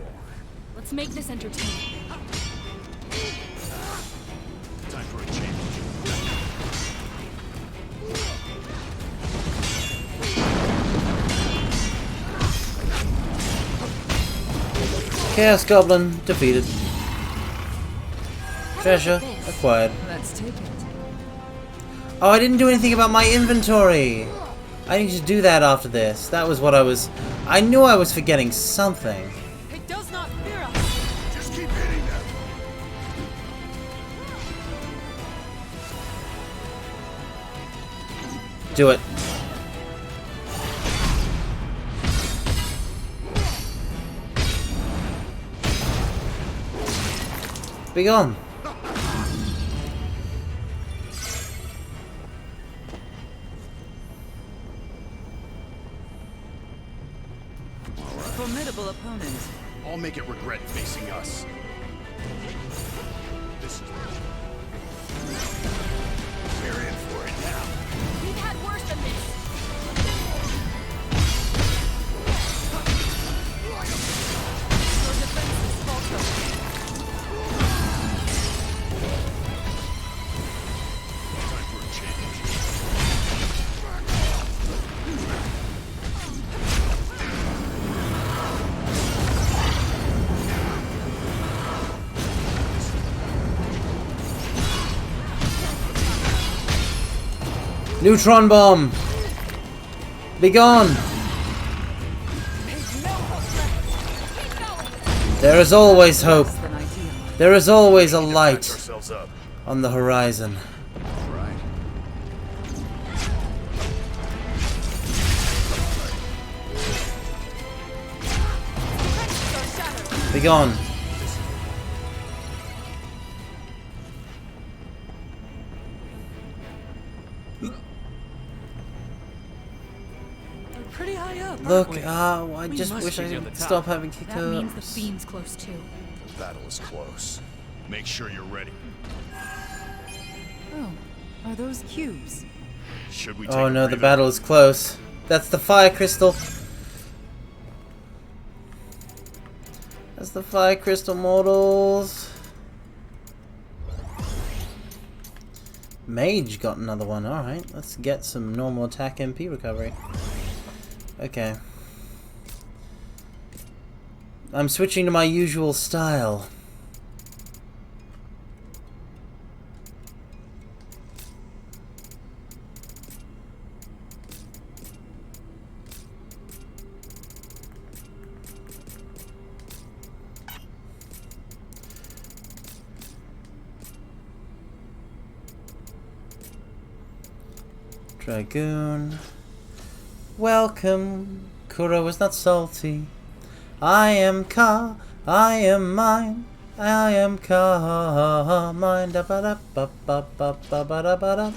Let's make this entertaining. Time for a change. Chaos Goblin defeated. Treasure acquired. Let's take it. Oh, I didn't do anything about my inventory. I need to do that after this. That was what I was... I knew I was forgetting something. It does not fear us. Just keep hitting them. Do it. Be gone. Formidable opponent. I'll make it regret facing us. This is we're in for it now. We've had worse than this. Your defenses falter. Time for a change. Neutron bomb. Be gone. There is always hope. There is always a light Ourselves up. on the horizon. All right. Be gone. We're pretty high up. Look, aren't we? I We just must wish be I near the could top. stop having That means the hiccups. fiend's close too. The battle is close. Make sure you're ready. Oh, are those cubes? Should we take Oh a no, the breather? battle is close. That's the fire crystal. That's the fire crystal, mortals. Mage got another one. Alright, let's get some normal attack MP recovery. Okay. I'm switching to my usual style. Dragoon. Welcome. Kuro is not salty. I am Ka. I am mine. I am Ka. Mine. Da ba da ba ba ba ba ba da ba da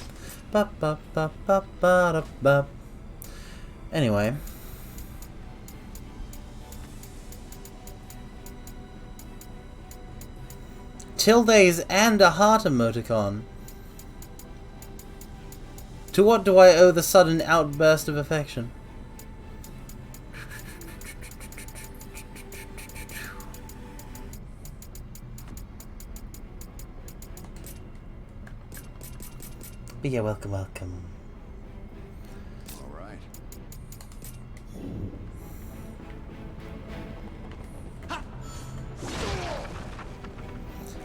ba ba ba ba ba da ba. Anyway. Tildes and a heart emoticon. To what do I owe the sudden outburst of affection? But yeah, welcome, welcome. All right.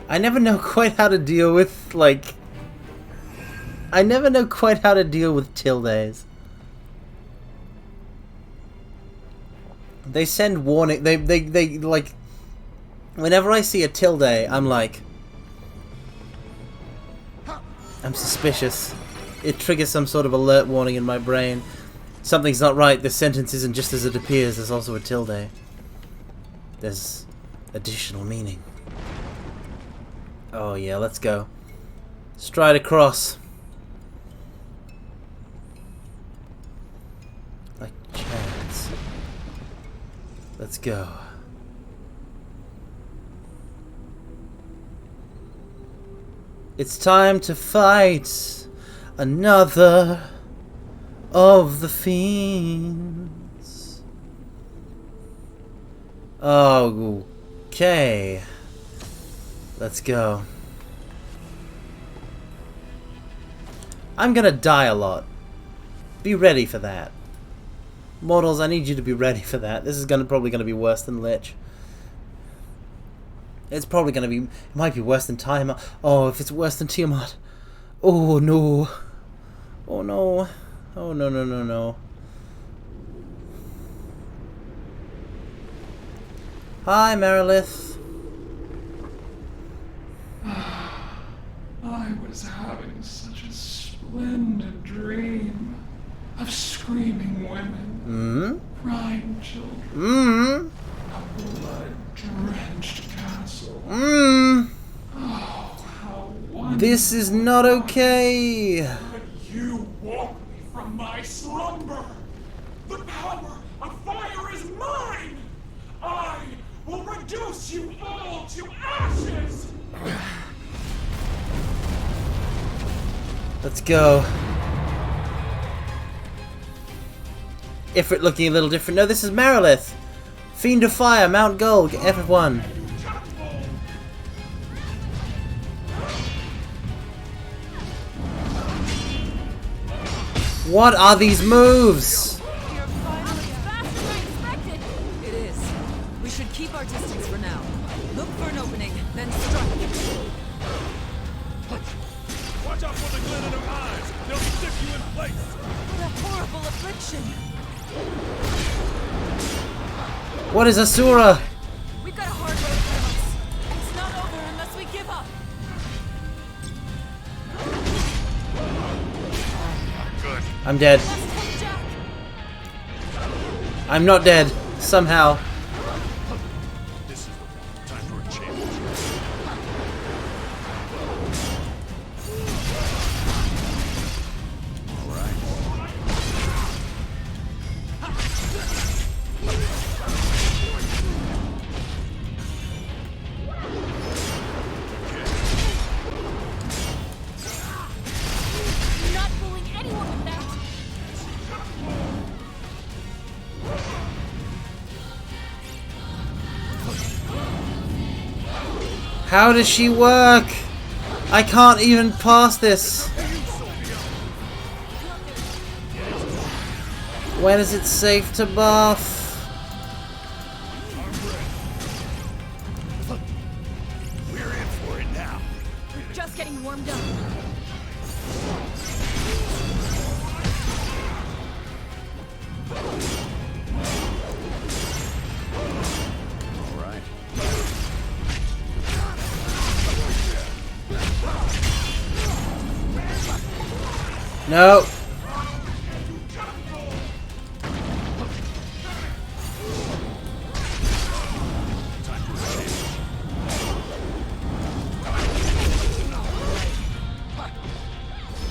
I never know quite how to deal with, like... I never know quite how to deal with tildes. They send warning... They like... Whenever I see a tilde, I'm like... I'm suspicious. It triggers some sort of alert warning in my brain. Something's not right. This sentence isn't just as it appears. There's also a tilde. There's additional meaning. Oh yeah, let's go. Stride across. Like chance. Let's go. It's time to fight another of the fiends. Okay. Let's go. I'm gonna die a lot. Be ready for that. Mortals, I need you to be ready for that. This is probably gonna be worse than Lich. It's probably gonna be... It might be worse than Tiamat. Oh, if it's worse than Tiamat. Oh, no. Oh, no. Oh, no, no, no, no. Hi, Merilith. I was having such a splendid dream of screaming women, crying children, a blood-drenched castle. Oh, how wonderful. This is not okay. But you woke me from my slumber. The power of fire is mine. I will reduce you all to ashes. Let's go. Ifrit looking a little different. No, this is Merilith. Fiend of Fire, Mount Gold, F1. What are these moves? It is. We should keep our distance for now. Look for an opening, then strike. Watch out for the glint in their eyes. They'll stick you in place. What a horrible affliction. What is Asura? We've got a hard road ahead of us. It's not over unless we give up. Good. I'm dead. I'm not dead. Somehow. This is the time for a change. You're not fooling anyone with that. How does she work? I can't even pass this. When is it safe to buff? We're in for it now. We're just getting warmed up. All right. No.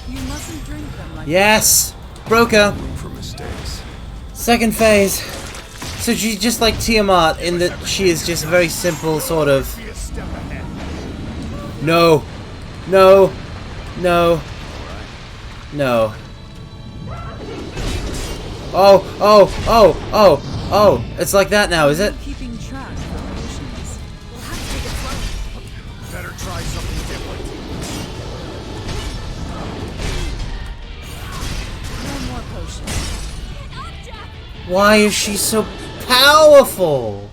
You mustn't drink them like Yes. Broker. For mistakes. Second phase. So she's just like Tiamat in that she is just very simple sort of... Be a step ahead. No. No. No. No. Oh, oh, oh, oh, oh. It's like that now, is it? keeping track of emotions. We'll have to take it slow. Better try something different. Why is she so powerful?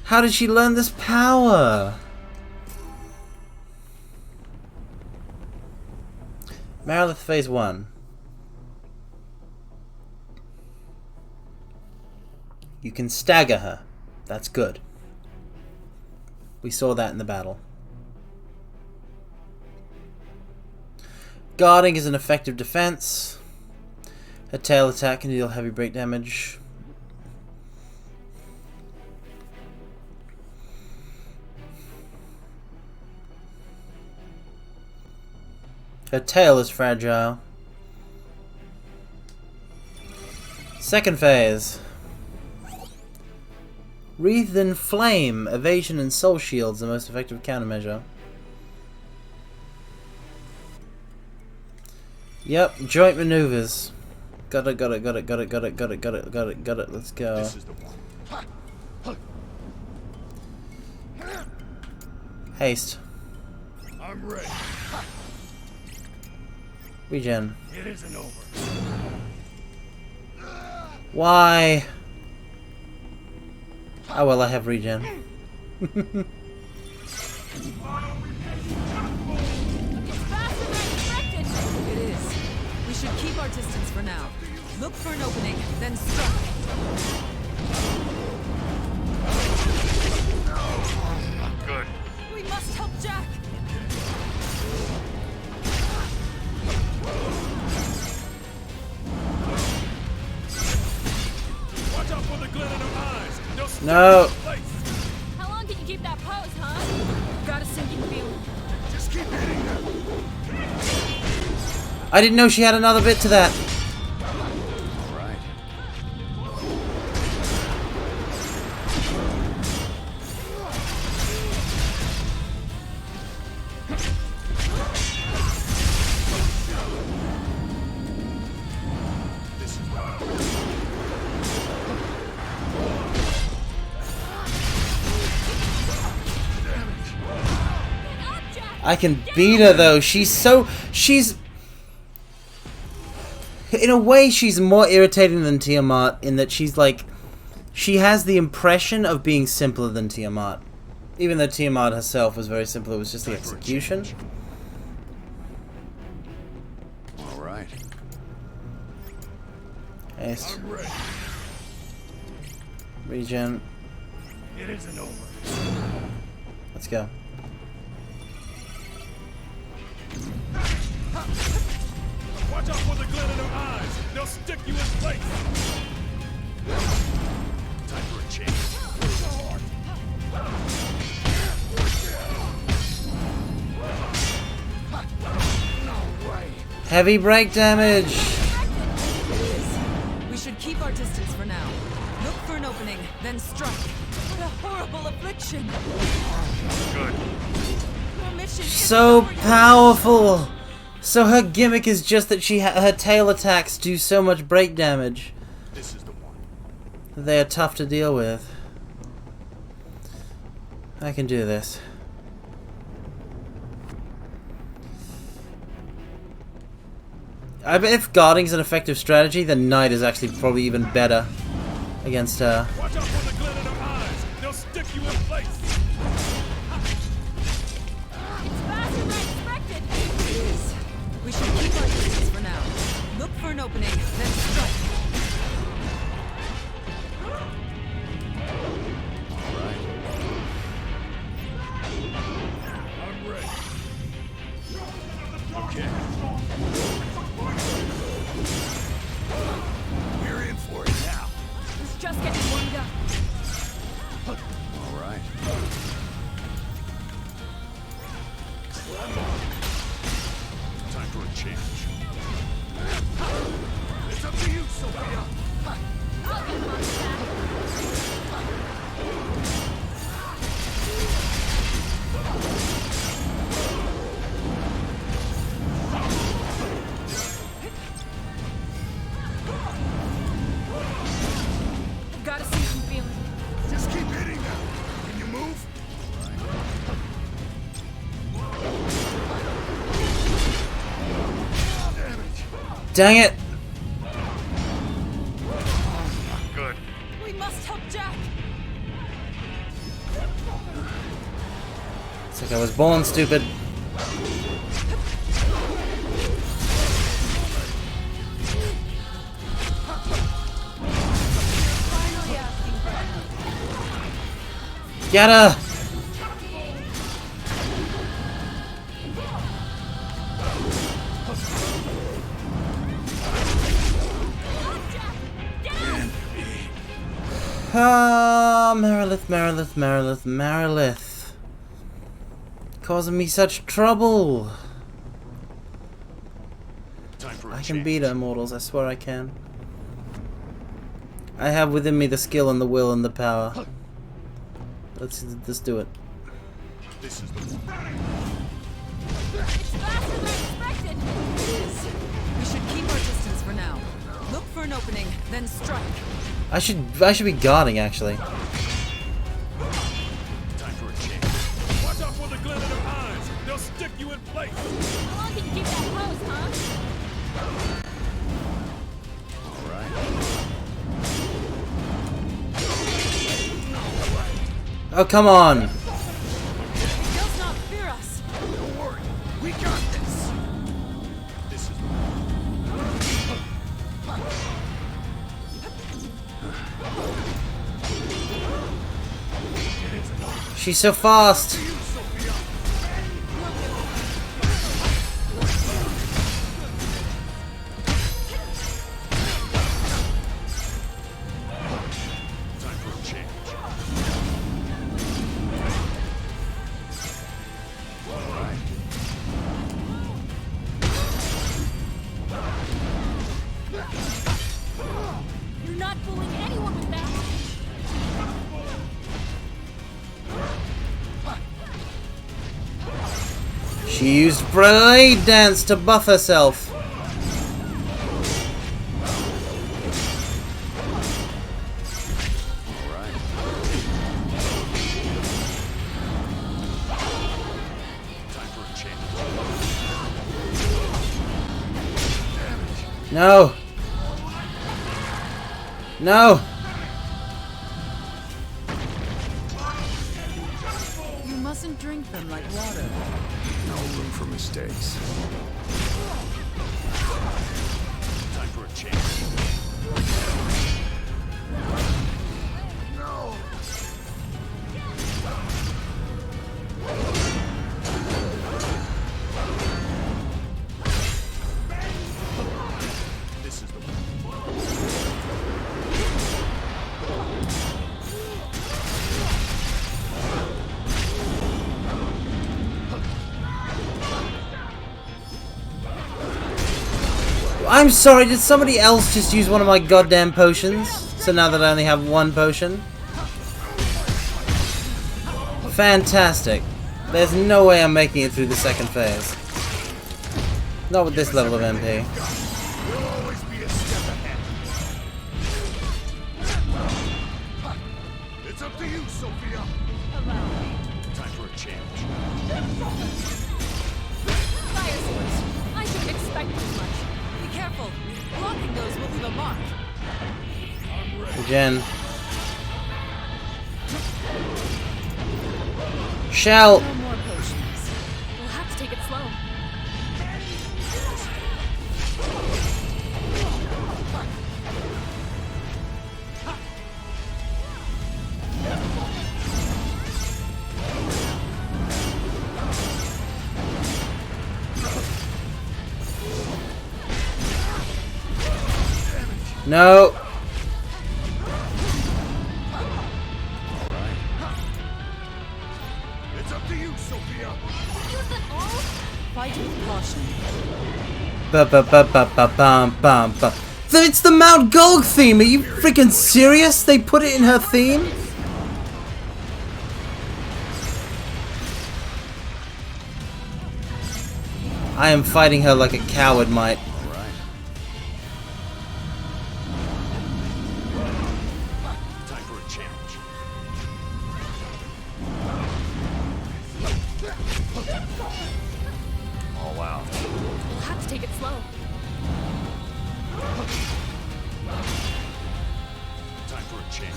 How did she learn this power? Merilith Phase 1. You can stagger her. That's good. We saw that in the battle. Guarding is an effective defense. A tail attack can deal heavy break damage. Her tail is fragile. Second phase. Wreathed in Flame, Evasion and Soul Shields, the most effective countermeasure. Yep, joint maneuvers. Got it. Let's go. This is the one. Haste. I'm ready. Regen. It isn't over. Why? Oh well, I have regen. It's faster than expected! It is. We should keep our distance for now. Look for an opening, then strike. Good. We must help Jack! Watch out for the glint in her eyes. They'll stick No. in place. How long can you keep that pose, huh? Got a sinking feeling. Just keep hitting them. I didn't know she had another bit to that. All right. I can beat her though. She's in a way she's more irritating than Tiamat in that she's like she has the impression of being simpler than Tiamat. Even though Tiamat herself was very simple, it was just the execution. All right. Haste. I'm ready. Regen. It isn't over. Let's go. Watch out for the glint in her eyes. They'll stick you in place. Time for a change. Heavy break damage. We should keep our distance for now. Look for an opening, then strike. What a horrible affliction! Good. Your mission is So over. powerful. So her gimmick is just that her tail attacks do so much break damage. This is the one. They are tough to deal with. I can do this. I bet if guarding is an effective strategy, then Knight is actually probably even better against her. Watch out for the glint in her eyes. They'll stick you in place. It's faster than expected! It is. We should keep our distance for now. Look for an opening, then strike. I'm ready. Okay. We're in for it now. It's just getting warmed up. All right. Time for a change. It's up to you, Sophia. I'll get him on his back. I've got a sinking feeling. Just keep hitting them. Can you move? Dang it! like I was born stupid. Get her! Ah, Merilith. Causing me such trouble. I can beat her, mortals, I swear I can. I have within me the skill and the will and the power. Let's do it. It's faster than expected! It is. We should keep our distance for now. Look for an opening, then strike. I should be guarding, actually. Time for a change. Watch out for the glint in their eyes. They'll stick you in place. How long can you keep that pose, huh? Oh, come on! Does not fear us. Don't worry, we got this. This is She's so fast! You're not fooling anyone with that. She used Blade Dance to buff herself. No! No! You mustn't drink them like water. No room for mistakes. time for a change. No! This is the I'm sorry, did somebody else just use one of my goddamn potions? So now that I only have one potion? Fantastic. There's no way I'm making it through the second phase. Not with this level of MP. We'll always be a step ahead. It's up to you, Sophia. time for a change. Fire swords. I shouldn't expect too much. Be careful. Blocking those will leave a mark. Jen. Shell. No more potions. We'll have to take it slow. No. It's up to you, Sophia. Use it all? Fight with caution. Ba-ba-ba-ba-ba-bum-bum-bum. It's the Mount Gulg theme. Are you freaking serious? They put it in her theme? I am fighting her like a coward might. Time for a change. All out. We'll have to take it slow. Time for a change.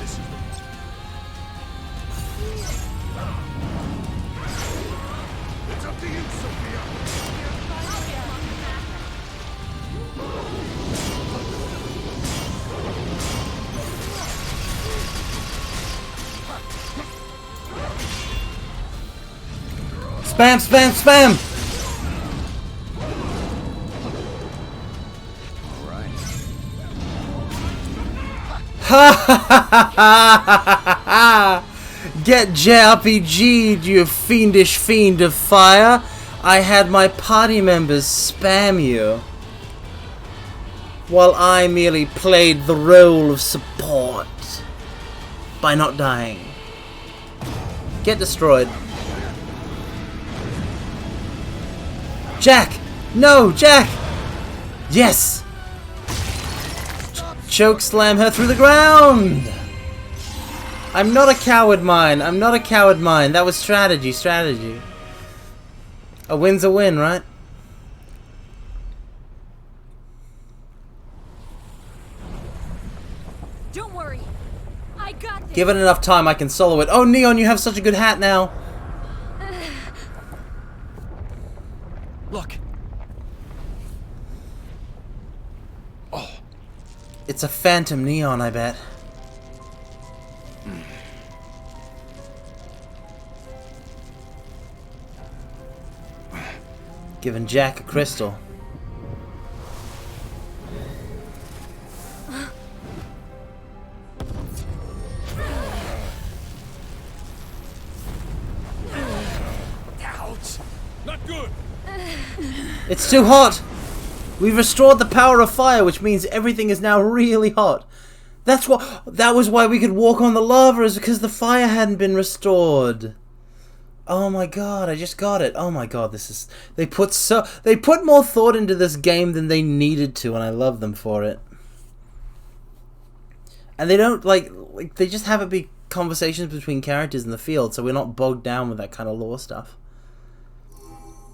This It's up to you, Sophia. Spam, spam, spam! Ha ha ha ha ha! Get JRPG'd, you fiendish fiend of fire! I had my party members spam you, while I merely played the role of support by not dying. Get destroyed. Jack! No, Jack! Yes! Choke slam her through the ground! I'm not a coward, mine. I'm not a coward, mine. That was strategy, strategy. A win's a win, right? Don't worry. I got this. Give it enough time, I can solo it. Oh, Neon, you have such a good hat now. Look. Oh. It's a phantom Neon, I bet. Giving Jack a crystal. Ouch! Not good. It's too hot. We've restored the power of fire, which means everything is now really hot. That was why we could walk on the lava, is because the fire hadn't been restored. Oh my god, I just got it. Oh my god, this is... They put more thought into this game than they needed to, and I love them for it. And they don't, like they just have it be conversations between characters in the field, so we're not bogged down with that kind of lore stuff.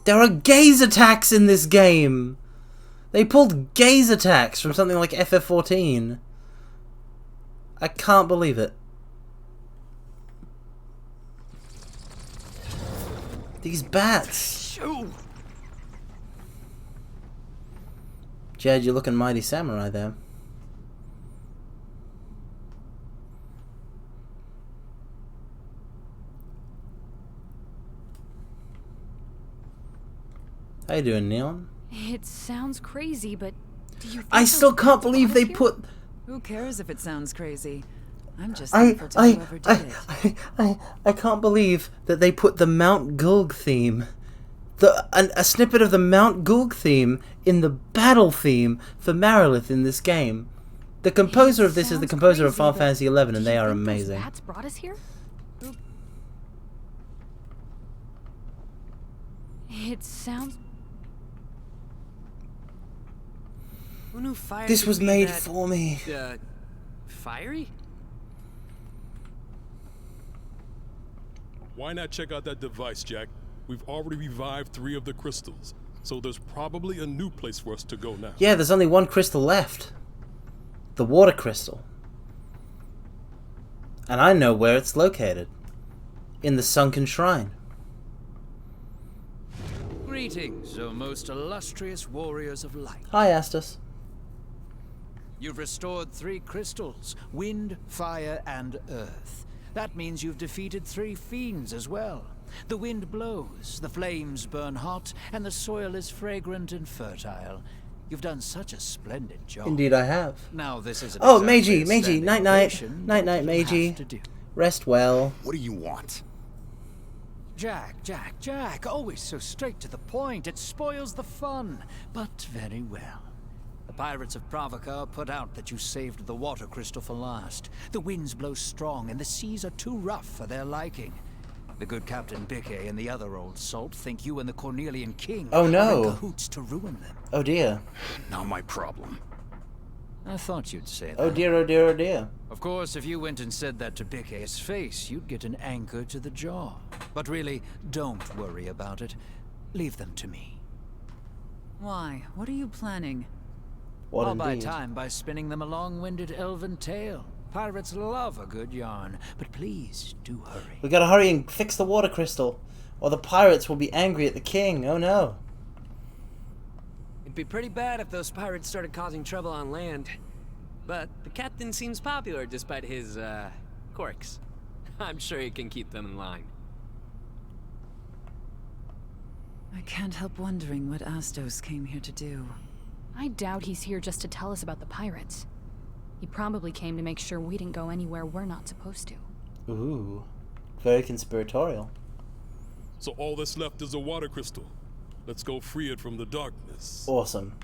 There are gaze attacks in this game! They pulled gaze attacks from something like FF14. I can't believe it. These bats. Jed, you're looking mighty samurai there. How you doing, Neon? It sounds crazy, but do you think I still can't believe they put... Who cares if it sounds crazy? I'm just thankful to whoever did it. I can't believe that they put the Mount Gulg theme, a snippet of the Mount Gulg theme in the battle theme for Marilith in this game. The composer of this is the composer of Final Fantasy XI, and they are amazing. Bats brought us here? It sounds... Who knew fire This could was be made that, for me. Fiery? Why not check out that device, Jack? We've already revived 3 of the crystals, so there's probably a new place for us to go now. Yeah, there's only one crystal left. The water crystal. And I know where it's located. In the sunken shrine. Greetings, O most illustrious warriors of light. Hi, Astus. You've restored 3 crystals, wind, fire, and earth. That means you've defeated 3 fiends as well. The wind blows, the flames burn hot, and the soil is fragrant and fertile. You've done such a splendid job. Indeed I have. Now this is Oh, Meiji, night-night. Night-night, Meiji. Rest well. What do you want? Jack, always so straight to the point. It spoils the fun, but very well. The pirates of Pravica put out that you saved the water crystal for last. The winds blow strong and the seas are too rough for their liking. The good Captain Bickey and the other old salt think you and the Cornelian King are in cahoots to ruin them. Oh dear. Not my problem. I thought you'd say that. Oh dear, oh dear, oh dear. Of course, if you went and said that to Bickey's face, you'd get an anchor to the jaw. But really, don't worry about it. Leave them to me. Why? What are you planning? What I'll buy indeed. time by spinning them a long-winded elven tale. Pirates love a good yarn, but please do hurry. We gotta hurry and fix the water crystal, or the pirates will be angry at the king. Oh no. It'd be pretty bad if those pirates started causing trouble on land. But the captain seems popular despite his, quirks. I'm sure he can keep them in line. I can't help wondering what Astos came here to do. I doubt he's here just to tell us about the pirates. He probably came to make sure we didn't go anywhere we're not supposed to. Ooh. Very conspiratorial. So all that's left is a water crystal. Let's go free it from the darkness. Awesome.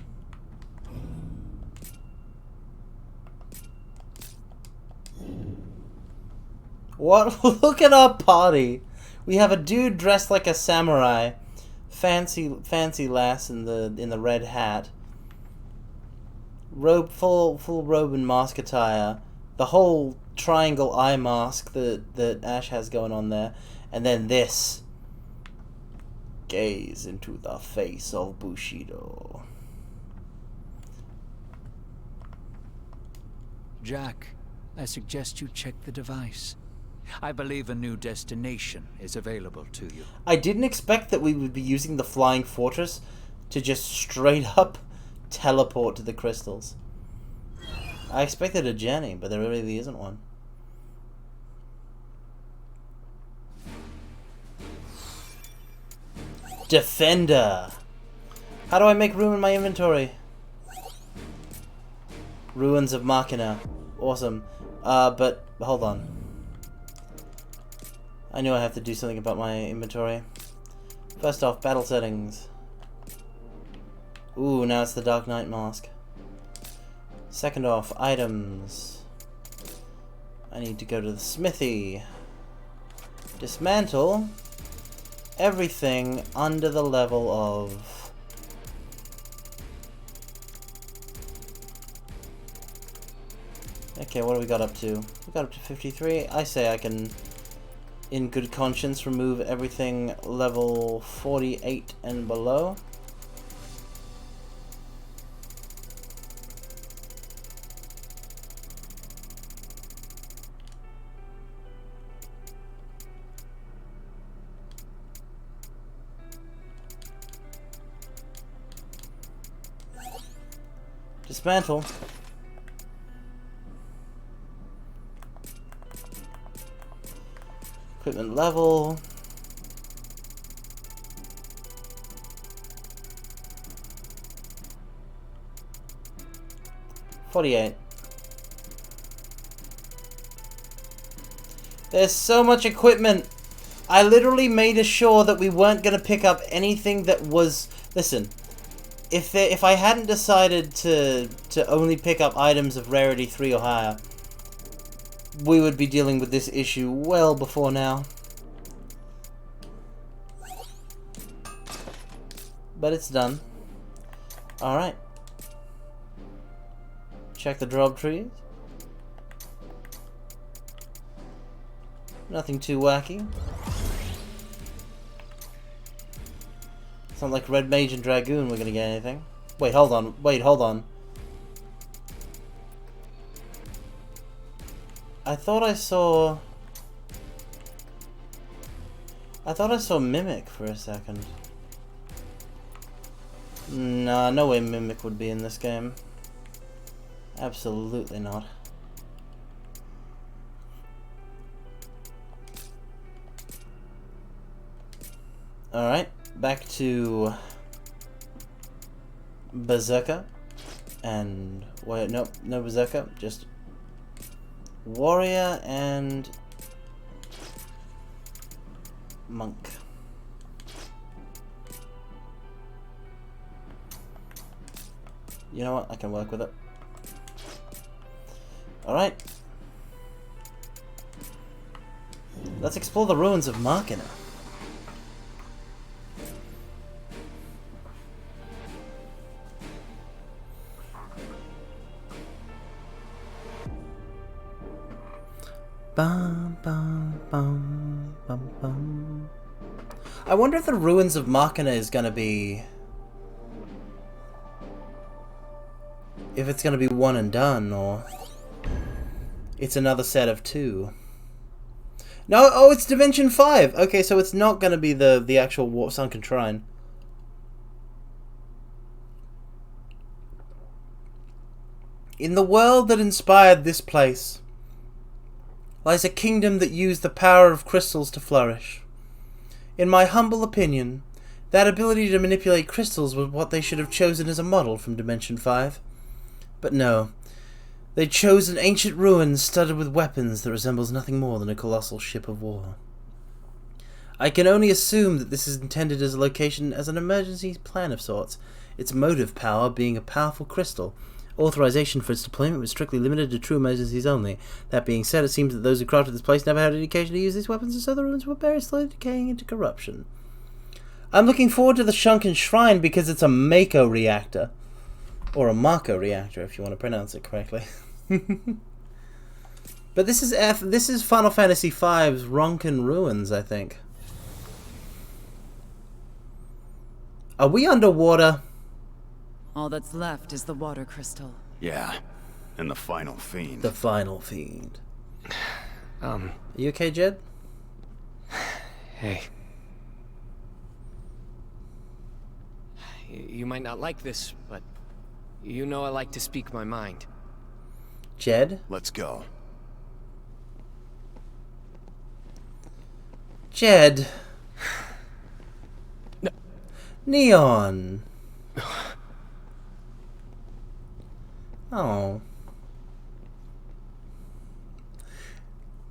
What? Look at our party. We have a dude dressed like a samurai, fancy lass in the red hat, full robe and mask attire, the whole triangle eye mask that Ash has going on there, and then this. Gaze into the face of Bushido. Jack, I suggest you check the device. I believe a new destination is available to you. I didn't expect that we would be using the flying fortress to just straight up teleport to the crystals. I expected a journey, but there really isn't one. Defender! How do I make room in my inventory? Ruins of Machina. Awesome. But hold on. I knew I have to do something about my inventory. First off, battle settings. Ooh, now it's the Dark Knight mask. Second off, items. I need to go to the smithy. Dismantle everything under the level of... Okay, what do we got up to? We got up to 53. I say I can, in good conscience, remove everything level 48 and below. Dismantle. Equipment level. $48. There's so much equipment. I literally made sure that we weren't going to pick up anything that was... Listen, if I hadn't decided to only pick up items of rarity 3 or higher, we would be dealing with this issue well before now. But it's done. Alright. Check the drop trees. Nothing too wacky. It's not like Red Mage and Dragoon we're gonna get anything. Wait, hold on. Wait, hold on. I thought I saw Mimic for a second. Nah, no way Mimic would be in this game. Absolutely not. Alright, back to Berserker. And wait, nope, no Berserker, just Warrior and Monk. You know what? I can work with it. Alright. Let's explore the ruins of Machina. Bum, bum, bum, bum, bum. I wonder if the ruins of Machina is gonna be... If it's gonna be one and done, or... It's another set of 2. No, oh, it's Dimension 5. Okay, so it's not going to be the actual Sunken Shrine. In the world that inspired this place lies a kingdom that used the power of crystals to flourish. In my humble opinion, that ability to manipulate crystals was what they should have chosen as a model from Dimension 5. But no, they chose an ancient ruin studded with weapons that resembles nothing more than a colossal ship of war. I can only assume that this is intended as a location as an emergency plan of sorts, its motive power being a powerful crystal. Authorization for its deployment was strictly limited to true emergencies only. That being said, it seems that those who crafted this place never had any occasion to use these weapons, and so the ruins were very slowly decaying into corruption. I'm looking forward to the Sunken Shrine because it's a Mako reactor. Or a Mako reactor, if you want to pronounce it correctly. But this is Final Fantasy V's Ronkin Ruins, I think. Are we underwater? All that's left is the water crystal. Yeah, and the final fiend. The final fiend. Are you okay, Jed? Hey. You might not like this, but you know I like to speak my mind. Jed? Let's go. Jed. No. Neon. Oh.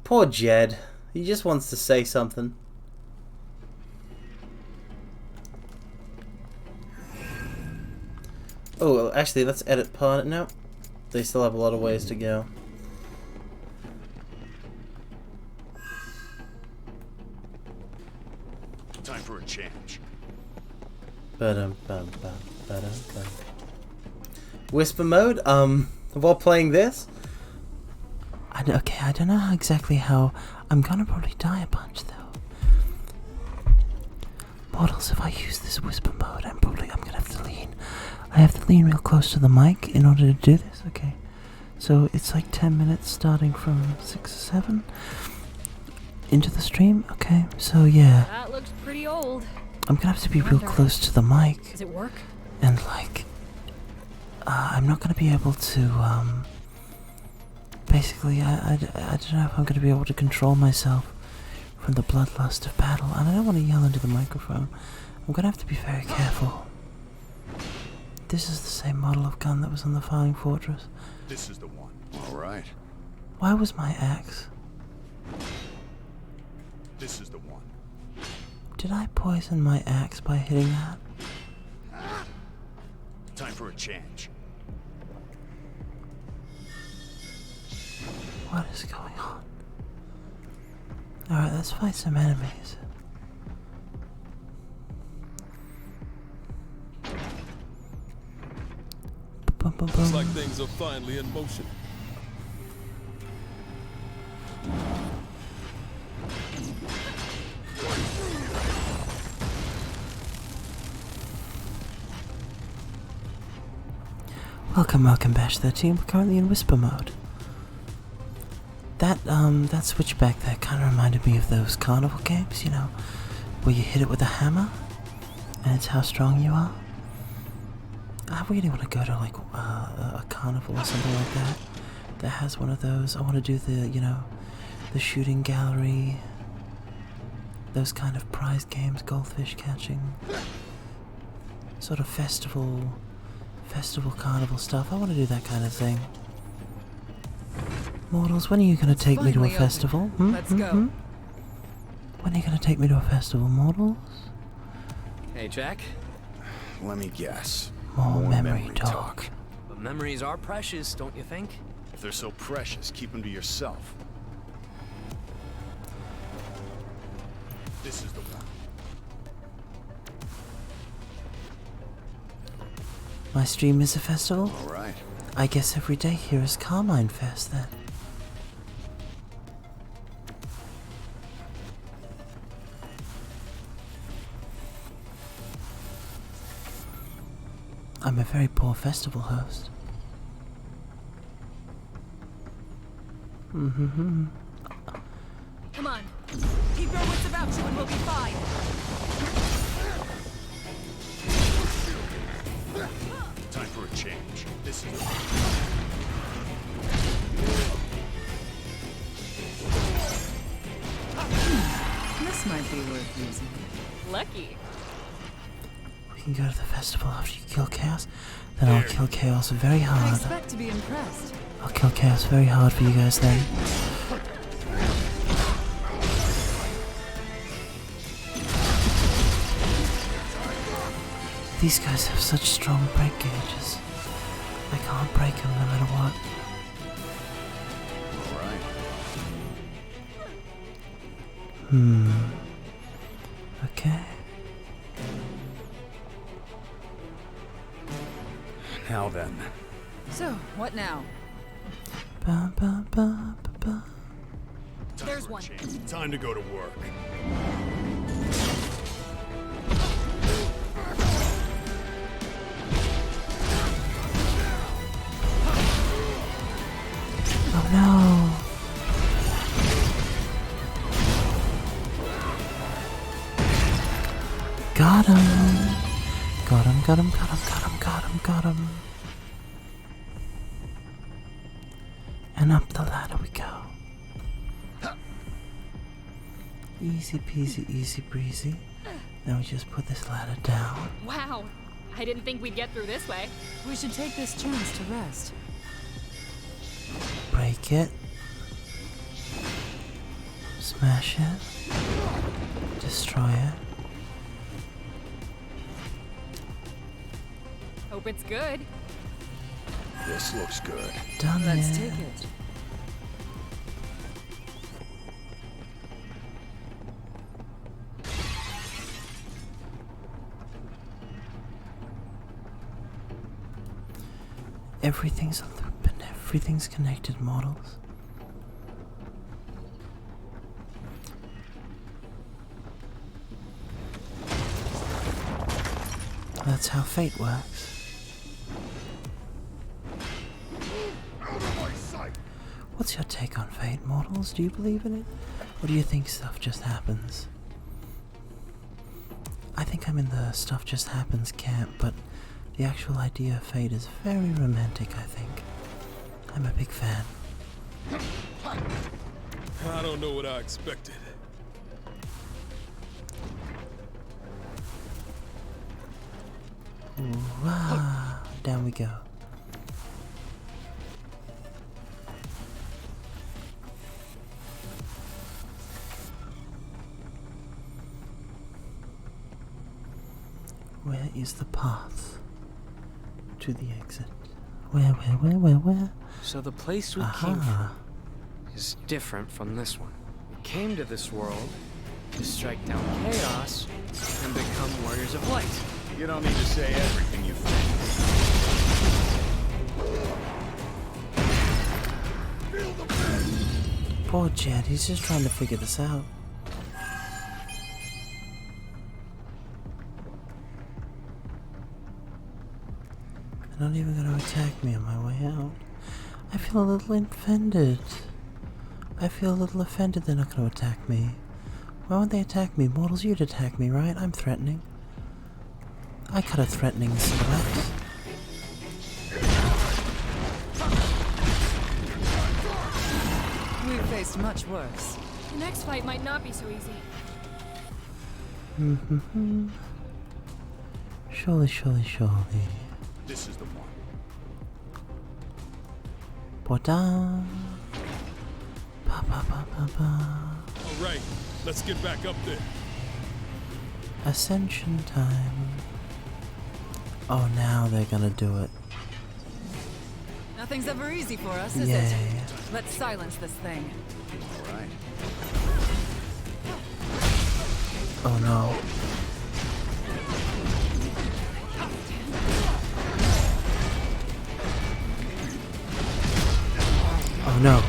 Poor Jed. He just wants to say something. Oh, actually, let's edit part. No. They still have a lot of ways to go. Time for a change. Ba-dum-bum-bum, Whisper mode? While playing this? I don't know exactly how. I'm gonna probably die a bunch though. Mortals, if I use this whisper mode, I'm gonna have to lean. I have to lean real close to the mic in order to do this. Okay. So it's like 10 minutes starting from 6 or 7 into the stream. Okay, so yeah. That looks pretty old. I'm gonna have to be real close to the mic. Does it work? And like, I'm not gonna be able to, basically, I don't know if I'm gonna be able to control myself from the bloodlust of battle, and I don't want to yell into the microphone. I'm gonna have to be very careful. This is the same model of gun that was on the Flying Fortress. This is the one. All right. Why was my axe? This is the one. Did I poison my axe by hitting that? Time for a change. What is going on? Alright, let's fight some enemies. Looks like things are finally in motion. Welcome back to the team. We're currently in whisper mode. That switchback there kind of reminded me of those carnival games, you know, where you hit it with a hammer, and it's how strong you are. I really want to go to like a carnival or something like that has one of those. I want to do the, you know, the shooting gallery, those kind of prize games, goldfish catching, sort of festival carnival stuff. I want to do that kind of thing. Mortals, when are you going to take me to a festival? Let's go. When are you going to take me to a festival, Mortals? Hey, Jack. Let me guess. More memory talk. But memories are precious, don't you think? If they're so precious, keep them to yourself. This is the one. My stream is a festival? All right. I guess every day here is Carmine Fest then. I'm a very poor festival host. Come on. Keep your wits about you and we'll be fine. Time for a change. This is This might be worth using. Lucky. We can go to the festival after you kill Chaos. Then I'll kill Chaos very I hard. expect to be impressed. I'll kill Chaos very hard for you guys then. These guys have such strong break gauges. I can't break them no matter what. alright. Okay. Now then. So, what now? Ba, ba, ba, ba, ba. There's one. Time to go to work. Oh no! Got him! Got him, got him, got him, got him, got him, got him. And up the ladder we go. Easy peasy, easy breezy. Now we just put this ladder down. Wow. I didn't think we'd get through this way. We should take this chance to rest. Break it. Smash it. Destroy it. Hope it's good. This looks good. Done Let's it. take it. Everything's a loop and everything's connected, mortals. That's how fate works. What's your take on fate, mortals? Do you believe in it? Or do you think stuff just happens? I think I'm in the stuff just happens camp, but the actual idea of fate is very romantic, I think. I'm a big fan. I don't know what I expected. Wow. Down we go. Where is the path to the exit? Where? So the place we came from is different from this one. We came to this world to strike down chaos and become warriors of light. You don't need to say everything you think. Poor Jed, he's just trying to figure this out. They're not even going to attack me on my way out. I feel a little offended. I feel a little offended they're not going to attack me. Why won't they attack me? Mortals, you'd attack me, right? I'm threatening. I cut a threatening silhouette. We've faced much worse. The next fight might not be so easy. Surely. This is the one. Ba-da. Pa. All right, let's get back up there. Ascension time. Oh, now they're gonna do it. Nothing's ever easy for us, is Yay. it? Let's silence this thing. All right. Oh no. Oh no.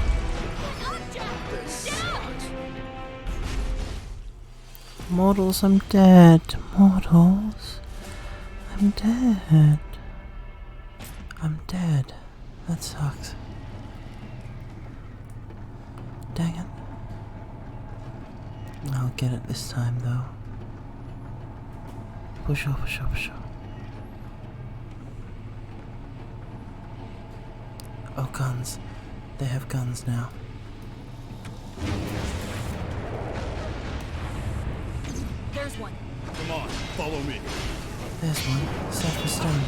Mortals, I'm dead. Mortals. I'm dead. I'm dead. That sucks. dang it. I'll get it this time, though. Push up, push up, push up. Oh, guns. They have guns now. There's one. Come on, follow me. There's one. Set for stone.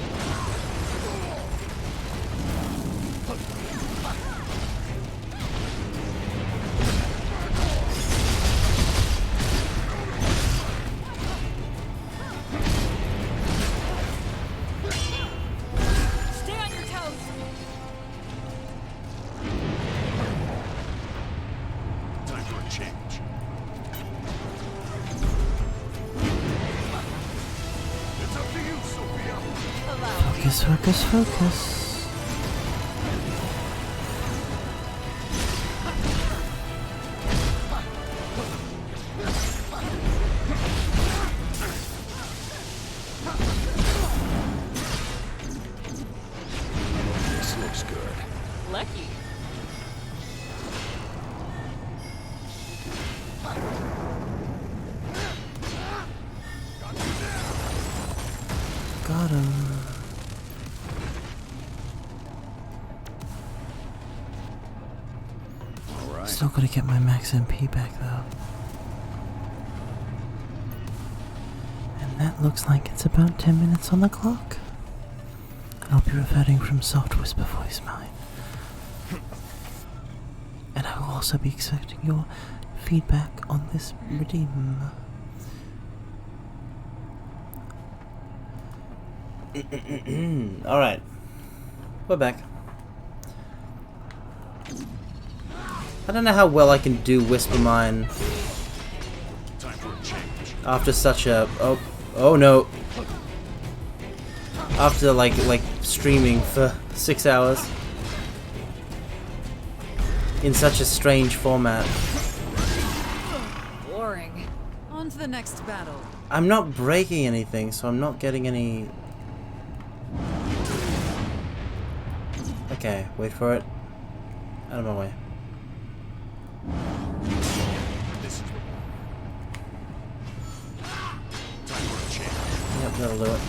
Stay on your toes. Time for a change. It's up to you, Sophia. Focus, focus, focus. This looks good. Lucky. Got him. All right. Still gotta get my max MP back, though. And that looks like it's about 10 minutes on the clock. I'll be reverting from soft whisper voice mine. And I will also be expecting your feedback on this redeem. Alright. We're back. I don't know how well I can do Whisper Mine Time for a change. after such a... Oh no. After like streaming for 6 hours. In such a strange format. Boring. On to the next battle. I'm not breaking anything, so I'm not getting any... Okay, wait for it. Out of my way. This is the one. Time for a change. Yep, that'll do it.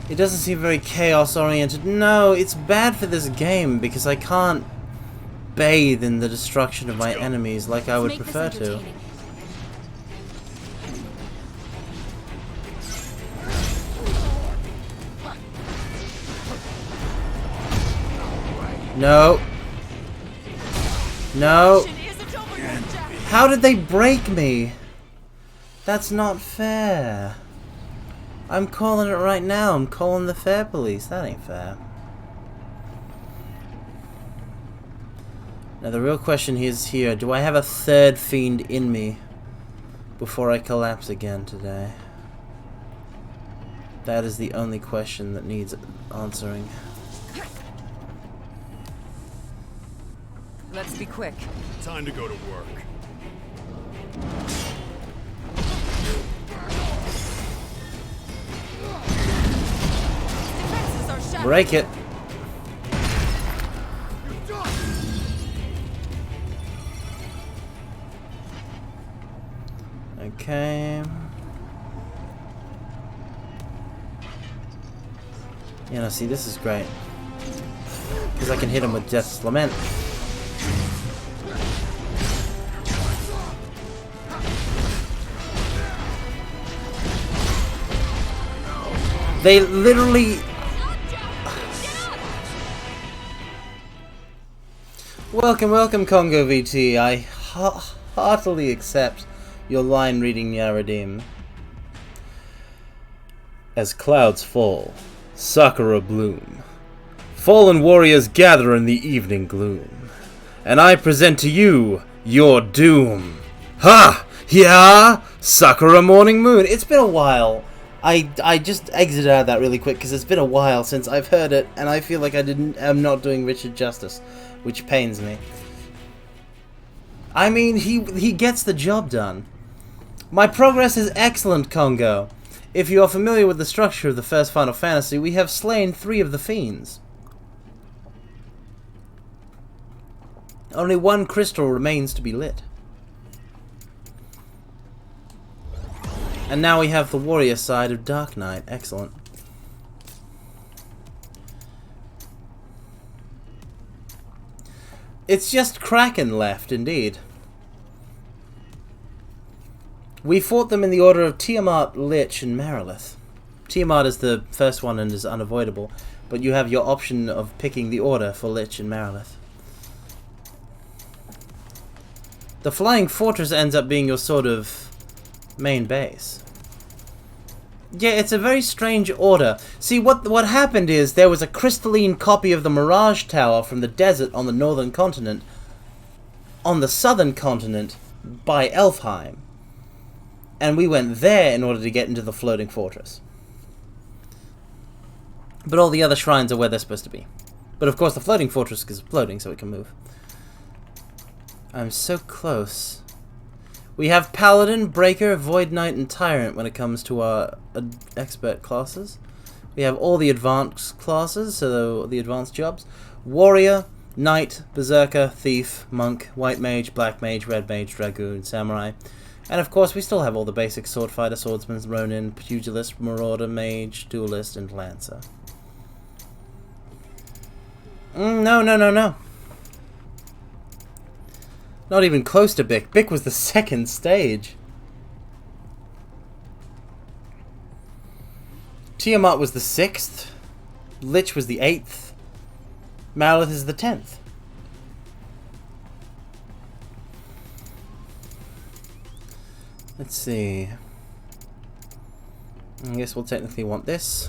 It doesn't seem very chaos-oriented. No, it's bad for this game because I can't bathe in the destruction of my enemies like I would prefer to. No. No. How did they break me? That's not fair. I'm calling it right now. I'm calling the fair police. That ain't fair. Now the real question is here, do I have a third fiend in me before I collapse again today? That is the only question that needs answering. Let's be quick. Time to go to work. Defenses are shattered. Break it. Okay. Yeah, no, see, this is great. Because I can hit him with Death's Lament. They literally... Welcome, welcome, Congo VT. I heartily accept your line reading, Yaradim. As clouds fall, sakura bloom. Fallen warriors gather in the evening gloom. And I present to you your doom. Ha! Yeah! Sakura Morning Moon. It's been a while. I just exited out of that really quick because it's been a while since I've heard it, and I feel like I'm not doing Richard justice, which pains me. I mean, he gets the job done. My progress is excellent, Congo. If you are familiar with the structure of the first Final Fantasy, we have slain 3 of the fiends. Only one crystal remains to be lit. And now we have the warrior side of Dark Knight. Excellent. It's just Kraken left, indeed. We fought them in the order of Tiamat, Lich, and Marilith. Tiamat is the first one and is unavoidable, but you have your option of picking the order for Lich and Marilith. The Flying Fortress ends up being your sort of main base. Yeah, it's a very strange order. See, what happened is there was a crystalline copy of the Mirage Tower from the desert on the northern continent, on the southern continent by Elfheim. And we went there in order to get into the floating fortress. But all the other shrines are where they're supposed to be. But of course the floating fortress is floating, so it can move. I'm so close. We have Paladin, Breaker, Void Knight, and Tyrant when it comes to our expert classes. We have all the advanced classes, so the advanced jobs. Warrior, Knight, Berserker, Thief, Monk, White Mage, Black Mage, Red Mage, Dragoon, Samurai. And of course we still have all the basic Sword Fighter, Swordsman, Ronin, Pugilist, Marauder, Mage, Duelist, and Lancer. No. Not even close to Bick. Bick was the second stage. Tiamat was the 6th. Lich was the 8th. Marilith is the 10th. Let's see. I guess we'll technically want this.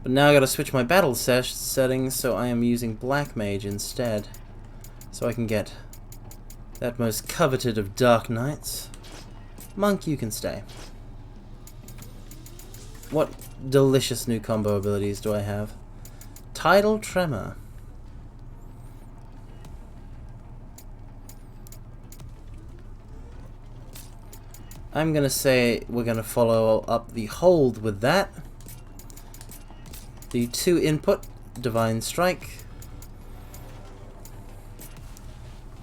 But now I gotta switch my battle settings, so I am using Black Mage instead. So I can get that most coveted of Dark Knights. Monk, you can stay. What delicious new combo abilities do I have? Tidal Tremor. I'm gonna say we're gonna follow up the hold with that. The 2 input, Divine Strike.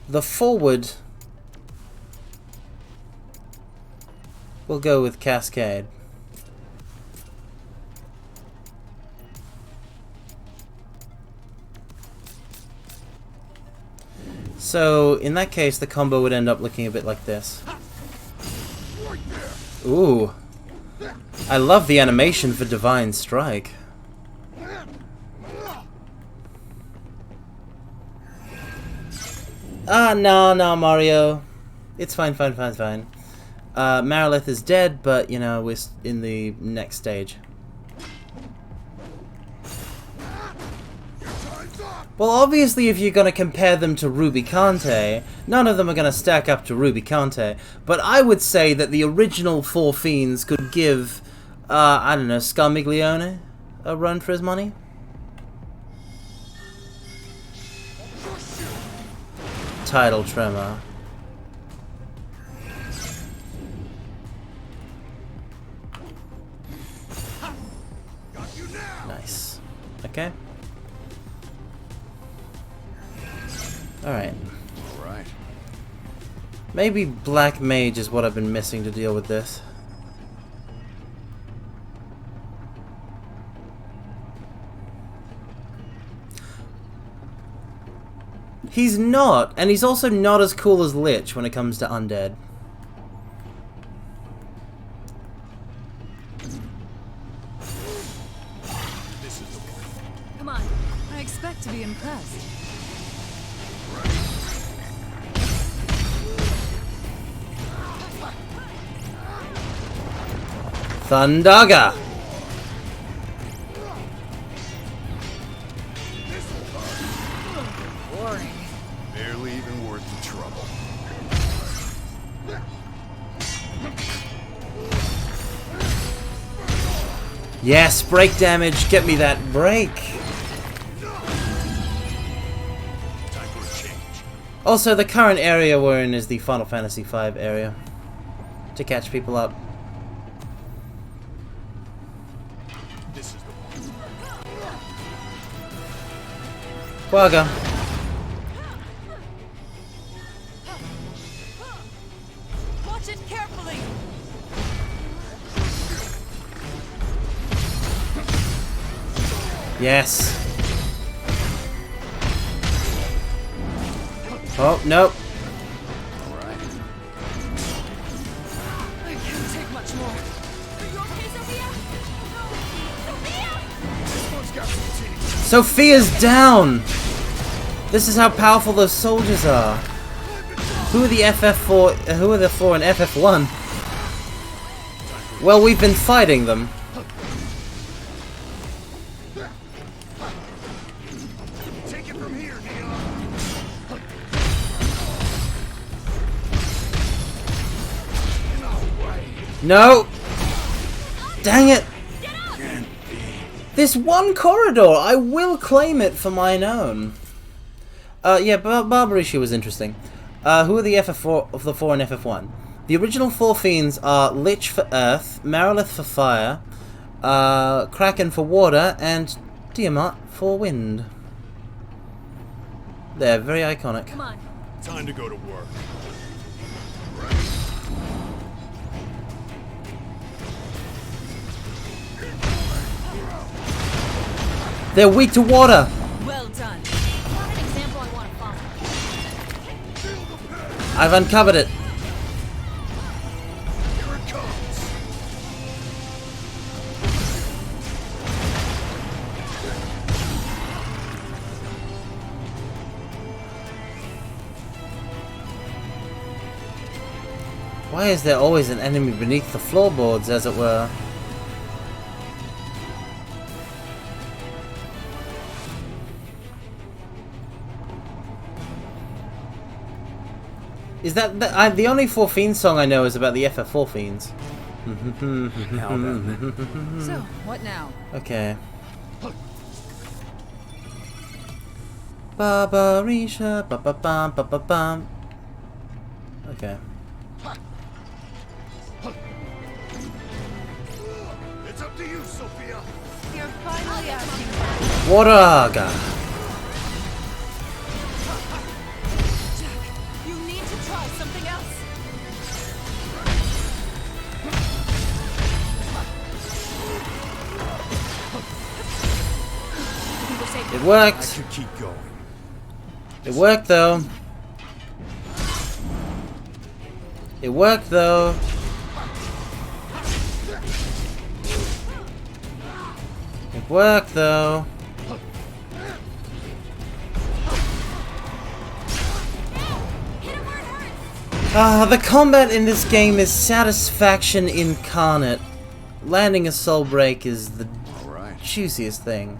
The forward, we'll go with Cascade. So, in that case, the combo would end up looking a bit like this. Ooh. I love the animation for Divine Strike. Ah, no, Mario. It's fine. Marilith is dead, but, you know, we're in the next stage. Well, obviously, if you're going to compare them to Ruby Kante, none of them are going to stack up to Ruby Kante. But I would say that the original 4 Fiends could give, I don't know, Scarmiglione a run for his money. Tidal Tremor. Nice. Okay. Alright. Maybe Black Mage is what I've been missing to deal with this. He's not, and he's also not as cool as Lich when it comes to undead. Come on, I expect to be impressed. Thundaga! Boring. Barely even worth the trouble. Yes, break damage. Get me that break. Also, the current area we're in is the Final Fantasy V area. To catch people up. Quagga. Watch it carefully! Yes. Oh, nope. I can't take much more. Are you okay, Sophia? Sophia! Sophia's down! This is how powerful those soldiers are. Who are the FF4? Who are the 4 in FF1? Well, we've been fighting them. Take it from here, Neon. No! Dang it! This one corridor, I will claim it for mine own. Yeah, Barbarisha was interesting. Who are the FF4 of the 4 in FF1? The original 4 fiends are Lich for Earth, Marilith for Fire, Kraken for Water, and Tiamat for Wind. They're very iconic. Come on. Time to go to work. They're weak to water. Well done. Not an example I want to follow. I've uncovered it. Here it comes. Why is there always an enemy beneath the floorboards, as it were? Is that the only 4 Fiends song I know is about the FF4 Fiends? So, what now? Okay. Barbarisha, ba ba bam, ba ba bam. Okay. It's up to you, Sophia. You're finally asking. Waraga. You need to try something else. It worked. I should keep going. It worked though. It worked though. It worked though. The combat in this game is satisfaction incarnate. Landing a soul break is the juiciest thing.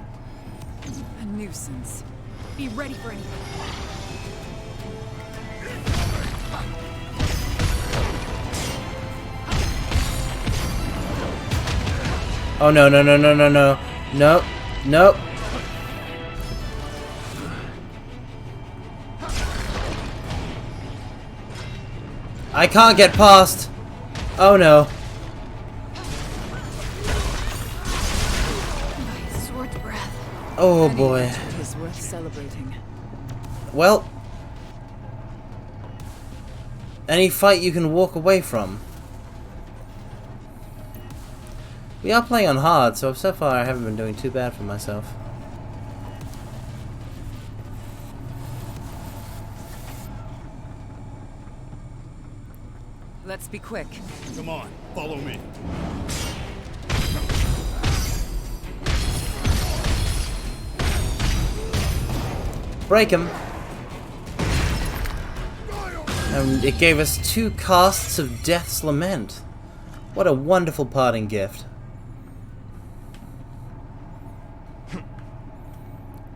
A nuisance. Be ready for anything. Oh no no no no no no. Nope. Nope. I can't get past. Oh no. My sword's breath. Oh boy. It is worth celebrating. Well, any fight you can walk away from. We are playing on hard, so far I haven't been doing too bad for myself. Let's be quick. Come on, follow me. Break him. And it gave us 2 casts of Death's Lament. What a wonderful parting gift.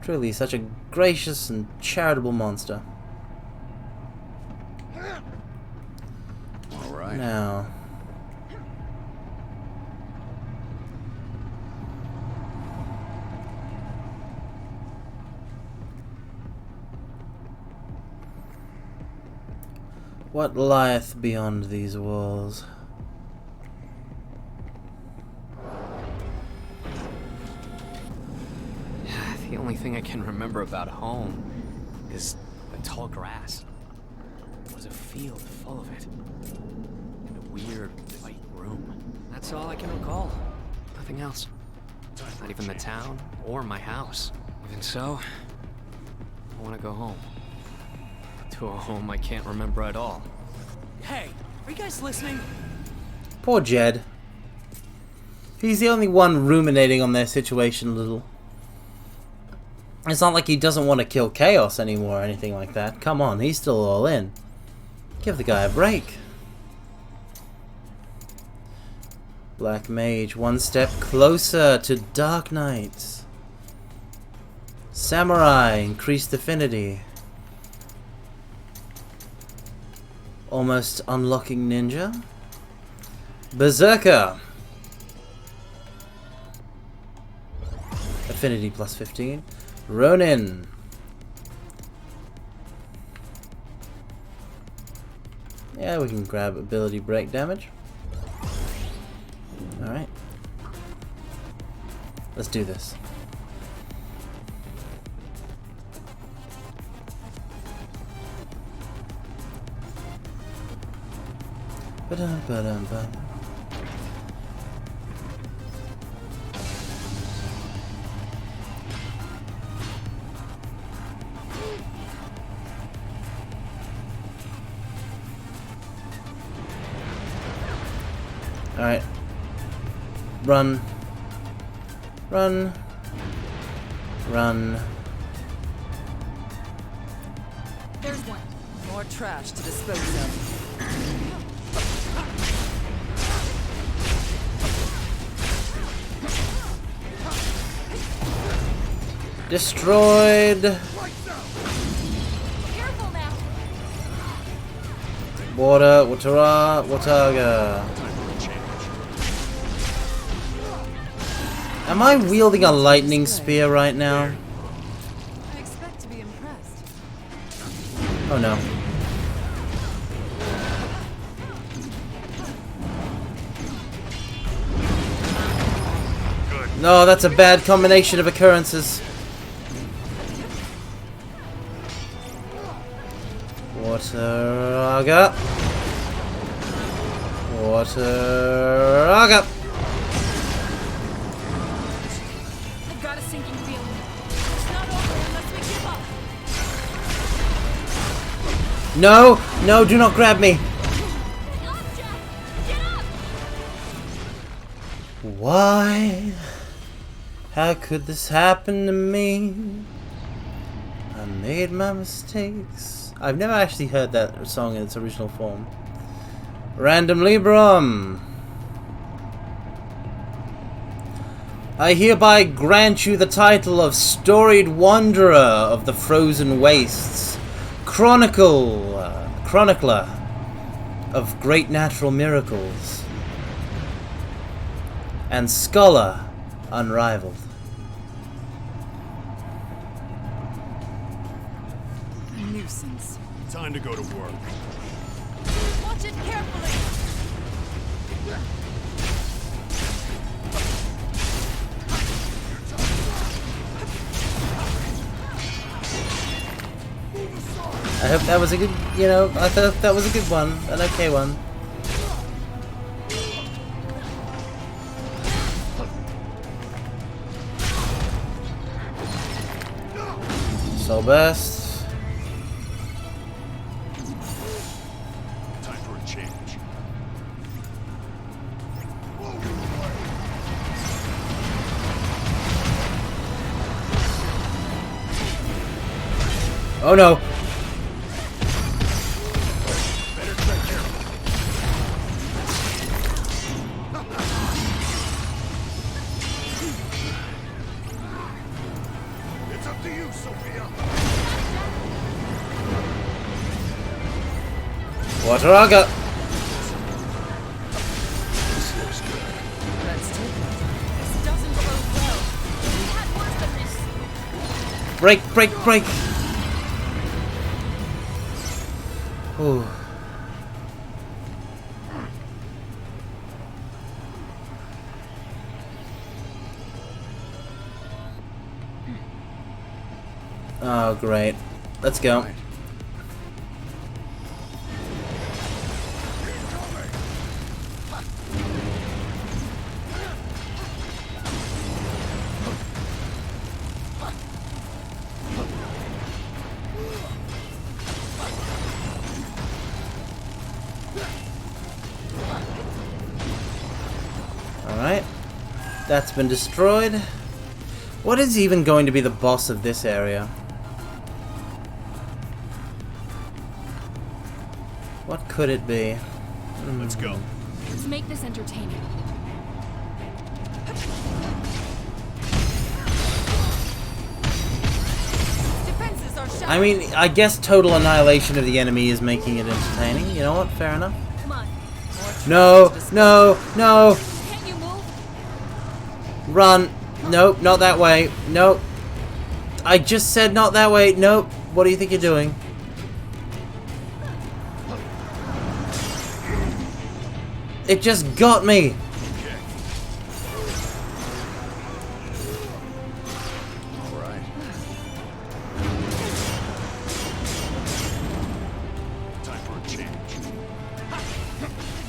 Truly such a gracious and charitable monster. Alright. Now. What lieth beyond these walls? The only thing I can remember about home is the tall grass. It was a field full of it. That's all I can recall. Nothing else. Not even the town or my house. Even so, I want to go home. To a home I can't remember at all. Hey, are you guys listening? Poor Jed. He's the only one ruminating on their situation a little. It's not like he doesn't want to kill Chaos anymore or anything like that. Come on, he's still all in. Give the guy a break. Black Mage, one step closer to Dark Knight. Samurai, increased affinity. Almost unlocking Ninja. Berserker. Affinity plus 15. Ronin. Yeah, we can grab ability break damage. Alright. Let's do this. Ba-dum-ba-dum-bum. Alright. Run. Run. Run. There's one. More trash to dispose of. Destroyed. Careful now. Water, Watara, Wataga. Am I wielding a lightning spear right now? I expect to be impressed. Oh no. No, that's a bad combination of occurrences. Wataraga. Wataraga. I've got a sinking feeling. It's not over unless we give up. No, no, do not grab me. Why? How could this happen to me? I made my mistakes. I've never actually heard that song in its original form. Random Librum. I hereby grant you the title of Storied Wanderer of the Frozen Wastes, Chronicler of Great Natural Miracles, and Scholar Unrivaled. Nuisance. Time to go to work. Watch it carefully. I hope that was a good, you know, I thought that was a good one, an okay one. Soul Burst. Time for a change. Oh no. Better tread careful. It's up to you, Sophia. Wataraga. This looks good. Let's take it. This doesn't bode well. We had worse than this. Break, break, break. Ooh. Oh, great. Let's go. Alright. That's been destroyed. What is even going to be the boss of this area? What could it be? Let's go. Let's make this entertaining. Defenses are shut. I mean, I guess total annihilation of the enemy is making it entertaining. You know what? Fair enough. Come on. No, no, no! Can't you move? Run! Nope, not that way. Nope. I just said not that way. Nope. What do you think you're doing? It just got me! Alright. Time for a change.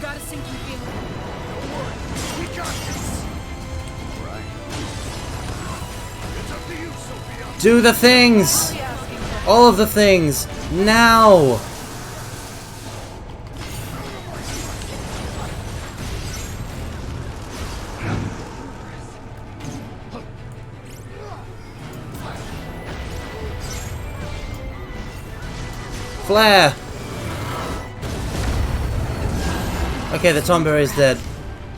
Got a sinking feeling. We got this! Alright. It's up to you, Sophia! Do the things! All of the things! Now! Flare! Okay, the Tomberry is dead.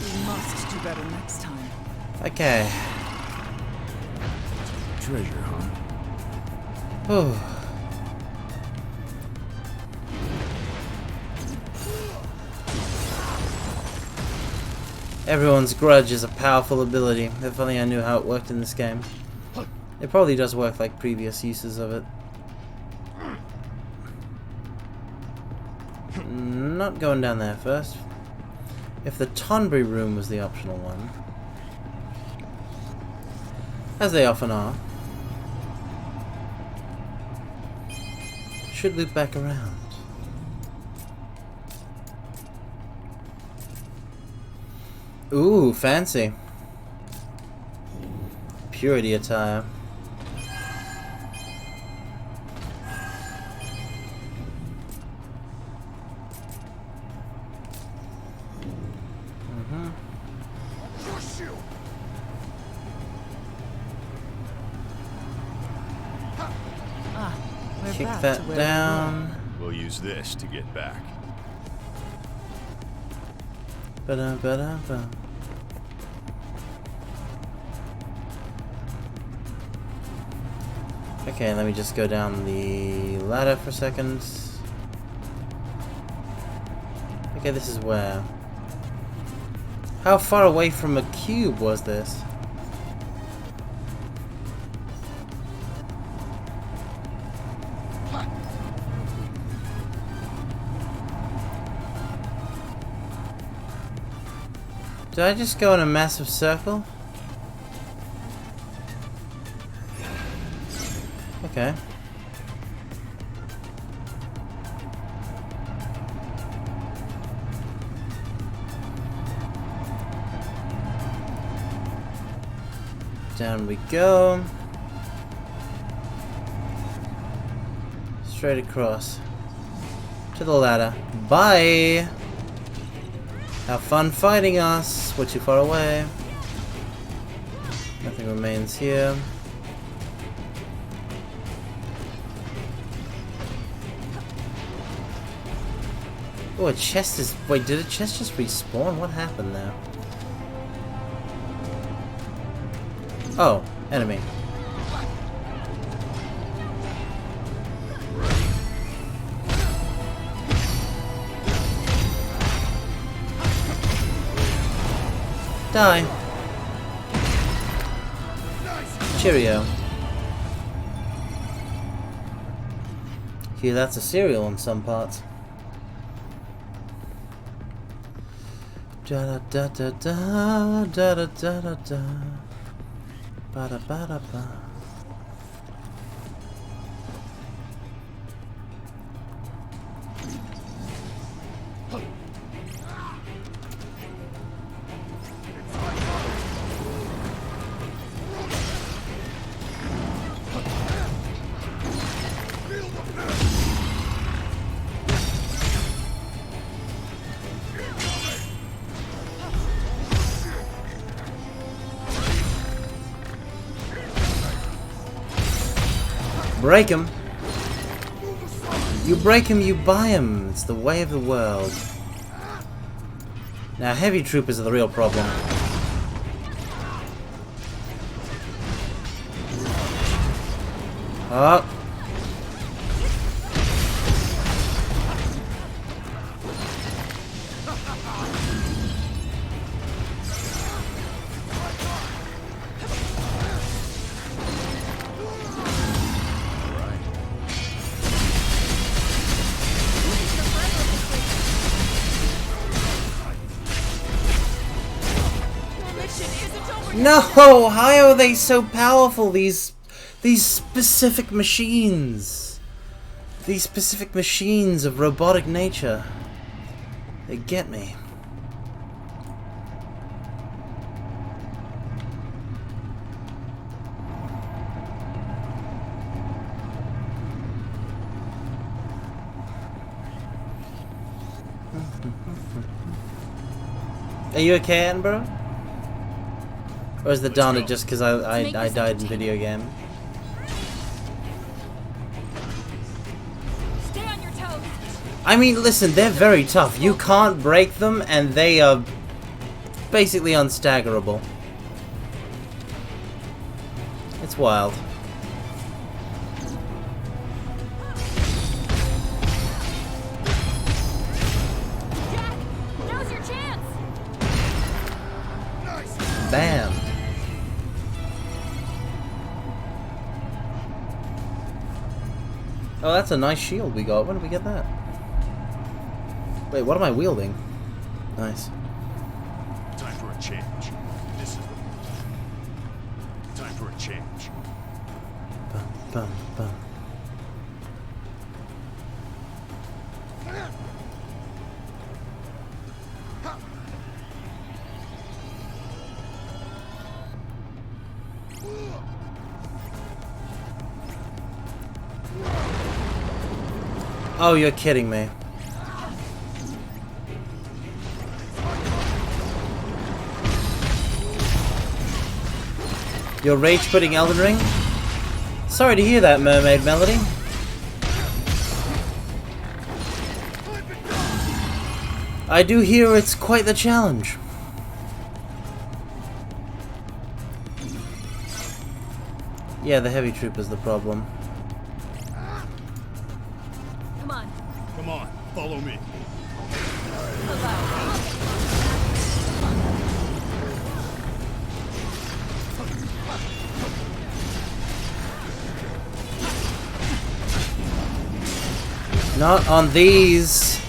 We must do better next time. Okay. Treasure, huh? Oh. Everyone's grudge is a powerful ability. If only I knew how it worked in this game. It probably does work like previous uses of it. Not going down there first. If the Tonberry room was the optional one, as they often are, should loop back around. Ooh, fancy. Purity attire. We're Kick back that to where we down. We'll use this to get back. Ba-da-ba-da-ba. Okay, let me just go down the ladder for a second. Okay, this is where. How far away from a cube was this? Did I just go in a massive circle? Okay. Down we go. Straight across. To the ladder. Bye! Have fun fighting us. We're too far away. Nothing remains here. Oh, a chest is... Wait, did a chest just respawn? What happened there? Oh, enemy. Die. Cheerio. Gee, that's a cereal in some parts. Da da da da da da da da da. Ba da ba da ba. Break 'em. You break 'em, you buy 'em. It's the way of the world. Now, heavy troopers are the real problem. Oh. No! How are they so powerful, these specific machines? These specific machines of robotic nature. They get me. Are you okay, Edinburgh? Or is the Donna just because I died in video game? Stay on your toes. I mean, listen, they're very tough. You can't break them, and they are basically unstaggerable. It's wild. Jack, now's your chance. Bam. Oh, that's a nice shield we got. When did we get that? Wait, what am I wielding? Nice. Time for a change. This is the time for a change. Bum, bum, bum. Oh, you're kidding me. You're rage quitting Elden Ring? Sorry to hear that, Mermaid Melody. I do hear it's quite the challenge. Yeah, the heavy troop is the problem. Come on. Come on, follow me. Not on these.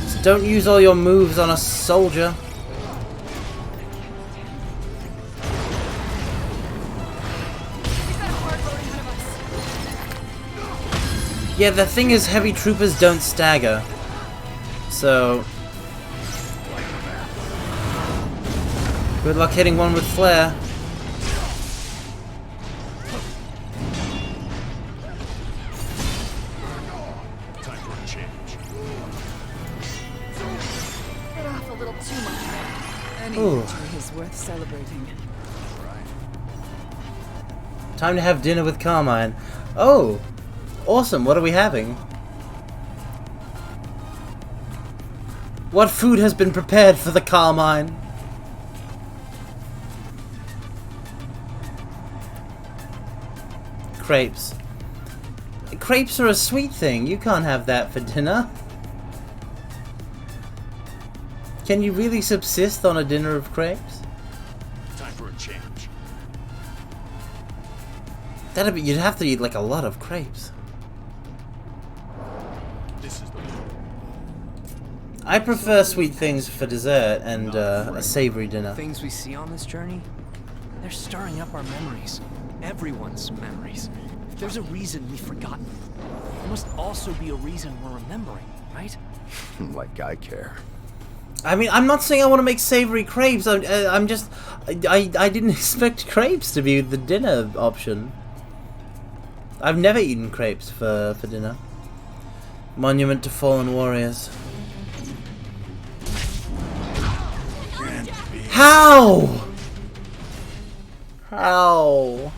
So don't use all your moves on a soldier. Yeah, the thing is, heavy troopers don't stagger. So good luck hitting one with flare. Is worth celebrating. Time to have dinner with Carmine. Oh, awesome. What are we having? What food has been prepared for the Carmine? Crepes. Crepes are a sweet thing. You can't have that for dinner. Can you really subsist on a dinner of crepes? Time for a change. That'd be, you'd have to eat like a lot of crepes. This is the I prefer sweet things for dessert and a savory dinner. Things we see on this journey, they're stirring up our memories. Everyone's memories. If there's a reason we've forgotten, there must also be a reason we're remembering, right? Like I care. I mean, I'm not saying I want to make savory crepes. I'm just, I didn't expect crepes to be the dinner option. I've never eaten crepes for dinner. Monument to Fallen Warriors. How? How?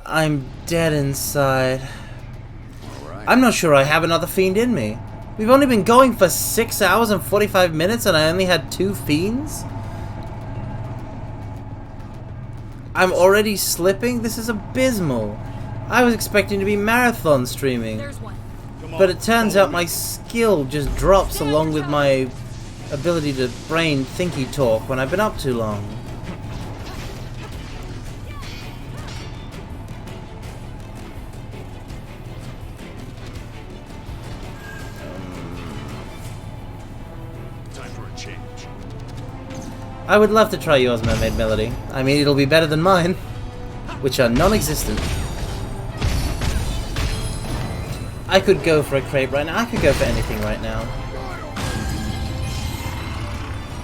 I'm dead inside. I'm not sure I have another fiend in me. We've only been going for 6 hours and 45 minutes and I only had 2 fiends? I'm already slipping? This is abysmal. I was expecting to be marathon streaming. But it turns out my skill just drops along with my ability to brain thinky talk when I've been up too long. Time for a change. I would love to try yours, Mermaid Melody. I mean, it'll be better than mine, which are non-existent. I could go for a crepe right now. I could go for anything right now.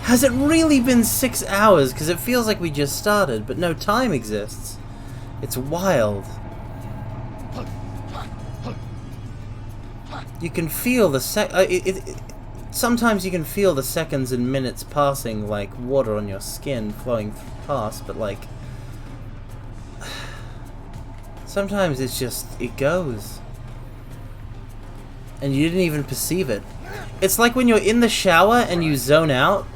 Has it really been 6 hours? Because it feels like we just started, but no time exists. It's wild. You can feel the sometimes you can feel the seconds and minutes passing like water on your skin flowing past, but like sometimes it's just, it goes. And you didn't even perceive it. It's like when you're in the shower and you zone out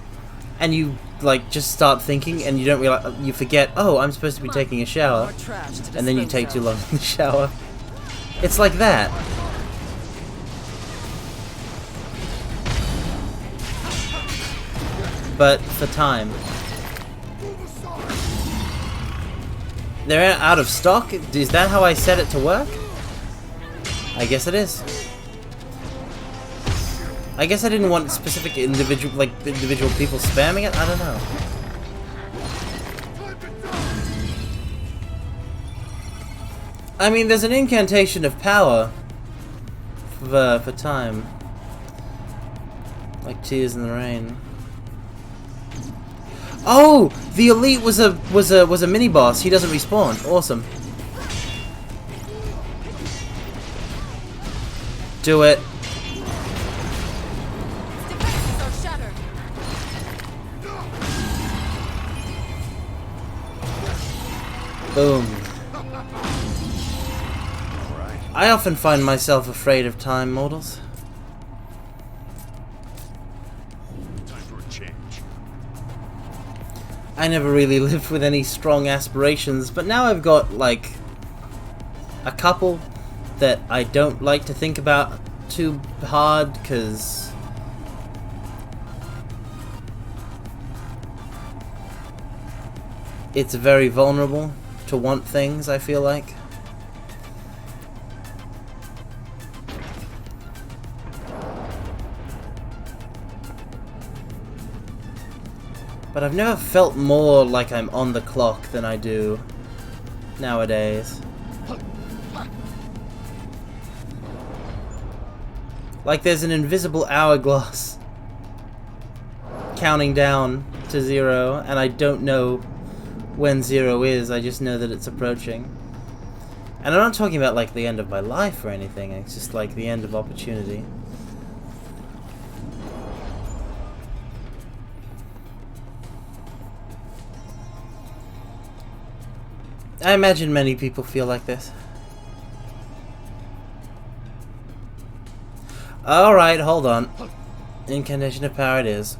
and you like just start thinking and you don't realize, you forget, oh, I'm supposed to be taking a shower, and then you take too long in the shower. It's like that. But for time. They're out of stock? Is that how I set it to work? I guess it is. I guess I didn't want specific individual people spamming it. I don't know. I mean, there's an incantation of power for time, like tears in the rain. Oh, the elite was a mini boss. He doesn't respawn. Awesome. Do it. Boom. I often find myself afraid of time, mortals. Time for a change. I never really lived with any strong aspirations, but now I've got, like, a couple that I don't like to think about too hard, because it's very vulnerable to want things, I feel like. But I've never felt more like I'm on the clock than I do nowadays. Like there's an invisible hourglass counting down to 0, and I don't know when 0 is, I just know that it's approaching. And I'm not talking about like the end of my life or anything, it's just like the end of opportunity. I imagine many people feel like this. Alright, hold on. Incantation of power it is.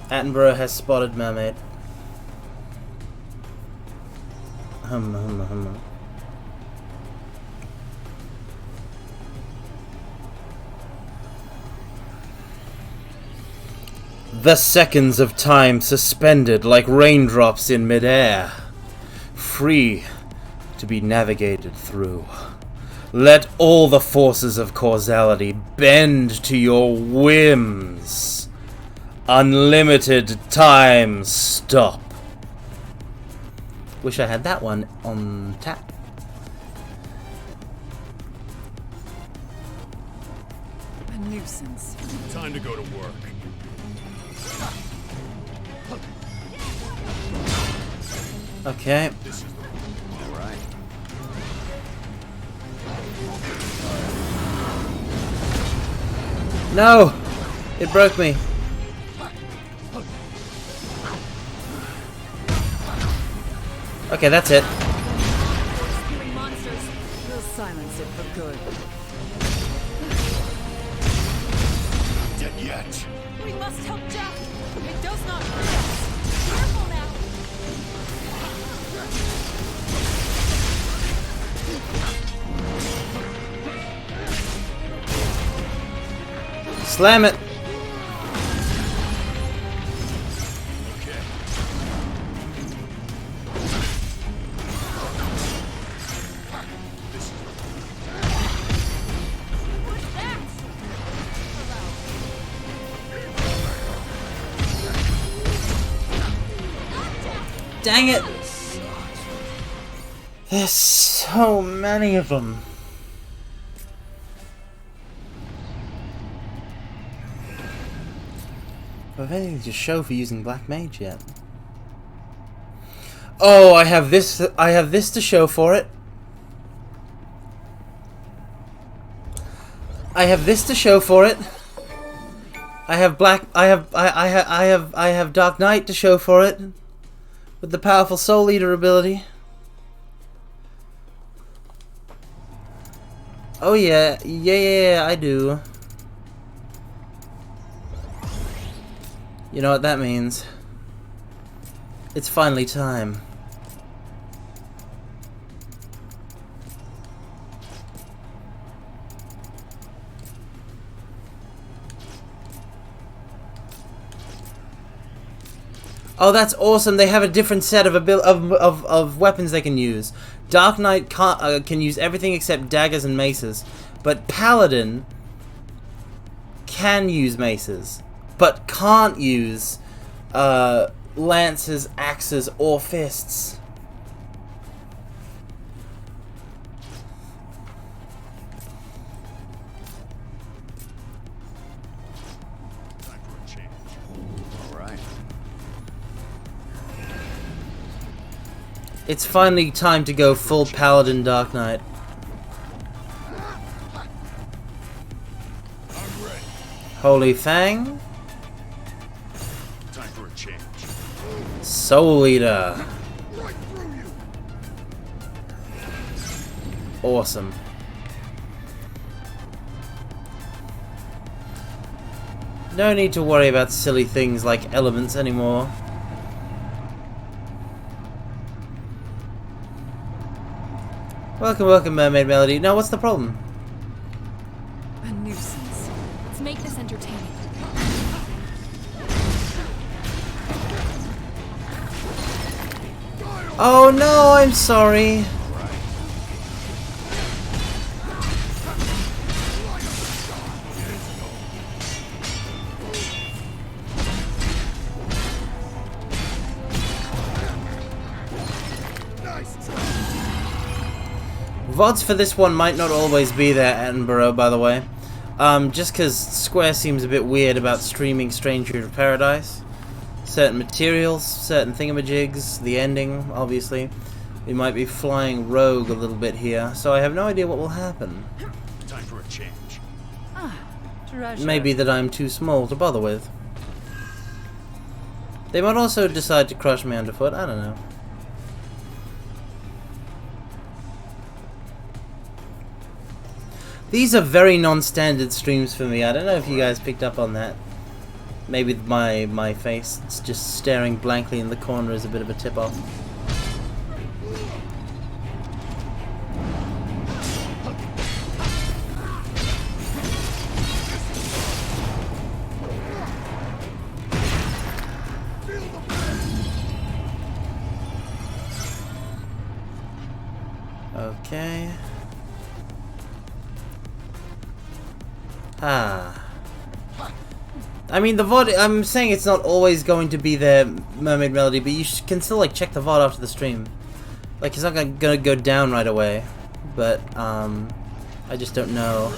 Attenborough has spotted mermaid. The seconds of time suspended like raindrops in midair, free to be navigated through. Let all the forces of causality bend to your whims. Unlimited time stop. Wish I had that one on tap. A nuisance. Time to go to work. Okay. All right. No! It broke me. Okay, that's it. Spewing monsters. We'll silence it for good. Dead yet. We must help Jack. It does not hurt us. Careful now. Slam it. Dang it! There's so many of them. I've anything to show for using Black Mage yet. Oh, I have this to show for it. I have this to show for it. I have Dark Knight to show for it. With the powerful Soul Eater ability. Oh yeah, I do. You know what that means? It's finally time. Oh, that's awesome! They have a different set of weapons they can use. Dark Knight can use everything except daggers and maces, but Paladin can use maces, but can't use lances, axes, or fists. It's finally time to go full Paladin Dark Knight. Holy Fang. Time for a change. Soul Eater. Awesome. No need to worry about silly things like elements anymore. Welcome, welcome, Mermaid Melody. Now, what's the problem? A nuisance. Let's make this entertaining. Oh no, I'm sorry. VODs for this one might not always be there, Attenborough, by the way. Just because Square seems a bit weird about streaming Stranger of Paradise. Certain materials, certain thingamajigs, the ending, obviously. We might be flying rogue a little bit here, so I have no idea what will happen. Time for a change. Treasure. Maybe that I'm too small to bother with. They might also decide to crush me underfoot, I don't know. These are very non-standard streams for me. I don't know if you guys picked up on that. Maybe my face just staring blankly in the corner is a bit of a tip-off. Okay. I mean, the VOD, I'm saying it's not always going to be there, Mermaid Melody, but you can still, like, check the VOD after the stream. Like, it's not gonna go down right away, but, I just don't know.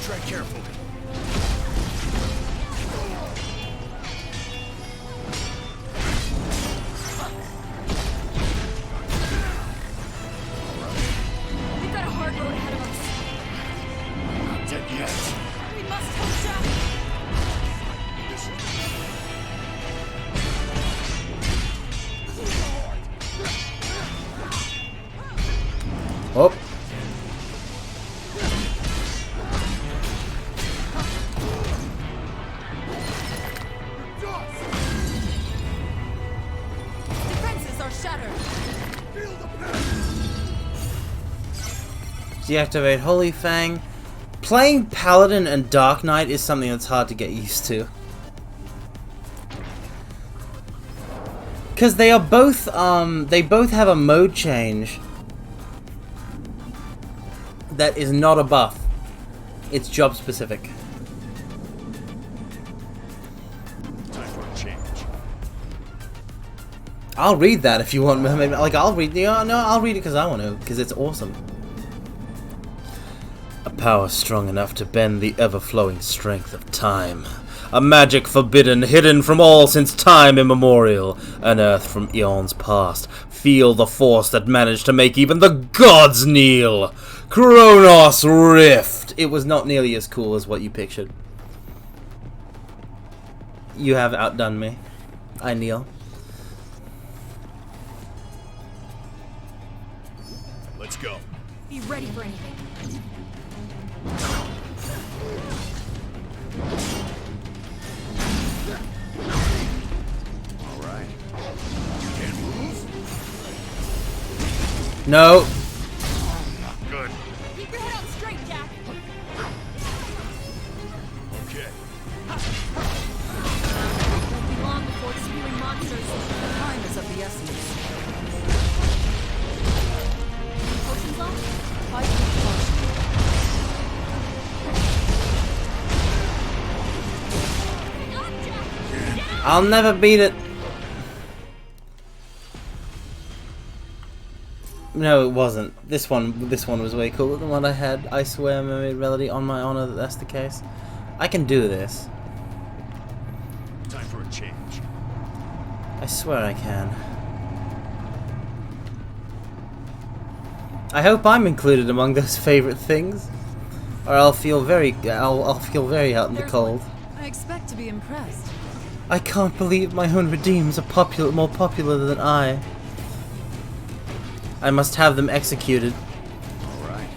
Tread carefully. Oh. Defenses are shattered. Deactivate Holy Fang. Playing Paladin and Dark Knight is something that's hard to get used to. Because they are both, they both have a mode change that is not a buff. It's job specific. Time for a change. I'll read that if you want. Like, I'll read, no, I'll read it because I want to, because it's awesome. A power strong enough to bend the ever-flowing strength of time. A magic forbidden, hidden from all since time immemorial. An earth from eons past. Feel the force that managed to make even the gods kneel. Kronos Rift. It was not nearly as cool as what you pictured. You have outdone me. I kneel. Let's go. Be ready for anything. All right. Can't move? No. Not good. Keep your head on straight, Jack. Okay. Won't be long before spewing monsters. Time is of the essence. Potions left? Fight with caution. I'll never beat it. No, it wasn't. This one was way cooler than what I had. I swear, Mermaid Melody, on my honor that that's the case. I can do this. Time for a change. I swear I can. I hope I'm included among those favorite things, or I'll feel very out in the cold. I expect to be impressed. I can't believe my own redeems are more popular than I. I must have them executed. All right.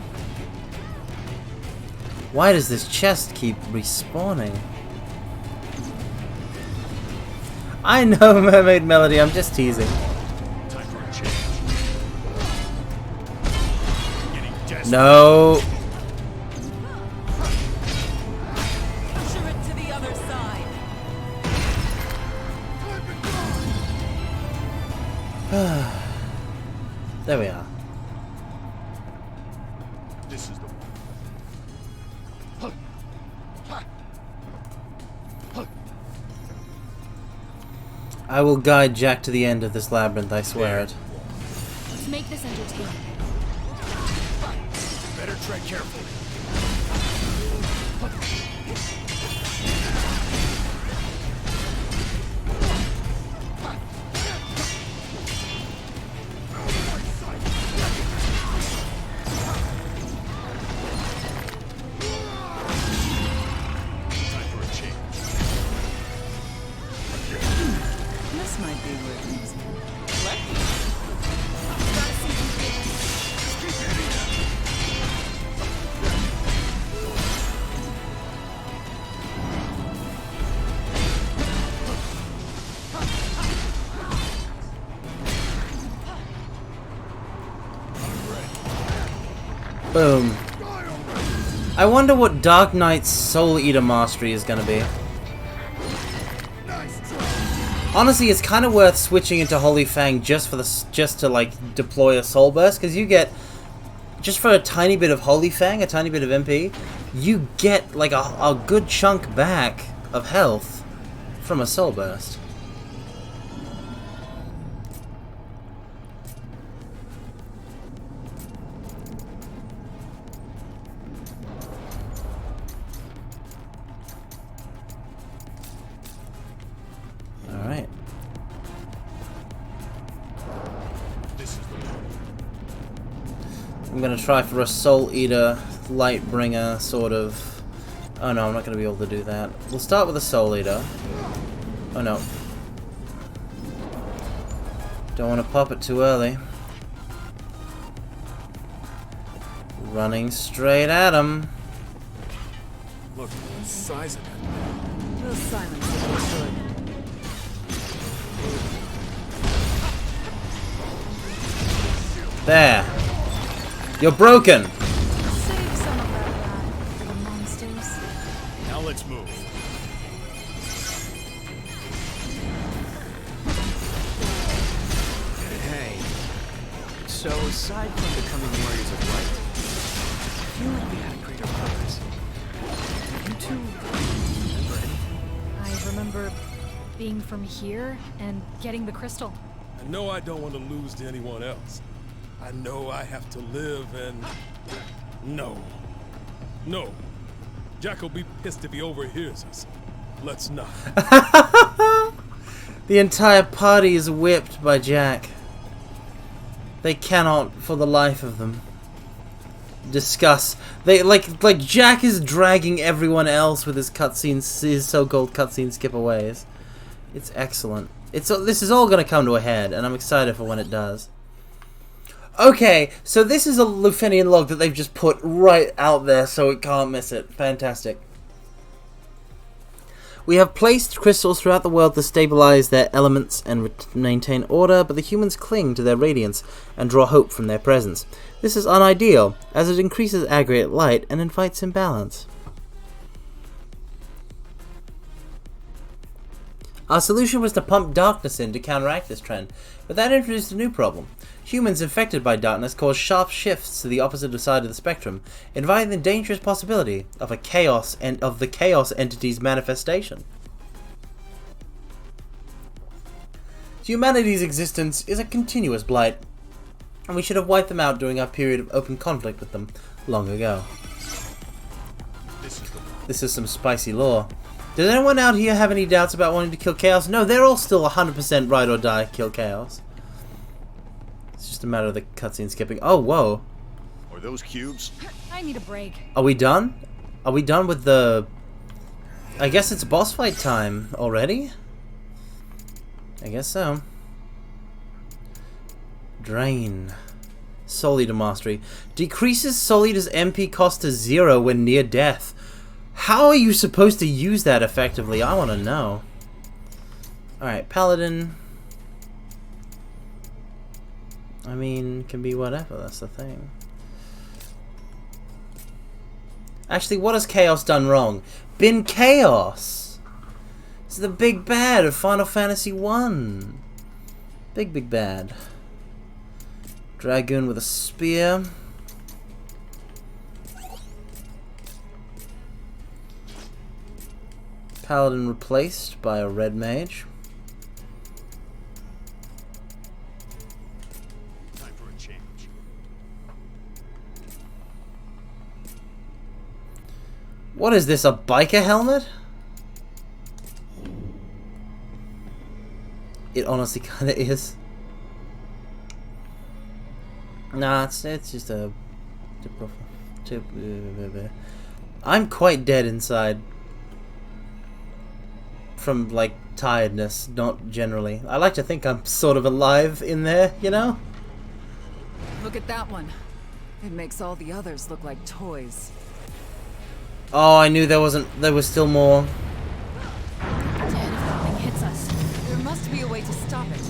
Why does this chest keep respawning? I know, Mermaid Melody, I'm just teasing. Time for a change. Getting desperate. No. Usher it to the other side. There we are. This is the one. I will guide Jack to the end of this labyrinth, I swear it. Let's make this entertaining. Better tread carefully. Time for a change. This might be worth using. Boom. I wonder what Dark Knight's Soul Eater Mastery is gonna be. Honestly, it's kind of worth switching into Holy Fang just to like deploy a Soul Burst, because you get, just for a tiny bit of Holy Fang, a tiny bit of MP, you get like a good chunk back of health from a Soul Burst. Alright. I'm gonna try for a Soul Eater, Lightbringer sort of. Oh no, I'm not gonna be able to do that. We'll start with a Soul Eater. Oh no. Don't want to pop it too early. Running straight at him. Look at the size of it. We'll silence it for good. There. You're broken. Save some of that for the monsters. Now let's move. Hey. So, aside from becoming warriors of light, I feel like we had a greater purpose. You two remember anything? I remember being from here and getting the crystal. I know I don't want to lose to anyone else. I know I have to live and... No. No. Jack will be pissed if he overhears us. Let's not. The entire party is whipped by Jack. They cannot, for the life of them, discuss. They like Jack is dragging everyone else with his cutscenes, his so-called cutscene skipaways. It's excellent. This is all gonna come to a head, and I'm excited for when it does. Okay, so this is a Lufenian log that they've just put right out there, so it can't miss it. Fantastic. We have placed crystals throughout the world to stabilize their elements and maintain order, but the humans cling to their radiance and draw hope from their presence. This is unideal, as it increases aggregate light and invites imbalance. Our solution was to pump darkness in to counteract this trend, but that introduced a new problem. Humans infected by darkness cause sharp shifts to the opposite side of the spectrum, inviting the dangerous possibility of the chaos entity's manifestation. Humanity's existence is a continuous blight, and we should have wiped them out during our period of open conflict with them long ago. This is some spicy lore. Does anyone out here have any doubts about wanting to kill Chaos? No, they're all still 100% ride or die kill Chaos. It's just a matter of the cutscene skipping. Oh, whoa. Are those cubes? I need a break. Are we done? Are we done with the... I guess it's boss fight time already? I guess so. Drain. Soul Eater Mastery. Decreases Soul Eater's MP cost to 0 when near death. How are you supposed to use that effectively? I want to know. Alright, Paladin. I mean, can be whatever, that's the thing. Actually, what has Chaos done wrong? Been Chaos! It's the big bad of Final Fantasy 1. Big bad. Dragoon with a spear. Paladin replaced by a red mage. Time for a change. What is this, a biker helmet? It honestly kind of is. Nah, it's just a... I'm quite dead inside. From, like, tiredness, not generally. I like to think I'm sort of alive in there, you know? Look at that one. It makes all the others look like toys. Oh, I knew there was still more. Dead if that thing hits us. There must be a way to stop it.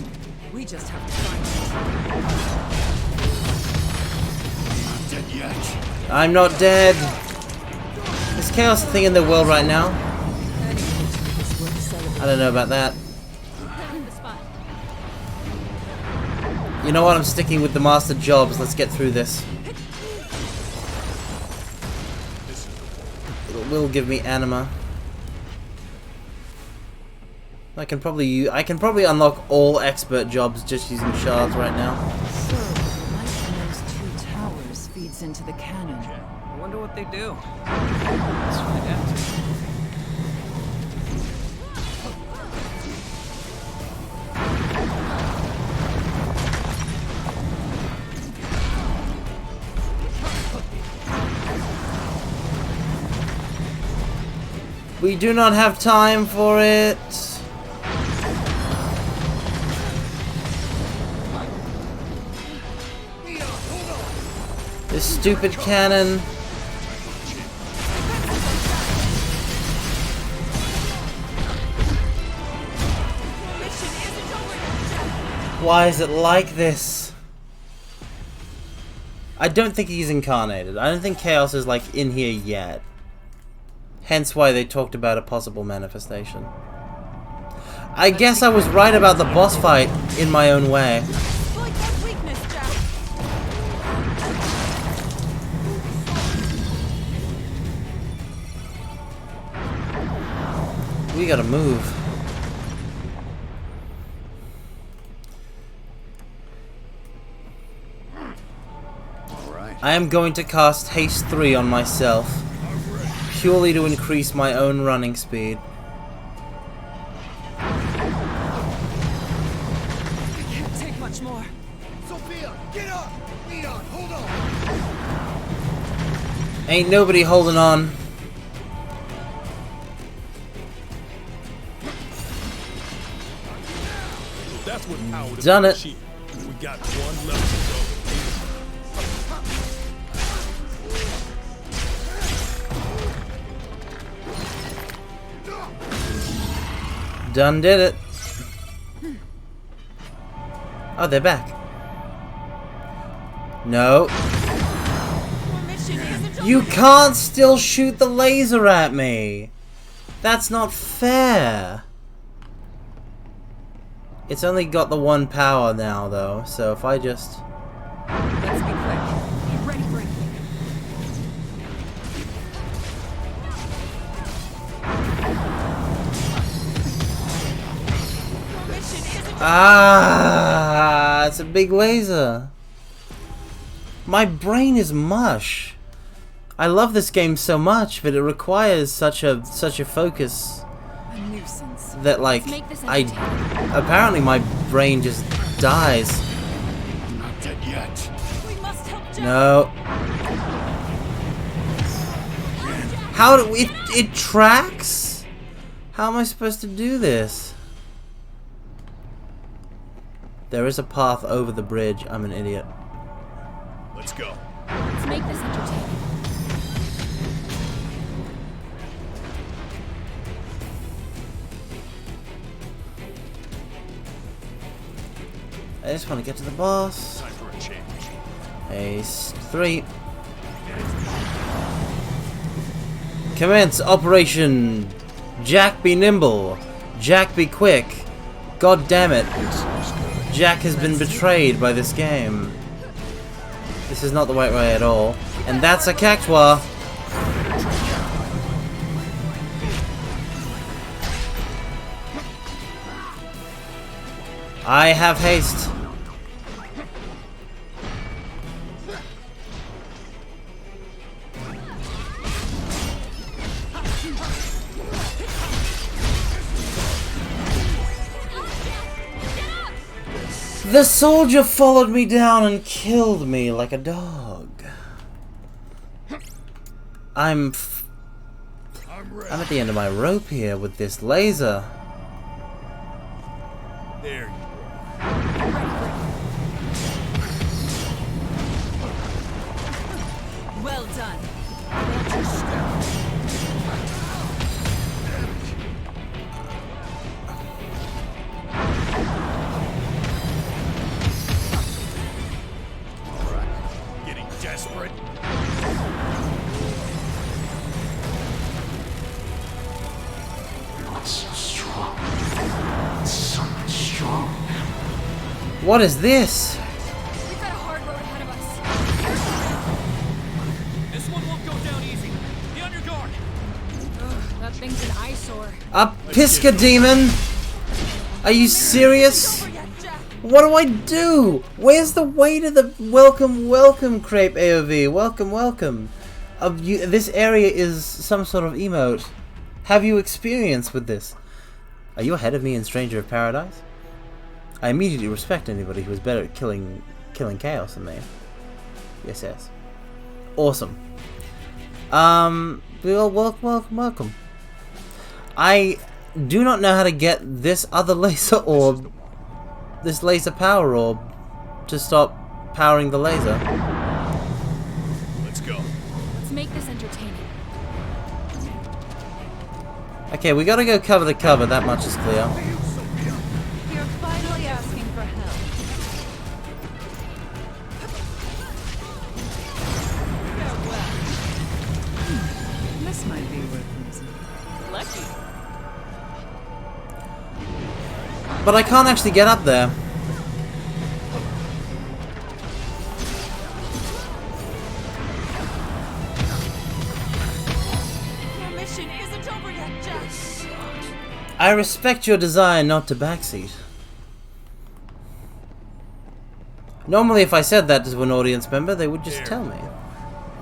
We just have to find Not dead yet. I'm not dead. Is Chaos a thing in the world right now? I don't know about that. You know what? I'm sticking with the master jobs. Let's get through this. It will give me anima. I can probably unlock all expert jobs just using shards right now. So, the light from those two towers feeds into the cannon. I wonder what they do. Let's find out. We do not have time for it. This stupid cannon. Why is it like this? I don't think he's incarnated. I don't think Chaos is like in here yet. Hence why they talked about a possible manifestation. I guess I was right about the boss fight in my own way. We gotta move. I am going to cast Haste 3 on myself, purely to increase my own running speed. I can't take much more. Sophia, get up! Leon, hold on! Ain't nobody holding on. That's what power Done it. We got one left to go. Done did it. Oh, they're back. No. You can't still shoot the laser at me. That's not fair. It's only got the one power now, though, so if I just... Let's be quick. Be ready for it. Ah, it's a big laser. My brain is mush. I love this game so much, but it requires such a focus A nuisance. that like apparently my brain just dies. Not dead yet. We must help Jack. No. How do it tracks? How am I supposed to do this? There is a path over the bridge. I'm an idiot. Let's go. Let's make this entertaining. I just want to get to the boss. Time for a change. Haste 3. Commence operation. Jack be nimble. Jack be quick. God damn it. Jack has been betrayed by this game. This is not the right way at all. And that's a cactuar. I have haste. The soldier followed me down and killed me like a dog. I'm at the end of my rope here with this laser. There you Well done. Getting desperate. Not so strong. So much strong. What is this? We've got a hard road ahead of us. This one won't go down easy. Be on your guard. Ugh, that thing's an eyesore. A Pisca demon? Are you serious? What do I do? Where's the way to the welcome crepe AOV? Welcome. This area is some sort of emote. Have you experience with this? Are you ahead of me in Stranger of Paradise? I immediately respect anybody who is better at killing chaos than me. Yes. Awesome. Well, welcome. I do not know how to get this other laser orb, this laser power orb, to stop powering the laser. make this entertaining. Okay, we gotta go cover the cover, that much is clear. You're finally asking for help. This might be worth using. Lucky. But I can't actually get up there. Your mission isn't over yet, Jack. I respect your desire not to backseat. Normally if I said that to an audience member, they would just tell me.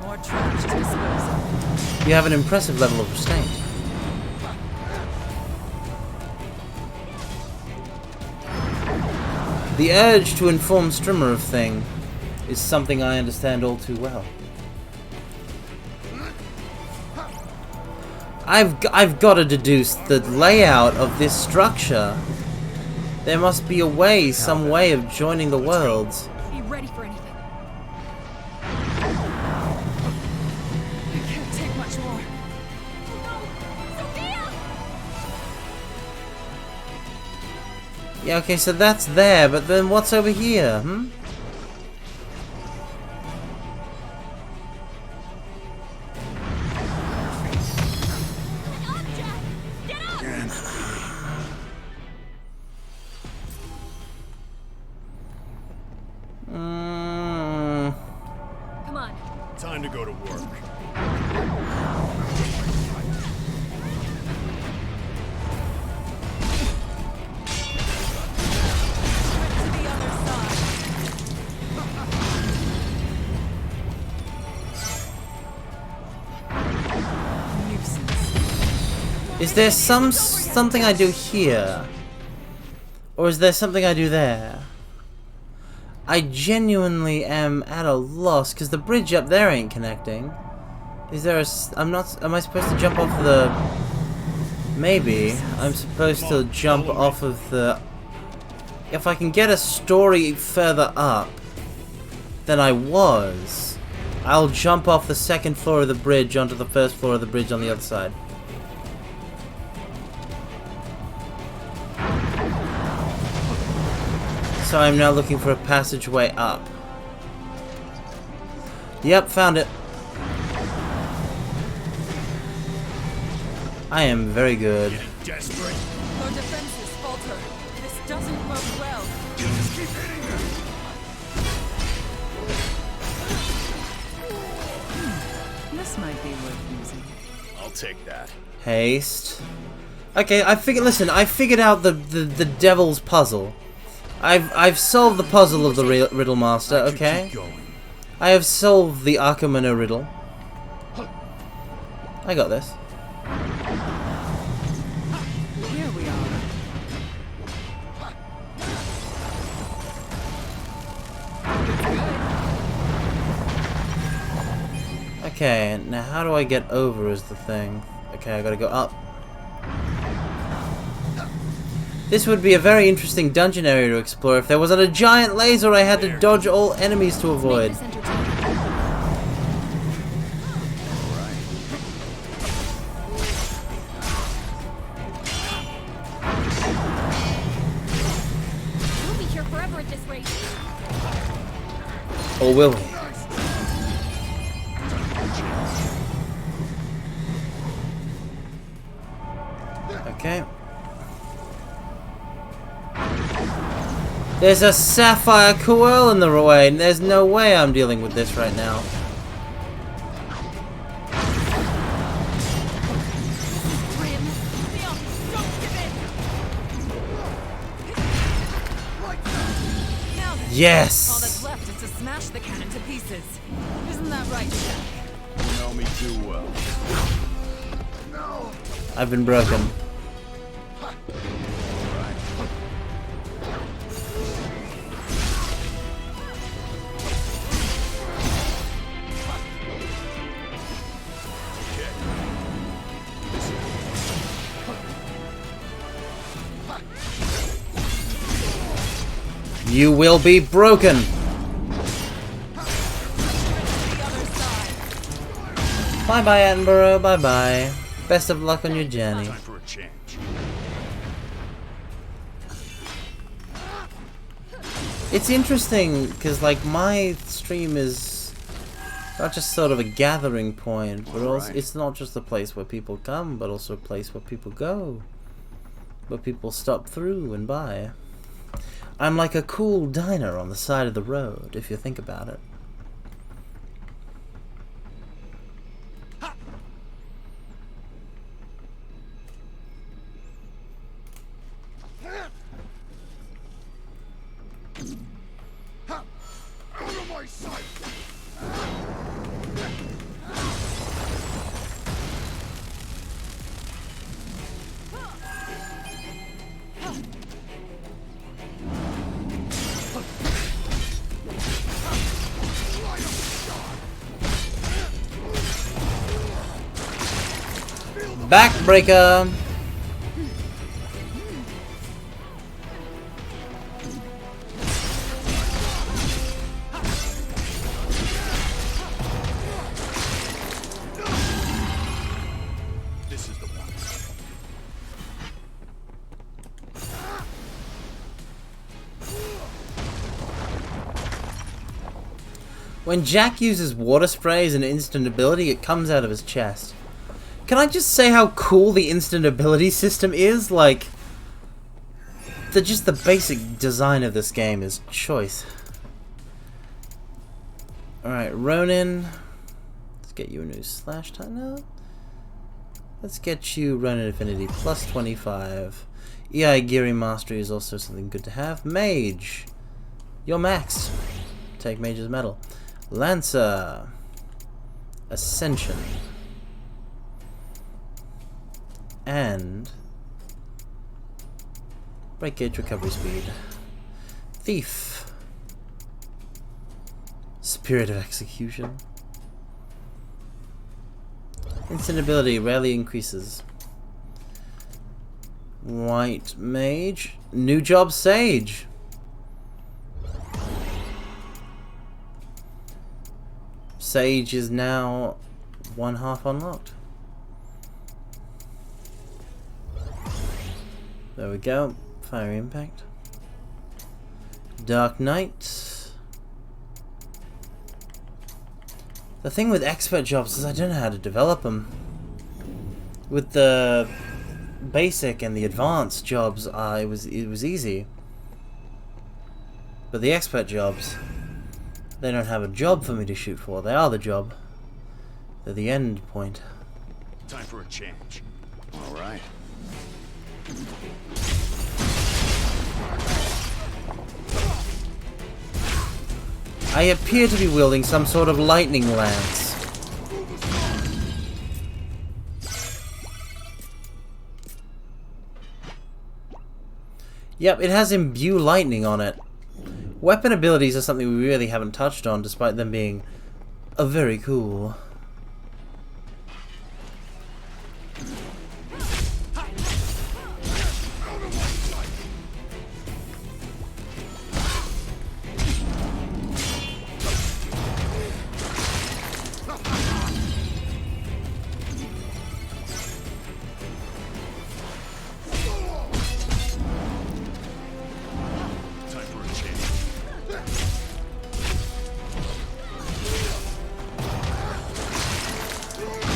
More trash to dispose of. You have an impressive level of restraint. The urge to inform Strimmer of thing is something I understand all too well. I've got to deduce the layout of this structure. There must be a way, some way of joining the worlds. Be ready for anything. I can't take much more. Yeah, okay, so that's there, but then what's over here, hmm? Come on. Time to go to work. Is there something I do here? Or is there something I do there? I genuinely am at a loss, because the bridge up there ain't connecting. Is there a... am I supposed to jump off the... Maybe. I'm supposed to jump off of the... If I can get a story further up than I was, I'll jump off the second floor of the bridge onto the first floor of the bridge on the other side. So I'm now looking for a passageway up. Yep, found it. I am very good. Desperate. Your defenses falter. This doesn't bode well. Just keep hitting them. This might be worth using. I'll take that. Haste. Okay, I figured out the devil's puzzle. I've solved the puzzle of the riddle master, okay? I have solved the Arkham riddle. I got this. Here we are. Okay, now how do I get over is the thing. Okay, I gotta go up. This would be a very interesting dungeon area to explore if there wasn't a giant laser I had to dodge all enemies to avoid. We'll be here forever at this rate. Or will we? Okay. There's a sapphire coil in the way, and there's no way I'm dealing with this right now. Yes! All that's left is to smash the cannon to pieces. Isn't that right, Jack? You know me too well. I've been broken. You will be broken. Bye bye, Attenborough. Bye bye. Best of luck on your journey. Time for a change. It's interesting because, like, my stream is not just sort of a gathering point, but also it's not just a place where people come, but also a place where people go, where people stop through and buy. I'm like a cool diner on the side of the road, if you think about it. Out of my sight! Backbreaker! This is the one. When Jack uses water spray as an instant ability, it comes out of his chest. Can I just say how cool the instant ability system is? Like, just the basic design of this game is choice. Alright, Ronin. Let's get you a new slash time now. Let's get you Ronin Affinity plus 25. EI Gearing Mastery is also something good to have. Mage. You're max. Take Mage's Medal. Lancer. Ascension. And break gauge recovery speed. Thief. Spirit of Execution. Instant ability rarely increases. White Mage. New job Sage. Sage is now 1/2 unlocked. There we go. Fire Impact. Dark Knight. The thing with expert jobs is I don't know how to develop them. With the basic and the advanced jobs, it was easy. But the expert jobs, they don't have a job for me to shoot for. They are the job. They're the end point. Time for a change. All right. I appear to be wielding some sort of lightning lance. Yep, it has imbue lightning on it. Weapon abilities are something we really haven't touched on, despite them being very cool.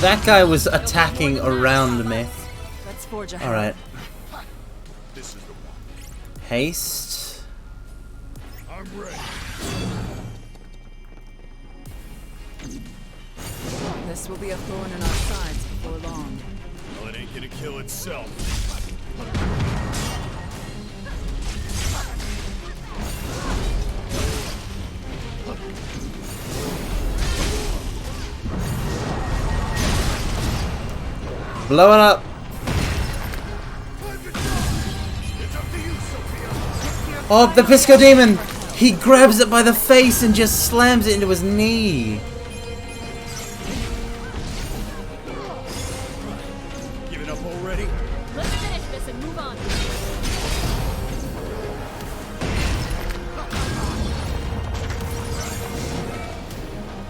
That guy was attacking around me. Let's forge ahead. Alright. This is the one. Haste. I'm ready. This will be a thorn in our sides before long. Well, it ain't gonna kill itself. Blow it up. Oh, the Pisco Demon! He grabs it by the face and just slams it into his knee. Giving up already? Let's finish this and move on.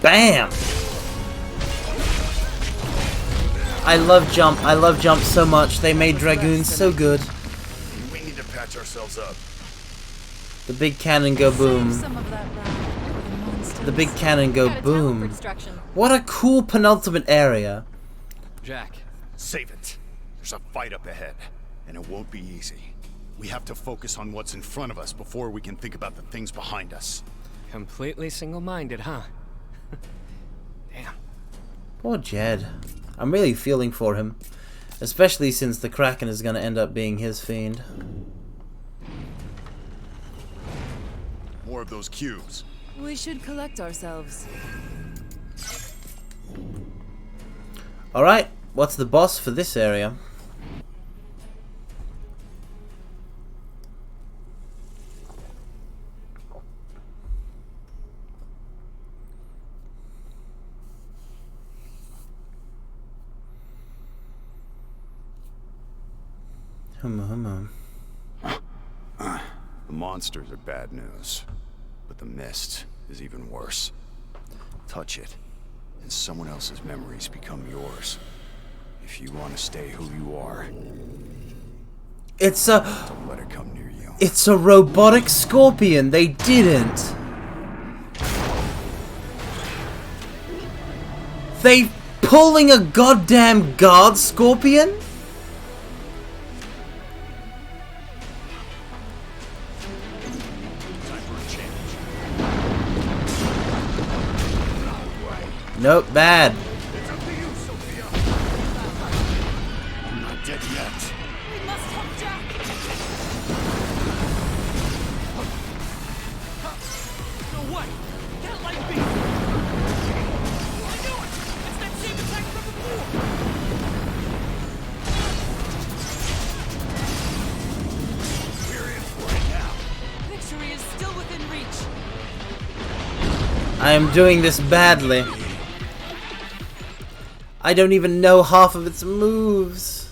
Bam! I love Jump. I love Jump so much. They made Dragoons so good. We need to patch ourselves up. The big cannon go boom. The big cannon go boom. What a cool penultimate area. Jack. Save it. There's a fight up ahead, and it won't be easy. We have to focus on what's in front of us before we can think about the things behind us. Completely single-minded, huh? Damn. Poor Jed. I'm really feeling for him. Especially since the Kraken is going to end up being his fiend. More of those cubes. We should collect ourselves. Alright, what's the boss for this area? The monsters are bad news, but the mist is even worse. Touch it, and someone else's memories become yours. If you want to stay who you are, it's a... don't let it come near you. It's a robotic scorpion. They didn't. They pulling a goddamn guard scorpion? Nope, bad. It's up to you, Sophia. I'm not dead yet. We must help Jack. No way! Can't light me! I knew it! It's that same attack from before! We're in for it now. Victory is still within reach. I am doing this badly. I don't even know half of its moves.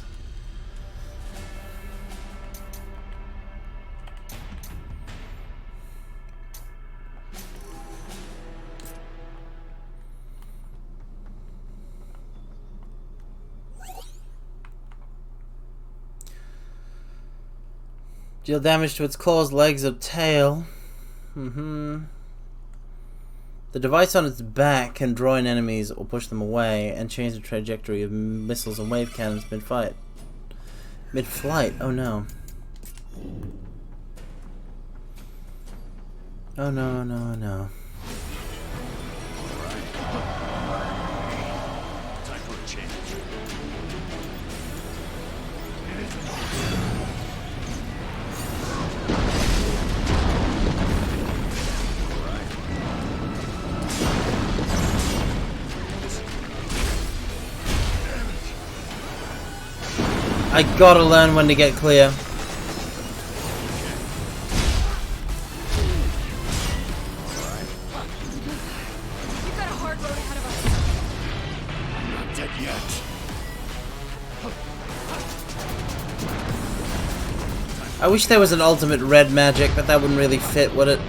Deal damage to its claws, legs, or tail. The device on its back can draw in enemies or push them away and change the trajectory of missiles and wave cannons mid-fight. Mid-flight? Oh no. Oh no, no, no. Time for a change. I gotta learn when to get clear. We've got a hard road ahead of us. I'm not dead yet. I wish there was an ultimate red magic, but that wouldn't really fit, would it?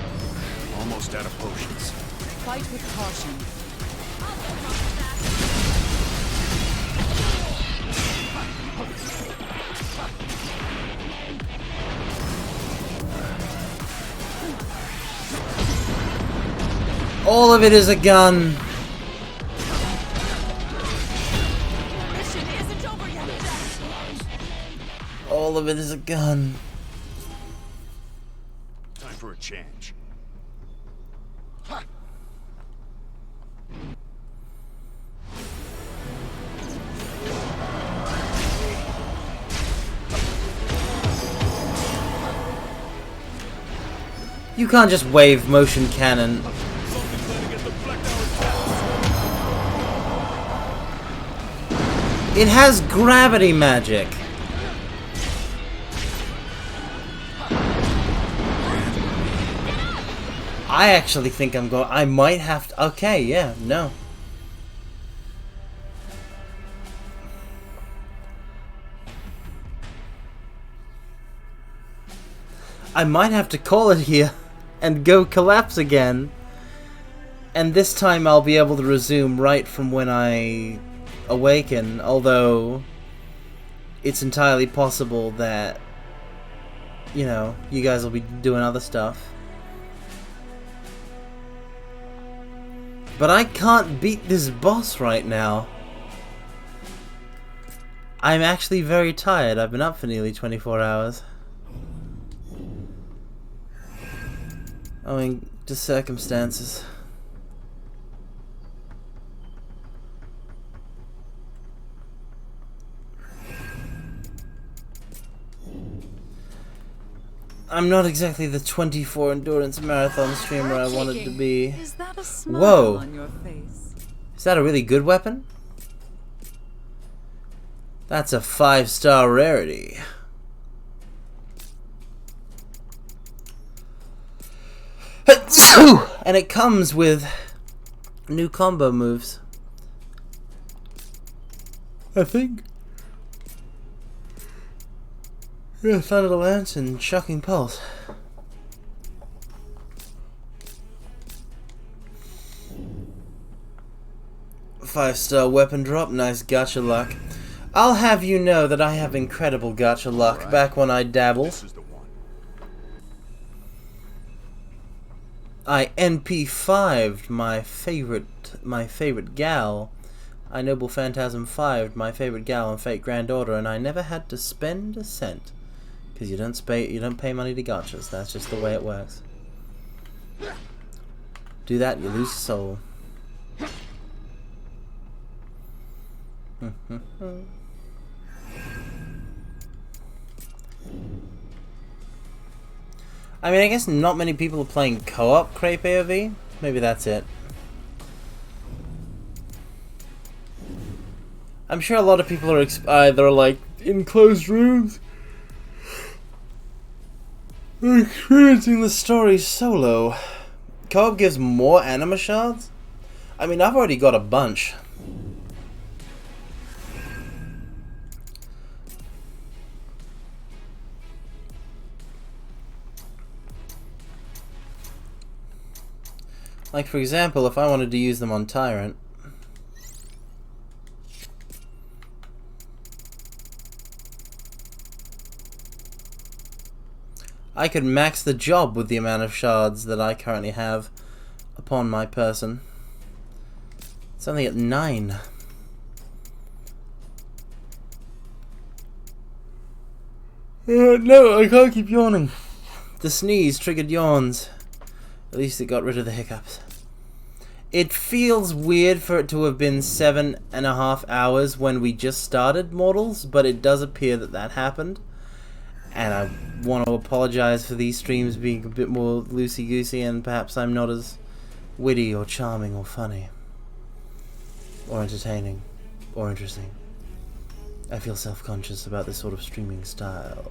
Almost out of potions. Fight with caution. All of it is a gun. Mission isn't over yet, Jack. All of it is a gun. Time for a change. You can't just wave motion cannon. It has gravity magic. I actually think I'm going. I might have to. Okay, yeah, no. I might have to call it here and go collapse again. And this time I'll be able to resume right from when I awaken, although it's entirely possible that, you know, you guys will be doing other stuff. But I can't beat this boss right now. I'm actually very tired. I've been up for nearly 24 hours. Owing to circumstances. I'm not exactly the 24 endurance marathon streamer I wanted to be. Is that a smile Whoa! on your face? Is that a really good weapon? That's a 5-star rarity. And it comes with new combo moves, I think. Yeah, Thunder Lance and Shocking Pulse. Five-star weapon drop, nice gacha luck. I'll have you know that I have incredible gacha luck back when I dabble. I NP5'd my favorite gal. I Noble Phantasm 5'd my favorite gal and Fate Grand Order, and I never had to spend a cent. Because you don't pay money to gachas. That's just the way it works. Do that and you lose your soul. I mean, I guess not many people are playing co-op Crepe AOV. Maybe that's it. I'm sure a lot of people are either like in closed rooms or experiencing the story solo. Co-op gives more anima shards? I mean, I've already got a bunch. Like, for example, if I wanted to use them on Tyrant, I could max the job with the amount of shards that I currently have upon my person. It's only at 9. No, I can't keep yawning. The sneeze triggered yawns. At least it got rid of the hiccups. It feels weird for it to have been 7.5 hours when we just started Mortals, but it does appear that that happened. And I want to apologize for these streams being a bit more loosey-goosey, and perhaps I'm not as witty or charming or funny or entertaining or interesting. I feel self-conscious about this sort of streaming style.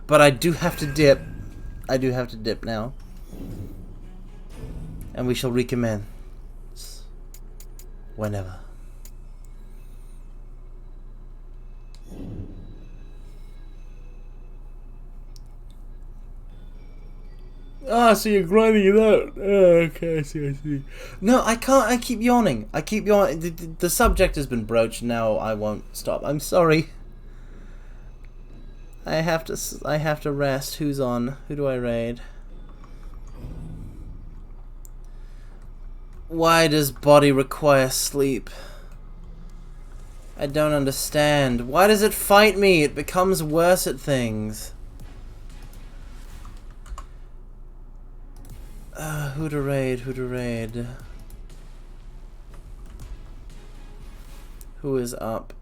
But I do have to dip. I do have to dip now. And we shall recommence whenever. Ah, so you're grinding it out. Oh, okay, I see. No, I can't. I keep yawning. The subject has been broached. Now I won't stop. I'm sorry. I have to rest. Who's on? Who do I raid? Why does body require sleep? I don't understand. Why does it fight me? It becomes worse at things. Who to raid? Who to raid? Who is up?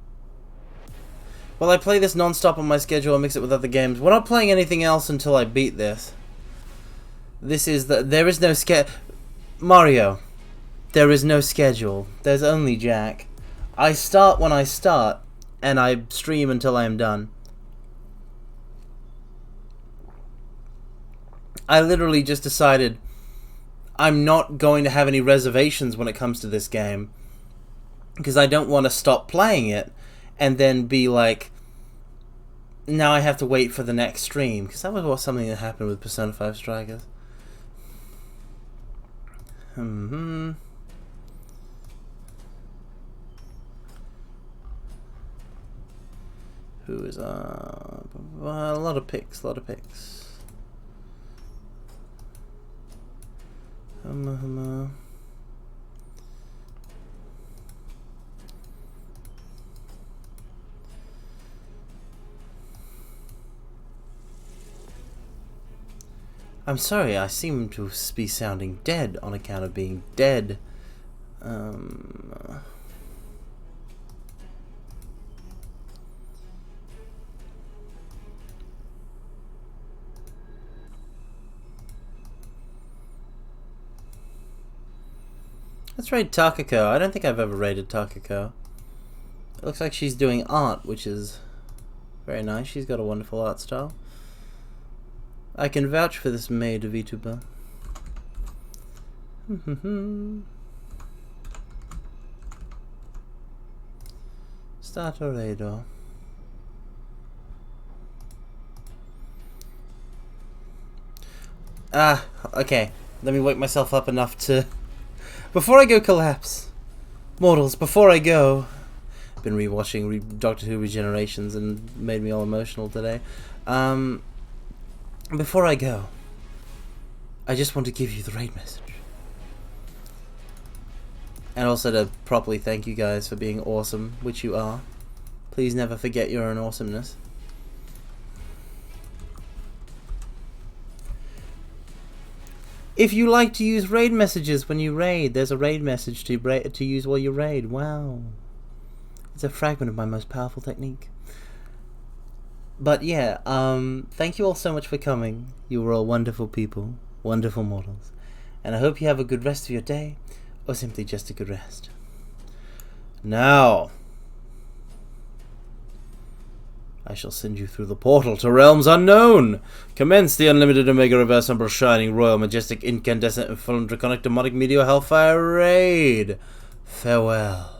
Well, I play this non-stop on my schedule and mix it with other games. We're not playing anything else until I beat this. There is no Mario. There is no schedule. There's only Jack. I start when I start, and I stream until I am done. I literally just decided I'm not going to have any reservations when it comes to this game, because I don't want to stop playing it and then be like, now I have to wait for the next stream, because that was something that happened with Persona 5 Strikers. Who is a lot of picks, I'm sorry, I seem to be sounding dead on account of being dead. Let's raid Takako. I don't think I've ever raided Takako. It looks like she's doing art, which is very nice. She's got a wonderful art style. I can vouch for this maid VTuber. Start a radar. Okay. Let me wake myself up enough to... Before I go collapse, mortals, before I go... I've been rewatching Doctor Who Regenerations and made me all emotional today. Before I go, I just want to give you the raid message. And also to properly thank you guys for being awesome, which you are. Please never forget your own awesomeness. If you like to use raid messages when you raid, there's a raid message to use while you raid. Wow. It's a fragment of my most powerful technique. But yeah, thank you all so much for coming. You were all wonderful people, wonderful mortals. And I hope you have a good rest of your day, or simply just a good rest. Now, I shall send you through the portal to realms unknown. Commence the unlimited Omega Reverse Umbral Shining Royal Majestic Incandescent and Full Draconic Demonic Meteor Hellfire Raid. Farewell.